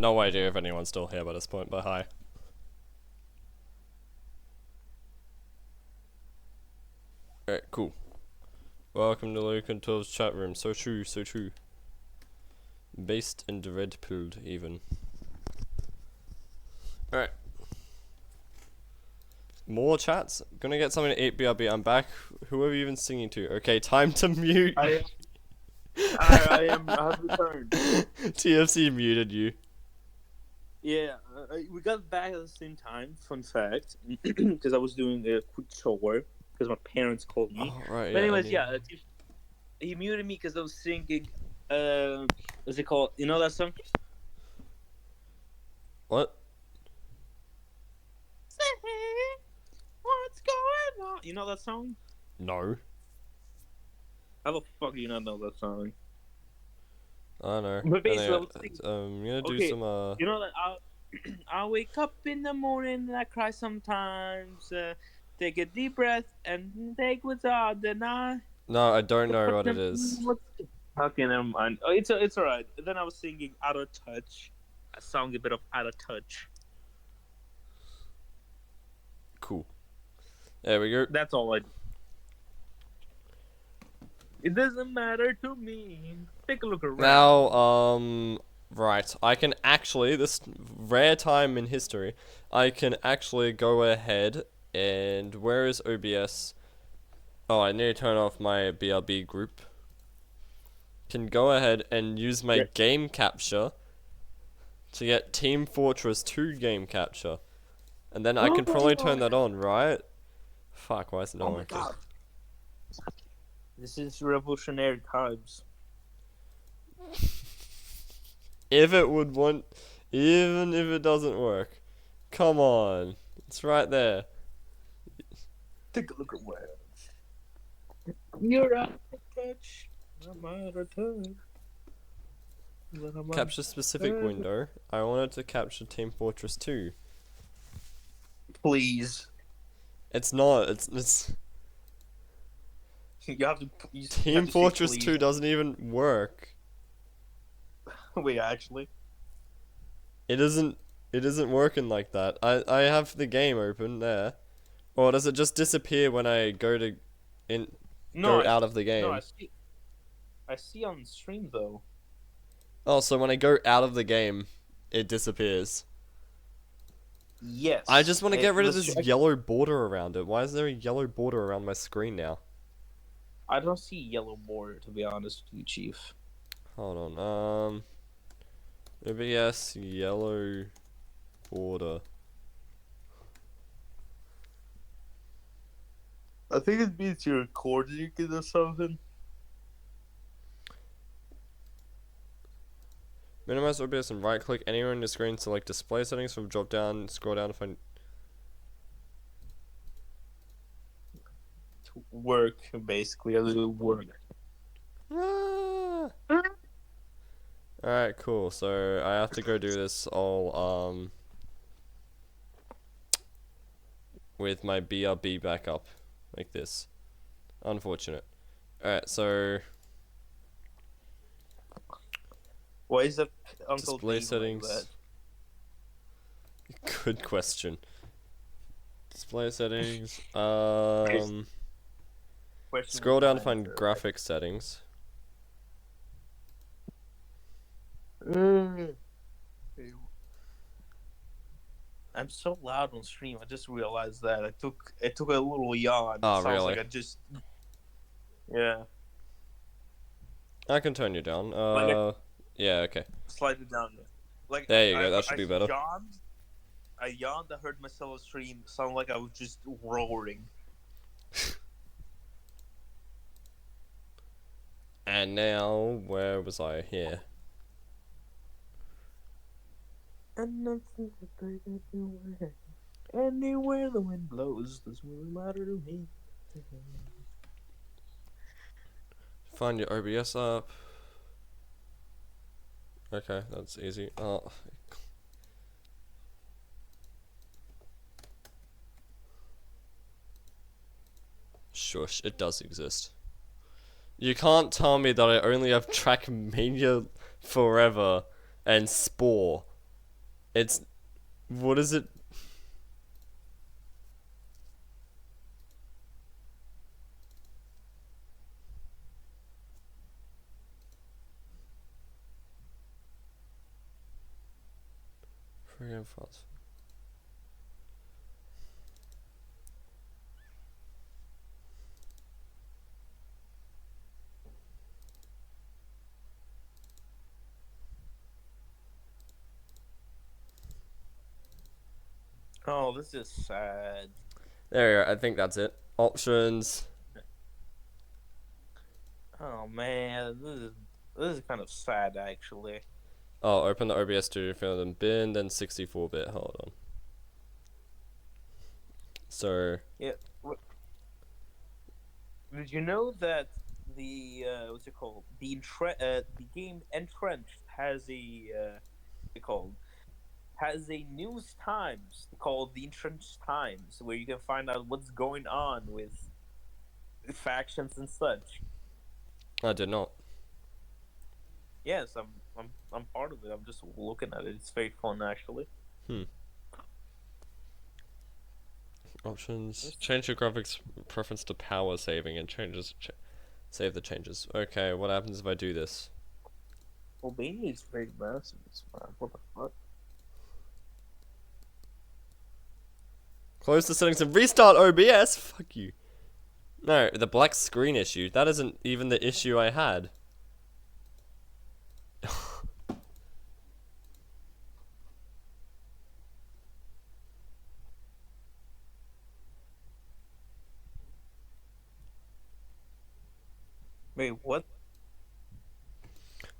No idea if anyone's still here by this point, but hi. Alright, cool. Welcome to Luke and 12's chat room. So true, so true. Based and red pilled, even. Alright. More chats? Gonna get something to eat, BRB. I'm back. Who are you even singing to? Okay, time to mute. I have returned. TFC muted you. Yeah, we got back at the same time. Fun fact, because I was doing a quick chore because my parents called me. Oh, right, but yeah, anyways, he muted me because I was singing. What's it called? You know that song? What? What's going on? You know that song? No. How the fuck do you not know that song? I know. But basically, Anyway, I was thinking, I'm gonna do okay, some you know that I'll wake up in the morning and I cry sometimes. Take a deep breath and take what's all deny. No, I don't know what it is. Okay, never mind. Oh, it's alright. Then I was singing Out of Touch. A song a bit of Out of Touch. Cool. There we go. That's all I do. It doesn't matter to me. Take a look around. Now, right. I can actually, this rare time in history, I can actually go ahead and, where is OBS? Oh, I need to turn off my BRB group. Can go ahead and use my game capture to get Team Fortress 2 game capture. And then I can probably turn that on, right? Fuck, why is it not working? God. This is revolutionary times. If it would want, even if it doesn't work. Come on. It's right there. Take a look around. You're out of touch. I'm out of touch. Capture specific window. I wanted to capture Team Fortress 2. Please. It's not. It's. You have to. Team Fortress 2 doesn't even work. Wait, actually. It isn't working like that. I have the game open there. Or does it just disappear when I go to go out of the game? No, I see on stream though. Oh, so when I go out of the game, it disappears. Yes. I just want to get rid of this yellow border around it. Why is there a yellow border around my screen now? I don't see yellow border, to be honest with you, Chief. Hold on. OBS yellow border. I think it means you're recording it or something. Minimize OBS and right click anywhere on the screen, select display settings from drop down, scroll down to find work, basically, a little work. Alright, cool. So I have to go do this all with my BRB backup like this. Unfortunate. Alright, so Why is that Uncle display Dave settings. like that? Good question. Display settings. Scroll down to find graphics settings. I'm so loud on stream. I just realized that. It took a little yawn. Oh, Sounds really? Like I just. Yeah. I can turn you down. Yeah, okay. Slide it down. Like There you go. That should be better. I yawned. I heard myself stream. Sound like I was just roaring. And now, where was I? Here. And nothing anywhere the wind blows doesn't really matter to me. Find your OBS up. Okay, that's easy. Oh. Shush, it does exist. You can't tell me that I only have Trackmania Forever and Spore It's... What is it? Friggin' fast. Oh, this is sad. There you go, I think that's it. Options. Oh man, this is kind of sad actually. Oh, open the OBS Studio Field and bin, then 64-bit. Hold on. So. Yeah. Did you know that the what's it called? The game Entrenched has a what's it called? Has a news times called the Entrenched Times, where you can find out what's going on with factions and such. I did not. Yes, I'm part of it. I'm just looking at it. It's very fun actually. Options. Change your graphics preference to power saving and save the changes. Okay, what happens if I do this? Albania is very massive. What the fuck? Close the settings and restart OBS? Fuck you. No, the black screen issue. That isn't even the issue I had. Wait, what?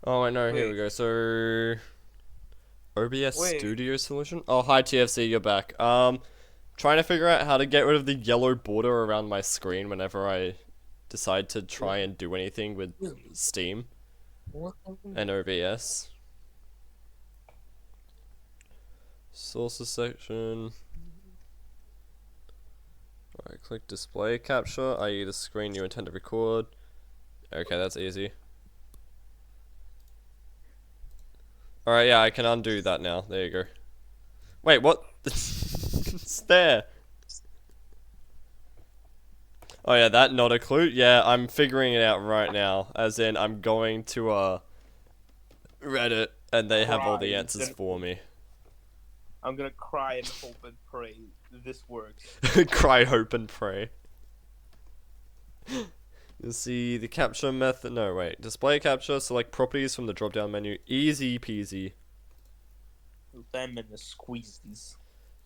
Oh, I know. Here we go. So, OBS Studio Solution. Oh, hi TFC, you're back. Trying to figure out how to get rid of the yellow border around my screen whenever I decide to try and do anything with Steam and OBS. Sources section. Alright, click display capture, i.e. the screen you intend to record. Okay, that's easy. Alright, yeah, I can undo that now. There you go. Wait, what? It's there. Oh yeah, that not a clue? Yeah, I'm figuring it out right now. As in, I'm going to, Reddit, and they have all the answers for me. I'm gonna cry and hope and pray this works. Cry, hope, and pray. You'll see the capture method. No, wait. Display capture, select properties from the drop down menu. Easy peasy. Them and the squeezies.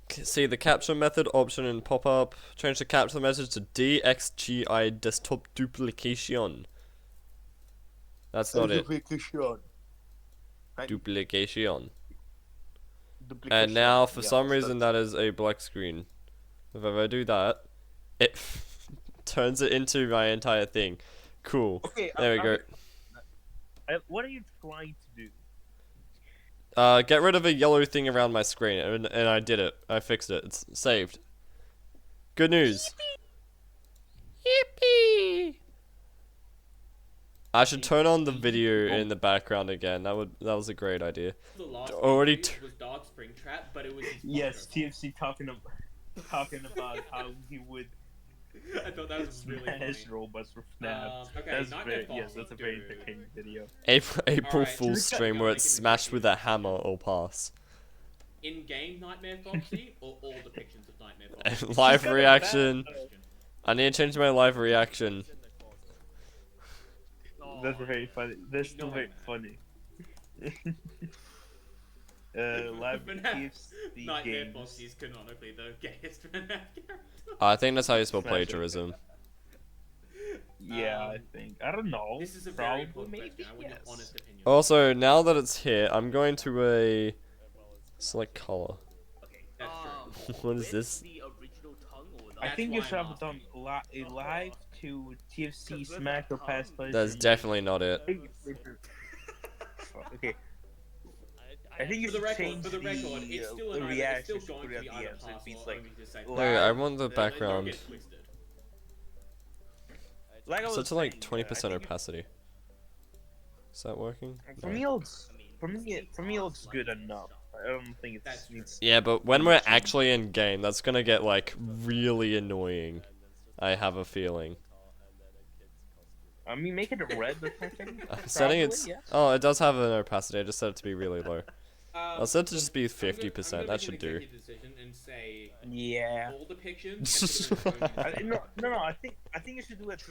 See the capture method option in pop up. Change the capture message to DXGI desktop duplication. That's not it. Duplication. And now, for some reason, that is a black screen. If I do that, it turns it into my entire thing. Cool. Okay, there we go. What are you trying to do? Get rid of a yellow thing around my screen, and I did it. I fixed it. It's saved. Good news. Yippee! I should turn on the video in the background again. That was a great idea. The last Already. It was Dark Springtrap, but it was. Yes, TFC talking about how he would. I thought that was really funny. Robots for FNAF. Okay, That's Nightmare very, Fox, that's a very entertaining video. April Alright, Fool's stream where it's smashed with a hammer or pass. In-game Nightmare Foxy or all depictions of Nightmare Foxy? Live reaction. I need to change my live reaction. That's very funny. That's still very funny. Live TFC Nightmare games. Foxy is canonically the gayest FNAF character. I think that's how you spell plagiarism. Yeah, I think. I don't know. This is a Probably, very important maybe, question. I want yes. your honest opinion. Also, now that it's here, I'm going to a select color. That's true. What is this? I think you should have done a live to TFC Smack or Pass Plays. That's definitely not it. Okay. I think you For the should record, change for the record, it's still the an either, it's reaction still going to be either so pass it or like only just say There, I want the Don't background. get twisted. Like I Set was to like saying, 20% opacity. Is that working? For me, it looks good enough. I don't think it's. Yeah, but when we're actually in game, that's gonna get like really annoying. I have a feeling. I mean, make it red or something. Setting Probably, it. yeah. Oh, it does have an opacity. I just set it to be really low. I'll set it to just be 50%. That should do. And say Yeah. all depictions. No. I think you should do it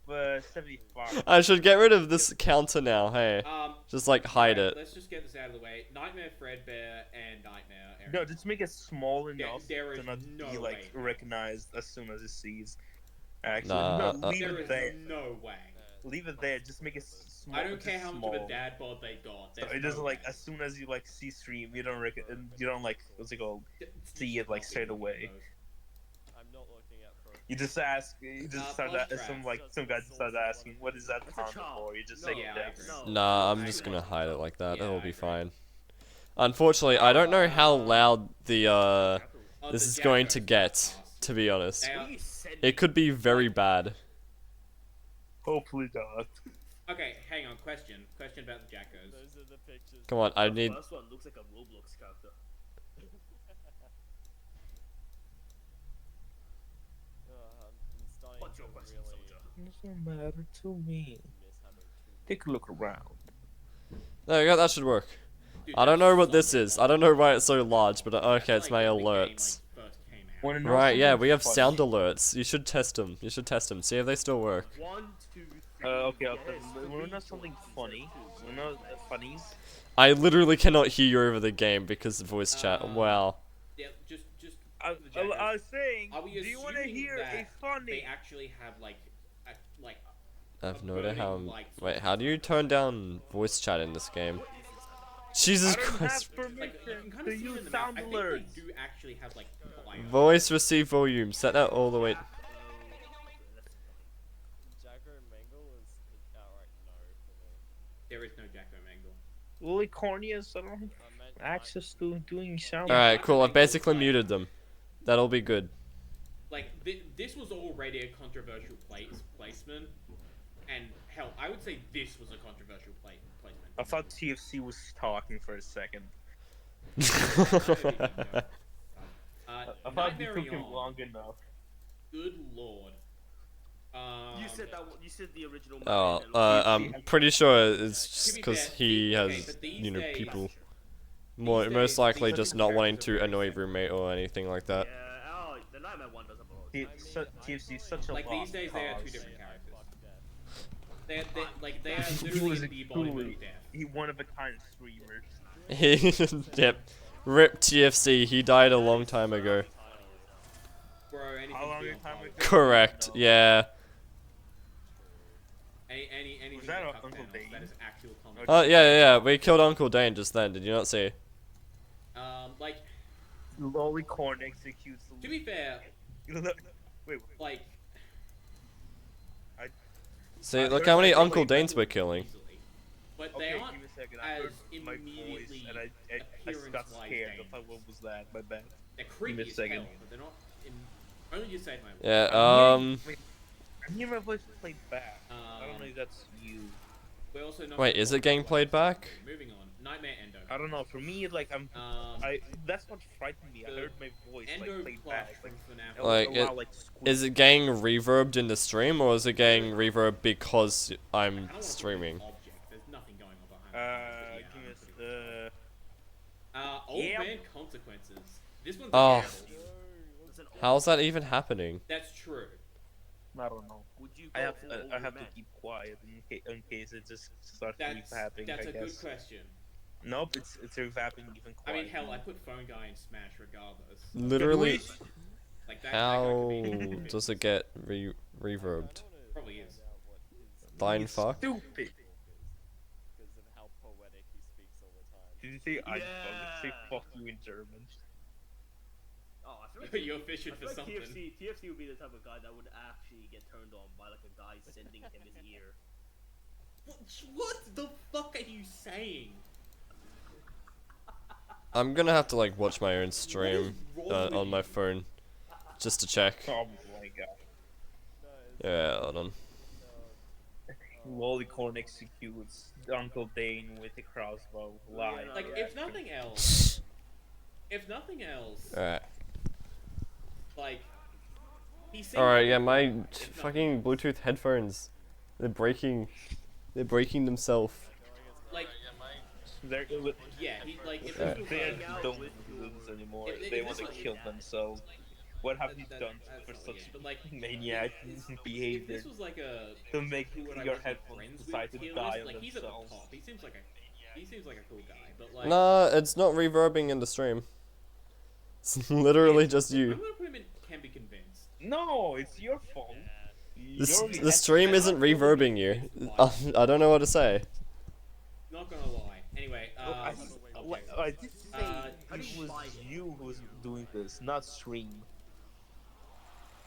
for 75. I should get rid of this counter now. Hey, just like hide right, it. Let's just get this out of the way. Nightmare Fredbear and Nightmare Aaron. No, just make it small enough there is to not no be like way. recognized as soon as it sees. Actually, Nah, no, leave There it is there. no way. Leave it there. Just make it small. I don't care just how much of small. a dad bod they got. So There's it doesn't no like way. as soon as you like see stream, you don't like what's it called? See it like straight away. You just ask. You just start plus that. Some guy just starts asking, "What is that counter for?" You just say yes. Nah, I'm just gonna hide it like that. It'll be fine. Unfortunately, I don't know how loud the this is going to get. To be honest, it could be very bad. Hopefully not. Okay, hang on. Question about the Jackos. Those are the pictures. Come on, I The need. first one looks like a Roblox character. What's your question, soldier? Doesn't matter to me. Take a look around. There you go. That should work. I don't know what this is. I don't know why it's so large, but okay, it's my alerts. Right, yeah, we have sound alerts. You should test them. You should test them. See if they still work. 1, 2, 3. Okay, we're not something funny. We're not funnies. I literally cannot hear you over the game because of voice chat. Wow. Yeah, just. I was saying, Are we do you want to assuming hear a that funny? They actually have like I have no idea how. burning, like, Wait, how do you turn down voice chat in this game? Jesus Christ. like you can kind to of see use in the sound map. I alerts. think they do actually have like bio. Voice receive volume. Set that all the way. There is no Jacko Mangle. Lily Corneas, I don't have access to doing sound. Alright, cool. I've basically muted them. That'll be good. Like this was already a controversial placement, and hell, I would say this was a controversial placement. I thought TFC was talking for a second. I thought it took him long enough. Good lord. You said that. You said the original. Oh, I'm pretty sure it's just because he has, you know, people most likely just not wanting to annoy roommate or anything like that. Yeah, oh, the Nightmare one doesn't belong. TFC is such a Like these days, they are two different characters. They are literally the embodiment of death. He one of a kind streamer. Yep. Rip TFC. He died a long time ago. Bro, How long a time ago? Correct. Yeah. Anything Was that Cup Uncle panels, Dane? that is actual content. Oh yeah. We killed Uncle Dane just then. Did you not see? Like, Lollycorn executes. to be fair, Wait. like, See, look how many Uncle Danes we're killing. but Okay, they aren't give me a second. I heard as my voice immediately and I got appearance-wise scared. I dangerous. thought, what was that? My bad. They're Give me creepy a as second. hell, but they're not in. Only you say my. Yeah. Wait, I hear my voice played back. I don't know if that's you. We're also not Wait, is it getting played back? Moving on. Nightmare Endo. I don't know. For me, like that's what frightened me. I heard my voice Endo like played plush back. from FNAF. Like, is it getting reverbed in the stream, or is it getting reverb because I'm streaming? There's nothing going on behind. Give me Old yeah. Man Consequences. This one's Oh. terrible. How's that even happening? That's true. I don't know. Would you I go have for to older man? keep quiet in case it just starts That's revapping. that's I a guess. good question. Nope, it's revapping even I quiet. mean, hell, I put Phone Guy in Smash regardless. Literally, Like that how guy could be does it get reverbed? Probably is. Line fuck? Stupid. Did you say I say fuck you in German? Oh, I feel like You're fishing for I feel like something. TFC would be the type of guy that would actually get turned on by like a guy sending him his ear. What the fuck are you saying? I'm gonna have to like watch my own stream on my phone just to check. Oh my god. Yeah, hold on. Lollicorn executes Uncle Dane with a crossbow. Live. Like, if nothing else, Alright. like, he seems Alright, yeah, like- my fucking Bluetooth headphones. They're breaking themselves. Like, They're, yeah, he, like, if Yeah. this was they like, don't lose anymore. If They this want to was- kill themselves. What have you done for such maniac if behavior this was like a to make who would I your was headphones friends with decide to tier die list, on like, he's at the themselves? top. He seems like a cool guy, but like, Nah, it's not reverbing in the stream. It's literally just I'm you. gonna put him in Can Be Convinced. No, it's your fault. The stream isn't reverbing you. I don't know what to say. Not gonna lie. Anyway, I did say it was you who's doing this, not stream.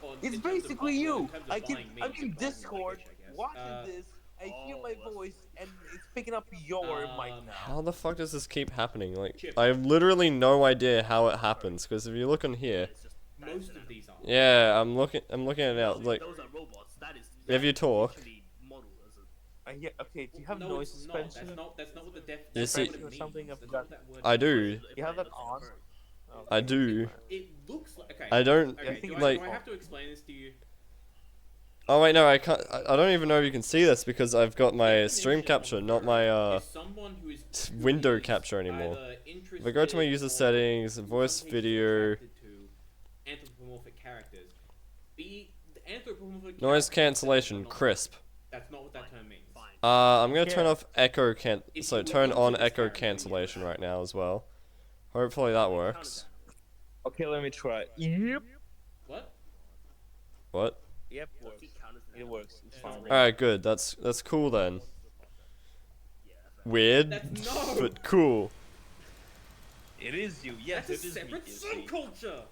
well, It's in terms of basically bu- you. in terms of I'm buying me, in it's Discord I guess. watching this. I hear my voice and it's picking up your mic now. How the fuck does this keep happening? Like, I have literally no idea how it happens. Because if you look on here, Most of these are. yeah, I'm looking at it now. Like, Those are robots. That is if you talk, Yeah, okay, do you have No, noise it's suspension? not. That's not what the def. You That's see- not what it or something means. of That's that. not that word. I do. You have that on? I do. It looks like. Okay. I don't Okay, do like. do I have to explain this to you? Oh wait, no, I can't. I don't even know if you can see this because I've got my stream capture, not my Someone who is window capture anymore. If I go to my user settings, voice video, attracted to anthropomorphic characters. The anthropomorphic noise characters cancellation, are not- crisp. That's not what that term means. I'm gonna turn off echo If so you turn look on into this echo character, cancellation right now as well. Hopefully that works. Okay, let me try. Yep. What? What? Yep, works. It works. It's fine. Alright, good. That's cool then. Weird, no. but cool. It is you. Yes, That's a it is separate me. you see. subculture.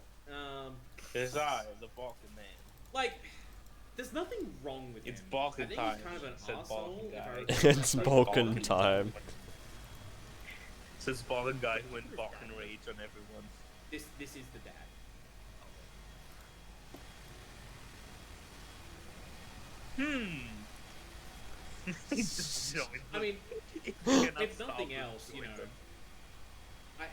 It's I, the Balkan man. Like, there's nothing wrong with It's him. Balkan I think time. he's kind of an Said asshole. Balkan if guy. I- It's Balkan time. Says Balkan guy who went Balkan rage on everyone. This is the dad. Just showing I mean, You cannot if stop nothing him else, you doing know, them.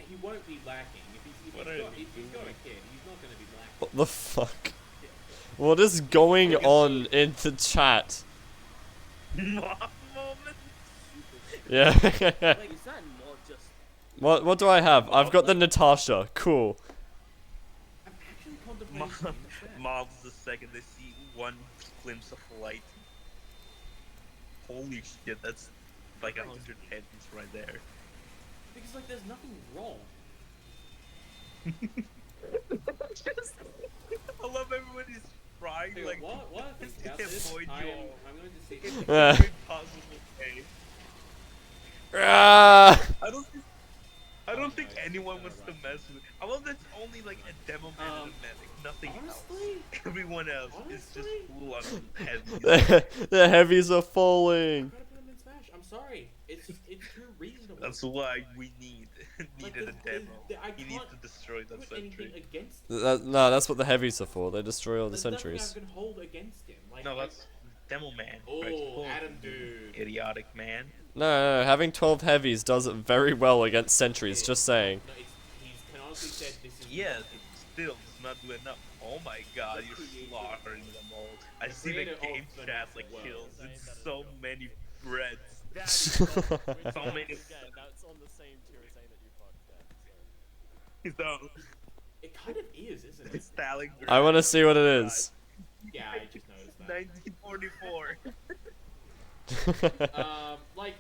he won't be lacking. If What he's are got you a kid, he's not going to be lacking. What the fuck? What is going on in the chat? Yeah. Like, is that not just What do I have? I've got the Natasha. Cool. Mobs the second they see one glimpse of light. Holy shit, that's like 100 heads right there. Because, like, there's nothing wrong. I love everybody's trying Dude, like what? to Got this? avoid I'm you. going to see. In every possible way. Ah! I don't think anyone wants to mess with. I love that's only like a demo man and a medic, nothing else. Everyone else is just cool on heavies. The heavies are falling. I'm sorry. It's too reasonable. That's why we needed Like, a demo. I He needs can't to destroy that put sentry. anything against No, that's what the heavies are for. They destroy all the There's nothing sentries. I can hold against him. Like, No, that's demo man. Oh, Right? Adam dude. Idiotic man. No, having 12 heavies does it very well against sentries. Just saying. No, he's canonically said this is. Yeah, still does not do enough. Oh my god, you're slaughtering them all. I see the creator game of chat like well. kills. It's so many breads. That's so many. That's on the same tier as saying that you fucked that. So, It kind of is, isn't it? Stalingrad. I want to see what it is. Yeah, I just noticed that. 1944. Like.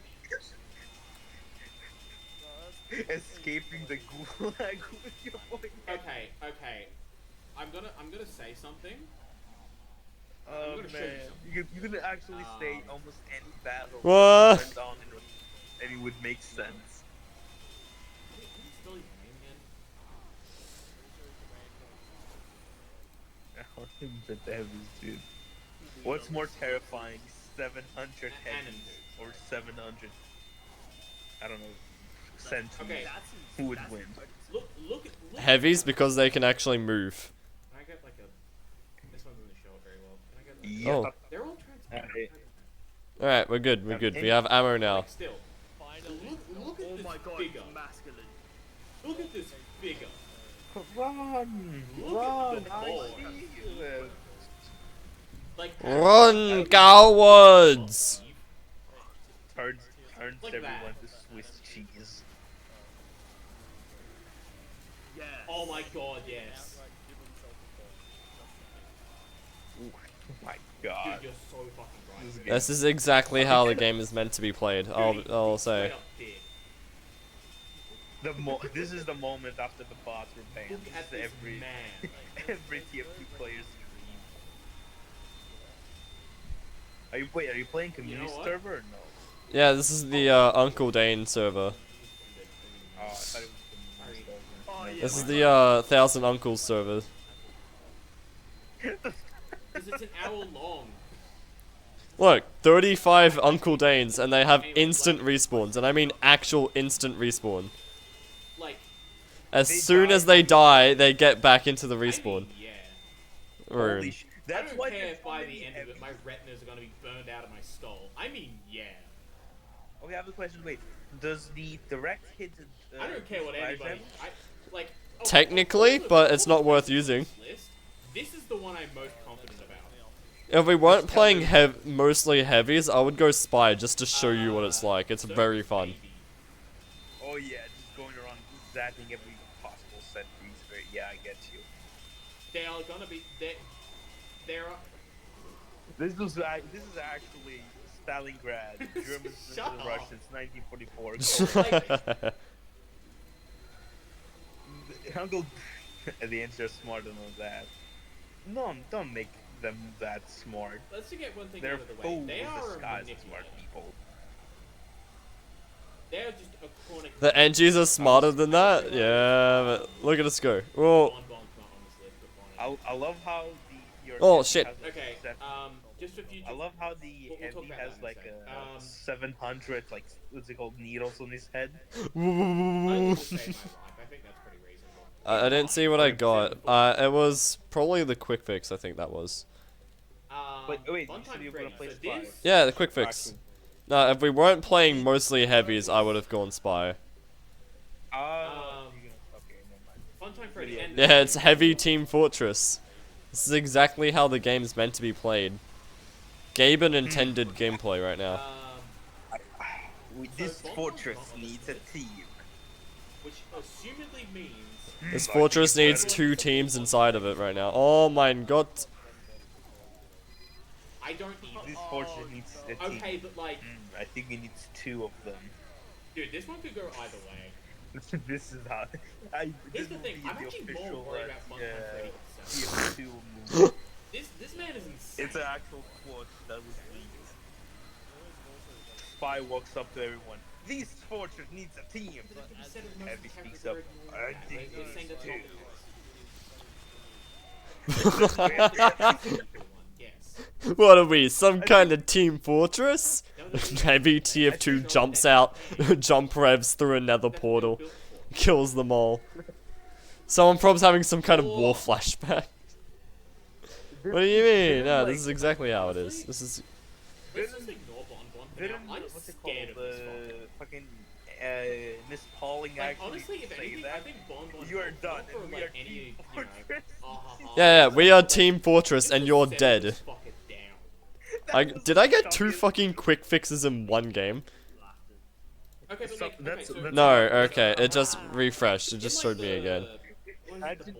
Escaping the gulag with your boy. Okay. I'm gonna say something. Oh I'm gonna show man, you you can actually say almost any battle What? turned on and it would make sense. The heavies, dude. What's more terrifying, 700 heavies or 700? I don't know. Sentries. Okay. Who would win? Look. Heavies because they can actually move. Can I get like a? This one doesn't show it very well. Can I get? Yeah. Oh. They're all transparent. Alright, we're good, we're good. We have ammo now. Still, look at this figure. Look at this figure. Run! Look Run! at the I ball. see you! Like, Run, cowards! Turns Like everyone that. to Swiss cheese. Oh my god, yes. Oh my god. Dude, you're so fucking right. This is exactly how the game is meant to be played, I'll say. This is the moment after the bots were banned. Look at This is this man. every TF2 player's dream. Are you playing community what? server or no? Yeah, this is the Uncle Dane server. Oh, I thought it was community server. Oh, yeah. This is the 1000 Uncles server. Because it's an hour long. Look, 35 Uncle Danes, and they have instant respawns, and I mean actual instant respawn. Like, as soon as they die, they get back into the respawn. Rune. I don't care if by the end of it my retinas are going to be burned out of my skull. I mean, yeah. Okay, I have a question. Wait, does the direct hit? I don't care what anybody. Like. Technically, but it's not worth using. This is the one I'm most confident about. If we weren't playing mostly heavies, I would go Spy just to show you what it's like. It's very fun. Oh yeah, just going around zapping every possible sentry. Yeah, I get you. They are gonna be. There are. This is actually Stalingrad, Germans versus the Russians, 1944. Uncle, the answer is smarter than that. No, don't make them that smart. Let's get one thing They're out of the way. fools They are disguised as smart people. They are just a chronic. The NGs are smarter than that? Yeah, but look at us go. Well. I love how your Oh, NG shit. has a Okay, set- just for future. I love how the we'll talk NG about has that in a like sec. 700 like what's it called, needles on his head. I didn't see what I got. It was probably the quick fix, I think that was. But wait, you said you were gonna play Spy. Yeah, the quick fix. No, if we weren't playing mostly heavies, I would have gone Spy. Fun time for the end. Yeah, it's heavy Team Fortress. This is exactly how the game's meant to be played. Gaben intended gameplay right now. This fortress needs a team. Which assumedly means. This fortress needs 2 teams inside of it right now. Oh my god. I don't need. This fortress needs a team. Okay, but like. I think it needs 2 of them. Dude, this one could go either way. This is how. Here's the thing. I'm actually more worried about Fun Time Freddy TF2 himself. This man is insane. It's an actual quote that was leaked. Spy walks up to everyone. This fortress needs a team. And he speaks up. I think What are we, some kind of Team Fortress? Heavy TF2 jumps out, jump revs through another portal, kills them all. Someone probably having some kind of war flashback. What do you mean? No, this is exactly how it is. This is... Let's just ignore Bon for now. I'm scared of this fucking Miss Pauling actually honestly, if say anything, that. I think Bon You are done, for and we like are any, Team Fortress. Yeah, we are Team Fortress and you're dead. Did I get 2 fucking quick fixes in one game? Okay, but that's No, okay, it just refreshed, it just showed me again. Imagine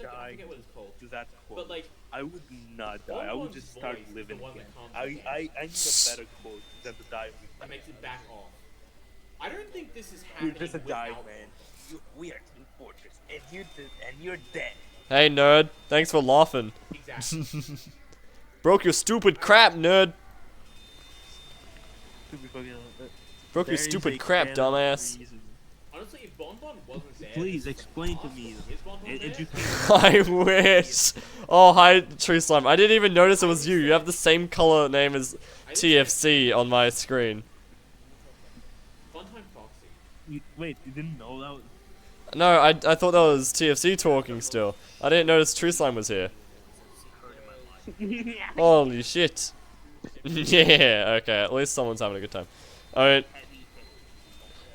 dying to that quote. But like, I would not die. I would just start living again. I need a better quote than to die. That makes it back off. I don't think this is You're happening. just a die, man. We are Team Fortress, and you're dead. Hey nerd, thanks for laughing. Exactly. Broke your stupid crap, nerd. Broke your stupid crap, dumbass. Honestly, if Bon wasn't there, Please explain to me. I wish. Oh, hi, True Slime. I didn't even notice it was you. You have the same color name as TFC on my screen. Funtime Foxy. Wait, you didn't know that was... No, I thought that was TFC talking still. I didn't notice True Slime was here. Holy shit. Yeah, okay, at least someone's having a good time. Alright.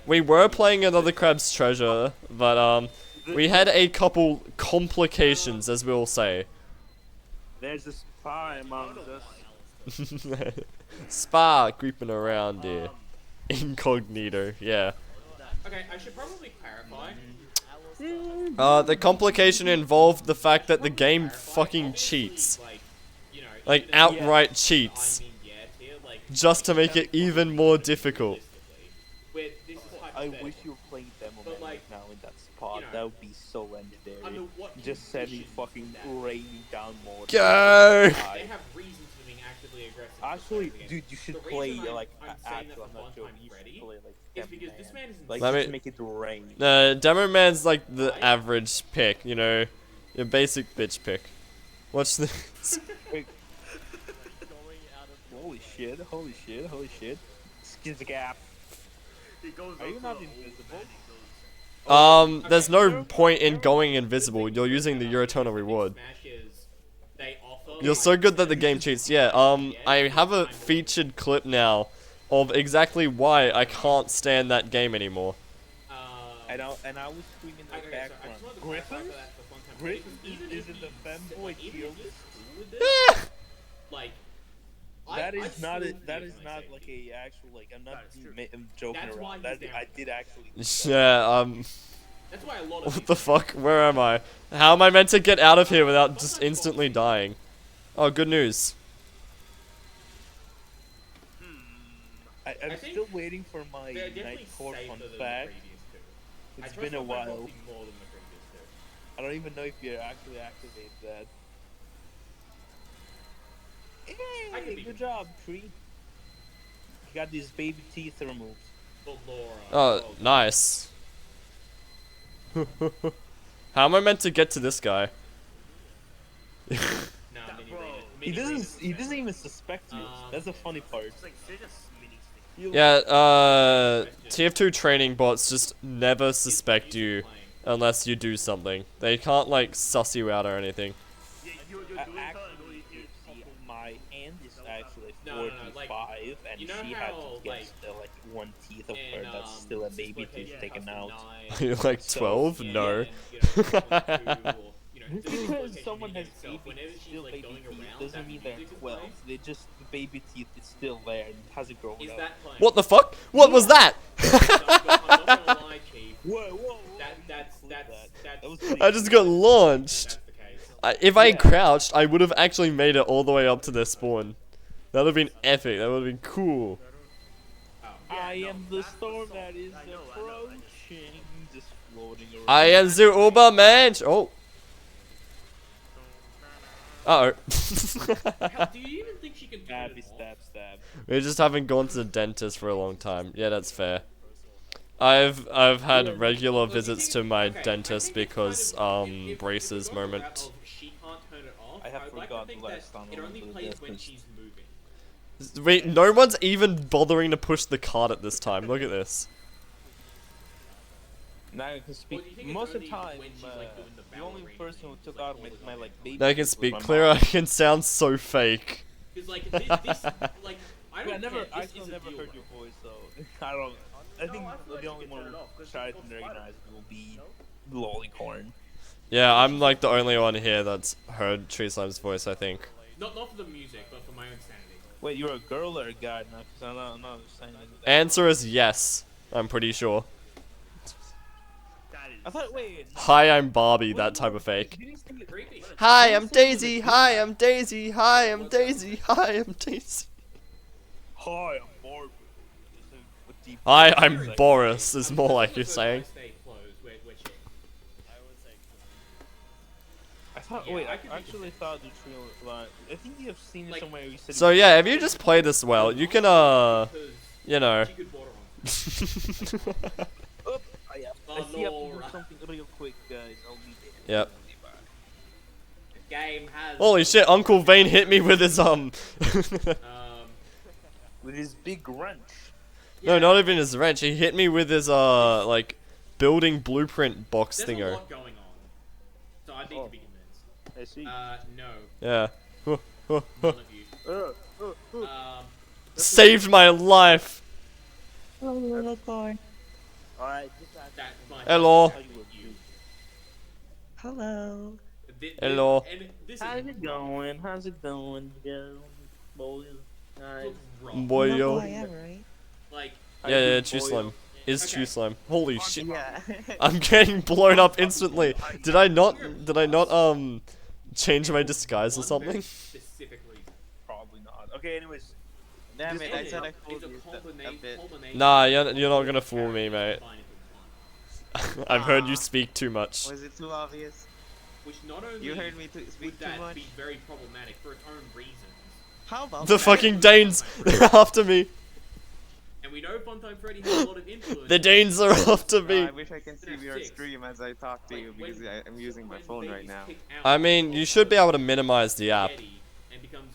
We were playing another Crab's Treasure, but we had a couple complications, as we'll say. There's a spy among us. Spa creeping around here. Incognito, yeah. Okay, I should probably clarify. The complication involved the fact that the game fucking cheats. Like, outright cheats. Just to make it even more difficult. I wish you were playing demo right now in that spot. That would be so legendary. Just sending fucking raining down more. Go! They have reasons for being actively aggressive. Actually, dude, you should play like actual. I'm not joking. You should play like Demo Man. Like, just make it rain. Demo Man's like the average pick, you know, your basic bitch pick. Watch this. Holy shit! Holy shit! Holy shit! Skins a gap. Are you not invisible? There's no point in going invisible. You're using the Eurotona reward. You're so good that the game cheats. Yeah, I have a featured clip now of exactly why I can't stand that game anymore. And I was screaming in the background. Griffin? Griffin is in the femboy field. Like, that is not like a actual, like, I'm not joking around. I did actually. Yeah, That's why a lot of what the fuck? Where am I? How am I meant to get out of here without just instantly dying? Oh, good news. I'm still waiting for my Night Court fun fact. It's been a while. I don't even know if you actually activate that. Hey, good job, Tree. You got these baby teeth removed. Oh, nice. How am I meant to get to this guy? He doesn't even suspect you. That's the funny part. Yeah, TF2 training bots just never suspect you unless you do something. They can't like suss you out or anything. Actually, my aunt is actually 45, and she had to get like one teeth of her that's still a baby tooth taken out. You're like 12? No. Because someone has still baby teeth doesn't mean they're 12. They just, the baby teeth is still there and it hasn't grown out. What the fuck? What was that? Whoa. I just got launched. If I crouched, I would have actually made it all the way up to their spawn. That would have been epic. That would have been cool. I am the storm that is approaching, just floating around. I am the Uberman. Oh. Uh-oh. Do you even think she can stab? We just haven't gone to the dentist for a long time. Yeah, that's fair. I've had regular visits to my dentist because braces moment. I have forgotten the last time I went to the dentist. Wait, no one's even bothering to push the cart at this time. Look at this. Now I can speak. Most of the time, the only person who took out my like baby. Now I can speak clearer. I can sound so fake. Because like this like I don't never heard your voice, so I don't. I think the only one who tried to recognize it will be Lollycorn. Yeah, I'm like the only one here that's heard Tree Slime's voice, I think. Not for the music, but for my own sanity. Wait, you're a girl or a guy now? Because I'm not understanding. Answer is yes. I'm pretty sure. I thought, wait. Hi, I'm Barbie, that type of fake. Hi, I'm Daisy. Hi, I'm Daisy. Hi, I'm Daisy. Hi, I'm Daisy. Hi, I'm Barbie. Hi, I'm Boris, is more like you're saying. Wait, I actually thought the trio line. I think you have seen it somewhere. You said So yeah, if you just play this well, you can you know. I see I have to do something real quick, guys. I'll be there. Yep. Game has Holy shit! Uncle Vane hit me with his with his big wrench. No, not even his wrench. He hit me with his like building blueprint box There's thinger. a lot going on, so I need to be convinced. I see. No. Yeah. Saved my life. Oh, little boy. Alright, Hello. Hello. Hello. How's it going? How's it going, girl? Boys. Guys. Boy, yo. Like, Yeah, Chew Slime. Is Chew Slime. Holy shit. Yeah. I'm getting blown up instantly. Did I not change my disguise or something? Probably not. Okay, anyways. Damn it, I said I fooled you a bit. Nah, you're not gonna fool me, mate. I've heard you speak too much. Was it too obvious? Which not only You heard me speak would too that much? be very problematic for its own reasons. How about The fucking Danes, they're after me. And we know Funtime Freddy has a lot of influence. The Danes are after me. I wish I can see your stream as I talk to you because I'm using my phone right now. I mean, you should be able to minimize the app. And becomes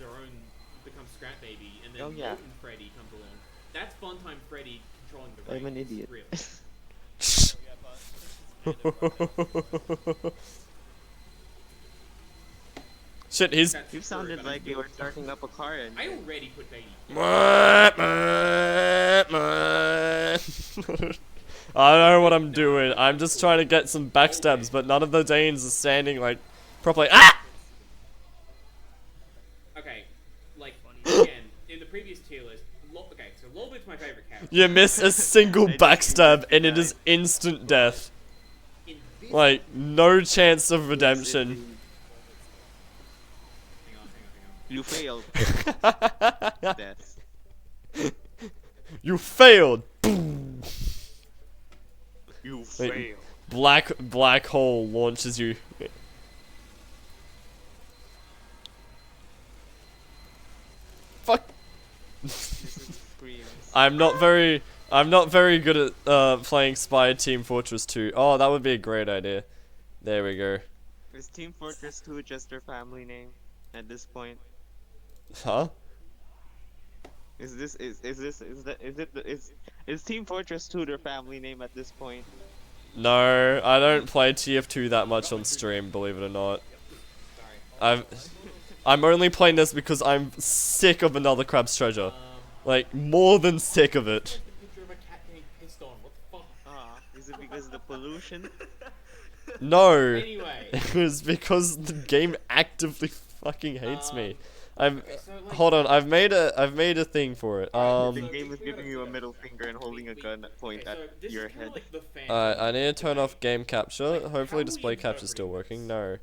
Scrap Baby, and then Oh, yeah. Molten Freddy comes along. That's Funtime Freddy controlling the I'm an reins, idiot. really. Shit, he's. You sounded like you were starting up a car engine. I already put Baby. I don't know what I'm doing. I'm just trying to get some backstabs, but none of the Danes are standing like properly. Ah! Okay, like again in the previous tier list. Okay, so Lolbit's my favorite character. You miss a single backstab and it is instant death. Like, no chance of redemption. You failed. Death. You failed. You Wait, failed. black hole launches you. Fuck. I'm not very good at playing Spy Team Fortress 2. Oh, that would be a great idea. There we go. Is Team Fortress 2 just their family name at this point? Huh? Is Team Fortress 2 their family name at this point? No, I don't play TF2 that much on stream, believe it or not. I'm only playing this because I'm sick of another Crab's Treasure. Like, more than sick of it. Is it because of the pollution? No. Anyway. It was because the game actively fucking hates me. Hold on, I've made a thing for it. The game is giving you a middle finger and holding a gun at point at your head. I need to turn off game capture. Hopefully display capture's still working. No.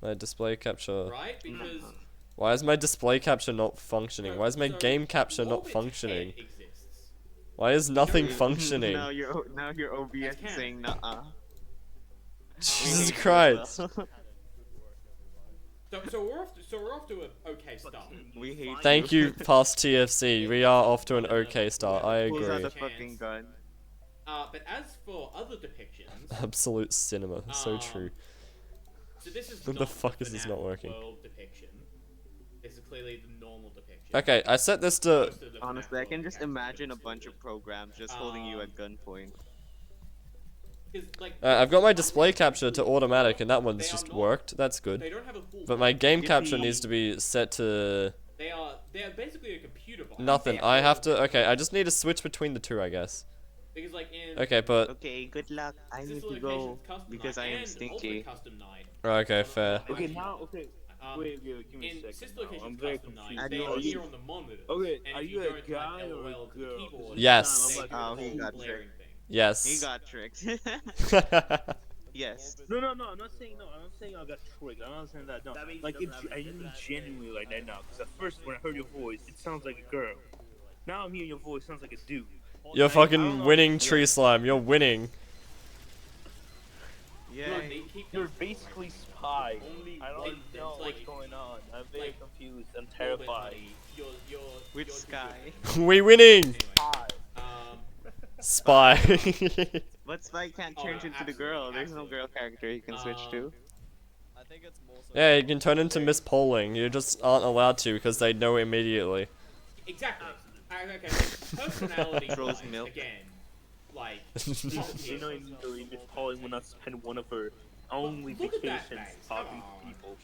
My display capture. Right? Because Why is my display capture not functioning? Why is my game capture not functioning? Why is nothing functioning? Now your OBS is saying nuh-uh. Jesus Christ. So we're off to an okay start. We hate Thank you, past TFC. We are off to an okay start. I Pulls out agree. the fucking gun. But as for other depictions, Absolute cinema. So true. so this is What the not fuck is this not banana working? world depiction. This is clearly the normal depiction. Okay, I set this to. Honestly, I can just imagine a bunch of programs just holding you at gunpoint. I've got my display capture to automatic, and that one's just worked. That's good. But my game capture needs to be set to. They are basically a computer bot. Nothing. I have to. Okay, I just need to switch between the two, I guess. Because like in Okay, but. Okay, good luck. I need to go because I am stinky. Okay, fair. Okay, now, okay. Wait, give me a second. Now. I'm very confused. They appear on the monitor. Okay, and are if you a don't guy type or a LOL to the girl? keyboard, Yes. Oh, he got tricked. Yes. He got tricked. Yes. No, I'm not saying no. I'm not saying I got tricked. I'm not saying that. No, like I didn't genuinely like that now. Because at first, when I heard your voice, it sounds like a girl. Now I'm hearing your voice, sounds like a dude. You're fucking winning, Tree Slime. You're winning. Yeah. You're basically Spy. I don't know what's going on. I'm very confused. I'm terrified. Which Sky? We winning. Spy. But Spy can't change into the girl. There's no girl character he can switch to. I think it's more so Yeah, you can turn into Miss Poling. You just aren't allowed to because they know immediately. Exactly. Okay. Personality Trolls milk. again. Like You know, immediately Miss Polly will not spend one of her only Look at that vacations face. talking to people.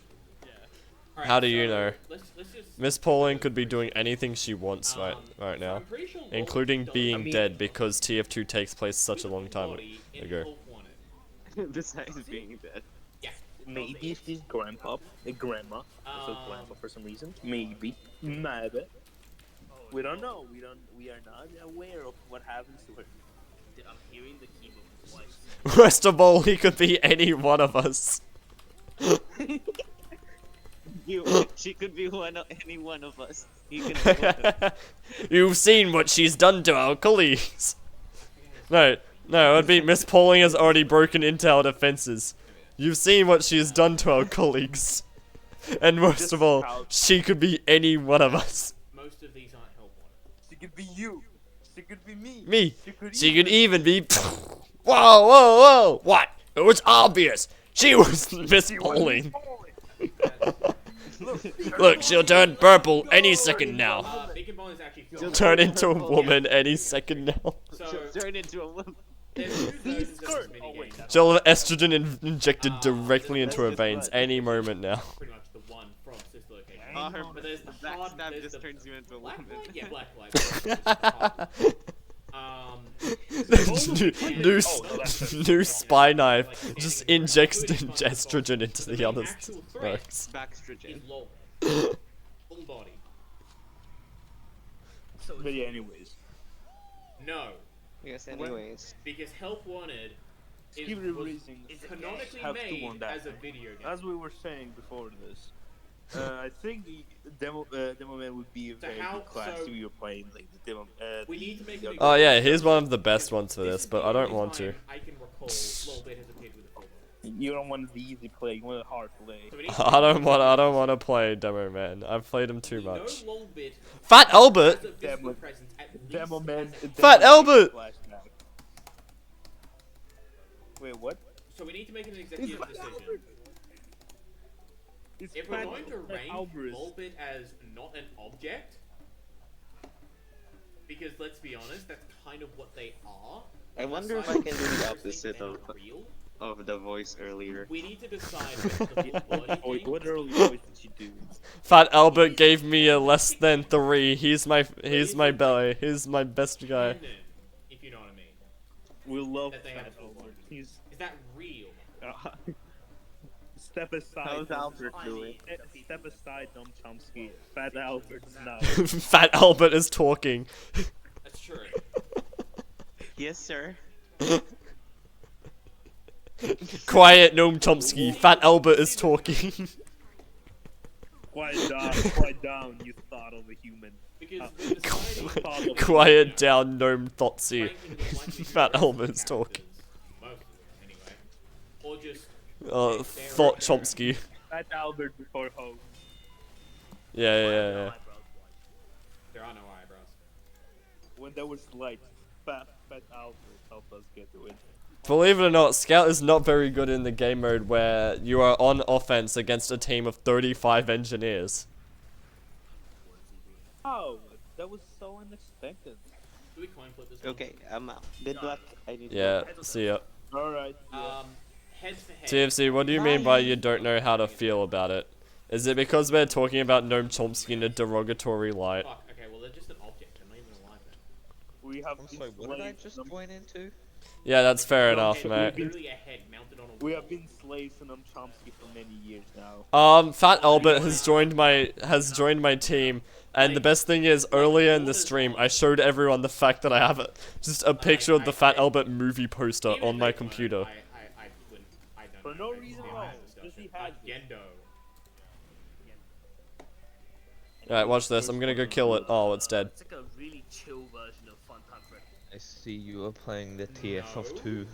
Alright, How do you so know? let's just- Miss Pauling could be doing anything she wants right now, pretty sure including being mean- dead because TF2 takes place such a long time ago. Besides being dead. Yeah. Maybe if she's grandma, grandma, so grandpa for some reason. Maybe. We don't know. We are not aware of what happens to her. I'm hearing the keyboard twice. Worst of all, he could be any one of us. She could be any one of us. He can be one of us. You've seen what she's done to our colleagues. No, it would be Miss Pauling has already broken into our defenses. You've seen what she has done to our colleagues. And worst of all, she could be any one of us. Most of these aren't help wanted. She could be you. She could be me. Me. She could even be. Whoa! What? It was obvious. She was Miss Pauling. Look, she'll turn purple any second now. Bacon Ball is actually Turn into a woman any second now. She'll turn into a woman. She'll have estrogen injected directly into her veins any moment now. Pretty much the one from Sister Location. But there's the backstab just turns you into a woman. Yeah, Black new spy knife just injects estrogen into the other's throats. Backstrogen. Full body. But yeah, anyways. No. Yes, anyways. Because Help Wanted is canonically have to made want that. as a video game. As we were saying before this, I think the demo man would be a very good class to be playing like the demo. We need to make an Oh yeah, here's one of the best ones for this, but I don't want to. I can recall little bit has appeared with the full body. You don't want the easy play, you want the hard play. I don't want to play Demo Man. I've played him too much. No long bit Fat Albert. has a physical presence at least Demo man. Fat Albert. Wait, what? So we need to make an executive decision. If we're going to rank Volbit as not an object, because let's be honest, that's kind of what they are. I wonder if I can do the opposite of the voice earlier. We need to decide whether the full body What early voice did you do? Fat Albert gave me a less than 3. He's my belly. He's my best guy. if you know what I mean. We love That they Fat have full Albert. body. Is that real? Step aside. How's Albert doing? Step aside, Noam Chomsky. Fat Albert's not. Fat Albert is talking. That's true. Yes, sir. Quiet, Noam Chomsky. Fat Albert is talking. Quiet down, you thought of a human. Quiet down, Noam Thotsy. Fat Albert is talking. Or just Thought Chomsky. Fat Albert before Hope. Yeah. there are no eyebrows. When there was light, Fat Albert helped us get to it. Believe it or not, Scout is not very good in the game mode where you are on offense against a team of 35 engineers. Oh, that was so unexpected. Do we coin flip this one? Okay, I'm out. Good luck. I need Yeah, to see ya. Alright. Head for head. TFC, what do you mean by you don't know how to feel about it? Is it because we're talking about Noam Chomsky in a derogatory light? Fuck, okay, well they're just an object, I'm not even alive then. We have sorry, what did I just join into? Yeah, that's fair enough, mate. Literally a head mounted on a We have been slaves to Noam Chomsky for many years now. Fat Albert has joined my team, and the best thing is, earlier in the stream, I showed everyone the fact that I have just a picture of the Fat Albert movie poster on my computer. I don't For no reason at all. Just he had Gendo. Alright, watch this. I'm gonna go kill it. Oh, it's dead. It's like a really chill version of Fun Time Freddy. I see you are playing the TF of 2.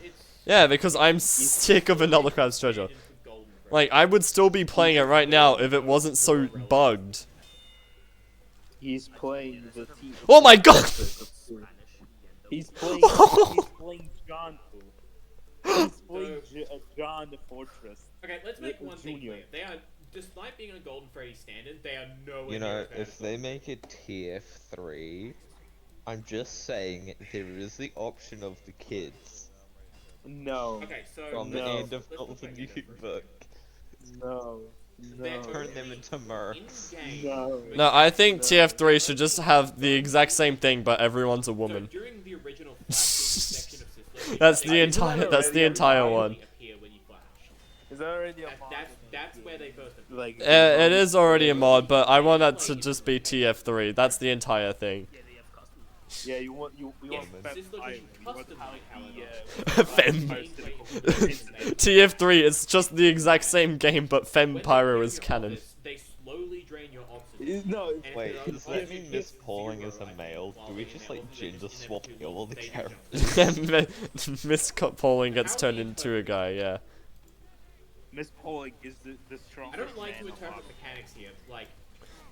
Yeah, because I'm sick of Another Crab's Treasure. Like, I would still be playing it right now if it wasn't so bugged. He's playing the team. Oh my god! He's playing John. He's playing John the Fortress. Okay, let's make one thing clear. They are, despite being a Golden Freddy standard, they are nowhere You near know, as bad if as they make it TF3, I'm just saying there is the option of the kids. No. Okay, so From the end of Golden Book. No. Turn them into mercs. No, I think TF3 should just have the exact same thing, but everyone's a woman. During the original section of Sith That's the entire one. Is that already a mod? That's where they first appear. Like, It is already a mod, but I want that to just be TF3. That's the entire thing. Yeah, you want Fem. TF3 is just the exact same game, but Fem Pyro is canon. They slowly drain your oxygen. No, wait, does that mean Miss Pauling is a male? Do we just like gender swap all the characters? Miss Pauling gets turned into a guy, yeah. Miss Pauling is the strongest. I don't like to interpret mechanics here. Like,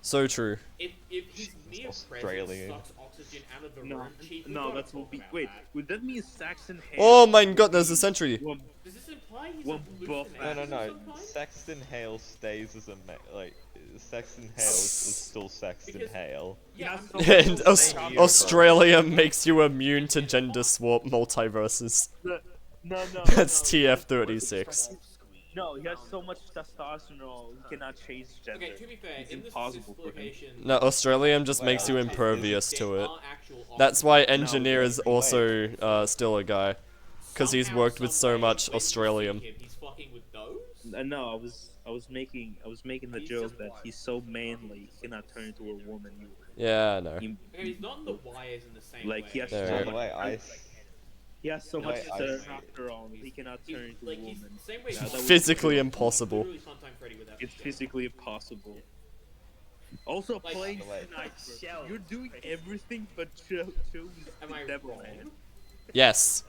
so true. if his mere presence sucks oxygen out of the room, Chief, No, that's will be. Wait, would that mean Saxon Hale? Oh my god, there's a sentry. Does this imply he's a No. Saxton Hale stays as a like. Saxton Hale is still Saxton Hale. And Australia makes you immune to gender swap multiverses. No. That's TF36. No, he has so much testosterone, he cannot change gender. Okay, to be fair, it's in this impossible for him. location, No, Australium just makes you impervious to it. That's why Engineer is also still a guy. Because he's worked with so much Australium. He's fucking with those? No, I was making the joke that he's so manly, he cannot turn into a woman. Yeah, I know. He's not in the wires in the same Like, way. he has There. so much... He has so much I- testosterone, he cannot turn into a woman. Physically impossible. It's physically impossible. Also, playing Sniper, you're doing everything but choose Am I the devil wrong? man. Yes.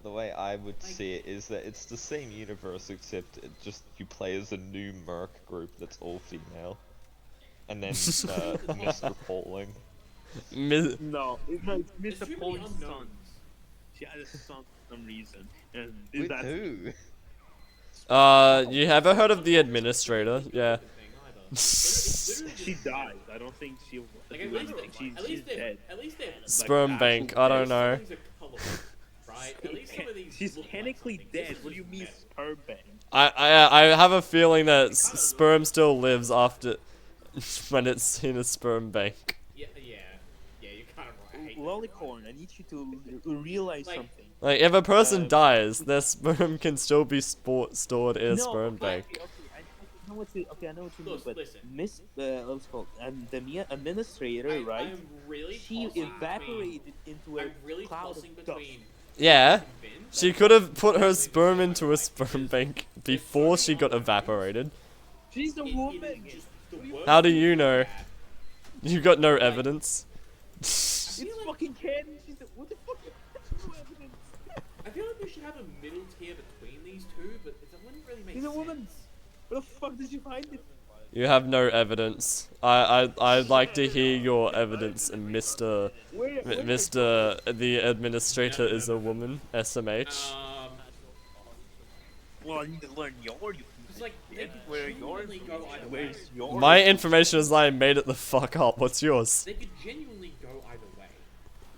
The way I would see it is that it's the same universe, except it just you play as a new merc group that's all female, and then Mr. Pauling. No, it's Mr. Pauling's son. She had a son for some reason. And With that's who? You ever heard of the Administrator? Yeah. She died. I don't think she. Like, she's dead. At least they're Sperm bank, I don't know. Right? At least some of these She's technically dead. What do you mean sperm bank? I have a feeling that sperm still lives after when it's in a sperm bank. Yeah, you're kind of right. Lollicorn, I need you to realize something. Like, if a person dies, their sperm can still be stored in a sperm bank. I know what you mean, but Miss, what's it called? The administrator, right? She evaporated into a cloud of dust. Yeah, she could have put her sperm into a sperm bank before she got evaporated. She's a woman. How do you know? You got no evidence. It's fucking canon. She's a, what the fuck? No evidence. I feel like we should have a middle tier between these two, but it wouldn't really make She's sense. a woman. Where the fuck did you find it? You have no evidence. I'd like to hear your evidence, Mr. The Administrator is a woman, SMH. Well, I need to learn your. Like, where yours? Where's yours? My information is I made it the fuck up. What's yours? They could genuinely go either way.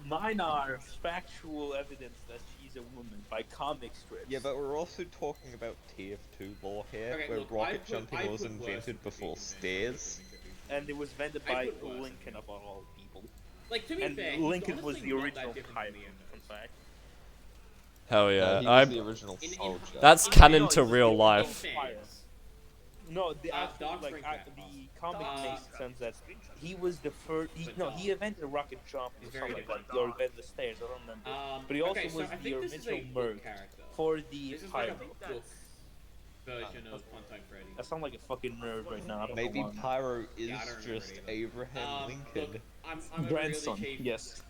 Mine are factual evidence that she's a woman by comic strips. Yeah, but we're also talking about TF2 lore here, Okay, where look, rocket jumping was invented before stairs. And it was invented by Lincoln of all people. Like, to be and fair, Lincoln was the original pilot, in fact. Hell yeah, he was the original soldier. That's canon to real life. No, the actual, the comic makes sense that he was the first. He invented a rocket jump or something like that, or invented the stairs. I don't remember. But he also was the original merc for the Pyro. Version of Funtime Freddy. I sound like a fucking nerd right now. I don't Maybe know why. Pyro is just Abraham Lincoln. Look, I'm grandson. Really yes.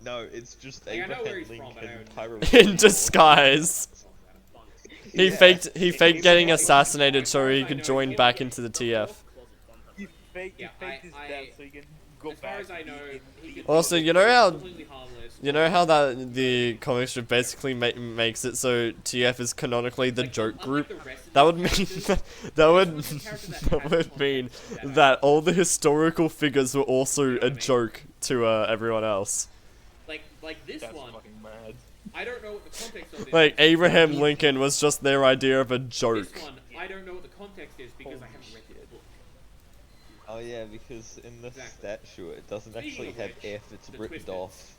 No, it's just Like, Abraham Lincoln. Pyro In disguise. He faked getting assassinated so he could join back into the TF. He faked his death so he can go back. As I know, he could Also, you know how that the comic strip basically makes it so TF is canonically the joke group. That would mean that would mean that all the historical figures were also a joke to everyone else. Like this That's one. fucking mad. I don't know what the context of this Like, is. Abraham Lincoln was just their idea of a joke. This one, I don't know what the context is because I haven't read the book. Oh yeah, because in the statue it doesn't Speaking actually of have which, F, it's the written Twisters. off.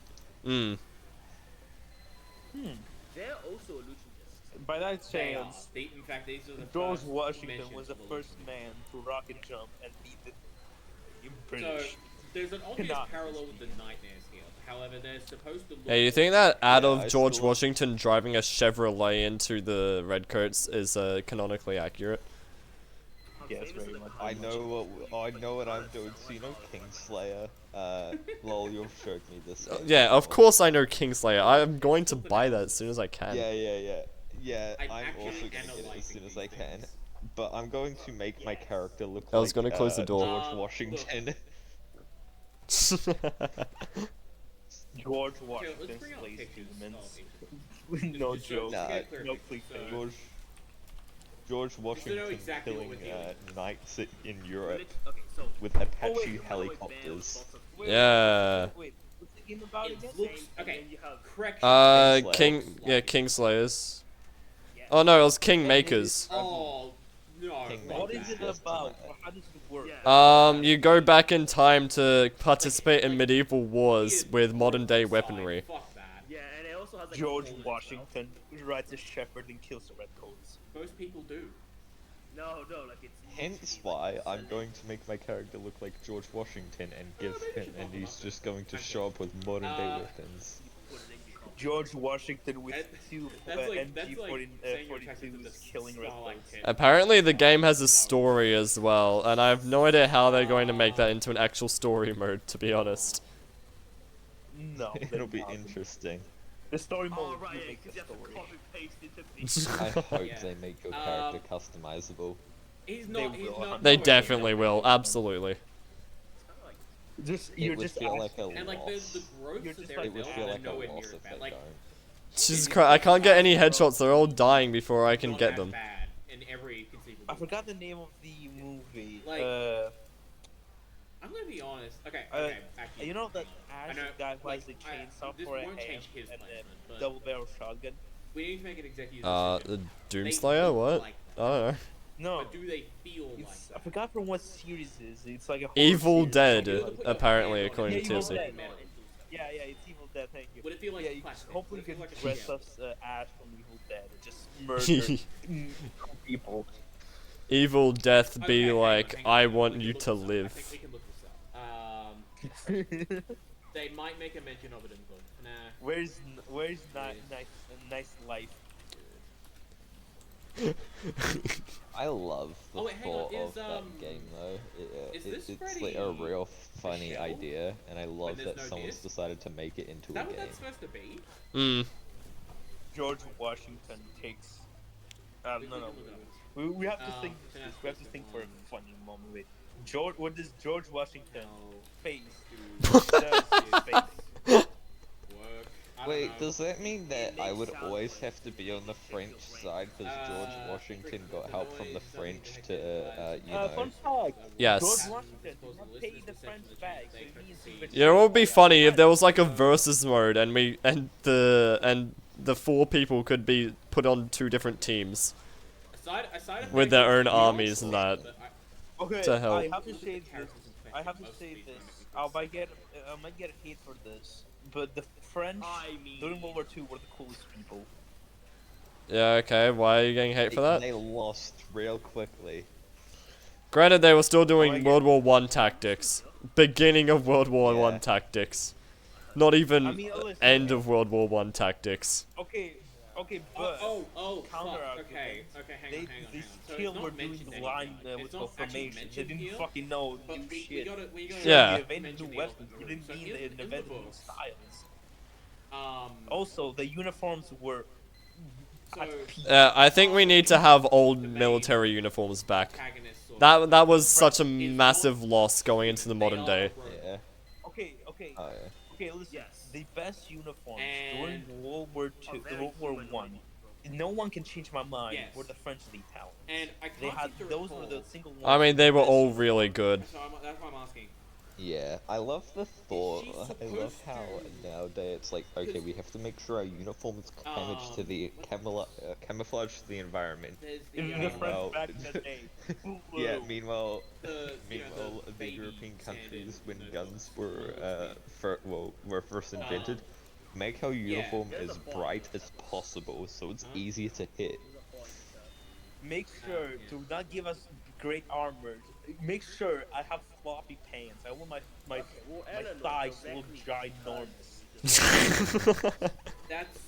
They're also illusionists. By that They are. chance, In fact, these are the George first Washington mentions was the of first man to rocket jump and beat the So, British. there's an obvious Not- parallel with the Nightmares here. However, they're supposed to look... Hey, you think that ad Yeah, of I George still- Washington driving a Chevrolet into the Redcoats is canonically accurate? Yes, very much. I know what I'm doing. So you know Kingslayer? Lol, you've showed me this. Yeah, of course I know Kingslayer. I'm going to buy that as soon as I can. Yeah, I'm I'm actually also gonna get it as analyzing soon as these I can. But I'm going to make my character look I was like gonna close the door. George Washington. George Let's Washington bring up slays pictures humans. of No Just joke. Nah, get clear No pictures. clickbait. George Washington exactly what killing we're dealing knights in Europe Okay, so with Apache wait, helicopters. Yeah. Wait, what's the game about again? Looks... Okay, correction. Kingslayers. Kingslayers. Oh no, it was Kingmakers. Oh, no. What is it about? How does it work? You go back in time to participate in medieval wars with modern day weaponry. Fuck that. Yeah, and it also has like George a hole Washington rides a shepherd and kills the redcoats. Most people do. No, like it's. Hence why I'm going to make my character look like George Washington and and he's just going to show up with modern day weapons. George Washington with two That's like MG42s killing redcoats. Apparently the game has a story as well, and I have no idea how they're going to make that into an actual story mode, to be honest. No, It'll be interesting. The story mode will right, make the you have to story. copy paste into I hope Yeah. they make your character customizable. He's They not. He's will, not. They no way. definitely will, absolutely. Just It you're would just feel like a And like the loss. growth You're that just they're like- It would building feel are like a nowhere loss near as if bad. they Like don't. Jesus Christ, I can't get any headshots, they're all dying before I can not get that them. bad in every conceivable. I forgot the name of the movie. Like- I'm gonna be honest. Okay. Actually, You know that I Ash know, guy who like, has a I- chainsaw this for a won't hand change his and placement, a but- double barrel shotgun? we need to make an executive The decision. Doomslayer? look What? like I don't know. No, But do they feel like it's, I that? forgot from what series it is. It's like a horror Evil series. Dead, You have to put your apparently, hand on according it. to Evil TLC. Dead. Yeah, it's Evil Dead. Thank you. Would it feel like Yeah, you plastic? hopefully Would it you feel can like a dress shell? up Ash from Evil Dead and just murder people. Evil death Okay, be hang on, like, hang on, I hang on, want we can you look to this up. I live. think we can look this up. They might make a mention of it in the book. Nah. Where's nice life? I love the Oh, wait, hang on, thought of is, that game though. is this It's like a Freddy real funny shell idea, and I love there's that no someone's disc? decided to make it into Is a that what game. that's supposed to be? George Washington takes. No. look it up. We have to think. so that's We have to supposed think to for a be funny moment. Wait, what does George Washington No. face? Work. I don't Wait, know. does that mean that I would always have to be on the French side because George Washington got help from the French to, you Fun know... fact. Yes. George Washington did not pay the French back, so it means he was- Yeah, it would be funny if there was like a versus mode and the four people could be put on two different teams Aside with their own armies and that. Okay, to help. I have to say this. I have to say this. I might get hate for this, but the French during World War II were the coolest people. Yeah, okay, why are you getting hate for that? They lost real quickly. Granted, they were still doing World War I tactics. Beginning of World War I tactics. Not even I mean, listen, end of World War I tactics. Okay, but fuck. counter Okay, hang they on. They So still it's were not doing mentioned the line anywhere. with It's the not actually formation. They mentioned didn't here, fucking know but new we shit. gotta Yeah. They invented mention new the weapons. element You didn't so mean in they the invented new book, styles. Also, the uniforms were. I think we need to have old military uniforms back. That was such a massive loss going into the modern day. Yeah. Okay. Oh, yeah. Okay, listen. The best uniforms during World War II, World War One. No one can change my mind. Were the French and the Italians. And I They can't had seem to those were recall. the single ones. I mean, they were all really good. So that's why I'm asking. Yeah, I love the thought. I love how nowadays it's like, okay, we have to make sure our uniform is camouflage to the environment. Meanwhile, yeah. Meanwhile, the European countries, when guns were first invented, make our uniform as bright as possible so it's easier to hit. Make sure to not give us great armor. Make sure I have floppy pants. I want my thighs to look ginormous. That's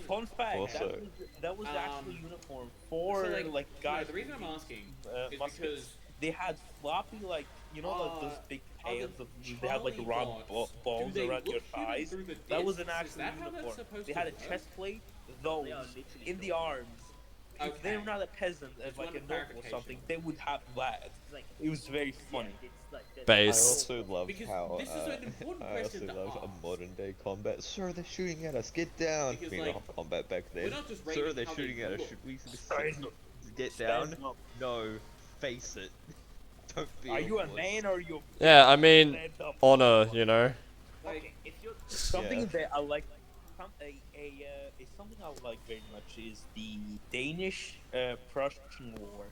fun fact. Also, that was actually uniform for so, like guys. The reason I'm asking is muskets. because they had floppy like like those big pants of they had like round balls around your thighs. That was an actual uniform. They had a chest plate. Those in the arms. If they're not a peasant, like a noble or something, they would have that. It was very funny. Based. I also love how a modern day combat. Sir, they're shooting at us. Get down. Because, Meanwhile, combat back then. Sir, they're shooting at us. Should we get down? No, face it. Don't be. Are you a man or are you? Yeah, I mean, honor, you know. Okay, if you're something that I like. Something I like very much is the Danish-Prussian War,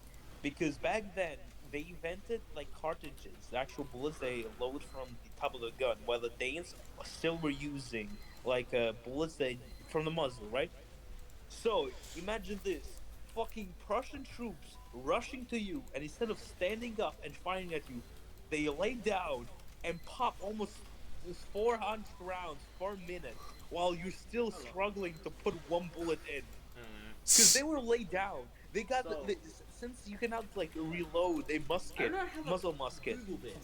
because back then they invented like cartridges, the actual bullets they load from the top of the gun, while the Danes still were using like bullets from the muzzle, right? So imagine this: fucking Prussian troops rushing to you, and instead of standing up and firing at you, they lay down and pop almost 400 rounds per minute. While you're still struggling to put one bullet in, because they were laid down. They got since you cannot like reload a muzzle musket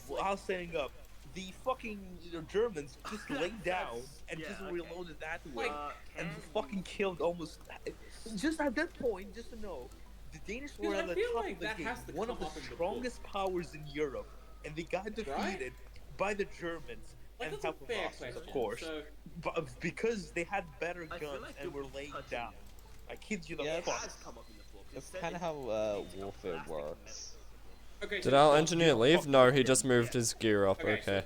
while standing up. The fucking Germans just laid down and just reloaded that way, and fucking killed almost. Just at that point, just to know, the Danish were at the top of the game, one of the strongest powers in Europe, and they got defeated by the Germans. And help the bosses, of course, but because they had better guns and were laid down. I kid you the fuck. That's kind of how warfare works. Did our engineer leave? No, he just moved his gear up. Okay.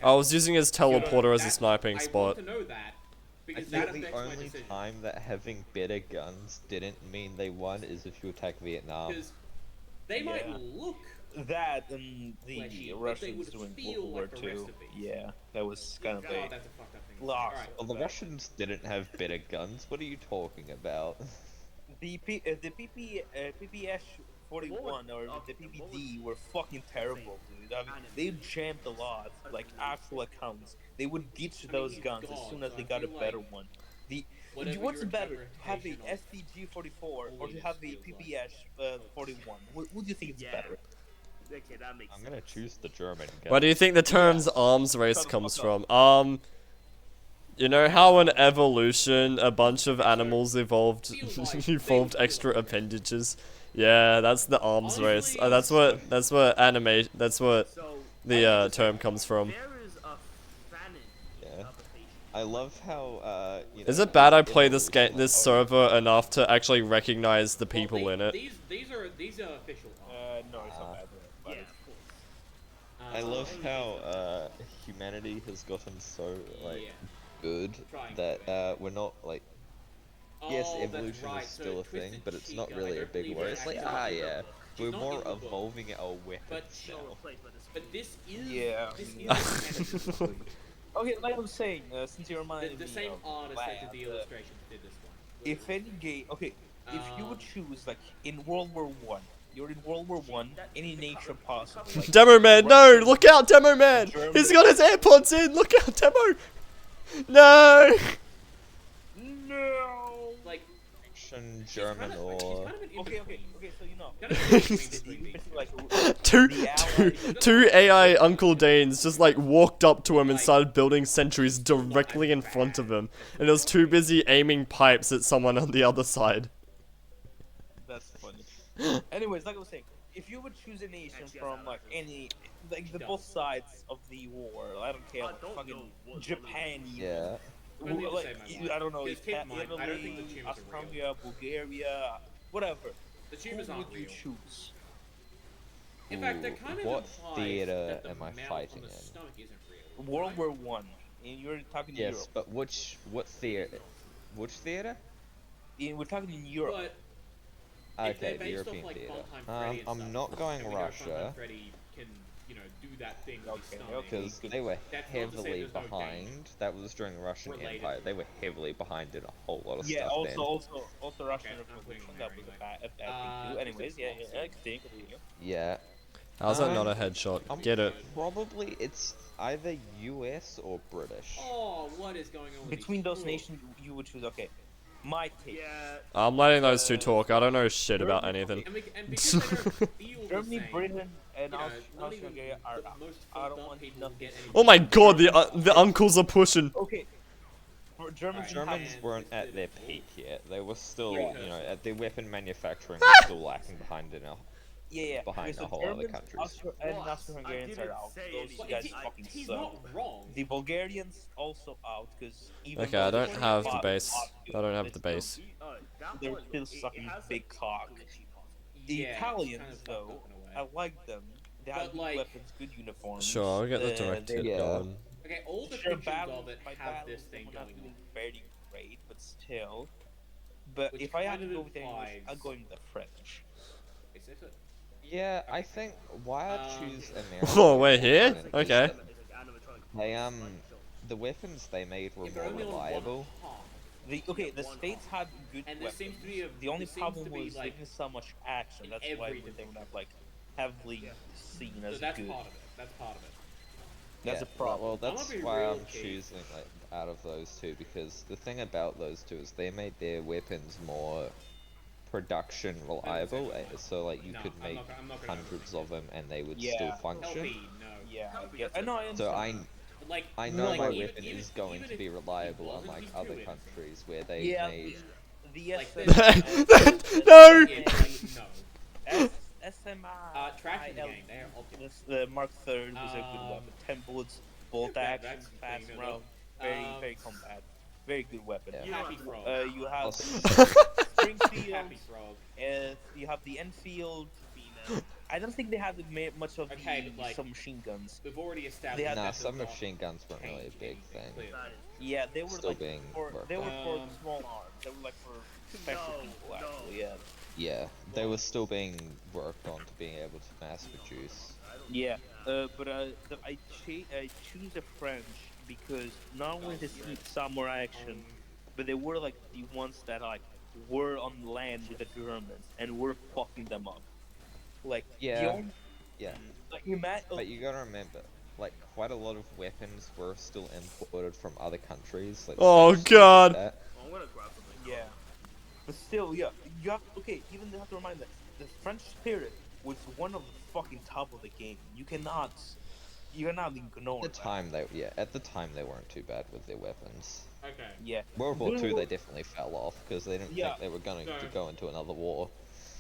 I was using his teleporter as a sniping spot. I think the only time that having better guns didn't mean they won is if you attack Vietnam. They might look. That and the Russians doing World War II. Yeah, that was kind of a loss. Well, the Russians didn't have better guns. What are you talking about? The PPS 41 or the PPD were fucking terrible, dude. I mean, they jammed a lot, like actual accounts. They would ditch those guns as soon as they got a better one. What's better, to have the SDG 44 or to have the PPS 41? What do you think is better? Okay, that makes I'm gonna choose the German gun. Where do you think the terms arms race comes from? You know how in evolution a bunch of animals evolved extra appendages? Yeah, that's the arms race. That's what the term comes from. Yeah. I love how Is it bad I play this server enough to actually recognize the people in it? These are official. No, it's not bad. Yeah, of course. I love how humanity has gotten so good that we're not like. Yes, evolution is still a thing, but it's not really a big word. It's like we're more evolving our weapons now. But this is okay, like I was saying, since you reminded me the same artist that did the illustrations did this one. If any game, if you would choose like in World War I. You're in World War I, any nation possible. Like Demo Man, no! Look out, Demo Man! He's got his AirPods in! Look out, Demo! No! No! Like, German or... Okay, so you know. Two AI Uncle Danes just like walked up to him and started building sentries directly in front of him. And he was too busy aiming pipes at someone on the other side. That's funny. Anyways, like I was saying, if you would choose a nation from like any, like the both sides of the war, I don't care, like fucking Japan, yeah. Like, I don't know, Italy, Austria, Bulgaria, whatever. The Who would you choose? In fact, that kind of what implies theater that the am I mouth fighting on the in? stomach isn't real. World War One. And you're talking Yes, Europe. but what theater? Which theater? We're talking in Europe. But if Okay, they're the based European off, like, theater. Funtime Freddy and I'm stuff, not going and we know Russia. Funtime Freddy can, you know, do that thing with his stomach. Because they were That's not to say heavily there's no behind. danger. That was during the Russian Related. Empire. They were heavily behind in a whole lot of Yeah, stuff then. also Russian Revolution. That was a bad thing too. Anyways, continue. Yeah. How's that not a headshot? Get it. Probably it's either US or British. Oh, what is going on with Between those nations, you would choose. Okay, my take. I'm letting those two talk. I don't know shit about anything. And because they don't feel Germany, the same, Britain, and you know, Austria are out. I don't want nothing. Oh my god, the uncles are pushing. Okay. For Germans, Germans weren't at their peak yet. They were still, Yeah. you know, at their weapon manufacturing was still lacking behind in a behind Okay, a so whole other Germans, countries. And Austro-Hungarians are out. Those guys fucking he's suck. not wrong. The Bulgarians also out because even Okay, I though don't they have fought the base. Austria, I don't have they're the base. They're still sucking big cock. The Yeah, Italians, kind of though, fucked up in a way. I like them. They have But, good like- weapons, good uniforms. Sure, I'll get the direct hit going. Okay, all the Sure, pictures battles of it by have battles, this thing they're not going on. doing very great, but still. But Which if I had to kind go of with English, implies- I'd go with the French. Is this it? Yeah, I think why I choose America. Oh, we're here? Okay. They the weapons they made were they're more only on one reliable. The states had good And there weapons. seems to be the only there seems problem to be, was they like, didn't so much action. in That's why every they were not like heavily seen as So that's good. part of it. That's part of it. That's Yeah, a problem. Well, that's be why real I'm keen. choosing like out of those two, because the thing about those two is they made their weapons more production reliable, so like you No, could I'm make not gonna hundreds of them and they would Yeah. still function. LP, no. Yeah, I know. I So understand. Like, I know like, my even- weapon even- is going even to if be he reliable wasn't, unlike he's other too countries where they Yeah, made. the Like No! No. SMI. Trash in the game. They're optimal. The Mark III was a good weapon. 10 bullets, bolt action, that's the fast thing, round, very combat, very good weapon. Happy Frog. You have Happy Springfield, Frog. you have the Enfield. I don't think they have much of Okay, but, like, some machine guns. We've already They established had Nah, that some those machine guns weren't really a big thing. Yeah, they were Still like being for worked they were on. for small arms. They were like for special people actually. Yeah. Yeah, they were still being worked on to being able to mass produce. Yeah, but I choose the French because not only they see samurai action, but they were like the ones that like were on land with the Germans and were fucking them up. Like Yeah, yeah. like But you gotta remember, like quite a lot of weapons were still imported from other countries. Like, Oh, stuff God. like that. I'm gonna grab something. Yeah, but still, yeah, you have even you have to remind that the French spirit was one of the fucking top of the game. You cannot ignore At the time, at the time they weren't too bad with their weapons. Okay. Yeah. World War II, they definitely fell off because they didn't Yeah. think they were going to No. go into another war.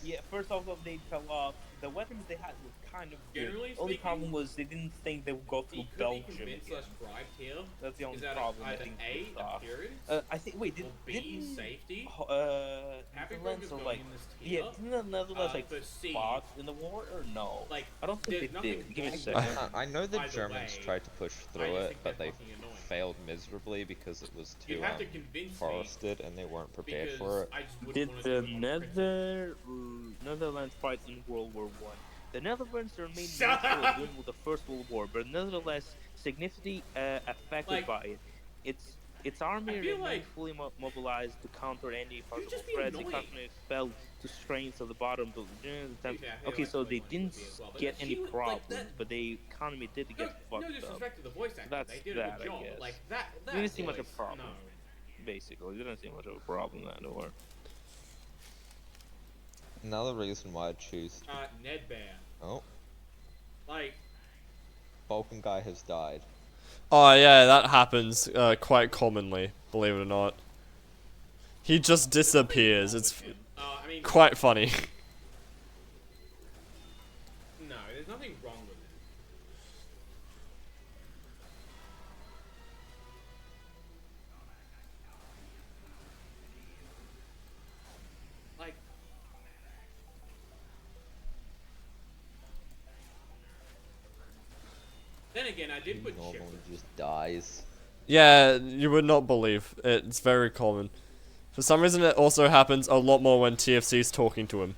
Yeah, first off, they fell off. The weapons they had were kind of good. Generally Only speaking, problem was they didn't think they would go through He could be Belgium convinced again. slash bribed here. That's the only Is that problem. I either think. A, first off. appearance, I think. Wait, or B, didn't safety? Happy Frog Netherlands is or going like in this yeah, tier. didn't the Netherlands like but C, fought in the war or no? like, I don't think there's they nothing did. Give me a wrong second. with I know the Either Germans way, tried to push I through just it, think but they're they fucking annoying. failed miserably because it was too You'd have to convince me, forested and they weren't prepared because for it. I just wouldn't Did wanna the see Netherlands fight in World War One? The Netherlands remained Shut neutral up! during the First World War, but nevertheless significantly affected Like, by it. Its army I feel remained like fully mobilized to counter any possible just being threats. The annoying. economy fell to strains of the bottom. But I okay, feel so like they Blink-182 didn't as well, but get she any was- like, problems, that- but the economy did get No fucked up. disrespect to the voice actor, That's they did that, a good job. I guess. Like that didn't seem much a voice, problem. No. Basically, didn't seem much of a problem that or. Another reason why I choose. Ned Bear. Oh, Like, Balkan guy has died. Oh yeah, that happens quite commonly, believe it or not. He just disappears. It's I mean, quite funny. no, there's nothing wrong with it. Like, Then again, I did put normally Chipper. just dies. Yeah, you would not believe. It's very common. For some reason, it also happens a lot more when TFC's talking to him.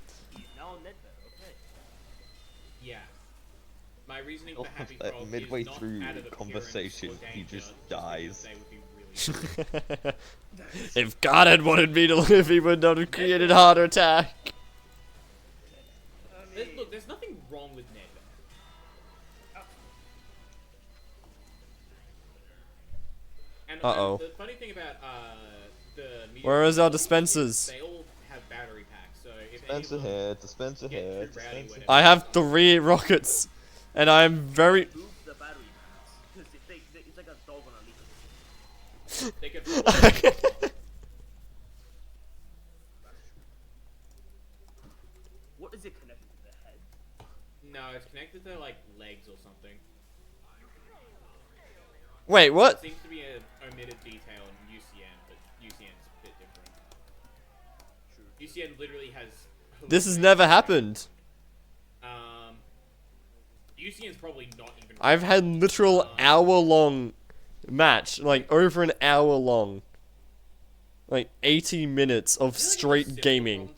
Yeah. My reasoning for Happy Like, Frog midway is not through out of conversation, he just dies. If God had wanted me to live, he would not have created Heart Attack. Look, there's nothing wrong with Ned. And Uh-oh. the funny thing about the media Where is our dispensers? They all have battery packs, so if Dispenser anyone here, dispenser here, too rowdy dispenser with I have 3 rockets, and I'm very. The battery packs, because it's like a dog on a leash. they could What is it connected to the head? No, it's connected to like legs or something. Wait, what? It seems to be an omitted detail in UCN, but UCN's a bit different. UCN literally has. This has never happened. UCN's probably not even. I've had literal hour-long match, like over an hour long, like 80 minutes of straight gaming,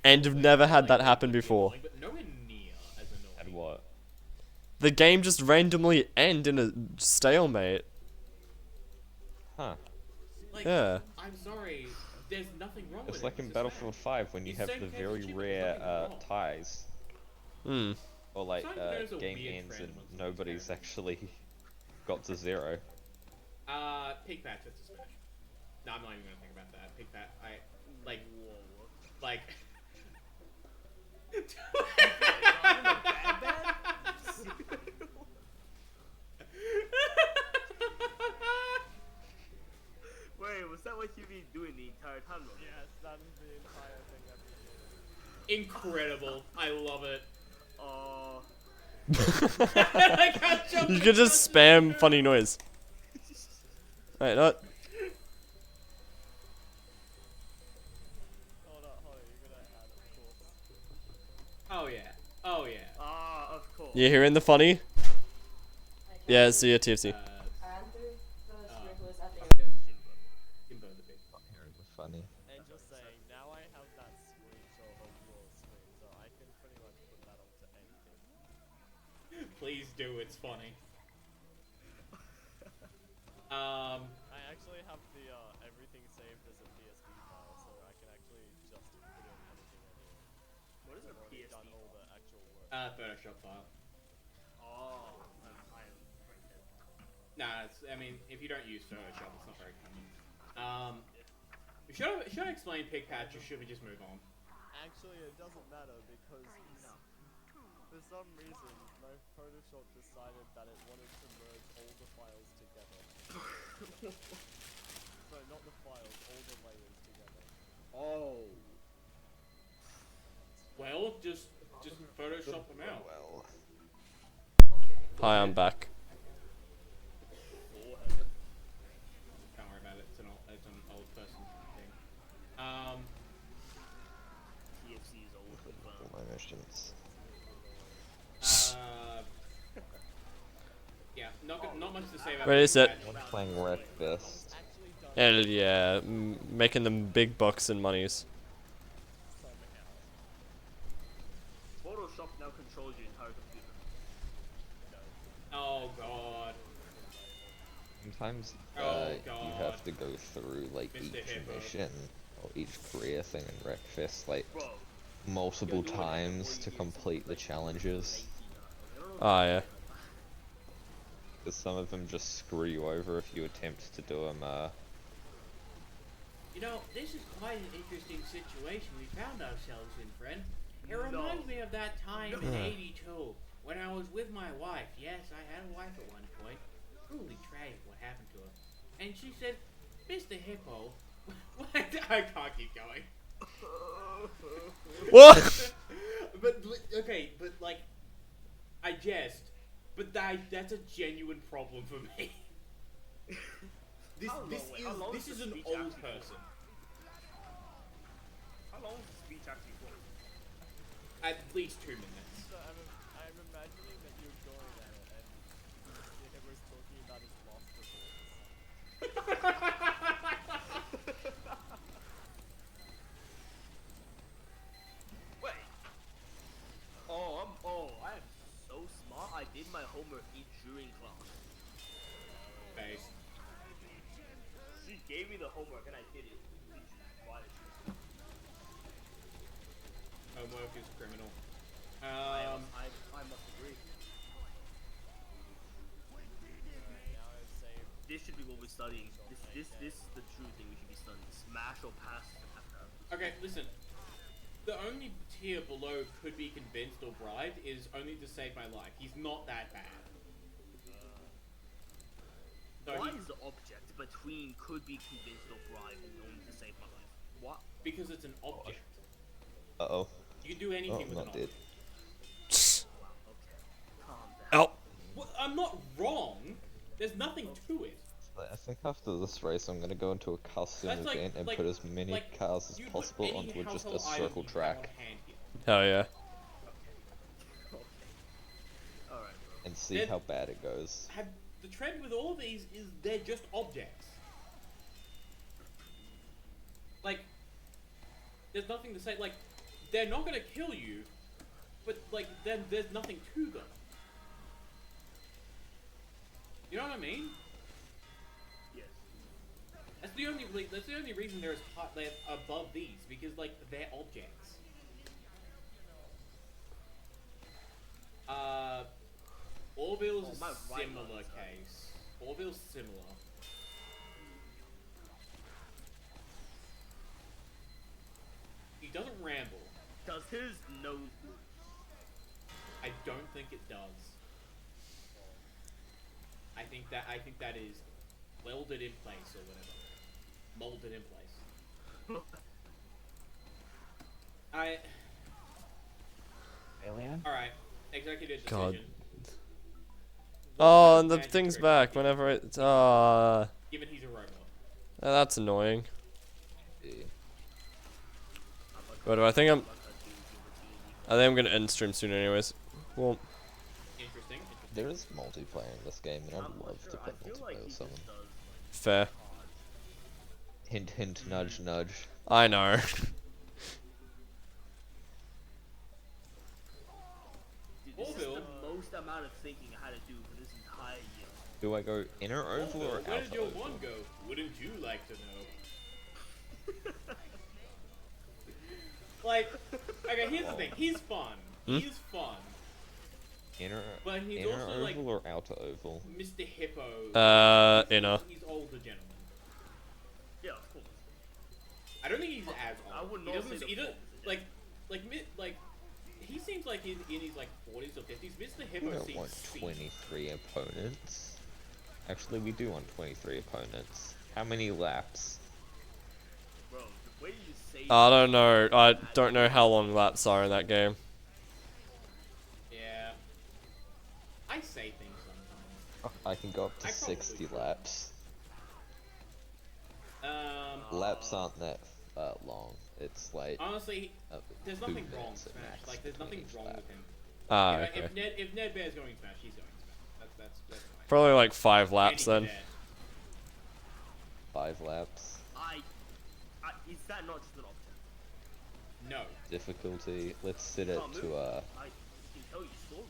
and have never had that happen before. And what? The game just randomly end in a stalemate. Huh. Like, Yeah. I'm sorry, there's nothing wrong with It's it. like in Battlefield 5 when you It's have same the case very with Chipper, rare there's nothing wrong. ties. Hmm. Or like There's a game weird ends trend and amongst nobody's actually got to 0. Pig patch, that's a smash. No, I'm not even gonna think about that. Pig patch, like. Wait, was that what you've been doing the entire time? Yes, that is the entire thing that we did. Incredible. I love it. You could just spam funny noise. Wait, not. Oh yeah. Oh yeah. Of course. You hearing the funny? Yeah, see ya, TFC. Funny. And just saying, now I have that screenshot of your screen, so I can pretty much put that onto anything. Please do. It's funny. I actually have the everything saved as a PSD file, so I can actually just put in anything anywhere. What is a PSD done all the actual work. Photoshop file. Oh, Nah, I mean, if you don't use Photoshop, it's not very common. Should I explain Pig Patch, or should we just move on? Actually, it doesn't matter because for some reason, my Photoshop decided that it wanted to merge all the files together. So not the files, all the layers together. Oh. Well, just Photoshop them out. Well. Hi, I'm back. Don't worry about it. It's an old person thing. TFC is old. All my missions. Yeah, not much to say about. Where is it? I'm playing Wreckfest. Hell yeah, making them big bucks and monies. Photoshop now controls your entire computer. Oh god. Sometimes Oh, you have to go through like Mr. each Hippo. mission or each career thing in Wreckfest like multiple times to complete the challenges. Ah, yeah. Because some of them just screw you over if you attempt to do them. You know, this is quite an interesting situation we found ourselves in, friend. It reminds me of that time in '82 when I was with my wife. Yes, I had a wife at one point. Truly tragic what happened to her. And she said, "Mr. Hippo," I can't keep going. What? But okay, but like, I jest, but that's a genuine problem for me. This is an old person. How long is the speech actually for? At least 2 minutes. So I'm imagining that you're going at it and Mr. was talking about his lost Wait. I am so smart. I did my homework during class. Face. She gave me the homework and I did it. Why did she? Homework is criminal. I must agree. This should be what we're studying. This is the true thing we should be studying. Smash or pass. Okay, listen. The only tier below could be convinced or bribed is only to save my life. He's not that bad. So Why is the object between could be convinced or bribed and only to save my life? What? Because it's an object. Uh-oh. You can do anything with an not dead. object. Ow. Well, I'm not wrong. There's nothing to it. I think after this race I'm gonna go into a custom That's like- event and like- put as many like, cars as you put possible any onto just a household item circle you have track on hand here. Hell yeah. and see Then- how bad it goes. The trend with all these is they're just objects. Like, there's nothing to say. Like, they're not gonna kill you, but like, then there's nothing to them. You know what I mean? Yes. That's the only reason they're above these, because like they're objects. Orville's a similar case. Orville's similar. He doesn't ramble. Does his nose? I don't think it does. I think that is welded in place or whatever. Molded in place. Alien? Alright. Executive God. decision. Oh, and the thing's back whenever it's Given he's a robot. That's annoying. But I think I'm gonna end stream soon anyways. Well, Interesting. There is multiplayer in this game, and I'd love to play multiplayer with someone. fair. Hint, hint, nudge, nudge. I know. Dude, this is the most amount of thinking I had to do for this entire year. Do I go inner oval or Where outer did your oval? one go? Wouldn't you like to know? Like, okay, here's the thing. He's fun. Hmm? He's fun. Inner, But he's inner also, oval like, or outer oval? Mr. Hippo. Inner. He's older gentleman. Yeah, of course. I don't think he's as old. I would He not doesn't. say He the doesn't like. He seems like he's in his like 40s or 50s. Mr. We Hippo don't seems want sweet. 23 opponents. Actually, we do want 23 opponents. How many laps? Bro, the way you say I don't know. I don't know how long laps are in that game. Yeah. I say things sometimes. I can go up to I probably 60 laps. Laps aren't that long. It's like Honestly, there's 2 nothing wrong minutes with at Smash. max Like, there's nothing between wrong each with him. Ah, You know, okay. If Ned Bear's going Smash, he's going Smash. That's fine. Probably like 5 laps then. 5 laps. Is that not just an object? No. Difficulty. Let's set it to I can tell you stories.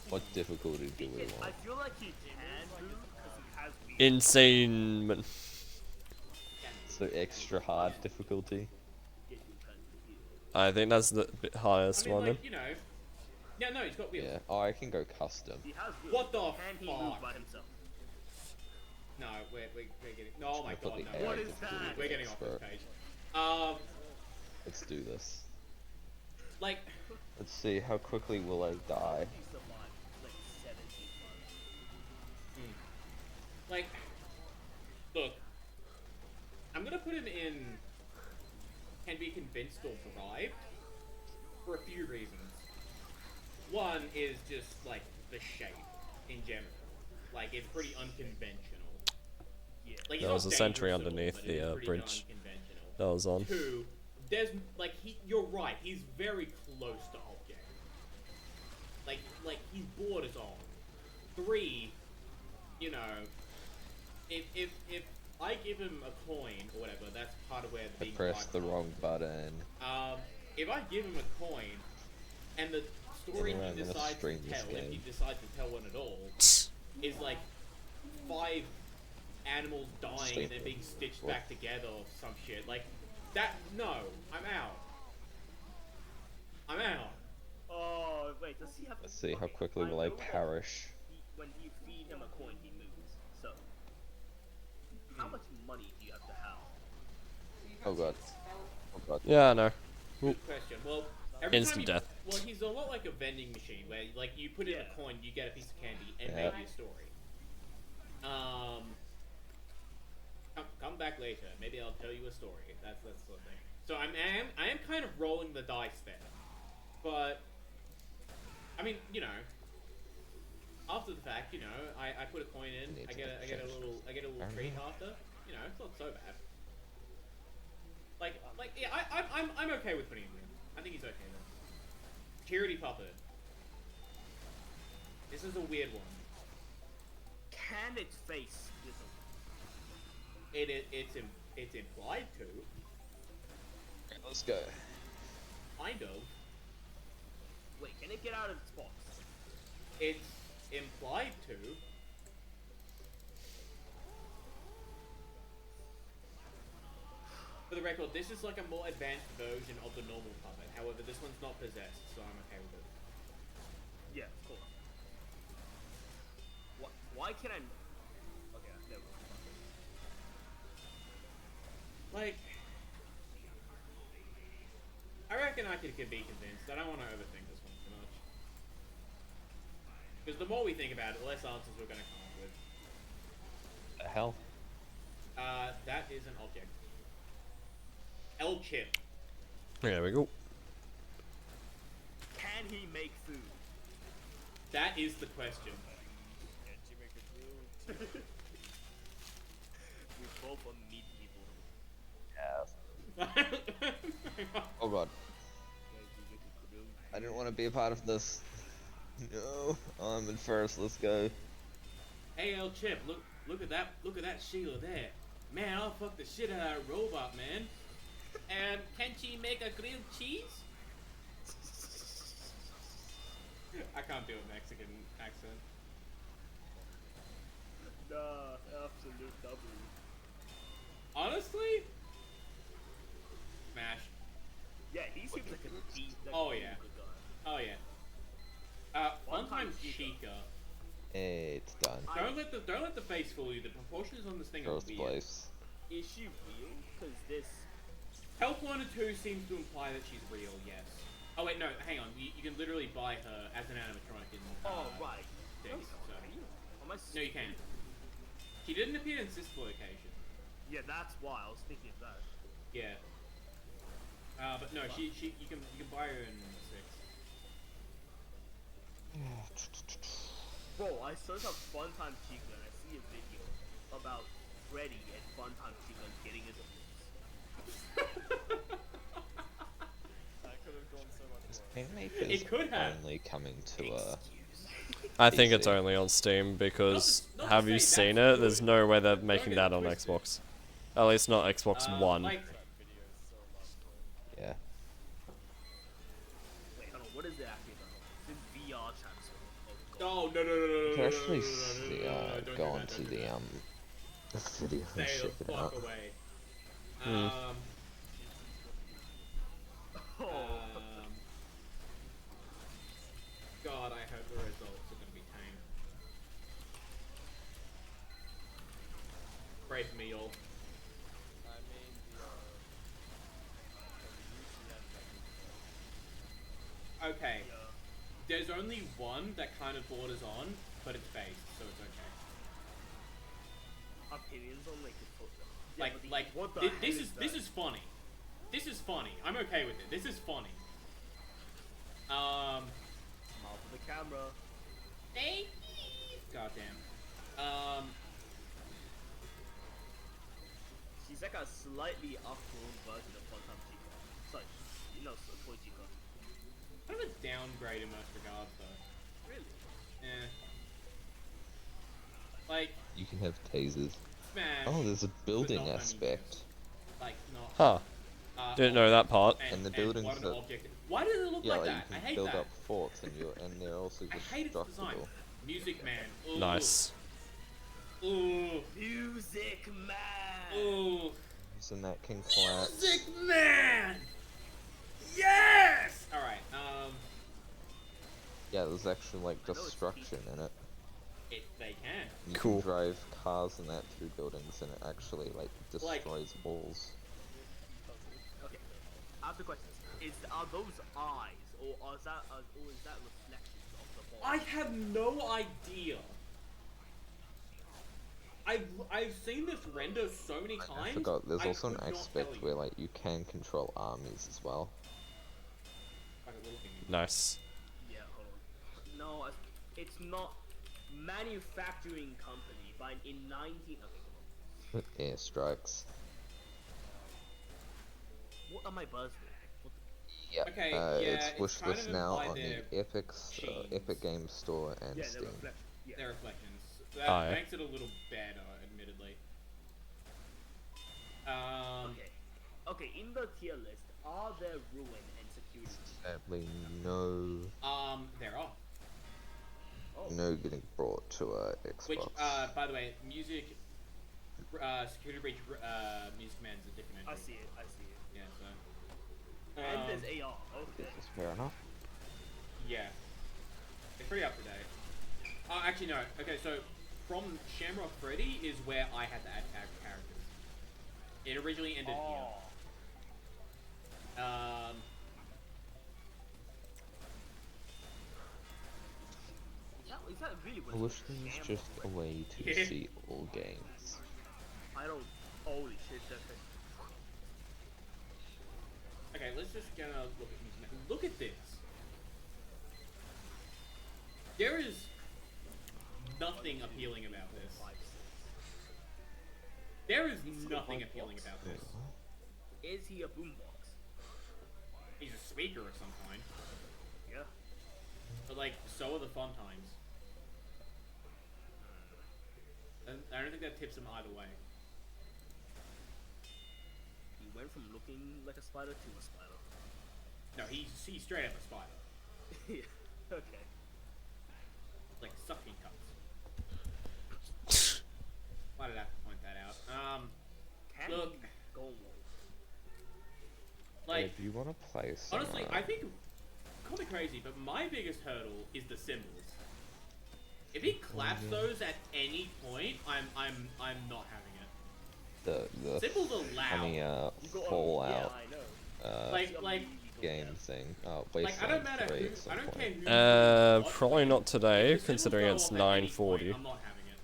what difficulty do we I want? feel like he can move because he has weak. Insane. So extra hard difficulty. I think that's the highest I mean, one like, then. you know. Yeah, no, he's got wheels. Yeah. Oh, I can go custom. He has wheels. What the Can he move fuck? by himself? No, we're getting. Oh my Put god, the no. AI What is difficulty that? We're getting off this expert. page. Let's do this. Like. Let's see, how quickly will I die? Like, look, I'm gonna put him in can be convinced or bribed for a few reasons. One is just like the shape in general. Like, it's pretty unconventional. Yeah. Like, There was a sentry underneath the bridge that was on. Two, there's like you're right. He's very close to object. Like he's bored as all. 3, you know, if I give him a coin or whatever, that's part of where I the pressed the wrong button. if I give him a coin and the story Anyway, I'm he gonna decides to stream this tell, if he game. decides to tell one at all, is like 5 animals dying and then being stitched back together or some shit. Like, that, no, I'm out. I'm out. Oh, wait, does he have... Let's see, how quickly will I perish? When you feed him a coin, he moves. So, how much money do you have to have? Oh god. Oh god. Yeah, I know. Good question. Well, every Instant time death. Well, he's a lot like a vending machine where, like, you put in a coin, you get a piece of candy, and Yeah. maybe a story. Come back later. Maybe I'll tell you a story. That's the sort of thing. So I am kind of rolling the dice there, but I mean, you know, after the fact, you know, I put a coin in, I get a little treat after. You know, it's not so bad. Like yeah, I'm okay with putting him in. I think he's okay though. Charity puppet. This is a weird one. Can its face whistle? It's implied to. Okay, let's go. Kind of. Wait, can it get out of its box? It's implied to. For the record, this is like a more advanced version of the normal puppet. However, this one's not possessed, so I'm okay with it. Yeah, of course. Why can I... Okay, never mind. Like, I reckon I could be convinced. I don't want to overthink this one too much. Because the more we think about it, the less answers we're going to come up with. The hell? That is an object. El Chip. There we go. Can he make food? That is the question. Can she make a food? We both are meat people. Yes. Oh god. I didn't want to be a part of this. No, I'm in first. Let's go. Hey, El Chip, look at that Sheila there. Man, I'll fuck the shit out of that robot, man. And can she make a grilled cheese? I can't do a Mexican accent. Nah, absolute W. Honestly? Smash. Yeah, he seems like a deep. Oh yeah. Oh yeah. Funtime Chica. It's done. Don't let the face fool you. The proportions on this thing are First weird. place. Is she real? Cause this. Health 1 and 2 seems to imply that she's real. Yes. Oh wait, no. Hang on. You can literally buy her as an animatronic in. Right. Things, so. Am I No, you can't. She didn't appear in Sisploitation. Yeah, that's why I was thinking of that. Yeah. But no, you can buy her in 6. Bro, I searched up Funtime Chica and I see a video about Freddy and Funtime Chica getting into That could have gone so much worse. Painmaker is It could have. only coming to a. I think it's only on Steam because have you seen it? There's no way they're making that on Xbox. At least not Xbox One. Like, Yeah. Wait, hold on, what is it actually about? It's in VR transfer. oh no. You can actually see, don't go do that, onto don't do the that. video and Stay check the it fuck out. away. Hmm. God, I hope the results are gonna be tame. Pray for me, y'all. I mean, Okay. There's only one that kind of borders on, but it's based, so it's okay. Opinions on like Like, what the this hell is funny. This is funny. I'm okay with it. This is funny. Mouth of the camera. Goddamn. She's like a slightly off-grown version of Funtime Chica. Sorry, you know, Toy Chica. Kind of a downgrade in most regards, though. Really? Eh. Like, You can have tasers. Smash. Oh, there's a building aspect. Like, not. Huh. Didn't know that part. And the buildings what an that. object. Why does it look Yeah, like like that? you I can hate build that. up forts and they're also I hate its design. destructible. Music Man. Ooh. Nice. Ooh. Music Man. Ooh. So that can collapse. Music Man. Yes. All right. Yeah, there's actually like destruction in it. They can. You Cool. can drive cars and that through buildings and it actually like destroys walls. Okay. I have the questions. Are those eyes, or is that reflections of the ball? I have no idea. I've seen this render so many times. I forgot, there's also an could not aspect tell where like you can control armies as well. Nice. Yeah, hold on. No, it's not manufacturing company, but in 19. Okay, Airstrikes. what am I buzzed with? Yeah, Okay, it's it's wish kind list of now implied on the Epic Games Store and Yeah, Steam. They're reflections. That Oh, yeah. makes it a little better, admittedly. Okay, in the tier list, are there ruin and security? Sadly, no. There are. No getting brought to Xbox. Which, by the way, music, security breach, Music Man's a different entry. I see it. Yeah, so. And there's AR. Okay. That's fair enough. Yeah. It's pretty up to date. Oh, actually no. Okay, so from Shamrock Freddy is where I had to add characters. It originally ended here. Is that really what I wish there was just a way to see all games. I don't. Holy shit, Okay, let's just get a look at Music Man. Look at this. There is nothing appealing about this. There is nothing appealing about this. Is he a boombox? He's a speaker of some kind. Yeah. But like, so are the fun times. I don't think that tips him either way. He went from looking like a spider to a spider. No, he's straight up a spider. Yeah. Okay. Like suction cups. Why did I have to point that out? Look. Like, if you want to play some, honestly, I think, call me crazy, but my biggest hurdle is the symbols. If he claps those at any point, I'm not having it. the symbols are loud. funny Fallout like game thing. like, I don't Wasteland matter 3 who, at some I don't care point. who. Probably not today, If the symbols considering go it's off at any 9:40. point, I'm not having it.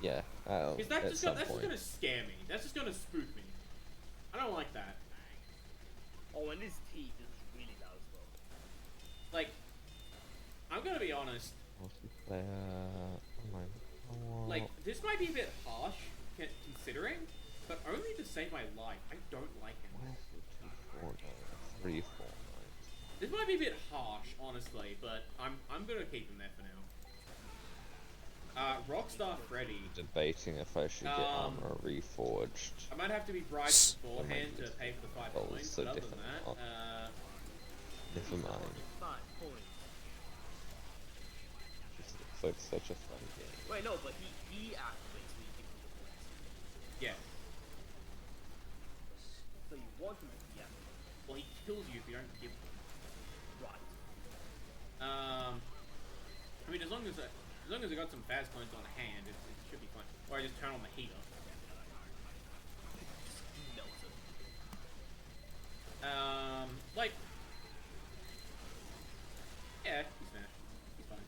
Yeah, Because that's at just some that's point. just gonna scare me. That's just gonna spook me. I don't like that. Oh, and his teeth is really loud as well. Like, I'm gonna be honest. Multiplayer. Oh my god. Like, this might be a bit harsh, considering, but only to save my life. I don't like him. 3, 4, This might be a bit harsh, honestly, but I'm gonna keep him there for now. Rockstar Freddy. debating if I should get armor reforged. I might have to be bribed beforehand to pay for the 5 Oh, points, it's a but other than different that, lot. Never mind. 5 points. This looks like such a fun game. Wait, no, but he activates when you give him the points. yeah. So you want him to be activated. Well, he kills you if you don't give them. Right. I mean, as long as I got some fast coins on hand, it should be fine. Or I just turn on the heater. Like, yeah, he's smashed. He's fine.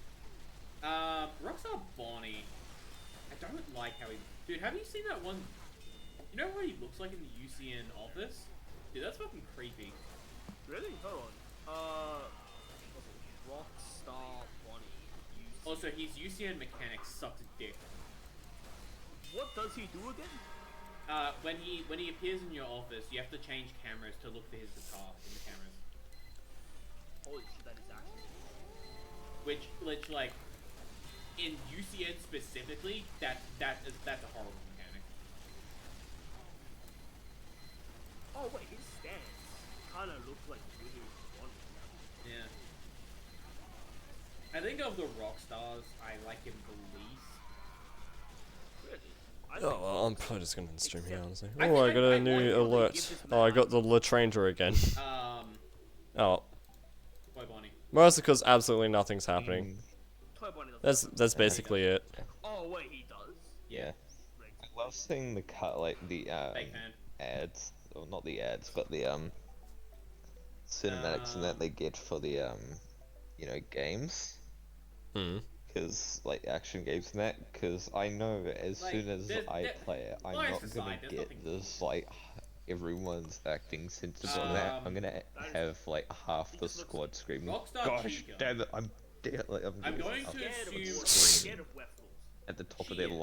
Rockstar Bonnie. I don't like how he. Dude, have you seen that one? You know what he looks like in the UCN office? Dude, that's fucking creepy. Really? Hold on. Rockstar Bonnie. Also, his UCN mechanic sucks dick. What does he do again? When he appears in your office, you have to change cameras to look for his guitar in the cameras. Holy shit, that is actually. Which like, in UCN specifically, that's a horrible mechanic. Oh wait, his stance kind of looks like Wizard One. Yeah. I think of the Rockstars, I like him the least. Oh, well, I'm probably just gonna stream here, honestly. Oh, I got a new alert. Oh, I got the Latranger again. Oh. Toy Bonnie. Mostly because absolutely nothing's happening. That's basically it. Oh wait, he does. Yeah. I love seeing the ads, or not the ads, but the cinematics and that they get for the you know, games. Because like action games and that, because I know as soon as I play it, I'm not gonna get this like everyone's acting sensible and that. I'm gonna have like half the squad screaming, "Gosh damn it, I'm dead!" Like I'm going to assume screaming at the top of their lungs.